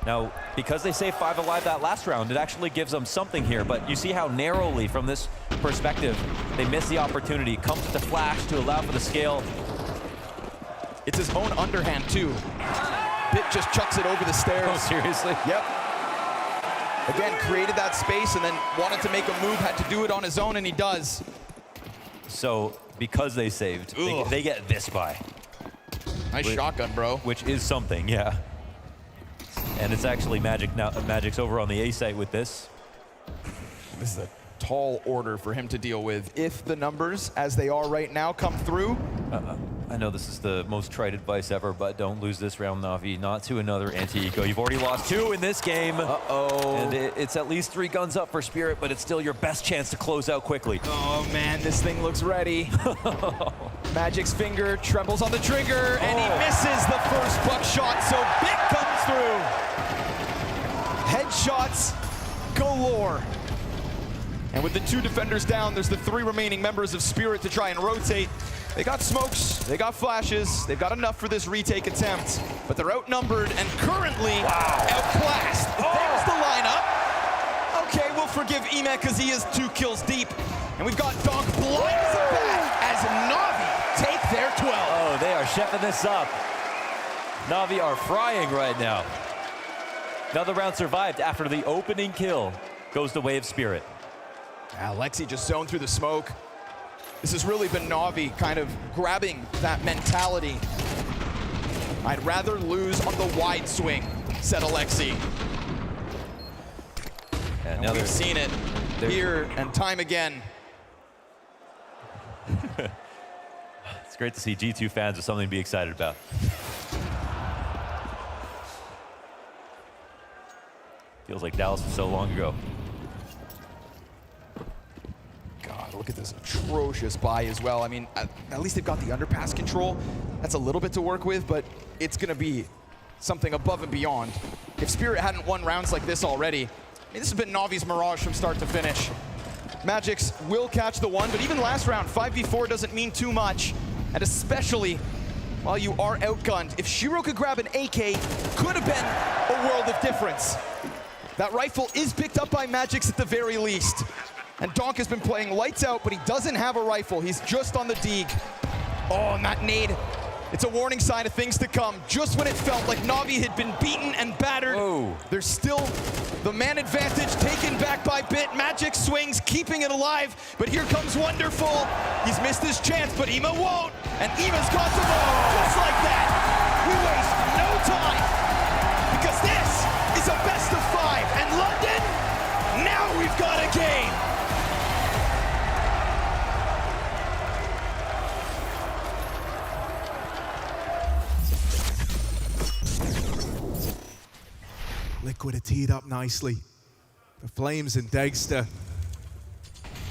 Now, because they saved 5 alive that last round, it actually gives them something here, but you see how narrowly from this perspective, they miss the opportunity. Comes with the flash to allow for the scale. It's his own underhand too. Bit just chucks it over the stairs. Oh, seriously? Yep. Again, created that space and then wanted to make a move, had to do it on his own, and he does. So, because they saved, they get this buy. Nice shotgun, bro. Which is something, yeah. And it's actually Magic now. Magic's over on the A site with this. This is a tall order for him to deal with. If the numbers, as they are right now, come through. I know this is the most trite advice ever, but don't lose this round, Navi. Not to another anti-eco. You've already lost 2 in this game. Uh-oh. And it's at least 3 guns up for Spirit, but it's still your best chance to close out quickly. Oh, man, this thing looks ready. Magic's finger trembles on the trigger, and he misses the first buckshot, so Bit comes through. Headshots galore. And with the 2 defenders down, there's the 3 remaining members of Spirit to try and rotate. They got smokes, they got flashes, they've got enough for this retake attempt, but they're outnumbered and currently outclassed. There's the lineup. Okay, we'll forgive Emek because he is 2 kills deep. And we've got Donk blind as a bat as Navi take their 12. Oh, they are chefing this up. Navi are frying right now. Another round survived after the opening kill goes the way of Spirit. Alexi just zoned through the smoke. This has really been Navi kind of grabbing that mentality. I'd rather lose on the wide swing, said Alexi. And we've seen it here and time again. It's great to see G2 fans with something to be excited about. Feels like Dallas was so long ago. God, look at this atrocious buy as well. I mean, at least they've got the underpass control. That's a little bit to work with, but it's going to be something above and beyond. If Spirit hadn't won rounds like this already, I mean, this has been Navi's mirage from start to finish. Magic's will catch the 1, but even last round, 5v4 doesn't mean too much. And especially while you are outgunned, if Shiro could grab an AK, could have been a world of difference. That rifle is picked up by Magic's at the very least. And Donk has been playing lights out, but he doesn't have a rifle. He's just on the Deeg. Oh, and that nade. It's a warning sign of things to come. Just when it felt like Navi had been beaten and battered, there's still the man advantage taken back by Bit. Magic swings, keeping it alive, but here comes Wonderful. He's missed his chance, but Ema won't. And Ema's got the ball, just like that. We waste no time, because this is a best of 5. And London, now we've got a game. Liquid are teed up nicely. The Flames and Dagster.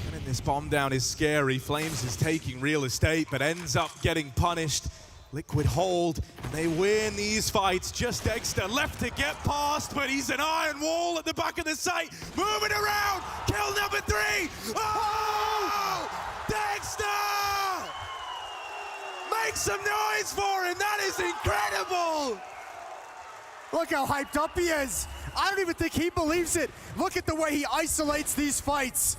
Getting this bomb down is scary. Flames is taking real estate, but ends up getting punished. Liquid hold, and they win these fights. Just Dagster left to get past, but he's an iron wall at the back of the site. Moving around, kill number 3. Oh! Dagster! Make some noise for him, that is incredible! Look how hyped up he is. I don't even think he believes it. Look at the way he isolates these fights.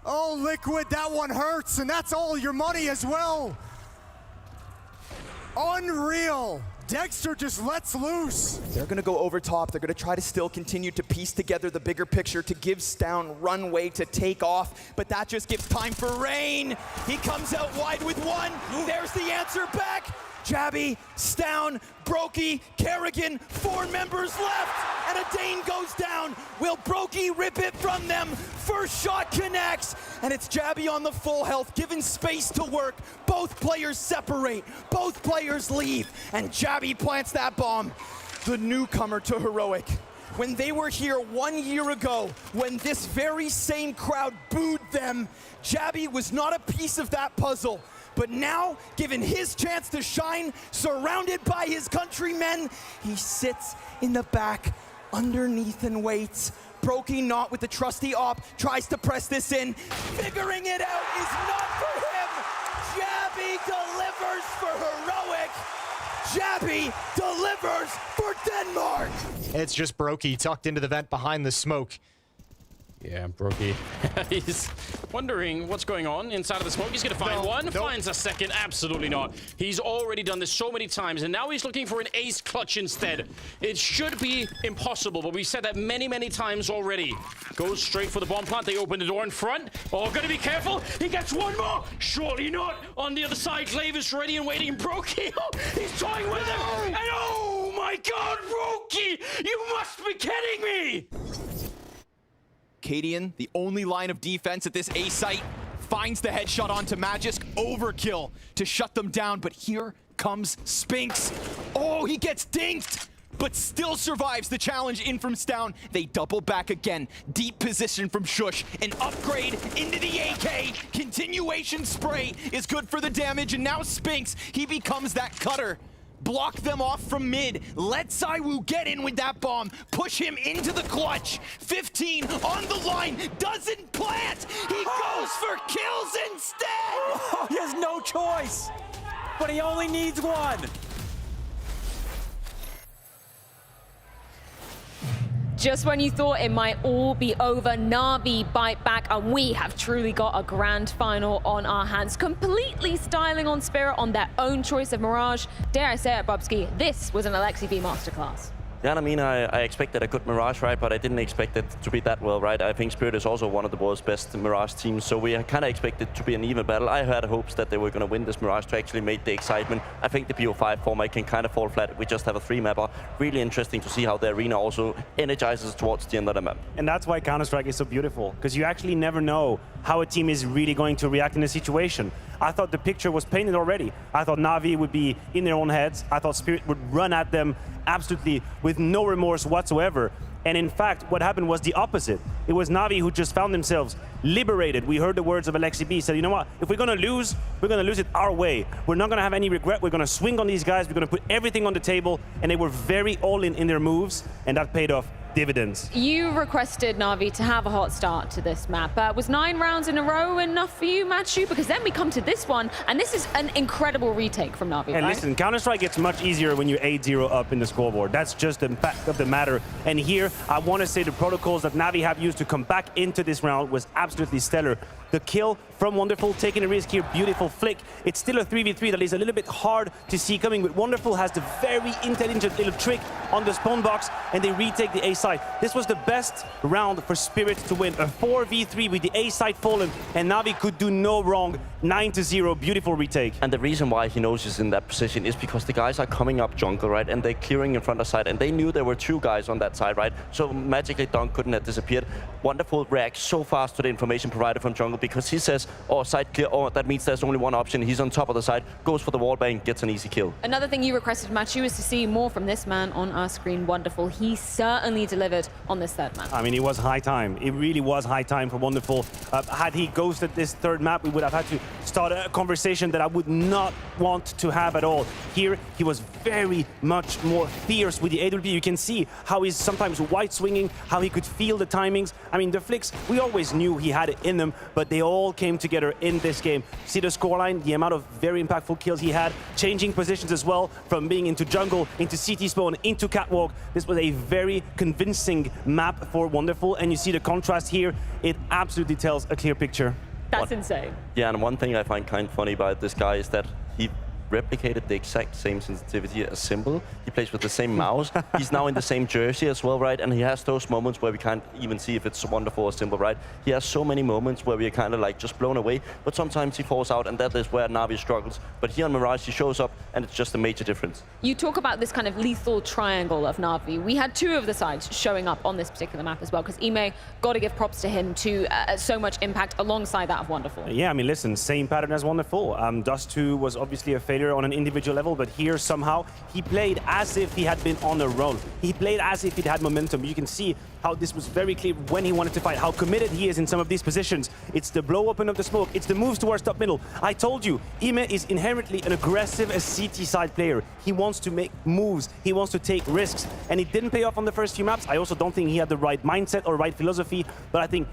Oh, Liquid, that one hurts, and that's all your money as well. Unreal. Dexter just lets loose. They're gonna go over top. They're gonna try to still continue to piece together the bigger picture to give Stown runway to take off, but that just gives time for Rain. He comes out wide with 1. There's the answer back. Jabby, Stown, Brokey, Kerrigan, 4 members left, and a Dane goes down. Will Brokey rip it from them? First shot connects, and it's Jabby on the full health, given space to work. Both players separate, both players leave, and Jabby plants that bomb. The newcomer to Heroic. When they were here 1 year ago, when this very same crowd booed them, Jabby was not a piece of that puzzle. But now, given his chance to shine, surrounded by his countrymen, he sits in the back, underneath and waits. Brokey not with the trusty op, tries to press this in. Figuring it out is not for him. Jabby delivers for Heroic. Jabby delivers for Denmark. It's just Brokey tucked into the vent behind the smoke. Yeah, Brookie. He's wondering what's going on inside of the smoke. He's going to find one. Finds a second. Absolutely not. He's already done this so many times, and now he's looking for an ace clutch instead. It should be impossible, but we said that many, many times already. Goes straight for the bomb plant. They open the door in front. Oh, gotta be careful. He gets one more. Surely not. On the other side, Glaive is ready and waiting. Brookie, he's toying with him. And oh my God, Brookie, you must be kidding me. Cadian, the only line of defense at this A site, finds the headshot onto Magisk. Overkill to shut them down, but here comes Spinks. Oh, he gets dinked, but still survives the challenge in from Stown. They double back again. Deep position from Shush. An upgrade into the AK. Continuation spray is good for the damage, and now Spinks, he becomes that cutter. Block them off from mid. Let Zywoo get in with that bomb. Push him into the clutch. 15 on the line. Doesn't plant. He goes for kills instead. Oh, he has no choice. But he only needs one. Just when you thought it might all be over, NAVI bite back, and we have truly got a grand final on our hands. Completely styling on Spirit on their own choice of Mirage. Dare I say it, Bubsky, this was an Alexi B masterclass. Yeah, I mean, I expected a good Mirage, right? But I didn't expect it to be that well, right? I think Spirit is also one of the world's best Mirage teams, so we kind of expected it to be an even battle. I had hopes that they were going to win this Mirage to actually make the excitement. I think the BO5 format can kind of fall flat. We just have a 3-mapper. Really interesting to see how the arena also energizes towards the end of the map. And that's why Counter-Strike is so beautiful, because you actually never know how a team is really going to react in a situation. I thought the picture was painted already. I thought NAVI would be in their own heads. I thought Spirit would run at them absolutely with no remorse whatsoever. And in fact, what happened was the opposite. It was NAVI who just found themselves liberated. We heard the words of Alexi B. Said, you know what? If we're going to lose it our way. We're not going to have any regret. We're going to swing on these guys. We're going to put everything on the table. And they were very all-in their moves, and that paid off dividends. You requested NAVI to have a hot start to this map. Was 9 rounds in a row enough for you, Matchu? Because then we come to this one, and this is an incredible retake from NAVI, And right? listen, Counter-Strike gets much easier when you're 8-0 up in the scoreboard. That's just the fact of the matter. And here, I want to say the protocols that NAVI have used to come back into this round was absolutely stellar. The kill from Wonderful, taking a risk here, beautiful flick. It's still a 3v3 that is a little bit hard to see coming, but Wonderful has the very intelligent little trick on the spawn box, and they retake the A side. This was the best round for Spirit to win. A 4v3 with the A side fallen, and NAVI could do no wrong. 9-0, beautiful retake. And the reason why he knows he's in that position is because the guys are coming up jungle, right? And they're clearing in front of side, and they knew there were 2 guys on that side, right? So magically, Dunk couldn't have disappeared. Wonderful reacts so fast to the information provided from jungle because he says, oh, side clear, oh, that means there's only one option. He's on top of the side, goes for the wall bang, gets an easy kill. Another thing you requested, Matchu, is to see more from this man on our screen. Wonderful. He certainly delivered on this third map. I mean, it was high time. It really was high time for Wonderful. Had he ghosted this third map, we would have had to start a conversation that I would not want to have at all. Here, he was very much more fierce with the AWP. You can see how he's sometimes white swinging, how he could feel the timings. I mean, the flicks, we always knew he had it in them, but they all came together in this game. See the scoreline, the amount of very impactful kills he had, changing positions as well, from being into jungle, into CT spawn, into catwalk. This was a very convincing map for Wonderful, and you see the contrast here. It absolutely tells a clear picture. That's insane. Yeah, and one thing I find kind of funny about this guy is that he replicated the exact same sensitivity as Symbol. He plays with the same mouse. He's now in the same jersey as well, right? And he has those moments where we can't even see if it's Wonderful or Symbol, right? He has so many moments where we're kind of like just blown away, but sometimes he falls out, and that is where NAVI struggles. But here on Mirage, he shows up, and it's just a major difference. You talk about this kind of lethal triangle of NAVI. We had 2 of the sides showing up on this particular map as well, because Ime, got to give props to him to so much impact alongside that of Wonderful. Yeah, I mean, listen, same pattern as Wonderful. Dust 2 was obviously a failure on an individual level, but here somehow he played as if he had been on a roll. He played as if he'd had momentum. You can see how this was very clear when he wanted to fight, how committed he is in some of these positions. It's the blow open of the smoke, it's the moves towards top middle. I told you, Ime is inherently an aggressive CT side player. He wants to make moves, he wants to take risks, and it didn't pay off on the first few maps. I also don't think he had the right mindset or right philosophy, but I think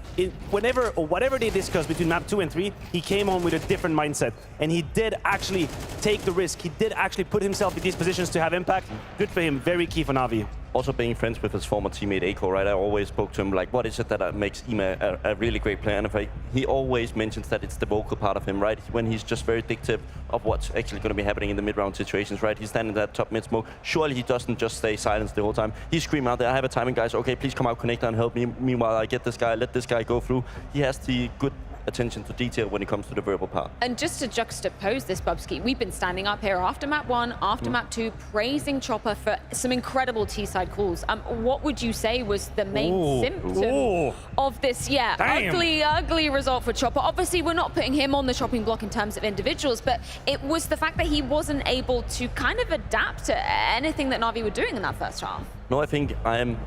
whenever or whatever they discussed between map 2 and 3, he came on with a different mindset, and he did actually take take the risk. He did actually put himself in these positions to have impact. Good for him, very key for Navi. Also being friends with his former teammate Eiko, right? I always spoke to him like, what is it that makes Ima a really great player? And he always mentions that it's the vocal part of him, right? When he's just very dictative of what's actually going to be happening in the mid-round situations, right? He's standing there top mid smoke. Surely he doesn't just stay silent the whole time. He's screaming out there, I have a timing, guys. Okay, please come out, connector, and help me. Meanwhile, I get this guy, let this guy go through. He has the good attention to detail when it comes to the verbal part. And just to juxtapose this, Bubsky, we've been standing up here after map 1, after map 2, praising Chopper for some incredible T-side calls. What would you say was the main symptom of this, ugly result for Chopper? Obviously, we're not putting him on the chopping block in terms of individuals, but it was the fact that he wasn't able to kind of adapt to anything that Navi were doing in that first half. No, I think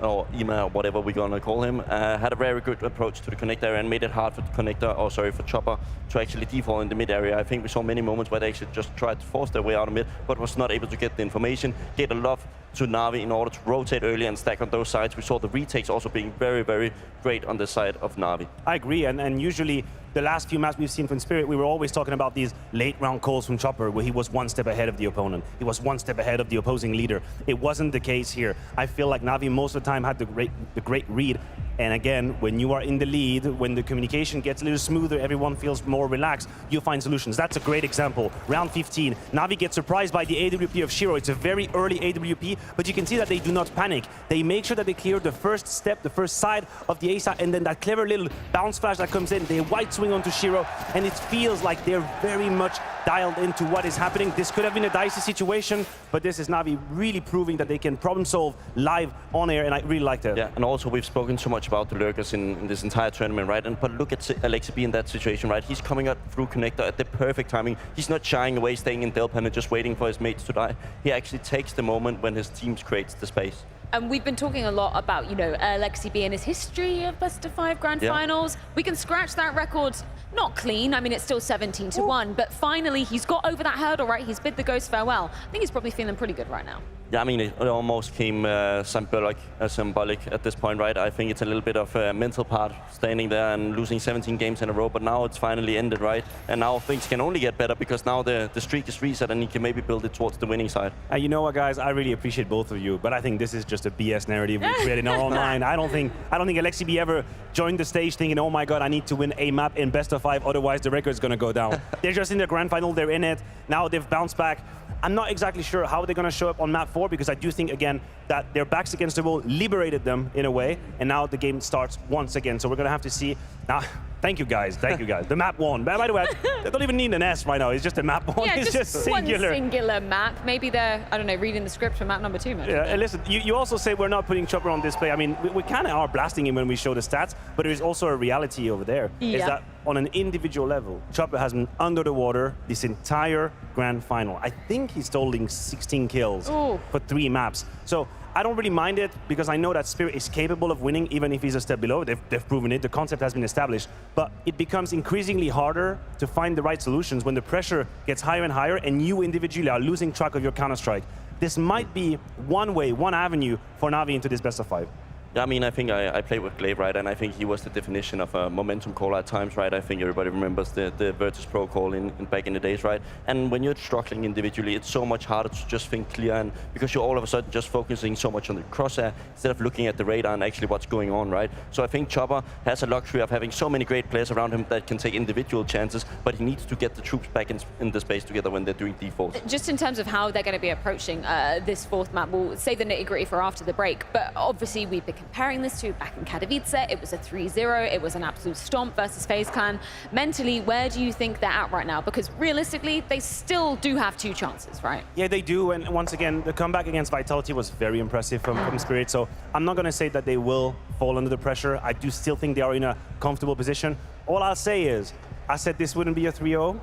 or Ima, or whatever we're gonna call him, had a very good approach to the connector and made it hard for the connector, for Chopper, to actually default in the mid area. I think we saw many moments where they actually just tried to force their way out of mid, but was not able to get the information, get a love to Navi in order to rotate early and stack on those sides. We saw the retakes also being very, very great on the side of Navi. I agree, and usually the last few maps we've seen from Spirit, we were always talking about these late round calls from Chopper where he was one step ahead of the opponent. He was one step ahead of the opposing leader. It wasn't the case here. I feel like Navi most of the time had the great read. And again, when you are in the lead, when the communication gets a little smoother, everyone feels more relaxed, you find solutions. That's a great example. Round 15, Navi gets surprised by the AWP of Shiro. It's a very early AWP, but you can see that they do not panic. They make sure that they clear the first step, the first side of the A side, and then that clever little bounce flash that comes in, they white swing onto Shiro, and it feels like they're very much dialed into what is happening. This could have been a dicey situation, but this is Navi really proving that they can problem solve live on air, and I really like that. Yeah, and also we've spoken so much about the lurkers in this entire tournament, right? But look at Alexi B in that situation, right? He's coming out through connector at the perfect timing. He's not shying away, staying in Delpan and just waiting for his mates to die. He actually takes the moment when his team creates the space. And we've been talking a lot about, Alexi B and his history of best of 5 grand finals. We can scratch that record, not clean. I mean, it's still 17-1, but finally he's got over that hurdle, right? He's bid the ghost farewell. I think he's probably feeling pretty good right now. Yeah, I mean, it almost came symbolic at this point, right? I think it's a little bit of a mental part, standing there and losing 17 games in a row, but now it's finally ended, right? And now things can only get better because now the streak is reset and he can maybe build it towards the winning side. You know what, guys? I really appreciate both of you, but I think this is just a BS narrative we created in our own mind. I don't think Alexi B ever joined the stage thinking, oh my God, I need to win a map in best of 5, otherwise the record's gonna go down. They're just in the grand final, they're in it. Now they've bounced back. I'm not exactly sure how they're going to show up on map 4 because I do think, again, that their backs against the wall liberated them in a way, and now the game starts once again. So we're going to have to see. Now, thank you guys. The map 1. By the way, they don't even need an S right now. It's just a map 1. Yeah, it's just singular. One singular map. Maybe they're, I don't know, reading the script for map number 2. Maybe. Yeah, and listen, you also say we're not putting Chopper on display. I mean, we kind of are blasting him when we show the stats, but there is also a reality over there. Yeah. Is that on an individual level, Chopper has been under the water this entire grand final. I think he's totaling 16 kills for 3 maps. So I don't really mind it because I know that Spirit is capable of winning even if he's a step below. They've proven it. The concept has been established. But it becomes increasingly harder to find the right solutions when the pressure gets higher and higher and you individually are losing track of your Counter-Strike. This might be one way, one avenue for Navi into this best of 5. Yeah, I mean, I think I played with Glaive, right? And I think he was the definition of a momentum call at times, right? I think everybody remembers the Virtus Pro call back in the days, right? And when you're struggling individually, it's so much harder to just think clear, and because you're all of a sudden just focusing so much on the crosshair instead of looking at the radar and actually what's going on, right? So I think Chopper has a luxury of having so many great players around him that can take individual chances, but he needs to get the troops back in the space together when they're doing default. Just in terms of how they're going to be approaching this 4th map, we'll save the nitty-gritty for after the break, but obviously we've been comparing this to back in Katowice. It was a 3-0. It was an absolute stomp versus FaZe Clan. Mentally, where do you think they're at right now? Because realistically, they still do have 2 chances, right? Yeah, they do. And once again, the comeback against Vitality was very impressive from Spirit. So I'm not going to say that they will fall under the pressure. I do still think they are in a comfortable position. All I'll say is, I said this wouldn't be a 3-0.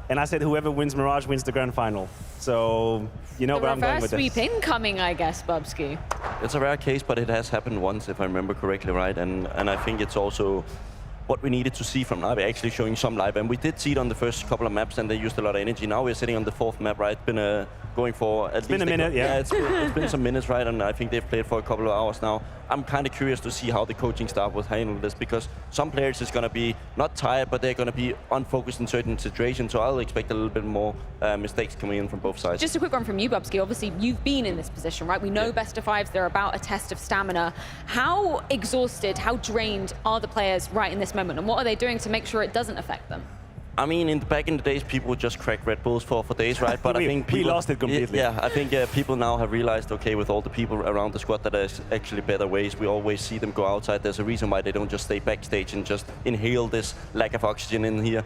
And I said whoever wins Mirage wins the grand final. So, you know where I'm going with this. Reverse sweep incoming, I guess, Bubsky. It's a rare case, but it has happened once, if I remember correctly, right? And I think it's also what we needed to see from NAVI, actually showing some life. And we did see it on the first couple of maps, and they used a lot of energy. Now we're sitting on the 4th map, right? Been going for at least a minute, yeah. It's been some minutes, right? And I think they've played for a couple of hours now. I'm kind of curious to see how the coaching staff will handle this, because some players is going to be not tired, but they're going to be unfocused in certain situations. So I'll expect a little bit more mistakes coming in from both sides. Just a quick one from you, Bubsky. Obviously, you've been in this position, right? We know best of 5s, they're about a test of stamina. How exhausted, how drained are the players right in this moment? And what are they doing to make sure it doesn't affect them? I mean, back in the days, people would just crack Red Bulls for days, right? But I think people, we lost it completely. Yeah, I think people now have realized, okay, with all the people around the squad, that there's actually better ways. We always see them go outside. There's a reason why they don't just stay backstage and just inhale this lack of oxygen in here.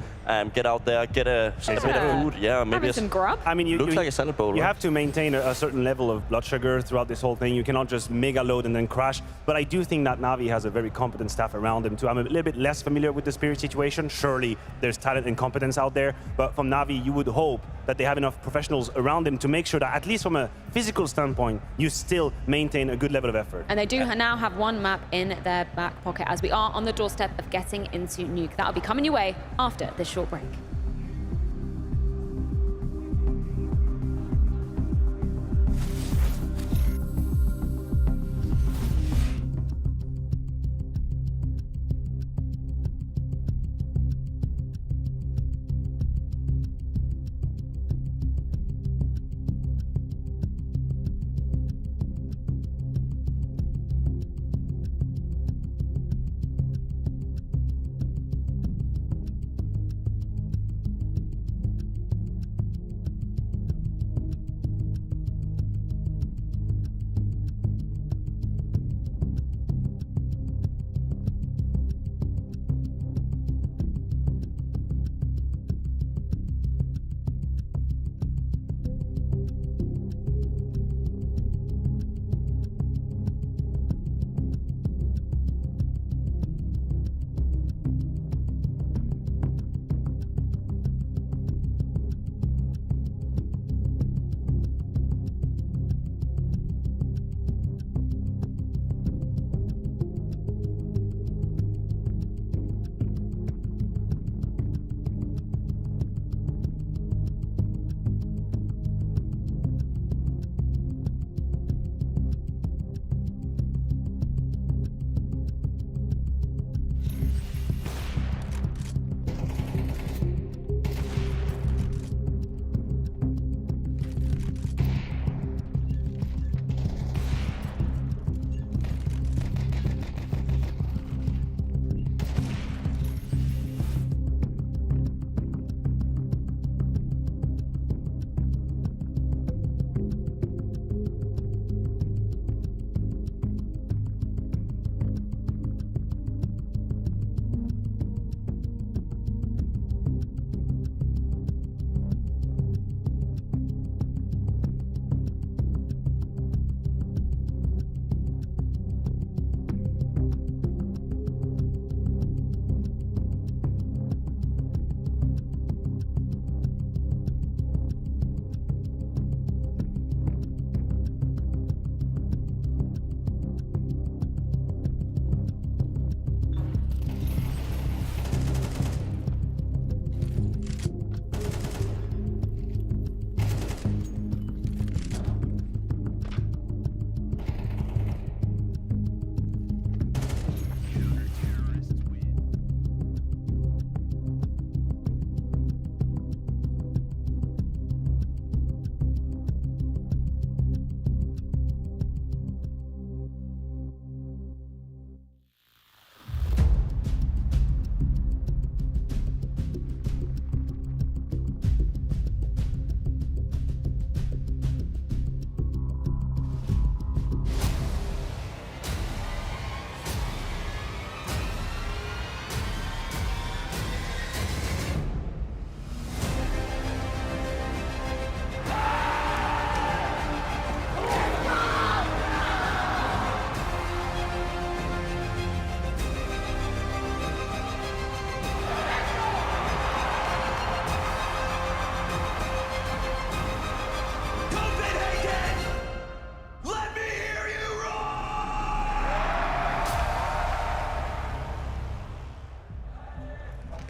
Get out there, get a bit of food. Yeah, maybe some grub. I mean, looks like a salad bowl. You right? have to maintain a certain level of blood sugar throughout this whole thing. You cannot just mega load and then crash. But I do think that NAVI has a very competent staff around them too. I'm a little bit less familiar with the Spirit situation. Surely there's talent and competence out there. But from NAVI, you would hope that they have enough professionals around them to make sure that, at least from a physical standpoint, you still maintain a good level of effort. And they do now have one map in their back pocket, as we are on the doorstep of getting into Nuke. That'll be coming your way after this short break.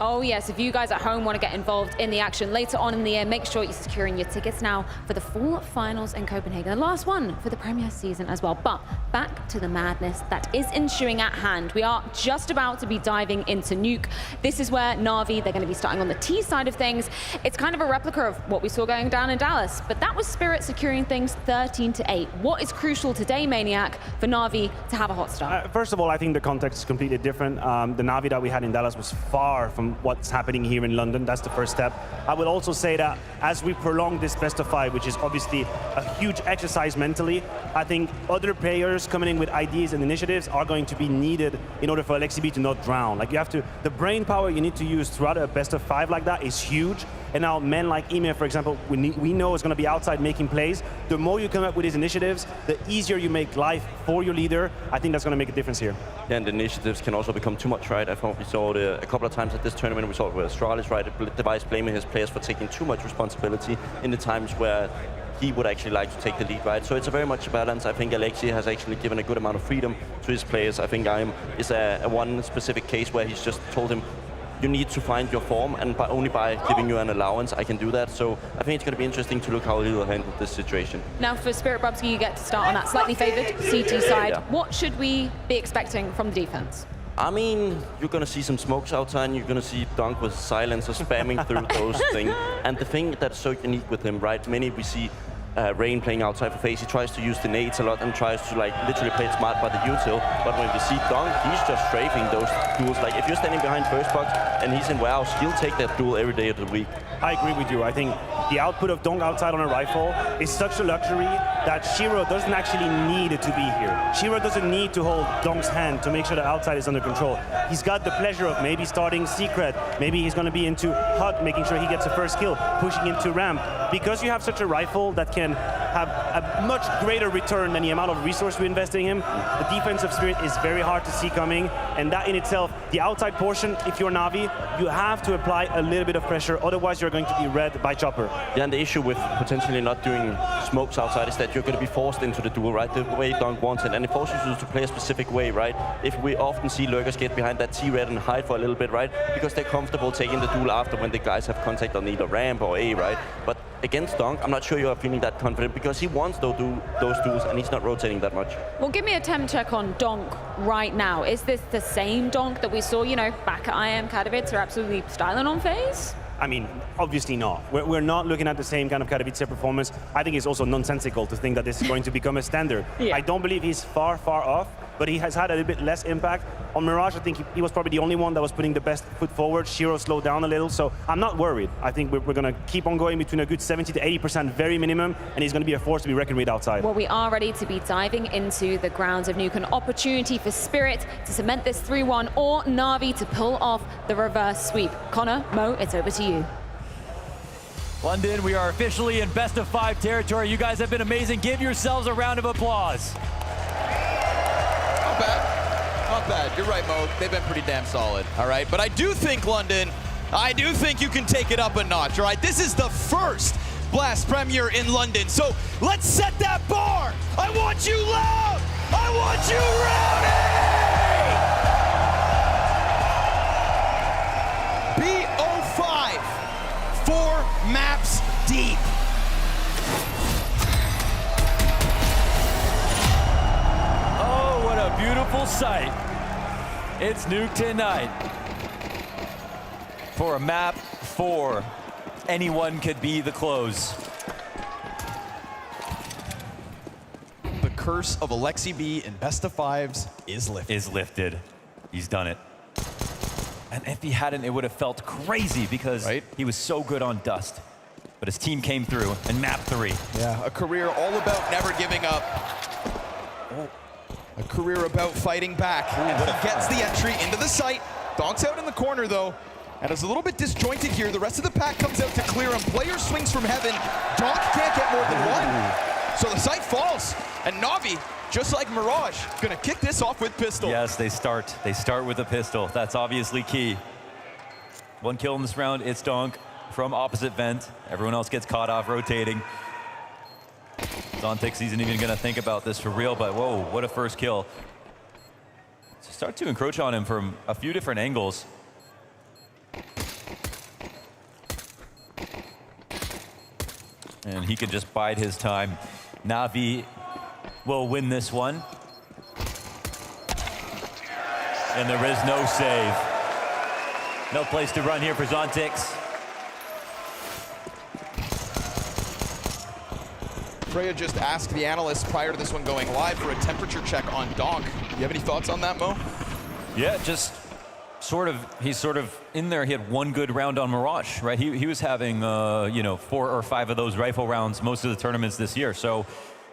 Oh yes, if you guys at home want to get involved in the action later on in the year, make sure you're securing your tickets now for the fall finals in Copenhagen, the last one for the Premier season as well. But back to the madness that is ensuing at hand. We are just about to be diving into Nuke. This is where Na'Vi, they're going to be starting on the T side of things. It's kind of a replica of what we saw going down in Dallas, but that was Spirit securing things 13-8. What is crucial today, Maniac, for Na'Vi to have a hot start? First of all, I think the context is completely different. The Na'Vi that we had in Dallas was far from what's happening here in London. That's the first step. I would also say that as we prolong this best of 5, which is obviously a huge exercise mentally, I think other players coming in with ideas and initiatives are going to be needed in order for LXCB to not drown. Like, you have to, the brain power you need to use throughout a best of 5 like that is huge. And now men like Emir, for example, we know is going to be outside making plays. The more you come up with these initiatives, the easier you make life for your leader. I think that's going to make a difference here. Yeah, and the initiatives can also become too much, right? I thought we saw it a couple of times at this tournament. We saw it where Astralis, right, Device blaming his players for taking too much responsibility in the times where he would actually like to take the lead, right? So it's a very much a balance. I think Alexi has actually given a good amount of freedom to his players. I think is a one specific case where he's just told him, you need to find your form, and only by giving you an allowance, I can do that. So I think it's going to be interesting to look how he will handle this situation. Now for Spirit Bubsky, you get to start on that slightly favored CT side. Yeah. What should we be expecting from the defense? I mean, you're going to see some smokes outside, and you're going to see Dunk with silencer spamming through those things. And the thing that's so unique with him, right, we see Rain playing outside for FaZe, he tries to use the nades a lot and tries to like literally play it smart by the util. But when we see Dunk, he's just strafing those duels. Like, if you're standing behind first box and he's in warehouse, he'll take that duel every day of the week. I agree with you. I think the output of Dong outside on a rifle is such a luxury that Shiro doesn't actually need to be here. Shiro doesn't need to hold Dong's hand to make sure the outside is under control. He's got the pleasure of maybe starting Secret, maybe he's going to be into HUD, making sure he gets the first kill, pushing into ramp. Because you have such a rifle that can have a much greater return than the amount of resource we're investing in him, the defensive Spirit is very hard to see coming, and that in itself, the outside portion, if you're Na'Vi, you have to apply a little bit of pressure, otherwise you're going to be read by Chopper. Yeah, and the issue with potentially not doing smokes outside is that you're going to be forced into the duel, right? The way Dunk wants it, and it forces you to play a specific way, right? If we often see lurkers get behind that T-red and hide for a little bit, right? Because they're comfortable taking the duel after when the guys have contact on either ramp or A, right? But against Dunk, I'm not sure you're feeling that confident because he wants those duels and he's not rotating that much. Well, give me a temp check on Donk right now. Is this the same Donk that we saw, you know, back at IM Katowice, or absolutely styling on FaZe? I mean, obviously not. We're not looking at the same kind of Katowice performance. I think it's also nonsensical to think that this is going to become a standard. Yeah. I don't believe he's far off, but he has had a little bit less impact. On Mirage, I think he was probably the only one that was putting the best foot forward. Shiro slowed down a little, so I'm not worried. I think we're going to keep on going between a good 70 to 80% very minimum, and he's going to be a force to be reckoned with outside. Well, we are ready to be diving into the grounds of Nuke. An opportunity for Spirit to cement this 3-1, or Na'Vi to pull off the reverse sweep. Connor, Mo, it's over to you. London, we are officially in best of 5 territory. You guys have been amazing. Give yourselves a round of applause. Not bad. Not bad. You're right, Mo. They've been pretty damn solid. All right. But I do think, London, I do think you can take it up a notch. All right. This is the first Blast Premier in London. So let's set that bar. I want you loud. I want you rowdy. BO5. 4 maps deep. Oh, what a beautiful sight. It's Nuke tonight. For a map 4, anyone could be the close. The curse of Alexi B in best of 5s is lifted. He's done it. And if he hadn't, it would have felt crazy because he was so good on Dust. But his team came through in map 3. Yeah, a career all about never giving up. A career about fighting back. And he gets the entry into the site. Donk's out in the corner, though. And it's a little bit disjointed here. The rest of the pack comes out to clear him. Player swings from heaven. Donk can't get more than one. So the site falls. And Na'Vi, just like Mirage, gonna kick this off with pistol. Yes, they start with a pistol. That's obviously key. 1 kill in this round, it's Donk from opposite vent. Everyone else gets caught off rotating. Zontix isn't even gonna think about this for real, but whoa, what a first kill. So start to encroach on him from a few different angles. And he can just bide his time. NAVI will win this one. And there is no save. No place to run here for Zontix. Freya just asked the analysts prior to this one going live for a temperature check on Donk. You have any thoughts on that, Mo? Yeah, just he's sort of in there. He had one good round on Mirage, right? He was having, you know, 4 or 5 of those rifle rounds most of the tournaments this year. So,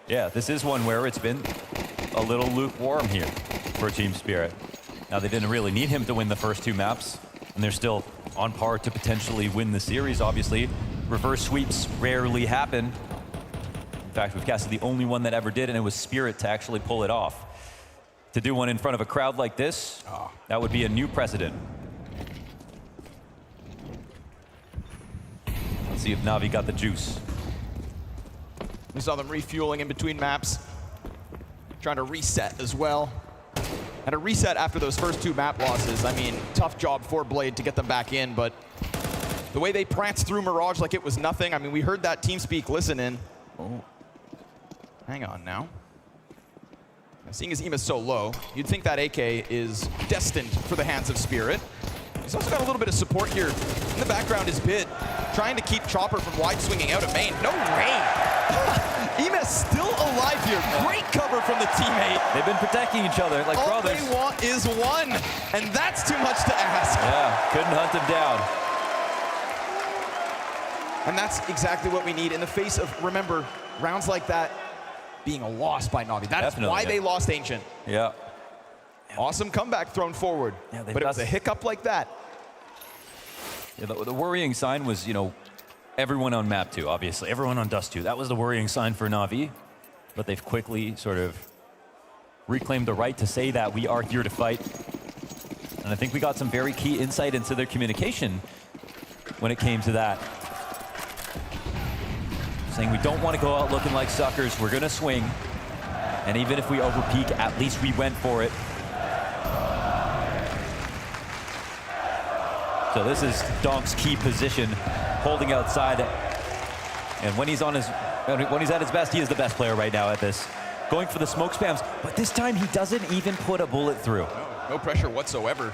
yeah, this is one where it's been a little lukewarm here for Team Spirit. Now, they didn't really need him to win the first 2 maps, and they're still on par to potentially win the series, obviously. Reverse sweeps rarely happen. In fact, we've casted the only one that ever did, and it was Spirit to actually pull it off. To do one in front of a crowd like this, that would be a new precedent. Let's see if NAVI got the juice. We saw them refueling in between maps, trying to reset as well. And a reset after those first 2 map losses. I mean, tough job for Blade to get them back in, but the way they pranced through Mirage like it was nothing. I mean, we heard that TeamSpeak listen in. Oh, hang on now. Seeing as Ema's so low, you'd think that AK is destined for the hands of Spirit. He's also got a little bit of support here. In the background is Bit, trying to keep Chopper from wide swinging out of main. No rain! Ema's still alive here. Great cover from the teammate. They've been protecting each other like brothers. All they want is one, and that's too much to ask. Yeah, couldn't hunt him down. And that's exactly what we need in the face of, remember, rounds like that being a loss by NAVI. That's why they lost Ancient. Yeah. Awesome comeback thrown forward, but it was a hiccup like that. Yeah, the worrying sign was, you know, everyone on map 2, obviously. Everyone on Dust 2. That was the worrying sign for NAVI. But they've quickly sort of reclaimed the right to say that we are here to fight. And I think we got some very key insight into their communication when it came to that. Saying we don't want to go out looking like suckers. We're going to swing. And even if we overpeak, at least we went for it. So this is Donk's key position, holding outside. And when he's at his best, he is the best player right now at this. Going for the smoke spams, but this time he doesn't even put a bullet through. No pressure whatsoever.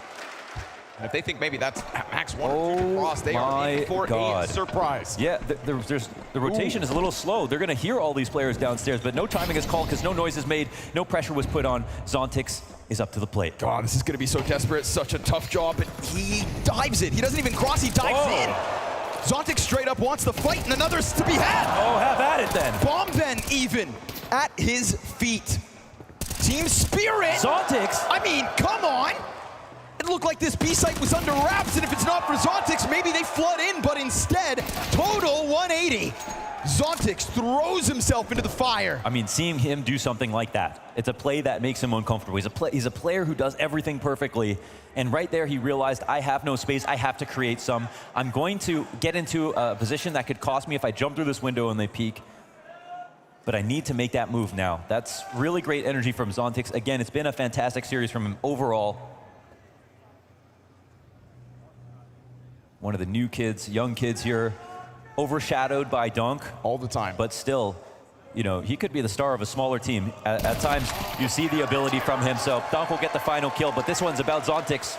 And if they think maybe that's max 1 or 2 to cross, they are in for a surprise. Yeah, the rotation is a little slow. They're going to hear all these players downstairs, but no timing is called because no noise is made, no pressure was put on. Zontix is up to the plate. God, this is going to be so desperate. Such a tough job, but he dives it. He doesn't even cross, he dives in. Zontix straight up wants the fight, and another's to be had. Oh, have at it then. Bomb Ben even at his feet. Team Spirit. Zontix. I mean, come on. It looked like this B site was under wraps, and if it's not for Zontix, maybe they flood in, but instead, total 180. Zontix throws himself into the fire. I mean, seeing him do something like that, it's a play that makes him uncomfortable. He's a player who does everything perfectly, and right there he realized, I have no space, I have to create some. I'm going to get into a position that could cost me if I jump through this window and they peek, but I need to make that move now. That's really great energy from Zontix. Again, it's been a fantastic series from him overall. One of the new kids, young kids here, overshadowed by Dunk. All the time. But still, you know, he could be the star of a smaller team. At times, you see the ability from him, so Dunk will get the final kill, but this one's about Zontix.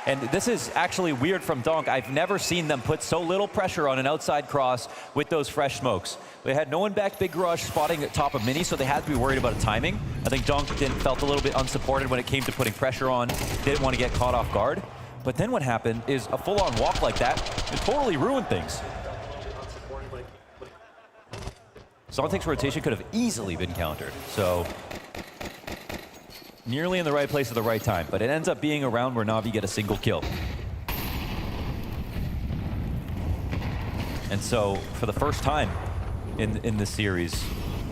And this is actually weird from Dunk. I've never seen them put so little pressure on an outside cross with those fresh smokes. They had no one back Big Garage spotting at top of Mini, so they had to be worried about a timing. I think Dunk felt a little bit unsupported when it came to putting pressure on, didn't want to get caught off guard. But then what happened is a full-on walk like that, it totally ruined things. Zontix's rotation could have easily been countered. So nearly in the right place at the right time, but it ends up being a round where NAVI get a single kill. And so for the first time in this series,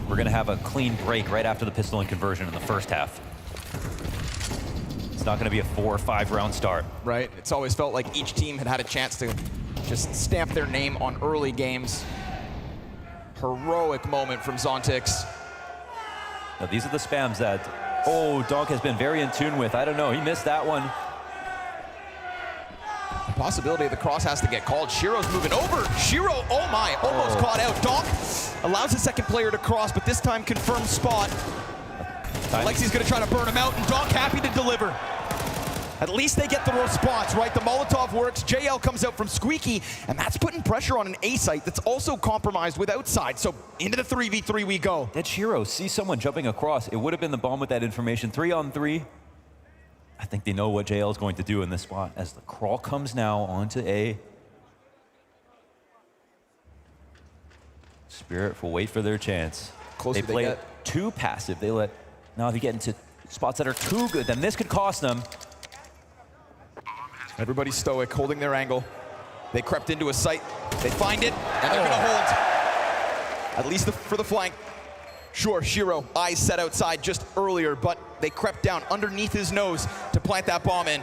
we're gonna have a clean break right after the pistol and conversion in the first half. It's not going to be a 4 or 5 round start. Right. It's always felt like each team had a chance to just stamp their name on early games. Heroic moment from Zontix. Now, these are the spams that, Dunk has been very in tune with. I don't know. He missed that one. possibility the cross has to get called. Shiro's moving over. Shiro, oh my, almost caught out. Donk allows the second player to cross, but this time confirmed spot. Alexi's gonna try to burn him out, and Donk happy to deliver. At least they get the response, right? The Molotov works, JL comes out from Squeaky, and that's putting pressure on an A site that's also compromised with outside. So into the 3v3 we go. Did Shiro see someone jumping across? It would have been the bomb with that information. 3-on-3. I think they know what JL is going to do in this spot as the crawl comes now onto A. Spirit will wait for their chance. Close they they play get. it too passive. They let NAVI get into spots that are too good. Then this could cost them. Everybody's stoic, holding their angle. They crept into a site. They find it, and they're gonna hold. At least for the flank. Sure, Shiro, eyes set outside just earlier, but they crept down underneath his nose to plant that bomb in.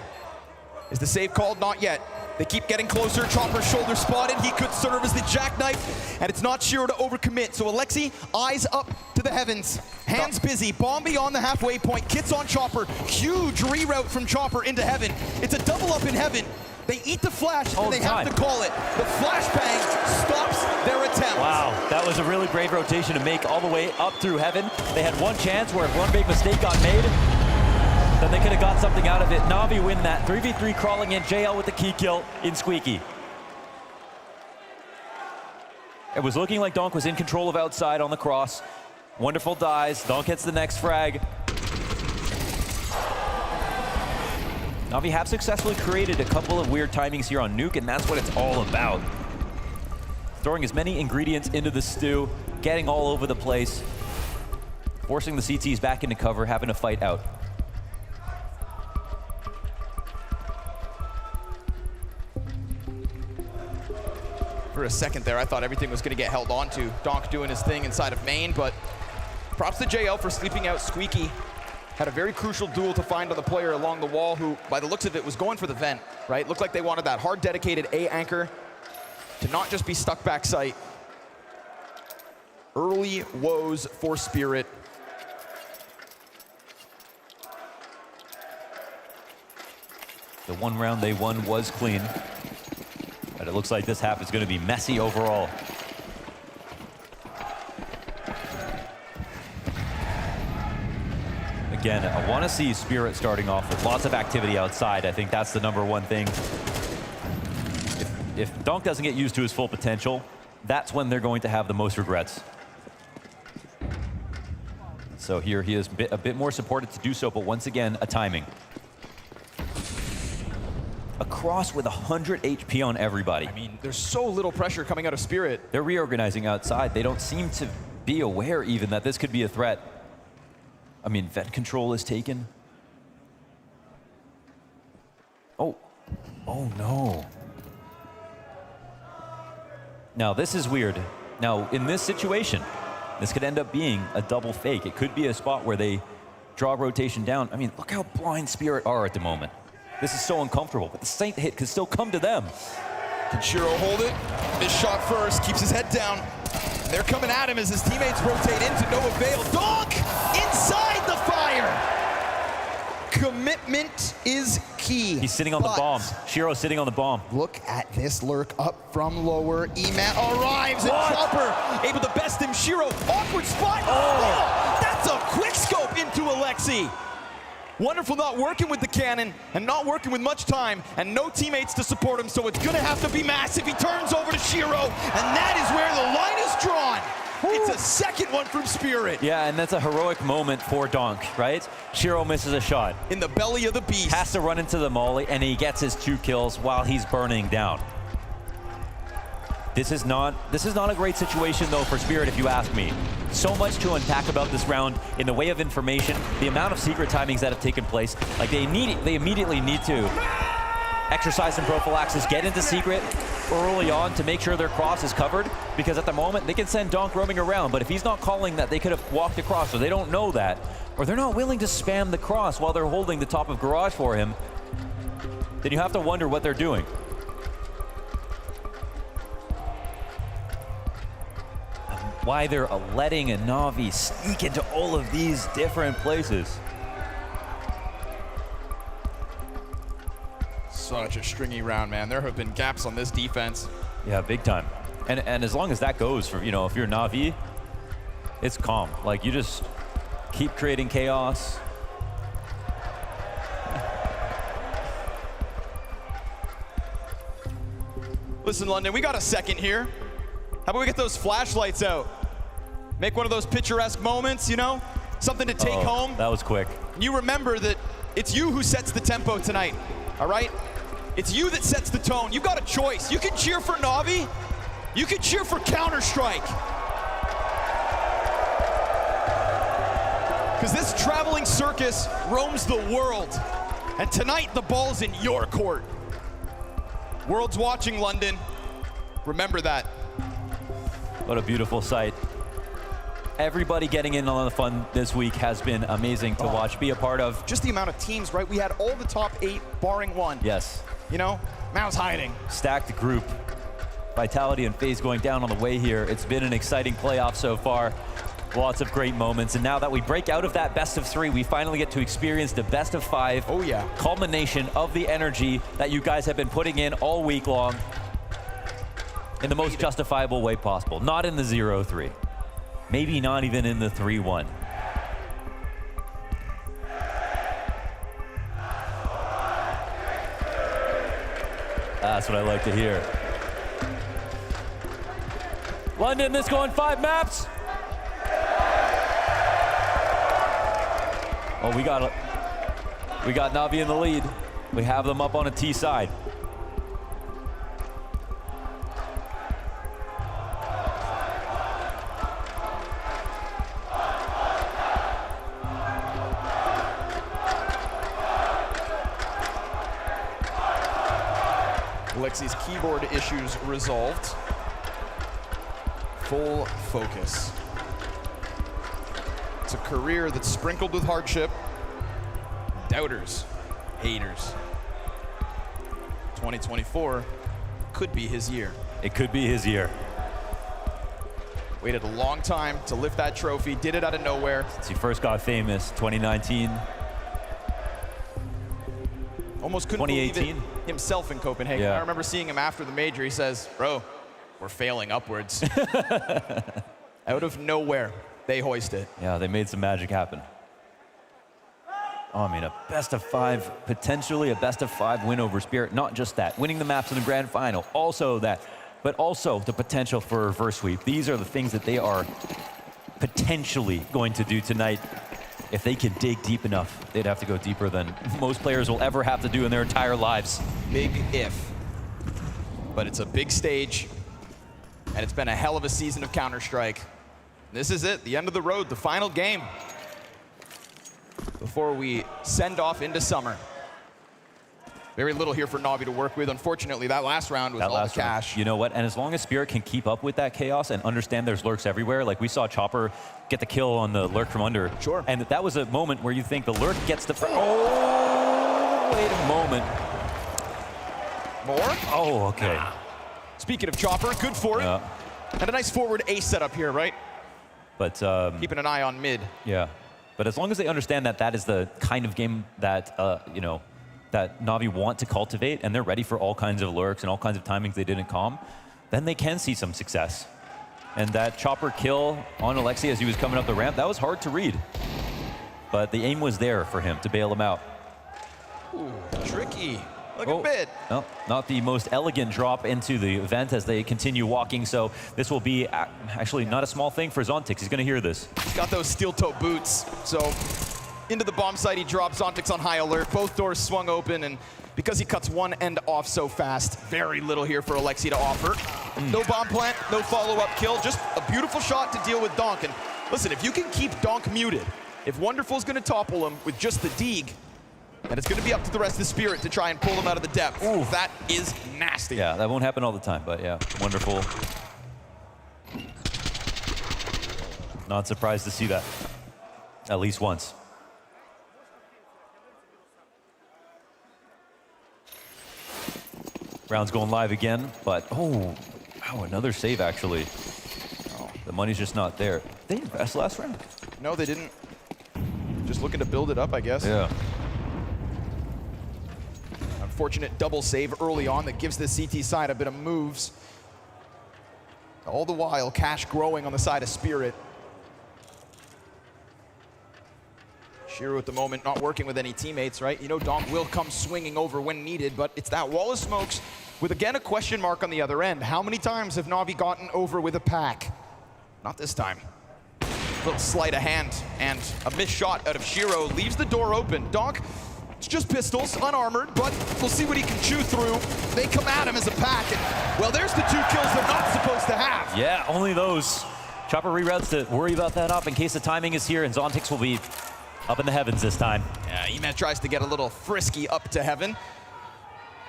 Is the save called? Not yet. They keep getting closer. Chopper's shoulder spotted. He could serve as the jackknife, and it's not Shiro to overcommit. So Alexi, eyes up to the heavens. Hands busy. Bomb beyond the halfway point. Kits on Chopper. Huge reroute from Chopper into heaven. It's a double up in heaven. They eat the flash, and they have to call it. The flashbang stops their attempt. Wow, that was a really brave rotation to make all the way up through heaven. They had one chance where if one big mistake got made, then they could have got something out of it. NAVI win that. 3v3 crawling in. JL with the key kill in Squeaky. It was looking like Donk was in control of outside on the cross. Wonderful dies. Donk hits the next frag. NAVI have successfully created a couple of weird timings here on Nuke, and that's what it's all about. Throwing as many ingredients into the stew, getting all over the place, forcing the CTs back into cover, having to fight out. For a second there, I thought everything was going to get held on to. Donk doing his thing inside of main, but props to JL for sleeping out Squeaky. Had a very crucial duel to find on the player along the wall who, by the looks of it, was going for the vent, right? Looked like they wanted that hard, dedicated A anchor to not just be stuck back sight. Early woes for Spirit. The one round they won was clean. But it looks like this half is going to be messy overall. Again, I want to see Spirit starting off with lots of activity outside. I think that's the #1 thing. If Donk doesn't get used to his full potential, that's when they're going to have the most regrets. So here he is a bit more supported to do so, but once again, a timing. A cross with 100 HP on everybody. I mean, there's so little pressure coming out of Spirit. They're reorganizing outside. They don't seem to be aware even that this could be a threat. I mean, vent control is taken. Oh no. Now this is weird. Now in this situation, this could end up being a double fake. It could be a spot where they draw rotation down. I mean, look how blind Spirit are at the moment. This is so uncomfortable, but the Saint hit could still come to them. Can Shiro hold it? This shot first, keeps his head down. They're coming at him as his teammates rotate into no avail. Donk inside the fire! Commitment is key. He's sitting on the bomb. Shiro's sitting on the bomb. Look at this lurk up from lower. Eman arrives and Chopper able to best him. Shiro, awkward spot. Oh, that's a quick scope into Alexi. Wonderful not working with the cannon and not working with much time and no teammates to support him, so it's gonna have to be massive. He turns over to Shiro, and that is where the line is drawn. It's a second one from Spirit. Yeah, and that's a heroic moment for Donk, right? Shiro misses a shot. In the belly of the beast. Has to run into the molly, and he gets his 2 kills while he's burning down. This is not a great situation, though, for Spirit, if you ask me. So much to unpack about this round in the way of information, the amount of secret timings that have taken place. Like, they immediately need to exercise some prophylaxis, get into secret early on to make sure their cross is covered, because at the moment, they can send Donk roaming around, but if he's not calling that, they could have walked across, or they don't know that, or they're not willing to spam the cross while they're holding the top of garage for him, then you have to wonder what they're doing. Why they're letting a NAVI sneak into all of these different places. Such a stringy round, man. There have been gaps on this defense. Yeah, big time. And as long as that goes for, you know, if you're NAVI, it's calm. Like, you just keep creating chaos. Listen, London, we got a second here. How about we get those flashlights out? Make one of those picturesque moments, you know? Something to take home. That was quick. You remember that it's you who sets the tempo tonight, all right? It's you that sets the tone. You got a choice. You can cheer for NAVI. You can cheer for Counter-Strike. Because this traveling circus roams the world. And tonight, the ball's in your court. World's watching, London. Remember that. What a beautiful sight. Everybody getting in on the fun this week has been amazing to watch, be a part of. Just the amount of teams, right? We had all the top 8 barring one. Yes. You know, Mao's hiding. Stacked group. Vitality and FaZe going down on the way here. It's been an exciting playoff so far. Lots of great moments. And now that we break out of that best of 3, we finally get to experience the best of 5. Oh, yeah. Culmination of the energy that you guys have been putting in all week long in the most justifiable way possible. Not in the 0-3. Maybe not even in the 3-1. That's what I like to hear. London, this going 5 maps. Oh, we got NAVI in the lead. We have them up on a T side. Alexi's keyboard issues resolved. Full focus. It's a career that's sprinkled with hardship, doubters, haters. 2024 could be his year. It could be his year. Waited a long time to lift that trophy, did it out of nowhere. Since he first got famous, 2019. Almost couldn't believe it himself in Copenhagen. Yeah. I remember seeing him after the major. He says, bro, we're failing upwards. Out of nowhere, they hoist it. Yeah, they made some magic happen. Oh, I mean, a best of 5, potentially a best of 5 win over Spirit. Not just that, winning the maps in the grand final, also that, but also the potential for a reverse sweep. These are the things that they are potentially going to do tonight. If they can dig deep enough, they'd have to go deeper than most players will ever have to do in their entire lives. Big if. But it's a big stage, and it's been a hell of a season of Counter-Strike. This is it, the end of the road, the final game before we send off into summer. Very little here for NAVI to work with. Unfortunately, that last round was all the cash. You know what? And as long as Spirit can keep up with that chaos and understand there's lurks everywhere, like we saw Chopper get the kill on the lurk from under. Sure. And that was a moment where you think the lurk gets the... Oh, wait a moment. More? Oh, okay. Nah. Speaking of Chopper, good for it. And a nice forward ace setup here, right? But keeping an eye on mid. Yeah. But as long as they understand that that is the kind of game that, you know, that NAVI want to cultivate, and they're ready for all kinds of lurks and all kinds of timings they didn't calm, then they can see some success. And that Chopper kill on Alexi as he was coming up the ramp, that was hard to read. But the aim was there for him to bail him out. Ooh, tricky. Look at mid. No, not the most elegant drop into the event as they continue walking, so this will be actually not a small thing for Zontix. He's going to hear this. He's got those steel-toe boots, so into the bomb site, he drops Zontix on high alert. Both doors swung open, and because he cuts one end off so fast, very little here for Alexi to offer. No bomb plant, no follow-up kill, just a beautiful shot to deal with Donk. And listen, if you can keep Donk muted, if Wonderful's going to topple him with just the Deeg, and it's going to be up to the rest of the Spirit to try and pull him out of the depth. Ooh. That is nasty. Yeah, that won't happen all the time, but yeah, Wonderful. Not surprised to see that, at least once. Round's going live again, but oh, wow, another save actually. Oh, the money's just not there. They invest last round? No, they didn't. Just looking to build it up, I guess. Yeah. unfortunate double save early on that gives the CT side a bit of moves. All the while, cash growing on the side of Spirit. Shiro at the moment not working with any teammates, right? You know Donk will come swinging over when needed, but it's that wall of smokes with, again, a question mark on the other end. How many times have Navi gotten over with a pack? Not this time. Little sleight of hand and a missed shot out of Shiro leaves the door open. Donk, it's just pistols, unarmored, but we'll see what he can chew through. They come at him as a pack, and, well, there's the 2 kills they're not supposed to have. Yeah, only those. Chopper reroutes to worry about that up in case the timing is here, and Zontix will be up in the heavens this time. Yeah, Emet tries to get a little frisky up to heaven.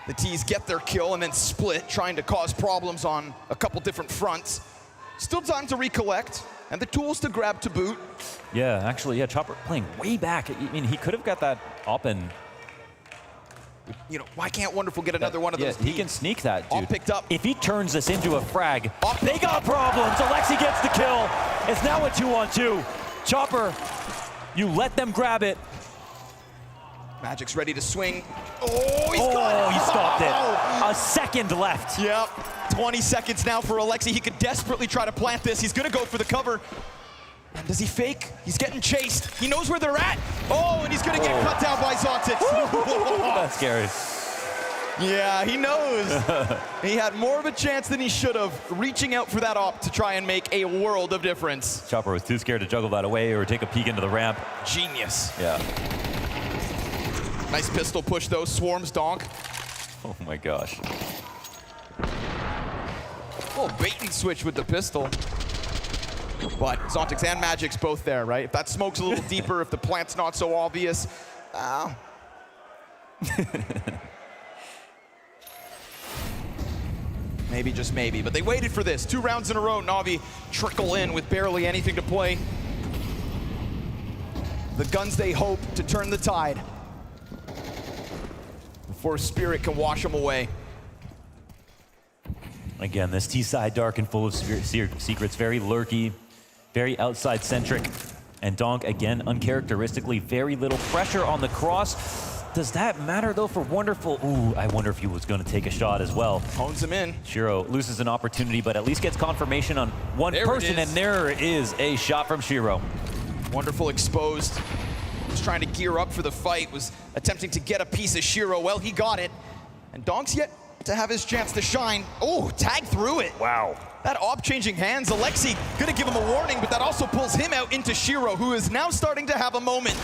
The T's get their kill and then split, trying to cause problems on a couple different fronts. Still time to recollect, and the tools to grab to boot. Yeah, actually, yeah, Chopper playing way back. I mean, he could have got that up and... You know, why can't Wonderful get another one of those? He can sneak that, dude. All picked up. If he turns this into a frag, they got problems. Alexi gets the kill. It's now a 2-on-2. Chopper, you let them grab it. Magic's ready to swing. Oh, he's got it. He stopped it. A second left. Yep. 20 seconds now for Alexi. He could desperately try to plant this. He's going to go for the cover. And does he fake? He's getting chased. He knows where they're at. Oh, and he's going to get cut down by Zontix. That's scary. Yeah, he knows. He had more of a chance than he should have, reaching out for that op to try and make a world of difference. Chopper was too scared to juggle that away or take a peek into the ramp. Genius. Yeah. Nice pistol push, though. Swarms Donk. Oh, my gosh. Oh, bait and switch with the pistol. But Zontix and Magic's both there, right? If that smoke's a little deeper, if the plant's not so obvious. Maybe, just maybe. But they waited for this. 2 rounds in a row, Navi trickle in with barely anything to play. The guns they hope to turn the tide before Spirit can wash them away. Again, this T-side dark and full of secrets, very lurky, very outside-centric. And Donk, again, uncharacteristically, very little pressure on the cross. Does that matter, though, for Wonderful? Ooh, I wonder if he was going to take a shot as well. Hones him in. Shiro loses an opportunity, but at least gets confirmation on one person, and there is a shot from Shiro. Wonderful exposed. Was trying to gear up for the fight, was attempting to get a piece of Shiro. Well, he got it. And Donk's yet to have his chance to shine. Oh, tag through it. Wow. That op changing hands. Alexi gonna give him a warning, but that also pulls him out into Shiro, who is now starting to have a moment.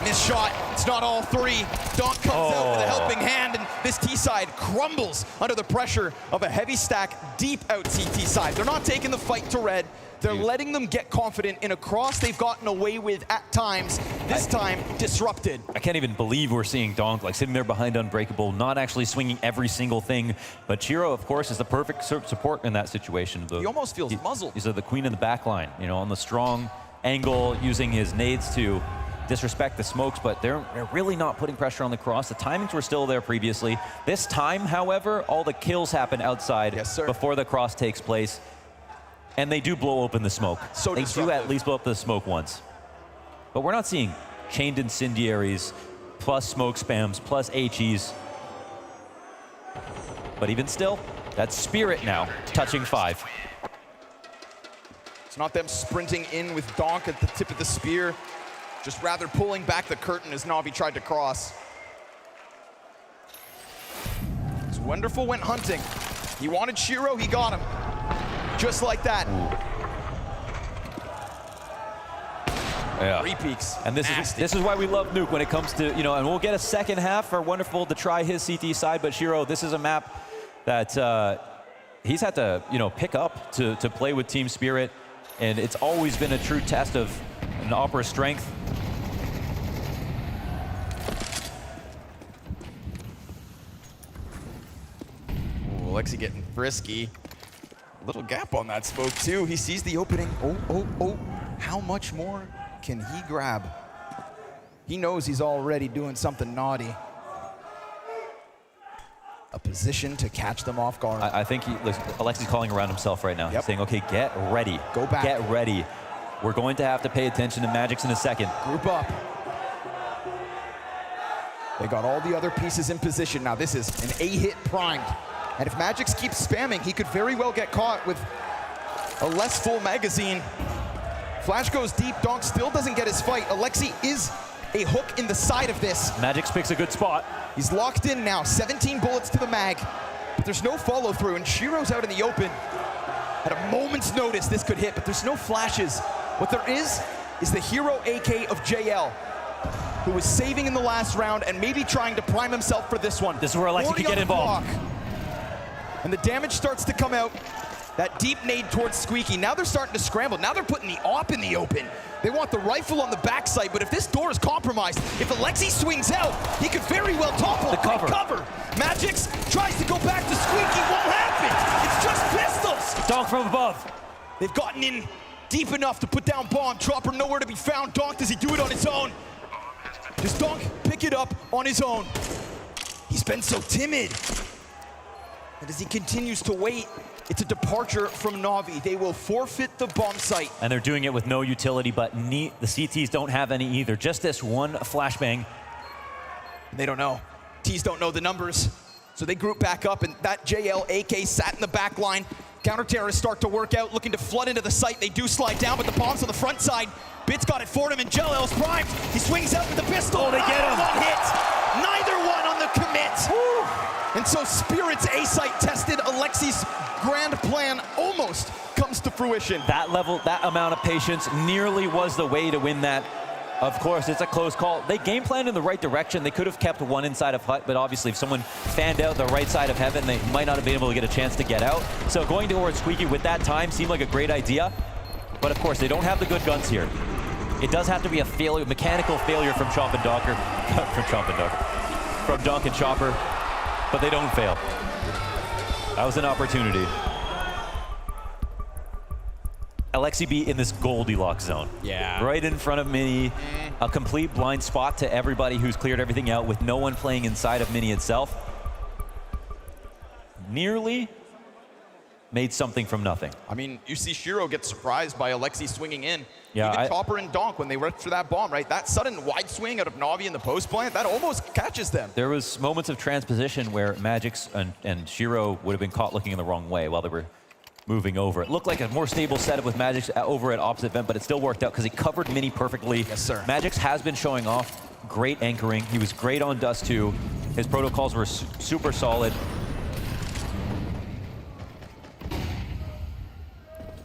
Missed shot, it's not all 3. Donk comes out with a helping hand, and this T-side crumbles under the pressure of a heavy stack deep out CT side. They're not taking the fight to red. They're letting them get confident in a cross they've gotten away with at times. This time, disrupted. I can't even believe we're seeing Donk like sitting there behind Unbreakable, not actually swinging every single thing. But Shiro, of course, is the perfect support in that situation. He almost feels muzzled. He's the queen in the back line, you know, on the strong angle, using his nades to disrespect the smokes, but they're really not putting pressure on the cross. The timings were still there previously. This time, however, all the kills happen outside before the cross takes place. And they do blow open the smoke. So they do at least blow up the smoke once. But we're not seeing chained incendiaries, plus smoke spams, plus HEs. But even still, that's Spirit now, touching 5. It's not them sprinting in with Donk at the tip of the spear, just rather pulling back the curtain as Navi tried to cross. As Wonderful went hunting. He wanted Shiro, he got him. Just like that. Yeah. 3 peaks. And this is why we love Nuke when it comes to, you know, and we'll get a second half for Wonderful to try his CT side, but Shiro, this is a map that he's had to, you know, pick up to play with Team Spirit, and it's always been a true test of an Opera's strength. Ooh, Alexi getting frisky. Little gap on that smoke too. He sees the opening. Oh. How much more can he grab? He knows he's already doing something naughty. A position to catch them off guard. I think Alexi's calling around himself right now. He's saying, okay, get ready. Go back. Get ready. We're going to have to pay attention to Magic's in a second. Group up. They got all the other pieces in position. Now this is an A-hit primed. And if Magix keeps spamming, he could very well get caught with a less full magazine. Flash goes deep, Donk still doesn't get his fight. Alexi is a hook in the side of this. Magix picks a good spot. He's locked in now, 17 bullets to the mag, but there's no follow through, and Shiro's out in the open. At a moment's notice, this could hit, but there's no flashes. What there is the hero AK of JL, who was saving in the last round and maybe trying to prime himself for this one. This is where Alexi can get involved. And the damage starts to come out. That deep nade towards Squeaky. Now they're starting to scramble. Now they're putting the AWP in the open. They want the rifle on the backside, but if this door is compromised, if Alexi swings out, he could very well topple. The cover. Magix tries to go back to Squeaky. Won't happen. It's just pistols. Donk from above. They've gotten in deep enough to put down bomb. Chopper nowhere to be found. Donk, does he do it on his own? Does Donk pick it up on his own? He's been so timid. And as he continues to wait, it's a departure from Navi. They will forfeit the bomb site. And they're doing it with no utility, but the CTs don't have any either. Just this one flashbang. They don't know. Ts don't know the numbers. So they group back up, and that JL AK sat in the back line. Counter-terrorists start to work out, looking to flood into the site. They do slide down, but the bomb's on the front side. Bit's got it for him, and JL's primed. He swings out with the pistol. Oh, they get him. One hit. Neither one on the commit. Woo. And so Spirit's A-site tested. Alexi's grand plan almost comes to fruition. That level, that amount of patience nearly was the way to win that. Of course, it's a close call. They game planned in the right direction. They could have kept one inside of Hut, but obviously if someone fanned out the right side of Heaven, they might not have been able to get a chance to get out. So going towards Squeaky with that time seemed like a great idea. But of course, they don't have the good guns here. It does have to be a failure, mechanical failure from Chomp and Docker, from Donk and Chopper, but they don't fail. That was an opportunity. Alexi B in this Goldilocks zone. Yeah. Right in front of Mini. A complete blind spot to everybody who's cleared everything out with no one playing inside of Mini itself. Nearly made something from nothing. I mean, you see Shiro get surprised by Alexi swinging in. Yeah, Even Chopper and Donk, when they went for that bomb, right? That sudden wide swing out of Navi in the post plant, that almost catches them. There was moments of transposition where Magix and Shiro would have been caught looking in the wrong way while they were moving over. It looked like a more stable setup with Magix over at opposite vent, but it still worked out because he covered Mini perfectly. Yes, sir. Magix has been showing off great anchoring. He was great on Dust 2. His protocols were super solid.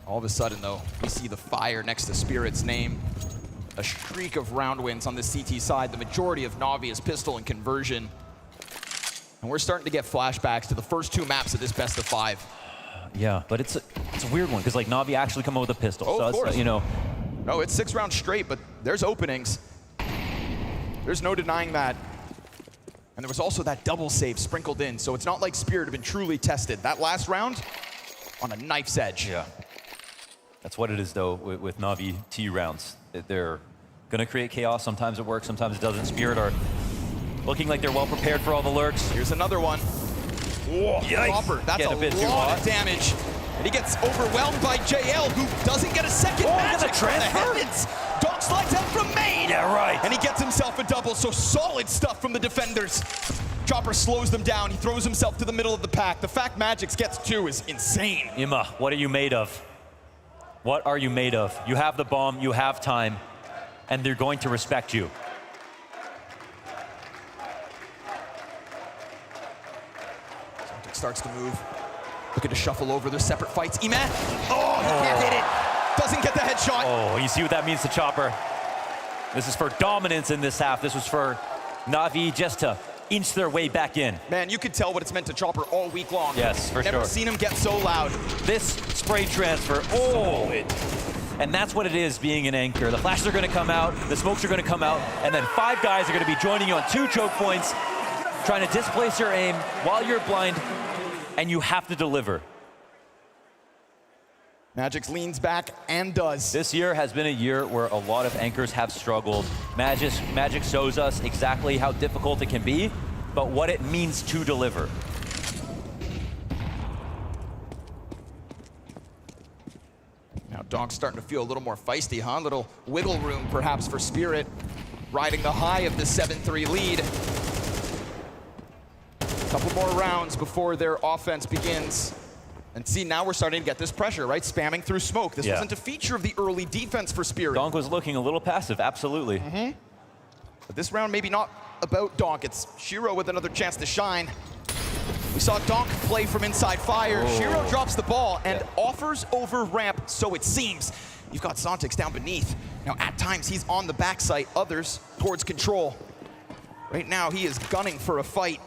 All of a sudden, though, we see the fire next to Spirit's name. A streak of round wins on the CT side. The majority of Navi is pistol and conversion. And we're starting to get flashbacks to the first two maps of this best of 5. Yeah, but it's a weird one because like Navi actually come up with a pistol. Oh, so of course. You know. No, it's 6 rounds straight, but there's openings. There's no denying that. And there was also that double save sprinkled in, so it's not like Spirit had been truly tested. That last round, on a knife's edge. Yeah. That's what it is, though, with Navi T rounds. They're going to create chaos. Sometimes it works, sometimes it doesn't. Spirit are looking like they're well prepared for all the lurks. Here's another one. Whoa, Chopper, that's a lot of damage. And he gets overwhelmed by JL, who doesn't get a second magic from the heavens. Donk slides out from main. Yeah, right. And he gets himself a double, so solid stuff from the defenders. Chopper slows them down. He throws himself to the middle of the pack. The fact Magix gets 2 is insane. Ima, what are you made of? What are you made of? You have the bomb, you have time, and they're going to respect you. Celtic starts to move. Looking to shuffle over their separate fights. Ima, oh, he can't hit it. Doesn't get the headshot. Oh, you see what that means to Chopper. This is for dominance in this half. This was for Navi just to inch their way back in. Man, you could tell what it's meant to Chopper all week long. Yes, for sure. Never seen him get so loud. This spray transfer, oh! And that's what it is being an anchor. The flashes are going to come out, the smokes are going to come out, and then 5 guys are going to be joining you on 2 choke points, trying to displace your aim while you're blind, and you have to deliver. Magix leans back and does. This year has been a year where a lot of anchors have struggled. Magix shows us exactly how difficult it can be, but what it means to deliver. Now Donk's starting to feel a little more feisty, huh? A little wiggle room perhaps for Spirit, riding the high of the 7-3 lead. Couple more rounds before their offense begins. And see, now we're starting to get this pressure, right? Spamming through smoke. This wasn't a feature of the early defense for Spirit. Donk was looking a little passive, absolutely. But this round, maybe not about Donk. It's Shiro with another chance to shine. We saw Donk play from inside fire. Shiro drops the ball and offers over ramp, so it seems. You've got Zontix down beneath. Now, at times, he's on the backside, others towards control. Right now, he is gunning for a fight.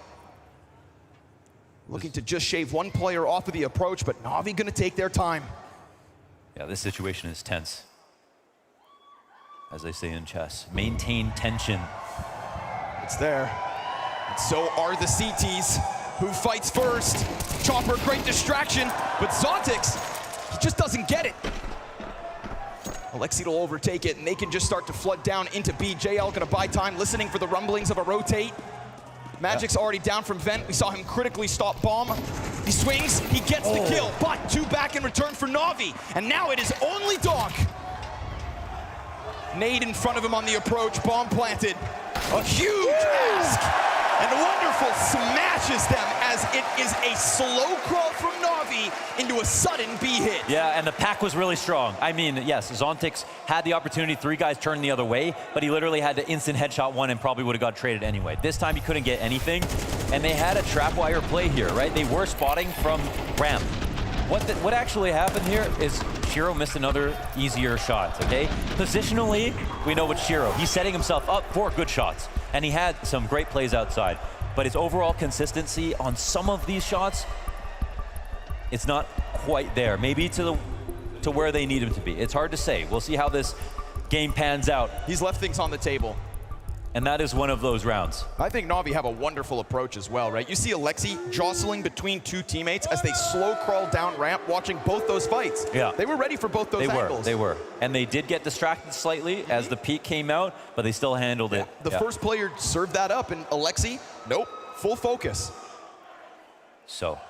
Looking to just shave one player off of the approach, but NAVI gonna take their time. Yeah, this situation is tense. As they say in chess, maintain tension. It's there. And so are the CTs. Who fights first? Chopper, great distraction, but Zontix, he just doesn't get it. Alexi will overtake it, and they can just start to flood down into B. JL gonna buy time, listening for the rumblings of a rotate. Magic's already down from vent. We saw him critically stop bomb. He swings, he gets the kill, but 2 back in return for NAVI. And now it is only Donk. Nade in front of him on the approach, bomb planted. A huge ask, and Wonderful smashes them as it is a slow crawl from NAVI into a sudden B hit. Yeah, and the pack was really strong. I mean, yes, Zontix had the opportunity, 3 guys turned the other way, but he literally had to instant headshot one and probably would have got traded anyway. This time he couldn't get anything, and they had a trapwire play here, right? They were spotting from ramp. What actually happened here is Shiro missed another easier shot, okay? Positionally, we know what Shiro. He's setting himself up for good shots, and he had some great plays outside. But his overall consistency on some of these shots, it's not quite there. Maybe to where they need him to be. It's hard to say. We'll see how this game pans out. He's left things on the table. And that is one of those rounds. I think NAVI have a wonderful approach as well, right? You see Alexi jostling between 2 teammates as they slow crawl down ramp, watching both those fights. Yeah. They were ready for both those angles. They were. And they did get distracted slightly as the peak came out, but they still handled it. The first player served that up, and Alexi, nope, full focus. So,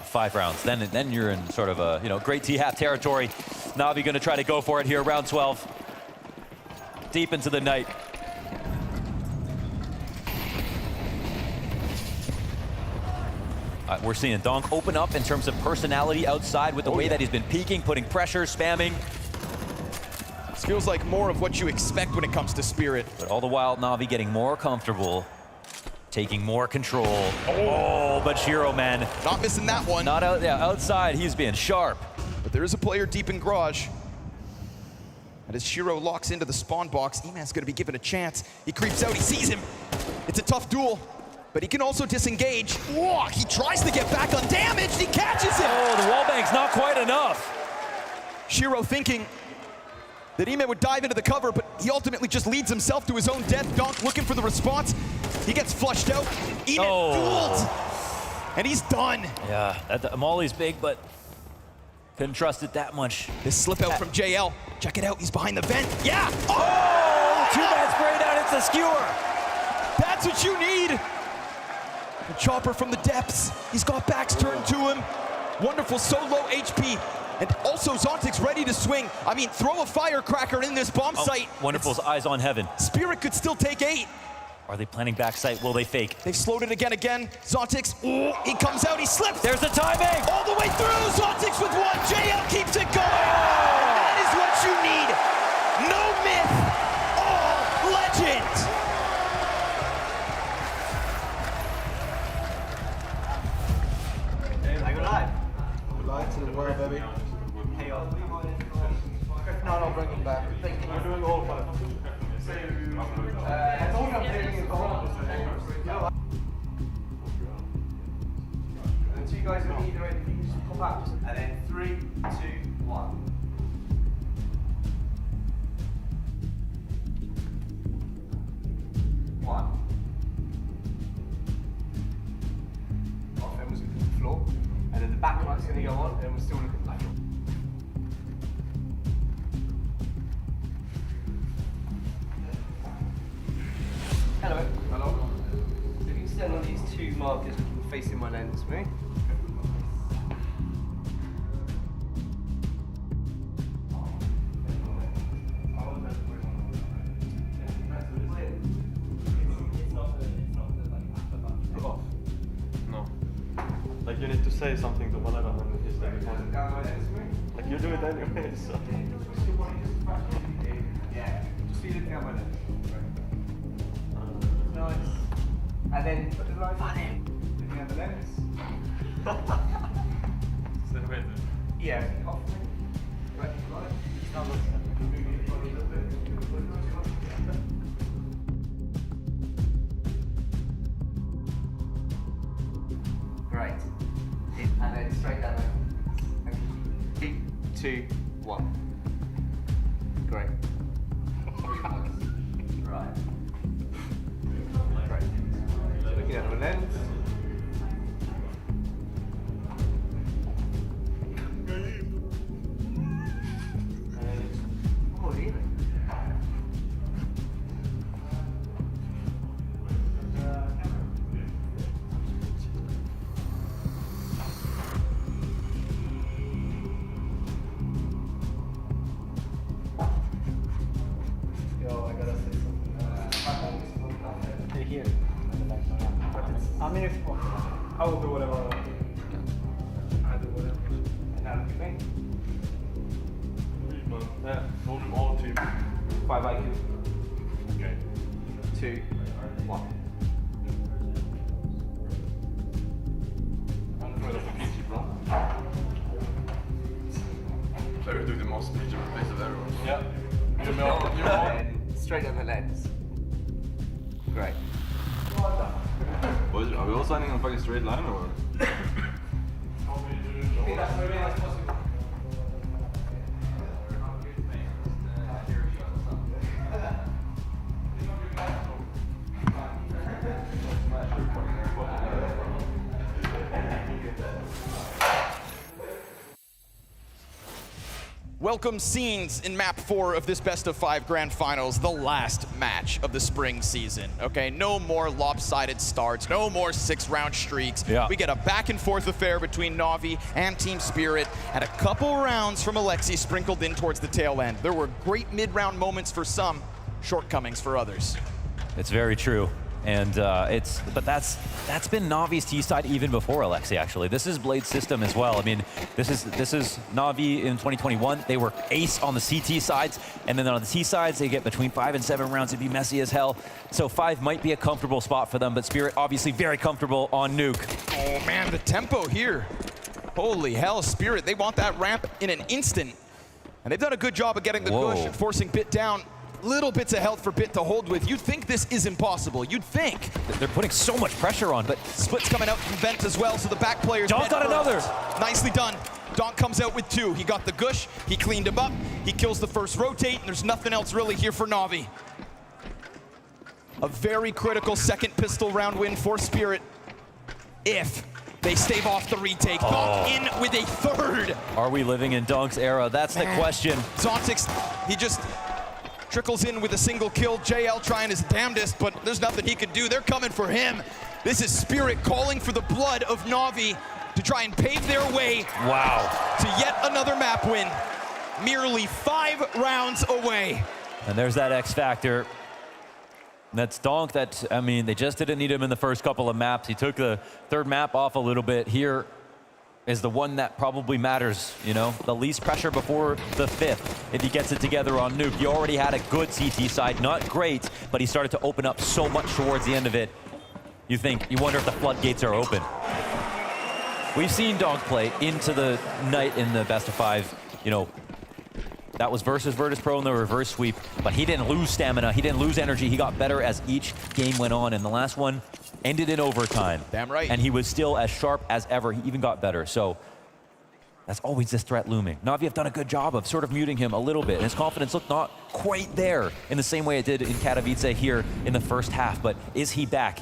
5 rounds. Then you're in sort of a, great T-half territory. NAVI gonna try to go for it here, round 12. Deep into the night. We're seeing Donk open up in terms of personality outside with the way that he's been peeking, putting pressure, spamming. This feels like more of what you expect when it comes to Spirit. But all the while, NAVI getting more comfortable, taking more control. Oh, but Shiro, man. Not missing that one. Not outside, he's being sharp. But there is a player deep in garage. And as Shiro locks into the spawn box, Eman's gonna be given a chance. He creeps out, he sees him. It's a tough duel. But he can also disengage. Whoa, he tries to get back undamaged. He catches him. Oh, the wallbang's not quite enough. Shiro thinking that Eman would dive into the cover, but he ultimately just leads himself to his own death. Donk looking for the response. He gets flushed out. Eman dueled. And he's done. Yeah, Molly's big, but couldn't trust it that much. This slip out from JL. Check it out, he's behind the vent. Yeah! Oh! 2-man spray down, it's a skewer. That's what you need. The Chopper from the depths. He's got backs turned to him. Wonderful, so low HP. And also Zontix ready to swing. I mean, throw a firecracker in this bomb site. Wonderful's eyes on heaven. Spirit could still take 8. Are they planning backside? Will they fake? They've slowed it again. Zontix, he comes out, he slips. There's the timing. All the way through, Zontix with 1. JL keeps it going. And that is what you need. No myth, all legend. To the world, baby. Hey, no, I'll bring him back. Thank you. We're doing all 5. I told you I'm taking it home. And 2 guys will either end, you can just pop out. And then 3, 2, 1. Off him was going to the floor. And then the back light's going to go on, and we're still looking back. Hello. Hello. If you can stand on these 2 markers facing my lens for me. you need to say something to whatever when he's like, like you do it anyway, so. Nice. And then put the light on him. Looking at the lens. Yeah. Off. Right. He's not looking at Great. And then straight down there. 3, 2, 1. Great. Right. Great. So looking at the lens. Oh, really? Yo, I gotta say something. They're here. But it's, I mean, it's, I will do whatever I want. I do whatever. And how do you think? Yeah, all team. 5 IQ. Okay. 2, 1. I'm afraid of the PG, bro. So we do the most PG place of everyone. Yeah. And straight on the lens. Great. Boys, are we all signing on fucking straight line or? Welcome scenes in map 4 of this best of 5 grand finals, the last match of the spring season. Okay, no more lopsided starts, no more 6-round streaks. Yeah. We get a back and forth affair between Navi and Team Spirit, and a couple rounds from Alexi sprinkled in towards the tail end. There were great mid-round moments for some, shortcomings for others. It's very true. And but that's been Navi's T side even before Alexi, actually. This is Blade's system as well. I mean, this is Navi in 2021. They were ace on the CT sides, and then on the T sides, they get between 5 and 7 rounds. It'd be messy as hell. So 5 might be a comfortable spot for them, but Spirit obviously very comfortable on Nuke. Oh man, the tempo here. Holy hell, Spirit, they want that ramp in an instant. And they've done a good job of getting the push and forcing Bit down. Little bits of health for Bit to hold with. You'd think this is impossible. You'd think. They're putting so much pressure on, but Split's coming out from Vent as well, so the back players. Donk got another. Nicely done. Donk comes out with 2. He got the gush, he cleaned him up, he kills the first rotate, and there's nothing else really here for Navi. A very critical second pistol round win for Spirit. If they stave off the retake. Donk in with a 3rd. Are we living in Donk's era? That's the question. Zontix, he just trickles in with a single kill. JL trying his damnedest, but there's nothing he can do. They're coming for him. This is Spirit calling for the blood of Navi to try and pave their way to yet another map win. Merely 5 rounds away. And there's that X factor. That's Donk that, I mean, they just didn't need him in the first couple of maps. He took the 3rd map off a little bit. Here is the one that probably matters, you know? The least pressure before the 5th, if he gets it together on Nuke. He already had a good CT side, not great, but he started to open up so much towards the end of it. You wonder if the floodgates are open. We've seen Donk play into the night in the best of 5, you know. That was versus Virtus Pro in the reverse sweep, but he didn't lose stamina, he didn't lose energy, he got better as each game went on, and the last one ended in overtime. Damn right. And he was still as sharp as ever, he even got better, so that's always this threat looming. Navi have done a good job of sort of muting him a little bit, and his confidence looked not quite there in the same way it did in Katowice here in the first half, but is he back?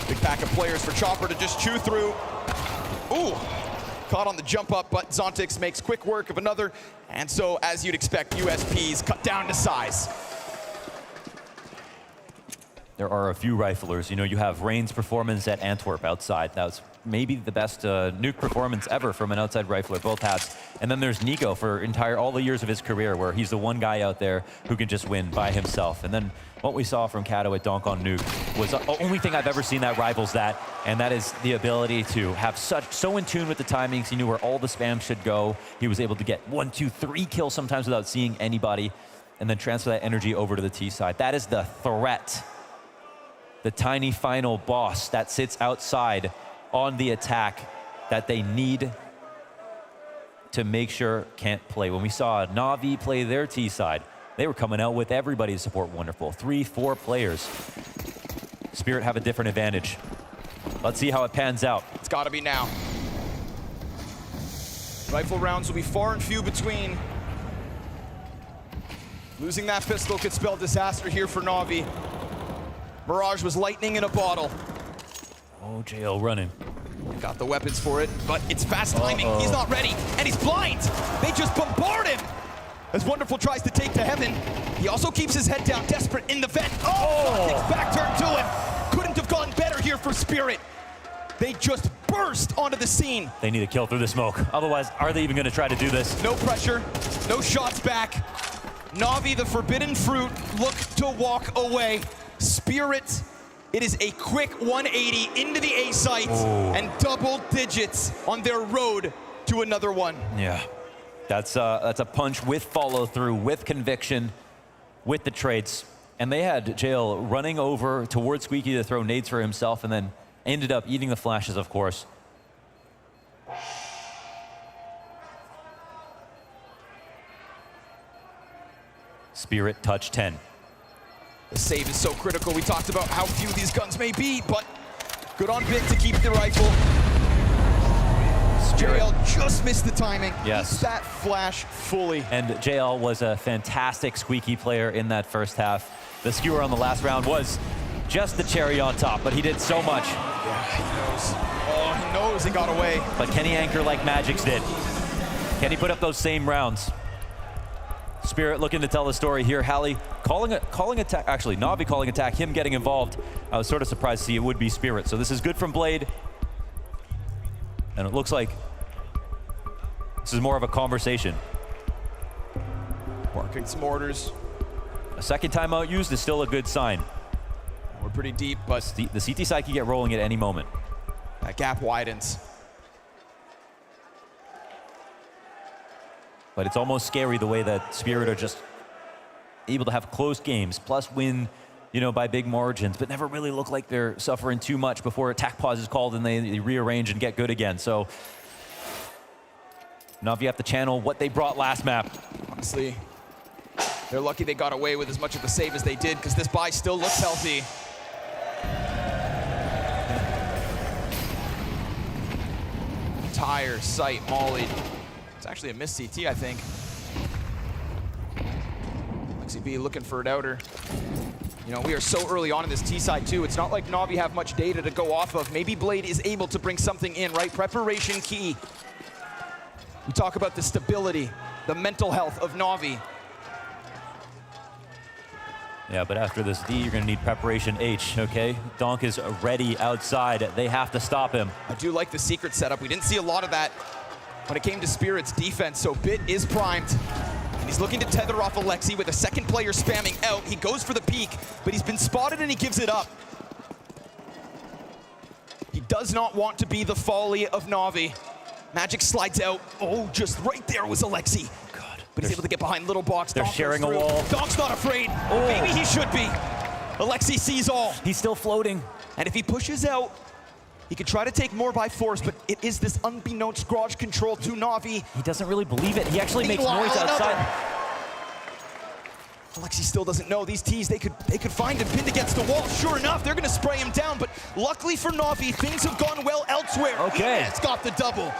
Big pack of players for Chopper to just chew through. Ooh. Caught on the jump up, but Zontix makes quick work of another. And so, as you'd expect, USPs cut down to size. There are a few riflers. You know, you have Rain's performance at Antwerp outside. That was maybe the best nuke performance ever from an outside rifler, both halves. And then there's Nico for all the years of his career where he's the one guy out there who can just win by himself. And then what we saw from Kato at Donk on nuke was the only thing I've ever seen that rivals that, and that is the ability to have so in tune with the timings. He knew where all the spam should go. He was able to get 1, 2, 3 kills sometimes without seeing anybody, and then transfer that energy over to the T side. That is the threat. The tiny final boss that sits outside on the attack that they need to make sure can't play. When we saw Navi play their T side, they were coming out with everybody to support Wonderful. 3, 4 players. Spirit have a different advantage. Let's see how it pans out. It's got to be now. Rifle rounds will be far and few between. Losing that pistol could spell disaster here for Navi. Mirage was lightning in a bottle. Oh, JL running. Got the weapons for it, but it's fast timing. He's not ready, and he's blind. They just bombard him. As Wonderful tries to take to heaven, he also keeps his head down, desperate in the vent. Takes back turn to him. Couldn't have gone better here for Spirit. They just burst onto the scene. They need to kill through the smoke. Otherwise, are they even going to try to do this? No pressure, no shots back. Navi, the forbidden fruit, look to walk away. Spirit, it is a quick 180 into the A site and double digits on their road to another one. Yeah, that's a punch with follow through, with conviction, with the trades. And they had JL running over towards Squeaky to throw nades for himself, and then ended up eating the flashes, of course. Spirit touch 10. The save is so critical. We talked about how few these guns may be, but good on Bit to keep the rifle. JL just missed the timing. Yes. Eats that flash fully. And JL was a fantastic Squeaky player in that first half. The skewer on the last round was just the cherry on top, but he did so much. Yeah, he knows. Oh, he knows he got away. But can he anchor like Magic's did? Can he put up those same rounds? Spirit looking to tell the story here. Hallie calling attack, actually Navi calling attack, him getting involved. I was sort of surprised to see it would be Spirit. So this is good from Blade. And it looks like this is more of a conversation. Marking some orders. A second timeout used is still a good sign. We're pretty deep, but the CT side can get rolling at any moment. That gap widens. But it's almost scary the way that Spirit are just able to have close games, plus win, you know, by big margins, but never really look like they're suffering too much before attack pause is called and they rearrange and get good again. So Navi have to channel what they brought last map. Honestly, they're lucky they got away with as much of the save as they did, because this buy still looks healthy. Tire, sight, molly. It's actually a missed CT, I think. Lexi B looking for an outer. You know, we are so early on in this T side too. It's not like Navi have much data to go off of. Maybe Blade is able to bring something in, right? Preparation key. We talk about the stability, the mental health of Navi. Yeah, but after this D, you're going to need preparation H, okay? Donk is ready outside. They have to stop him. I do like the secret setup. We didn't see a lot of that when it came to Spirit's defense, so Bit is primed. And he's looking to tether off Alexi with a second player spamming out. He goes for the peek, but he's been spotted and he gives it up. He does not want to be the folly of Navi. Magic slides out. Oh, just right there was Alexi. God. But he's able to get behind Little Box. They're sharing a wall. Donk's not afraid. Oh. Maybe he should be. Alexi sees all. He's still floating. And if he pushes out, he could try to take more by force, but it is this unbeknownst garage control to Navi. He doesn't really believe it. He actually makes noise outside. Alexi still doesn't know. These T's, they could find him pinned against the wall. Sure enough, they're gonna spray him down, but luckily for Navi, things have gone well elsewhere. Okay. It's got the double.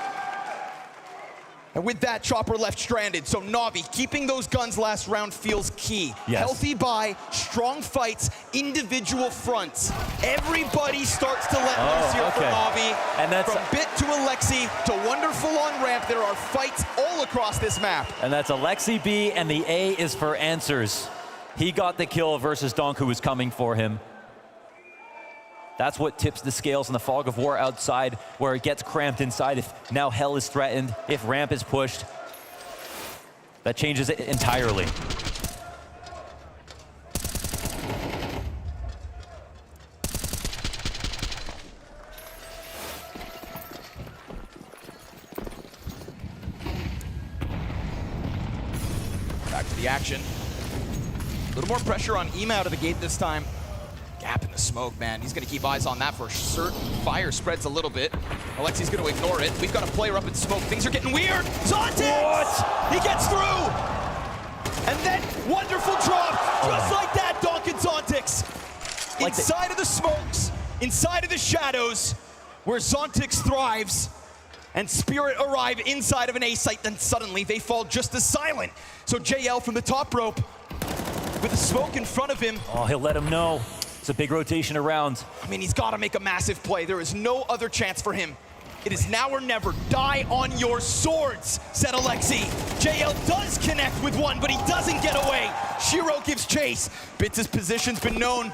And with that, Chopper left stranded. So Navi, keeping those guns last round feels key. Yes. Healthy buy, strong fights, individual fronts. Everybody starts to let loose here for Navi. And that's from Bit to Alexi to Wonderful on ramp. There are fights all across this map. And that's Alexi B, and the A is for Answers. He got the kill versus Donk, who was coming for him. That's what tips the scales in the fog of war outside, where it gets cramped inside. If now hell is threatened, if ramp is pushed, that changes it entirely. Back to the action. A little more pressure on Ema out of the gate this time. Gap in the smoke, man. He's going to keep eyes on that for certain. Fire spreads a little bit. Alexi's going to ignore it. We've got a player up in smoke. Things are getting weird. Zontic! What? He gets through! And then wonderful drop. Just like that, Donkin Zontix. Inside of the smokes, inside of the shadows, where Zontix thrives, and Spirit arrive inside of an A site, then suddenly they fall just as silent. So JL from the top rope, with the smoke in front of him. Oh, he'll let him know. It's a big rotation around. I mean, he's got to make a massive play. There is no other chance for him. It is now or never. Die on your swords, said Alexi. JL does connect with one, but he doesn't get away. Shiro gives chase. Bits' position's been known.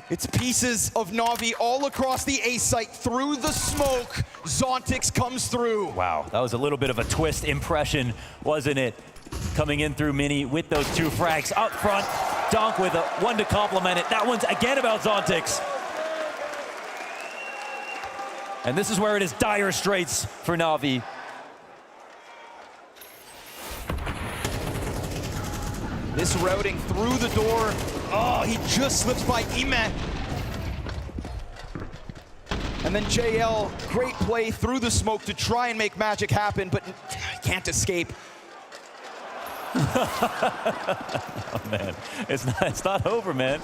It's pieces of Navi all across the A site through the smoke. Zontix comes through. Wow, that was a little bit of a twist impression, wasn't it? Coming in through Mini with those two frags up front. Donk with a one to complement it. That one's again about Zontix. And this is where it is dire straits for Navi. This routing through the door. Oh, he just slips by Ime. And then JL, great play through the smoke to try and make magic happen, but can't escape. Oh man, it's not over, man.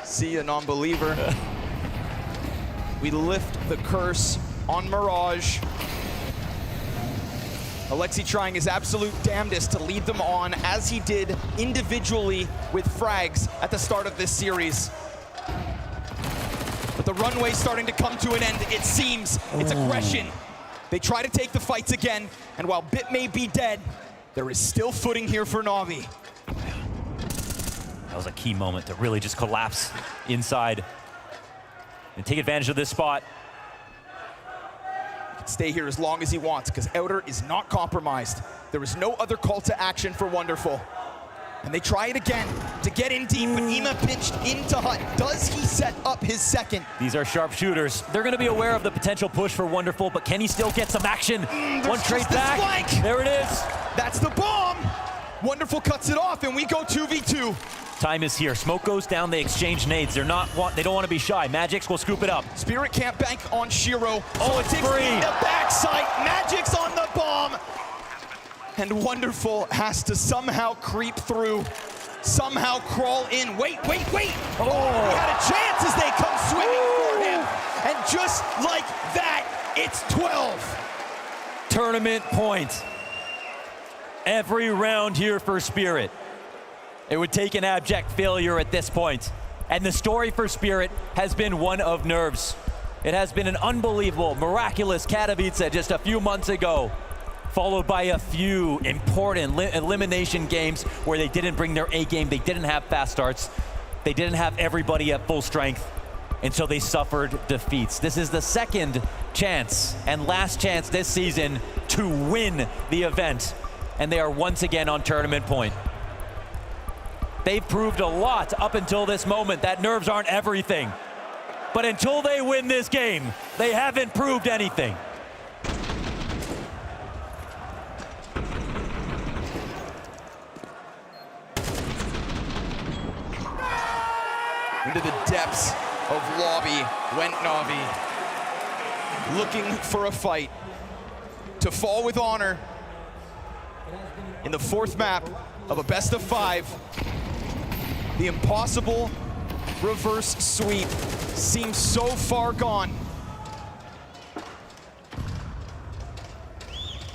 See a non-believer. We lift the curse on Mirage. Alexi trying his absolute damnedest to lead them on, as he did individually with frags at the start of this series. But the runway's starting to come to an end, it seems. It's aggression. They try to take the fights again, and while Bit may be dead, there is still footing here for Navi. That was a key moment to really just collapse inside and take advantage of this spot. He can stay here as long as he wants, because Outer is not compromised. There is no other call to action for Wonderful. And they try it again to get in deep, but Ema pinched into Hut. Does he set up his second? These are sharp shooters. They're going to be aware of the potential push for Wonderful, but can he still get some action? One trade back. Flank. There it is. That's the bomb. Wonderful cuts it off, and we go 2v2. Time is here. Smoke goes down. They exchange nades. They don't want to be shy. Magix will scoop it up. Spirit can't bank on Shiro. Oh, it's free. The backside. Magic's on the bomb. And Wonderful has to somehow creep through, somehow crawl in. Wait. Oh, he had a chance as they come swinging for him. And just like that, it's 12. Tournament point. Every round here for Spirit. It would take an abject failure at this point. And the story for Spirit has been one of nerves. It has been an unbelievable, miraculous Katowice just a few months ago, followed by a few important elimination games where they didn't bring their A game, they didn't have fast starts, they didn't have everybody at full strength, and so they suffered defeats. This is the second chance and last chance this season to win the event, and they are once again on tournament point. They've proved a lot up until this moment that nerves aren't everything. But until they win this game, they haven't proved anything. Into the depths of lobby went Navi, looking for a fight to fall with honor in the fourth map of a best of 5. The impossible reverse sweep seems so far gone.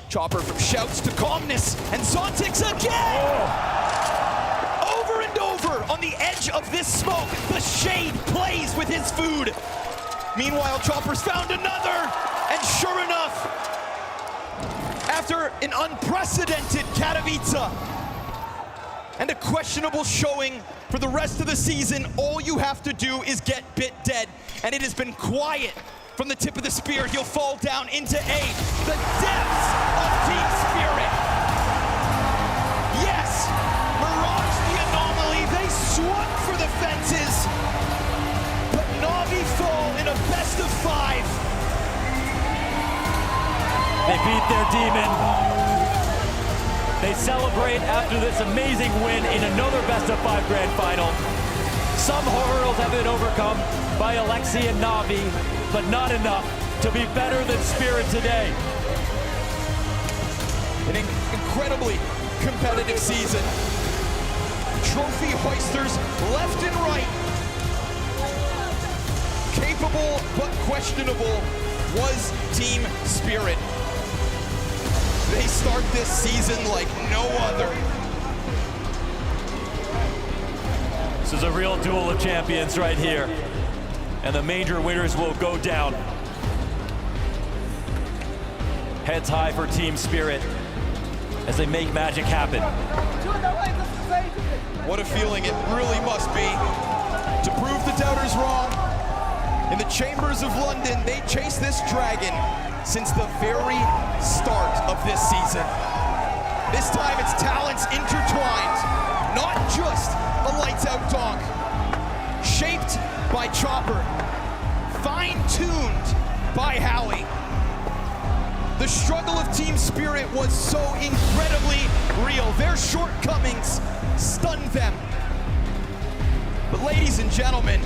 Chopper from shouts to calmness, and Zontix again! Over and over on the edge of this smoke, the Shade plays with his food. Meanwhile, Chopper's found another, and sure enough, after an unprecedented Katowice, and a questionable showing for the rest of the season. All you have to do is get bit dead, and it has been quiet from the tip of the spear. He'll fall down into 8. The depths of Team Spirit. Yes, Mirage the anomaly. They swung for the fences, but NAVI fall in a best of 5. They beat their demon. They celebrate after this amazing win in another best of 5 grand final. Some hurdles have been overcome by Alexi and NAVI, but not enough to be better than Spirit today. An incredibly competitive season. Trophy hoisters left and right. Capable but questionable was Team Spirit. They start this season like no other. This is a real duel of champions right here. And the major winners will go down. Heads high for Team Spirit as they make magic happen. What a feeling it really must be to prove the doubters wrong. In the chambers of London, they chase this dragon since the very start of this season. This time it's talents intertwined, not just a lights out donk. Shaped by Chopper, fine-tuned by Howie. The struggle of Team Spirit was so incredibly real. Their shortcomings stunned them. But ladies and gentlemen,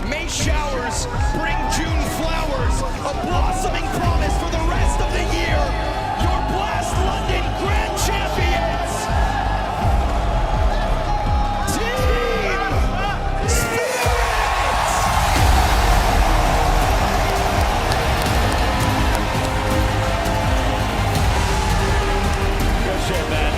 May showers bring June flowers, a blossoming promise for the rest of the year. Your Blast London Grand Champions, Team Spirit! Good shit, man.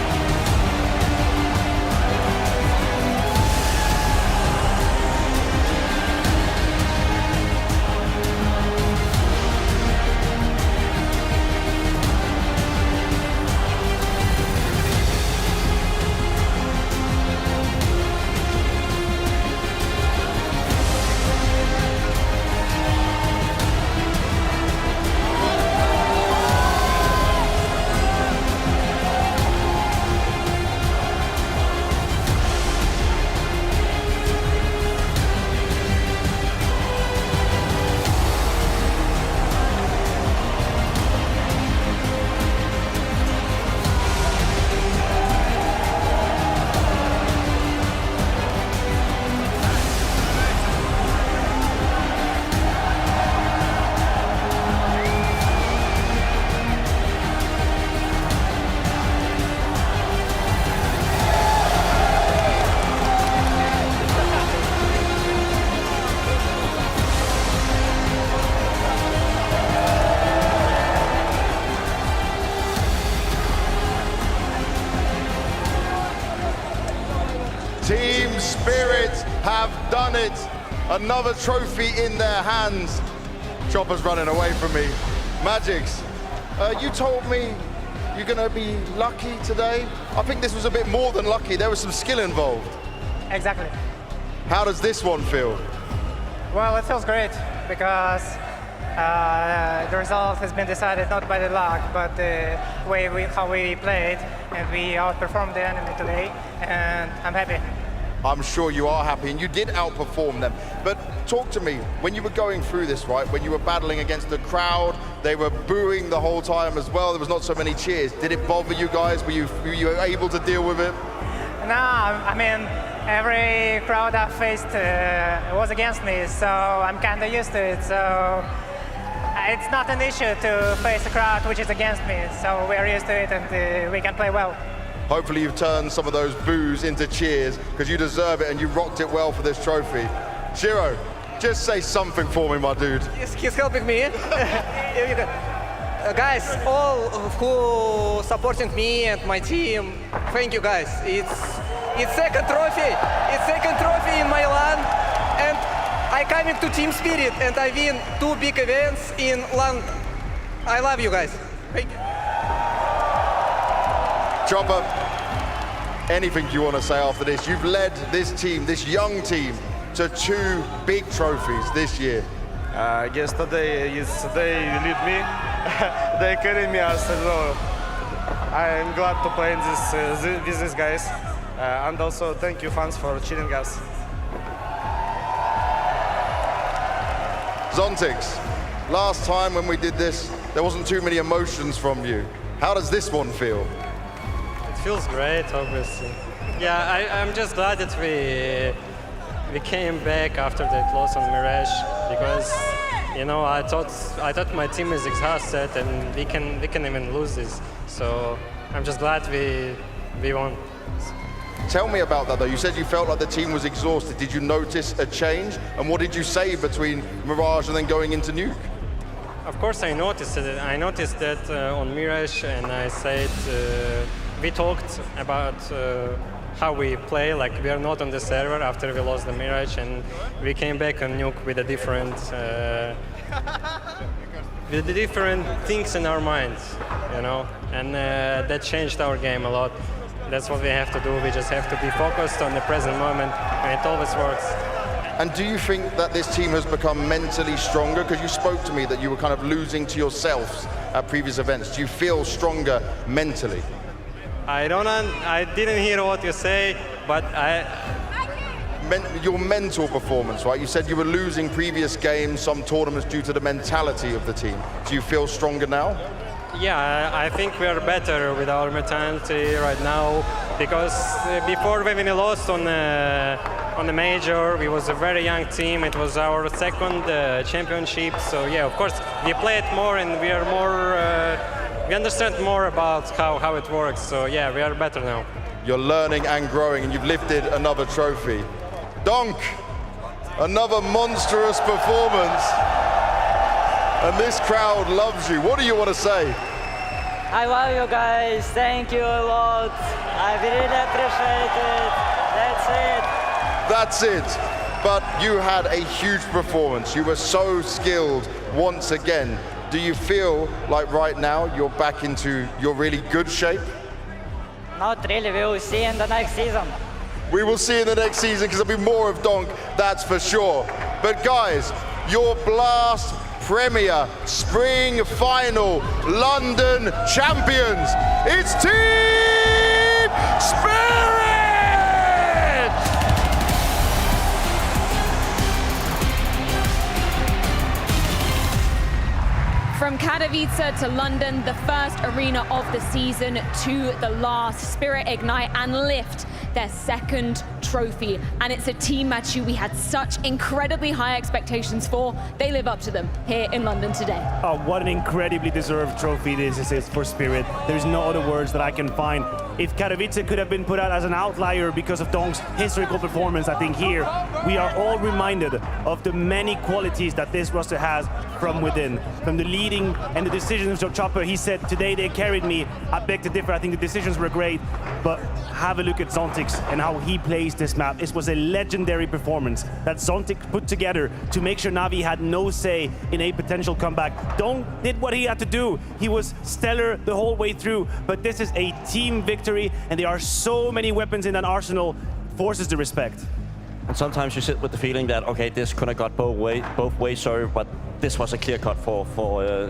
Team Spirit have done it. Another trophy in their hands. Chopper's running away from me. Magix, you told me you're gonna be lucky today. I think this was a bit more than lucky. There was some skill involved. Exactly. How does this one feel? Well, it feels great because the result has been decided not by the luck, but the way how we played, and we outperformed the enemy today, and I'm happy. I'm sure you are happy, and you did outperform them. But talk to me, when you were going through this, right, when you were battling against the crowd, they were booing the whole time as well, there was not so many cheers. Did it bother you guys? Were you able to deal with it? No, I mean, every crowd I faced was against me, so I'm kind of used to it. So it's not an issue to face a crowd which is against me, so we're used to it, and we can play well. Hopefully you've turned some of those boos into cheers, because you deserve it and you rocked it well for this trophy. Shiro, just say something for me, my dude. He's helping me. Guys, all who supporting me and my team, thank you guys. It's second trophy. It's second trophy in my land, and I coming to Team Spirit, and I win 2 big events in London. I love you guys. Thank you. Chopper, anything you want to say after this? You've led this team, this young team, to 2 big trophies this year. I guess today they lead me. They carry me as well. I am glad to play in with these guys. And also thank you fans for cheering us. Zontix, last time when we did this, there wasn't too many emotions from you. How does this one feel? It feels great, obviously. Yeah, I'm just glad that we came back after that loss on Mirage, because you know I thought my team is exhausted and we can even lose this. So I'm just glad we won. Tell me about that though. You said you felt like the team was exhausted. Did you notice a change? And what did you say between Mirage and then going into Nuke? Of course I noticed it. I noticed that on Mirage, and I said we talked about how we play, like we are not on the server after we lost the Mirage, and we came back on Nuke with a different with the different things in our minds, you know, and that changed our game a lot. That's what we have to do. We just have to be focused on the present moment, and it always works. And do you think that this team has become mentally stronger? Because you spoke to me that you were kind of losing to yourselves at previous events. Do you feel stronger mentally? I didn't hear what you say, but your mental performance, right? You said you were losing previous games, some tournaments due to the mentality of the team. Do you feel stronger now? Yeah, I think we are better with our mentality right now, because before when we lost on the major, we was a very young team. It was our second championship, so yeah, of course we played more and we are more. We understand more about how it works. So yeah, we are better now. You're learning and growing, and you've lifted another trophy. Donk, another monstrous performance. And this crowd loves you. What do you want to say? I love you guys. Thank you a lot. I really appreciate it. That's it. That's it. But you had a huge performance. You were so skilled once again. Do you feel like right now you're back into your really good shape? Not really. We will see in the next season. We will see in the next season, because there'll be more of Donk, that's for sure. But guys, your Blast Premier Spring Final London champions, it's Team Spirit! From Katowice to London, the first arena of the season to the last, Spirit ignite and lift their second trophy. And it's a team match we had such incredibly high expectations for. They live up to them here in London today. Oh, what an incredibly deserved trophy this is for Spirit. There's no other words that I can find. If Katowice could have been put out as an outlier because of Donk's historical performance, I think here we are all reminded of the many qualities that this roster has from within. From the leading and the decisions of Chopper, he said, today they carried me. I beg to differ. I think the decisions were great, but have a look at Zontix and how he plays this map. It was a legendary performance that Zontix put together to make sure NAVI had no say in a potential comeback. Donk did what he had to do. He was stellar the whole way through, but this is a team victory, and there are so many weapons in that arsenal, forces the respect. And sometimes you sit with the feeling that, okay, this could have got both ways, sorry, but this was a clear cut for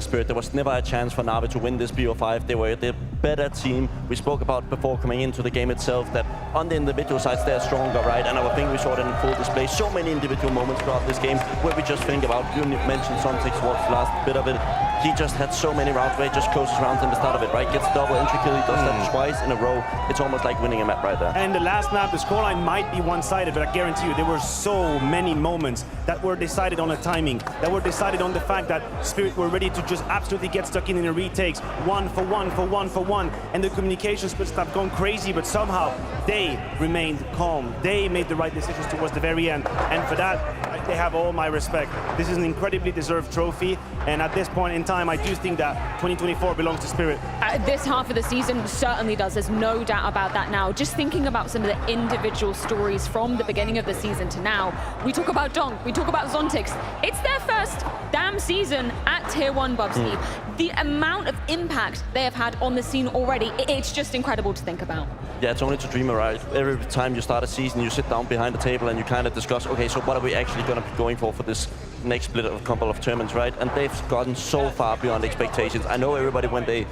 Spirit. There was never a chance for NAVI to win this BO5. They were the better team. We spoke about before coming into the game itself that on the individual sides they're stronger, right? And I think we saw it in full display. So many individual moments throughout this game where we just think about, you mentioned Zontix was the last bit of it. He just had so many rounds where he just closes rounds in the start of it, right? Gets double entry kill, he does that twice in a row. It's almost like winning a map right there. And the last map, the scoreline might be one-sided, but I guarantee you there were so many moments that were decided on the timing, that were decided on the fact that Spirit were ready to just absolutely get stuck in the retakes, one for one, and the communication splits have gone crazy, but somehow they remained calm. They made the right decisions towards the very end, and for that, they have all my respect. This is an incredibly deserved trophy, and at this point in time, I do think that 2024 belongs to Spirit. This half of the season certainly does. There's no doubt about that now. Just thinking about some of the individual stories from the beginning of the season to now, we talk about Donk, we talk about Zontix. It's their first damn season at Tier 1, Bubsy. The amount of impact they have had on the scene already, it's just incredible to think about. Yeah, it's only to dream, right? Every time you start a season, you sit down behind the table and you kind of discuss, okay, so what are we actually going to be going for this next split of a couple of tournaments, right? And they've gotten so far beyond expectations. I know everybody, when they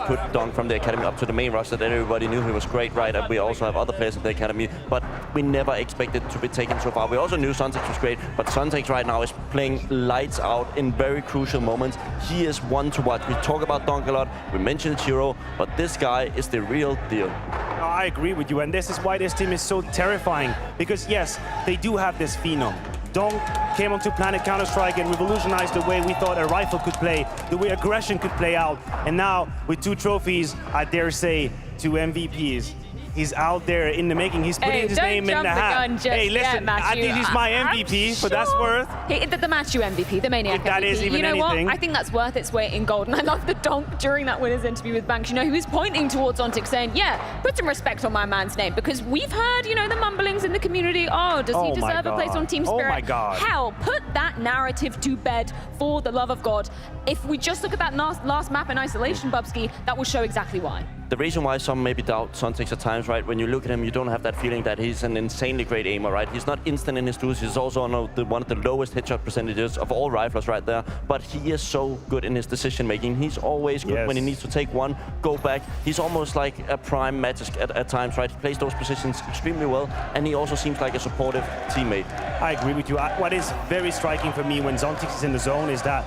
put Dong from the academy up to the main roster, that everybody knew he was great, right? And we also have other players in the academy, but we never expected to be taken so far. We also knew Suntex was great, but Suntex right now is playing lights out in very crucial moments. He is one to watch. We talk about Dong a lot, we mentioned Chiro, but this guy is the real deal. I agree with you, and this is why this team is so terrifying, because yes, they do have this phenom. Dong came onto Planet Counter-Strike and revolutionized the way we thought a rifle could play, the way aggression could play out. And now, with 2 trophies, I dare say 2 MVPs, he's out there in the making. He's putting his name in the hat. Hey, listen, I think he's my MVP, but that's worth. The Matthew MVP, the Maniac if that MVP. Is even you know anything. what? I think that's worth its weight in gold. And I love the donk during that winner's interview with Banks. You know, he was pointing towards Ontic saying, yeah, put some respect on my man's name. Because we've heard, you know, the mumblings in the community. Oh, does he deserve a place on Team Spirit? Oh my God. Hell, put that narrative to bed for the love of God. If we just look at that last map in isolation, Bubsky, that will show exactly why. The reason why some maybe doubt Suntex at times, right? When you look at him, you don't have that feeling that he's an insanely great aimer, right? He's not instant in his tools. He's also one of the lowest headshot percentages of all riflers right there. But he is so good in his decision making. He's always good when he needs to take one, go back. He's almost like a prime Magisk at times, right? He plays those positions extremely well, and he also seems like a supportive teammate. I agree with you. What is very striking for me when Zontex is in the zone is that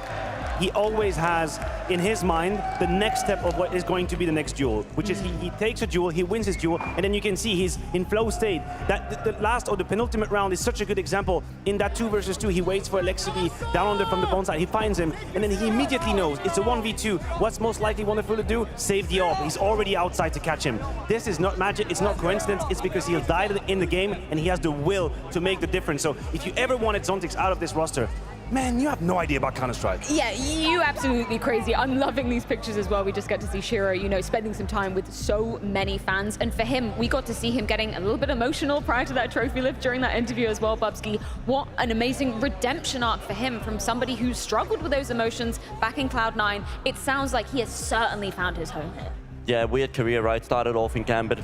he always has in his mind the next step of what is going to be the next duel, which is he takes a duel, he wins his duel, and then you can see he's in flow state. That the last or the penultimate round is such a good example. In that 2 versus 2, he waits for Alex to be down under from the bone side, he finds him, and then he immediately knows it's a 1v2. What's most likely Wonderful to do? Save the AWP. He's already outside to catch him. This is not magic, it's not coincidence, it's because he'll die in the game and he has the will to make the difference. So if you ever wanted Zontex out of this roster, man, you have no idea about Counter-Strike. Yeah, you absolutely crazy. I'm loving these pictures as well. We just get to see Shiro, you know, spending some time with so many fans. And for him, we got to see him getting a little bit emotional prior to that trophy lift during that interview as well, Bubsky. What an amazing redemption arc for him from somebody who struggled with those emotions back in Cloud9. It sounds like he has certainly found his home here. Yeah, weird career, right? Started off in Gambit,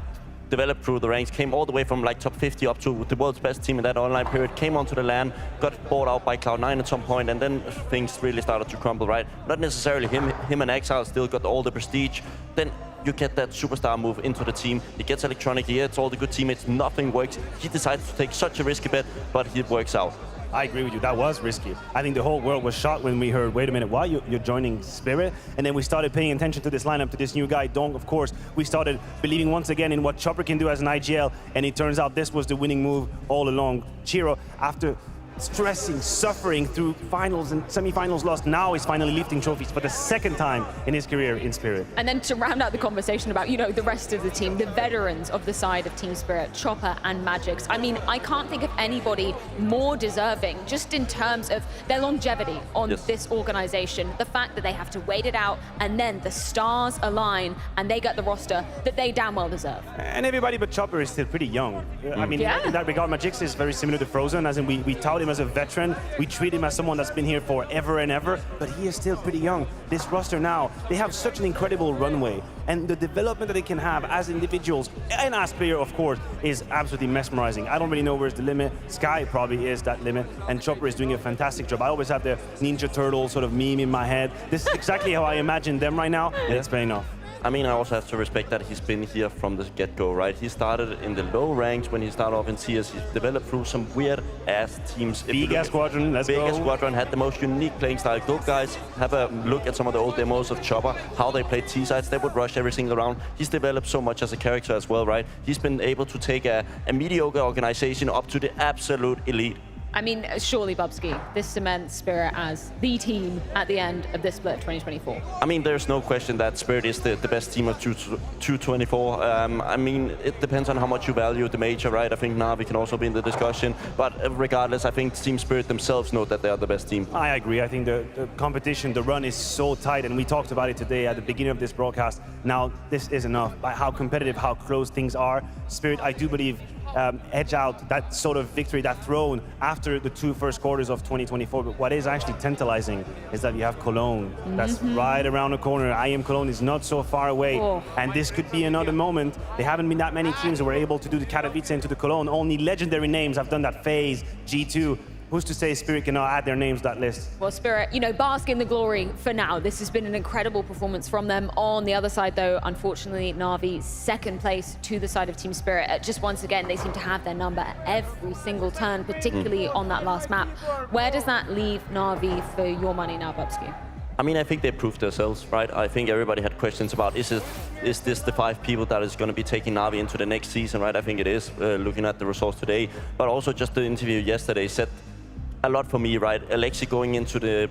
developed through the ranks, came all the way from like top 50 up to the world's best team in that online period, came onto the LAN, got bought out by Cloud9 at some point, and then things really started to crumble, right? Not necessarily him and Exile still got all the prestige. Then you get that superstar move into the team. He gets Electronic, he gets all the good teammates, nothing works. He decides to take such a risky bet, but it works out. I agree with you, that was risky. I think the whole world was shocked when we heard, wait a minute, why you're joining Spirit? And then we started paying attention to this lineup, to this new guy, Dong, of course. We started believing once again in what Chopper can do as an IGL, and it turns out this was the winning move all along. Chiro, after stressing, suffering through finals and semi-finals lost, now he's finally lifting trophies for the 2nd time in his career in Spirit. And then to round out the conversation about, you know, the rest of the team, the veterans of the side of Team Spirit, Chopper and Magix. I mean, I can't think of anybody more deserving, just in terms of their longevity on this organization. The fact that they have to wait it out and then the stars align and they get the roster that they damn well deserve. And everybody but Chopper is still pretty young. I mean, in that regard, Magix is very similar to Frozen, as in we tout him as a veteran. We treat him as someone that's been here forever and ever, but he is still pretty young. This roster now, they have such an incredible runway, and the development that they can have as individuals and as player, of course, is absolutely mesmerizing. I don't really know where's the limit. Sky probably is that limit, and Chopper is doing a fantastic job. I always have the Ninja Turtle sort of meme in my head. This is exactly how I imagine them right now, and it's paying off. I mean, I also have to respect that he's been here from the get-go, right? He started in the low ranks when he started off in CS. He developed through some weird-ass teams. Big-ass squadron, let's go. Big-ass squadron, had the most unique playing style. Go guys, have a look at some of the old demos of Chopper, how they played T-sides. They would rush every single round. He's developed so much as a character as well, right? He's been able to take a mediocre organization up to the absolute elite. I mean, surely, Bubsky, this cements Spirit as the team at the end of this split 2024. I mean, there's no question that Spirit is the best team of 224. I mean, it depends on how much you value the major, right? I think NAVI can also be in the discussion. But regardless, I think Team Spirit themselves know that they are the best team. I agree. I think the competition, the run is so tight, and we talked about it today at the beginning of this broadcast. Now, this is enough. By how competitive, how close things are. Spirit, I do believe, edge out that sort of victory, that throne, after the 2 first quarters of 2024. But what is actually tantalizing is that you have Cologne. That's right around the corner. IM Cologne is not so far away. And this could be another moment. There haven't been that many teams who were able to do the Katowice into the Cologne. Only legendary names have done that. FaZe, G2. Who's to say Spirit cannot add their names to that list? Well, Spirit, you know, bask in the glory for now. This has been an incredible performance from them. On the other side, though, unfortunately, Navi, second place to the side of Team Spirit. Just once again, they seem to have their number at every single turn, particularly on that last map. Where does that leave Navi for your money now, Bubsky? I mean, I think they proved themselves, right? I think everybody had questions about, is this the 5 people that is going to be taking Navi into the next season, right? I think it is, looking at the results today. But also just the interview yesterday said a lot for me, right? Alexi going into the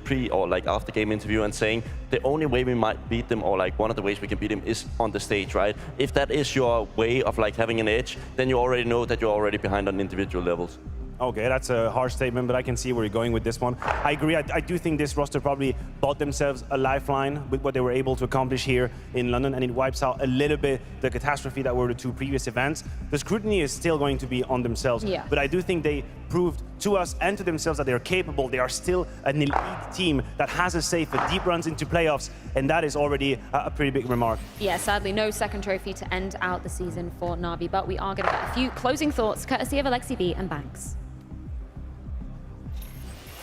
after game interview and saying the only way we might beat them, or like one of the ways we can beat them, is on the stage, right? If that is your way of like having an edge, then you already know that you're already behind on individual levels. Okay, that's a harsh statement, but I can see where you're going with this one. I agree. I do think this roster probably bought themselves a lifeline with what they were able to accomplish here in London, and it wipes out a little bit the catastrophe that were the 2 previous events. The scrutiny is still going to be on themselves, but I do think they proved to us and to themselves that they are capable. They are still an elite team that has a say for deep runs into playoffs, and that is already a pretty big remark. Yeah, sadly, no second trophy to end out the season for Navi, but we are going to get a few closing thoughts courtesy of Alexi B and Banks.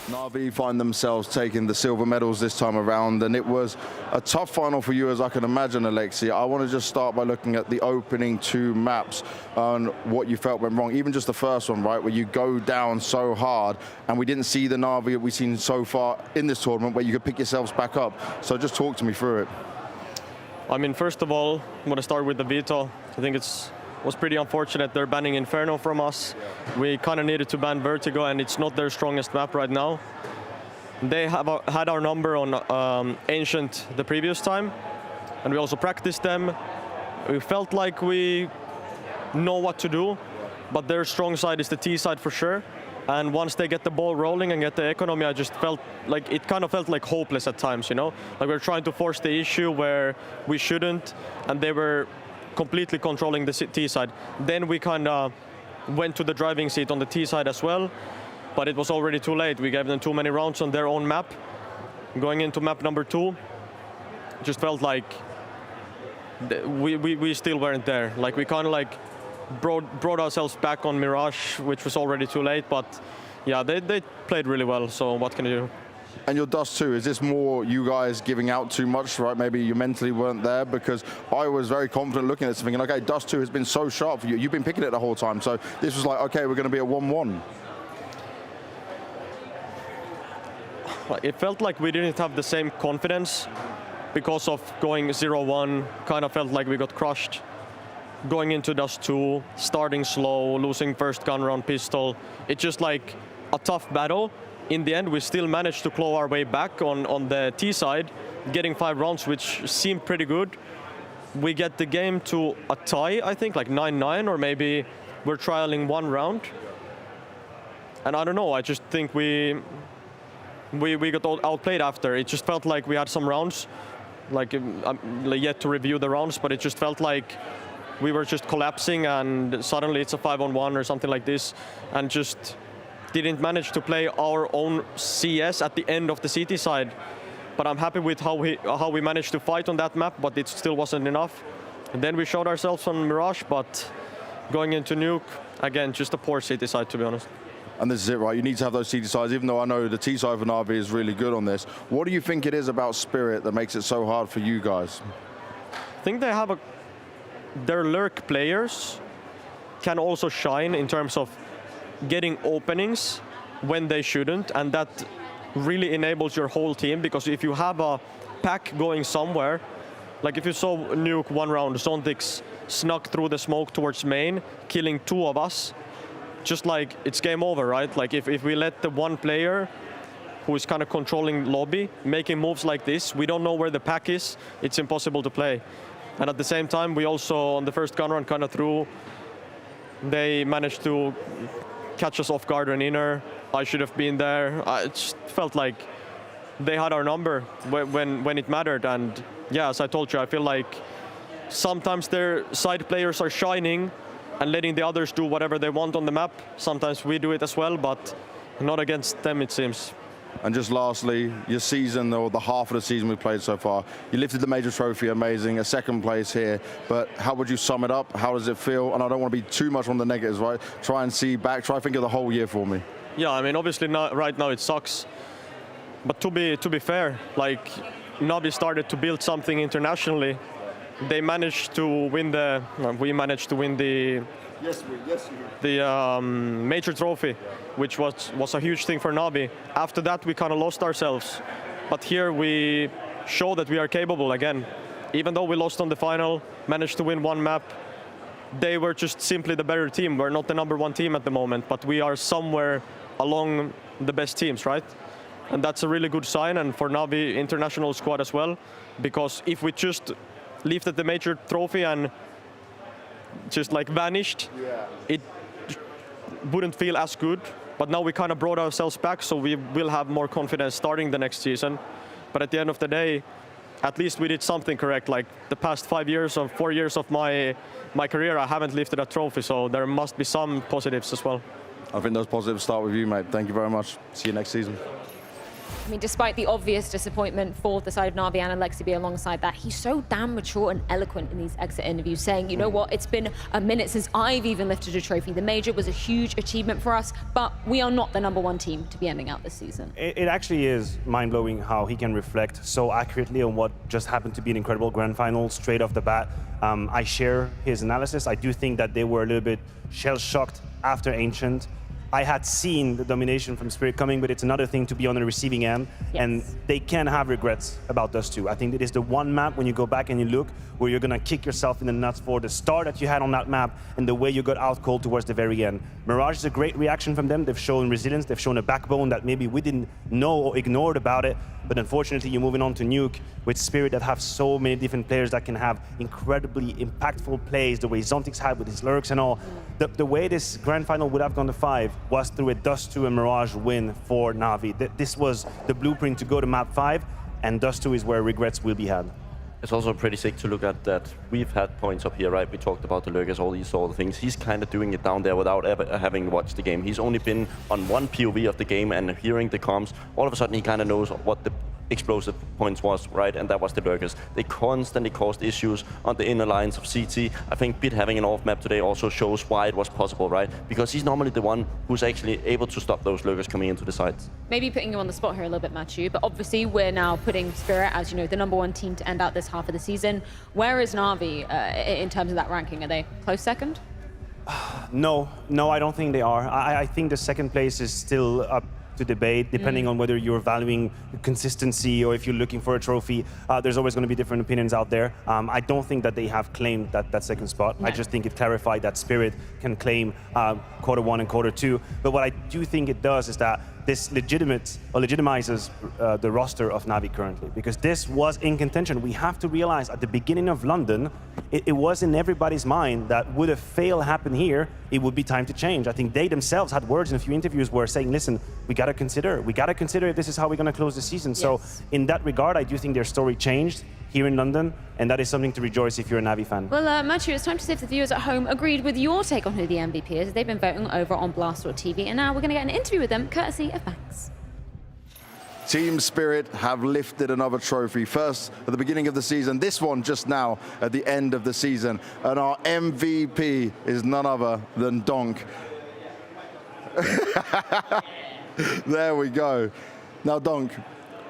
Navi find themselves taking the silver medals this time around, and it was a tough final for you, as I can imagine, Alexi. I want to just start by looking at the opening 2 maps and what you felt went wrong. Even just the first one, right, where you go down so hard, and we didn't see the Navi that we've seen so far in this tournament where you could pick yourselves back up. So just talk to me through it. I mean, first of all, I'm going to start with the veto. I think was pretty unfortunate they're banning Inferno from us. We kind of needed to ban Vertigo, and it's not their strongest map right now. They have had our number on Ancient the previous time, and we also practiced them. We felt like we know what to do, but their strong side is the T side for sure. And once they get the ball rolling and get the economy, I just felt like it kind of felt like hopeless at times, you know? Like we're trying to force the issue where we shouldn't, and they were completely controlling the T side. Then we kind of went to the driving seat on the T side as well, but it was already too late. We gave them too many rounds on their own map. Going into map number 2, just felt like we still weren't there. Like we kind of like brought ourselves back on Mirage, which was already too late, but yeah, they played really well, so what can you do? And your Dust 2, is this more you guys giving out too much, right? Maybe you mentally weren't there, because I was very confident looking at this thinking, okay, Dust 2 has been so sharp for you. You've been picking it the whole time. So this was like, okay, we're going to be a 1-1. It felt like we didn't have the same confidence because of going 0-1, kind of felt like we got crushed. Going into Dust 2, starting slow, losing first gun round pistol. It's just like a tough battle. In the end, we still managed to claw our way back on the T side, getting 5 rounds, which seemed pretty good. We get the game to a tie, I think, like 9-9, or maybe we're trialing 1 round. And I don't know, I just think we got outplayed after. It just felt like we had some rounds, like I'm yet to review the rounds, but it just felt like we were just collapsing, and suddenly it's a 5-on-1 or something like this, and just didn't manage to play our own CS at the end of the CT side. But I'm happy with how we managed to fight on that map, but it still wasn't enough. And then we showed ourselves on Mirage, but going into Nuke, again, just a poor CT side, to be honest. And this is it, right? You need to have those CT sides, even though I know the T side of Navi is really good on this. What do you think it is about Spirit that makes it so hard for you guys? I think they have their lurk players can also shine in terms of getting openings when they shouldn't, and that really enables your whole team, because if you have a pack going somewhere, like if you saw Nuke 1 round, Zontix snuck through the smoke towards main, killing 2 of us, just like it's game over, right? Like if we let the one player who is kind of controlling lobby making moves like this, we don't know where the pack is, it's impossible to play. And at the same time, we also on the first gun run kind of threw, they managed to catch us off guard and inner. I should have been there. It just felt like they had our number when it mattered. And yeah, as I told you, I feel like sometimes their side players are shining, and letting the others do whatever they want on the map. Sometimes we do it as well, but not against them, it seems. And just lastly, your season, or the half of the season we've played so far, you lifted the major trophy, amazing, a second place here, but how would you sum it up? How does it feel? And I don't want to be too much on the negatives, right? Try and see back, try and think of the whole year for me. Yeah, I mean, obviously right now it sucks, but to be fair, like, NAVI started to build something internationally. They managed to win we managed to win the major trophy, which was a huge thing for NAVI. After that, we kind of lost ourselves. But here we show that we are capable again. Even though we lost on the final, managed to win one map, they were just simply the better team. We're not the #1 team at the moment, but we are somewhere along the best teams, right? And that's a really good sign, and for NAVI international squad as well, because if we just lifted the major trophy and just like vanished, it wouldn't feel as good. But now we kind of brought ourselves back, so we will have more confidence starting the next season. But at the end of the day, at least we did something correct. Like the past 5 years or 4 years of my career, I haven't lifted a trophy, so there must be some positives as well. I think those positives start with you, mate. Thank you very much. See you next season. I mean, despite the obvious disappointment for the side of NAVI and Alexi B alongside that, he's so damn mature and eloquent in these exit interviews, saying, you know what, it's been a minute since I've even lifted a trophy. The major was a huge achievement for us, but we are not the #1 team to be ending out this season. It actually is mind-blowing how he can reflect so accurately on what just happened to be an incredible grand final straight off the bat. I share his analysis. I do think that they were a little bit shell-shocked after Ancient. I had seen the domination from Spirit coming, but it's another thing to be on the receiving end, and they can have regrets about Dust 2. I think it is the one map when you go back and you look where you're gonna kick yourself in the nuts for the start that you had on that map and the way you got out-called towards the very end. Mirage is a great reaction from them. They've shown resilience, they've shown a backbone that maybe we didn't know or ignored about it, but unfortunately you're moving on to Nuke with Spirit that have so many different players that can have incredibly impactful plays, the way Zontix had with his lurks and all. The way this grand final would have gone to 5 was through a Dust 2 and Mirage win for NAVI. This was the blueprint to go to map 5, and Dust 2 is where regrets will be had. It's also pretty sick to look at that we've had points up here, right? We talked about the lurkers, all these sort of things. He's kind of doing it down there without ever having watched the game. He's only been on one POV of the game and hearing the comms. All of a sudden, he kind of knows what the explosive points was, right? And that was the lurkers. They constantly caused issues on the inner lines of CT. I think Bit having an off map today also shows why it was possible, right? Because he's normally the one who's actually able to stop those lurkers coming into the sites. Maybe putting you on the spot here a little bit, Matthew, but obviously we're now putting Spirit as, you know, the #1 team to end out this half of the season. Where is NAVI in terms of that ranking? Are they close second? No, I don't think they are. I think the second place is still up to debate, depending on whether you're valuing consistency or if you're looking for a trophy. There's always going to be different opinions out there. I don't think that they have claimed that second spot. No. I just think it clarified that Spirit can claim Q1 and Q2. But what I do think it does is that this legitimizes the roster of NAVI currently, because this was in contention. We have to realize at the beginning of London, it was in everybody's mind that would a fail happen here, it would be time to change. I think they themselves had words in a few interviews where saying, listen, we got to consider if this is how we're going to close the season. Yes. So in that regard, I do think their story changed here in London, and that is something to rejoice if you're a NAVI fan. Well, Matthew, it's time to see if the viewers at home agreed with your take on who the MVP is. They've been voting over on Blast.tv, and now we're going to get an interview with them, courtesy of Max. Team Spirit have lifted another trophy. First at the beginning of the season, this one just now at the end of the season. And our MVP is none other than Donk. There we go. Now, Donk,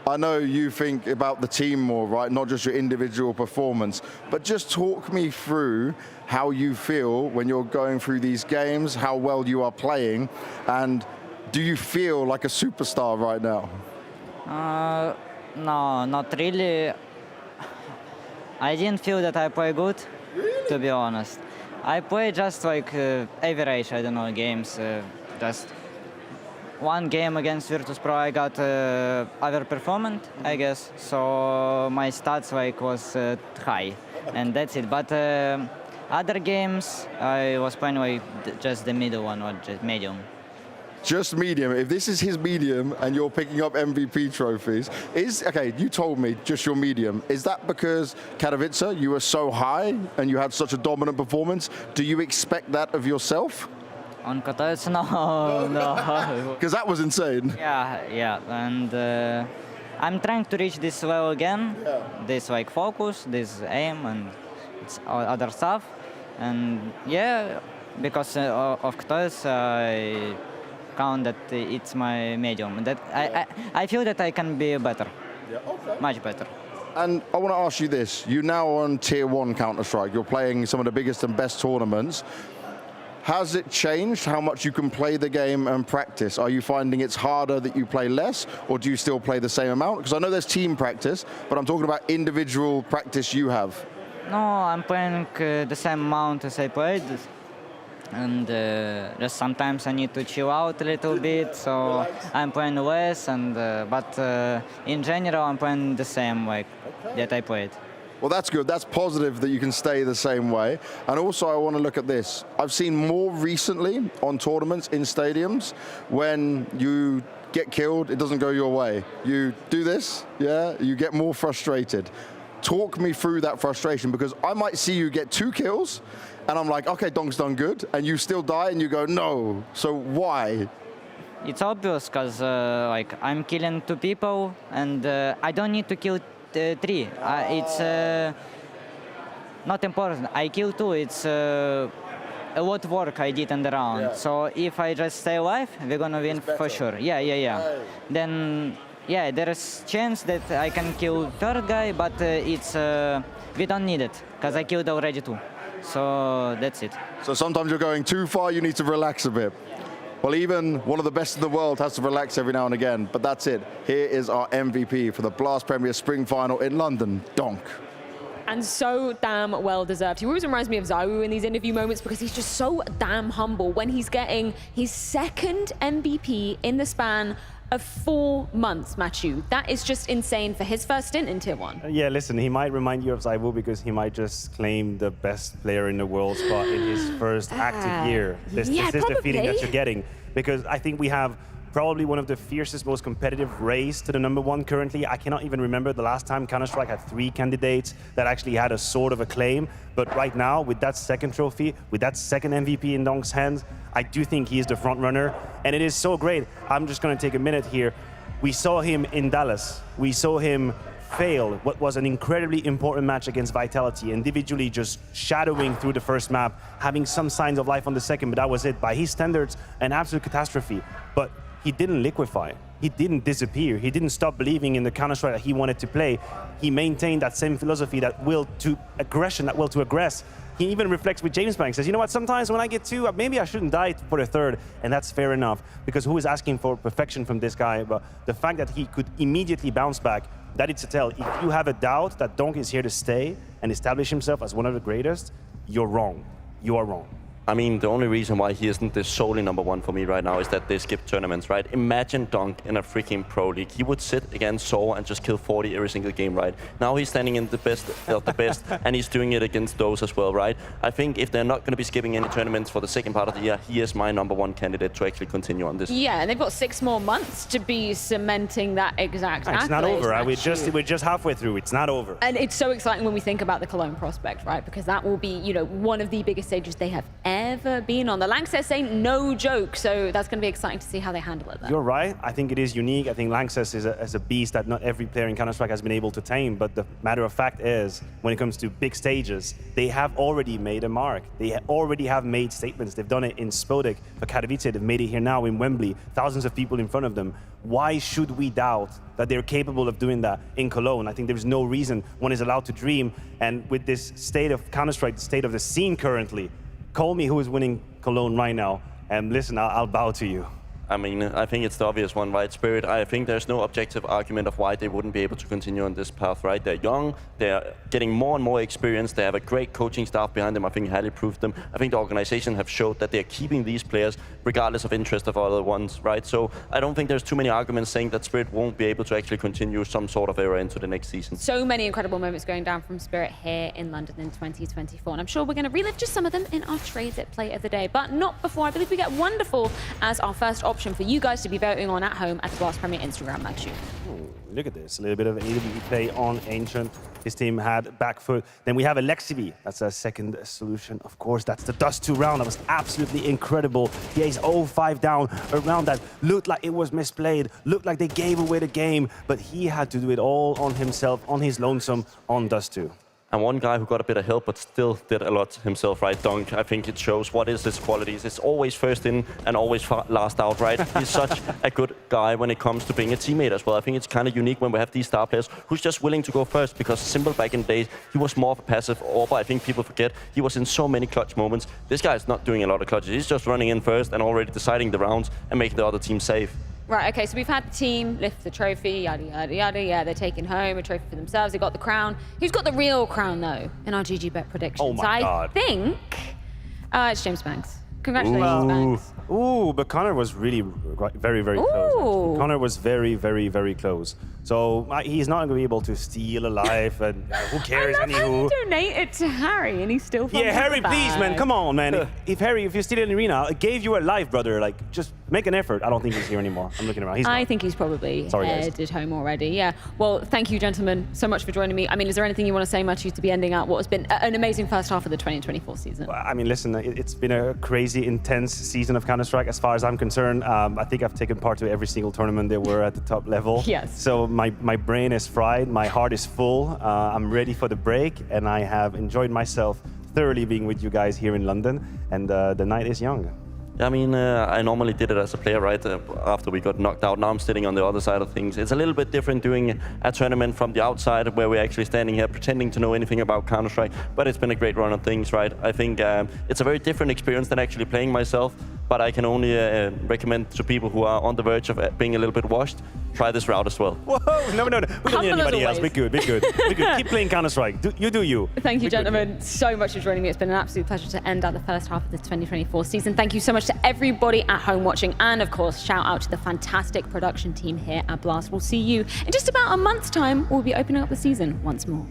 I know you think about the team more, right? Not just your individual performance, but just talk me through how you feel when you're going through these games, how well you are playing, and do you feel like a superstar right now? No, not really. I didn't feel that I play good, to be honest. I play just like average, I don't know, games. Just one game against Virtus Pro, I got overperformed, I guess. So my stats like was high, and that's it. But other games, I was playing like just the middle one or just medium. just medium. If this is his medium and you're picking up MVP trophies, okay, you told me just your medium. Is that because Katowice, you were so high and you had such a dominant performance? Do you expect that of yourself? On Katowice, no. Because that was insane. Yeah, and I'm trying to reach this level again. Yeah. This like focus, this aim, and it's other stuff. And yeah, because of Katowice, I count that it's my medium. That I feel that I can be better. Yeah, okay. Much better. And I want to ask you this. You're now on Tier 1 Counter-Strike. You're playing some of the biggest and best tournaments. Has it changed how much you can play the game and practice? Are you finding it's harder that you play less, or do you still play the same amount? Because I know there's team practice, but I'm talking about individual practice you have. No, I'm playing the same amount as I played. And just sometimes I need to chill out a little bit, so I'm playing less. And but in general, I'm playing the same that I played. Well, that's good. That's positive that you can stay the same way. And also, I want to look at this. I've seen more recently on tournaments in stadiums when you get killed, it doesn't go your way. You do this, yeah, you get more frustrated. Talk me through that frustration, because I might see you get 2 kills and I'm like, okay, Donk's done good, and you still die and you go, no. So why? It's obvious, because I'm killing 2 people and I don't need to kill 3. It's not important. I kill 2. It's a lot of work I did in the round. Yeah. So if I just stay alive, we're gonna win for sure. Yeah. Right. Then, yeah, there is chance that I can kill 3rd guy, but it's we don't need it, because I killed already 2. So that's it. So sometimes you're going too far, you need to relax a bit. Well, even one of the best in the world has to relax every now and again, but that's it. Here is our MVP for the Blast Premier Spring Final in London, Donk. And so damn well deserved. He always reminds me of Zayu in these interview moments, because he's just so damn humble when he's getting his 2nd MVP in the span of 4 months, Machu. That is just insane for his first stint in Tier 1. Yeah, listen, he might remind you of Zayu because he might just claim the best player in the world spot in his first active year. This is the feeling that you're getting, because I think we have probably one of the fiercest, most competitive race to the #1 currently. I cannot even remember the last time Counter-Strike had 3 candidates that actually had a sort of a claim. But right now, with that 2nd trophy, with that 2nd MVP in Donk's hands, I do think he is the front runner. And it is so great. I'm just going to take a minute here. We saw him in Dallas. We saw him fail what was an incredibly important match against Vitality, individually just shadowing through the first map, having some signs of life on the 2nd, but that was it. By his standards, an absolute catastrophe. But he didn't liquefy. He didn't disappear. He didn't stop believing in the Counter-Strike that he wanted to play. He maintained that same philosophy, that will to aggression, that will to aggress. He even reflects with James Banks, says, you know what, sometimes when I get 2, maybe I shouldn't die for the 3rd, and that's fair enough, because who is asking for perfection from this guy? But the fact that he could immediately bounce back, that it's a tell. If you have a doubt that Donk is here to stay and establish himself as one of the greatest, you're wrong. You are wrong. I mean, the only reason why he isn't the solely #1 for me right now is that they skip tournaments, right? Imagine Donk in a freaking pro league. He would sit against Saw and just kill 40 every single game, right? Now he's standing in the best of the best, and he's doing it against those as well, right? I think if they're not going to be skipping any tournaments for the 2nd part of the year, he is my #1 candidate to actually continue on this. Yeah, and they've got 6 more months to be cementing that exact It's not over. We're just halfway through. It's not over. And it's so exciting when we think about the Cologne prospect, right? Because that will be, you know, one of the biggest stages they have ever been on. The Lanxess ain't no joke, so that's going to be exciting to see how they handle it then. You're right. I think it is unique. I think Lanxess is a beast that not every player in Counter-Strike has been able to tame, but the matter of fact is, when it comes to big stages, they have already made a mark. They already have made statements. They've done it in Spodek, for Katowice. They've made it here now in Wembley. Thousands of people in front of them. Why should we doubt that they're capable of doing that in Cologne? I think there's no reason one is allowed to dream. And with this state of Counter-Strike, the state of the scene currently, call me who is winning Cologne right now, and listen, I'll bow to you. I mean, I think it's the obvious one, right? Spirit, I think there's no objective argument of why they wouldn't be able to continue on this path, right? They're young, they're getting more and more experience, they have a great coaching staff behind them. I think highly proved them. I think the organization have showed that they're keeping these players regardless of interest of other ones, right? So I don't think there's too many arguments saying that Spirit won't be able to actually continue some sort of era into the next season. So many incredible moments going down from Spirit here in London in 2024, and I'm sure we're going to relive just some of them in our Trades It Play of the Day, but not before I believe we get Wonderful as our first option option for you guys to be voting on at home at the Blast Premier Instagram match. Look at this, a little bit of AWE play on Ancient. His team had back foot. Then we have Alexivi. That's a second solution. Of course, that's the Dust 2 round. That was absolutely incredible. He ace 0-5 down, a round that looked like it was misplayed, looked like they gave away the game, but he had to do it all on himself, on his lonesome, on Dust 2. And one guy who got a bit of help but still did a lot himself, right? Dunk, I think it shows what is his qualities. It's always first in and always last out, right? He's such a good guy when it comes to being a teammate as well. I think it's kind of unique when we have these star players who's just willing to go first, because Simple back in the days, he was more of a passive AWPer. I think people forget he was in so many clutch moments. This guy is not doing a lot of clutches. He's just running in first and already deciding the rounds and making the other team safe. Right, okay, so we've had the team lift the trophy, yada, yada, yada. Yeah, they're taking home a trophy for themselves. They got the crown. Who's got the real crown, though, in our GG bet predictions? Oh, my God. I think it's James Banks. Congratulations, Banks. Ooh, but Connor was really very, very close. Actually. Connor was very, very, very close. So he's not going to be able to steal a life, and who cares? I love how Anywho. you donated to Harry, and he's still. Yeah, Harry, please, man, come on, man. if you steal an arena, I gave you a life, brother. Like, just make an effort. I don't think he's here anymore. I'm looking around. I think he's probably headed home already. Yeah. Well, thank you, gentlemen, so much for joining me. I mean, is there anything you want to say, Matthew, to be ending out what has been an amazing first half of the 2024 season? I mean, listen, it's been a crazy, intense season of Counter-Strike as far as I'm concerned. I think I've taken part to every single tournament that were at the top level. Yes. So my brain is fried, my heart is full. I'm ready for the break, and I have enjoyed myself thoroughly being with you guys here in London, and the night is young. I mean, I normally did it as a player, right, after we got knocked out. Now I'm sitting on the other side of things. It's a little bit different doing a tournament from the outside, where we're actually standing here pretending to know anything about Counter-Strike, but it's been a great run of things, right? I think it's a very different experience than actually playing myself, but I can only recommend to people who are on the verge of being a little bit washed, try this route as well. Whoa, no. We don't need anybody else. Be good. Keep playing Counter-Strike. You do you. Thank you, gentlemen, so much for joining me. It's been an absolute pleasure to end out the first half of the 2024 season. Thank you so much to everybody at home watching, and of course, shout out to the fantastic production team here at Blast. We'll see you in just about a month's time. We'll be opening up the season once more.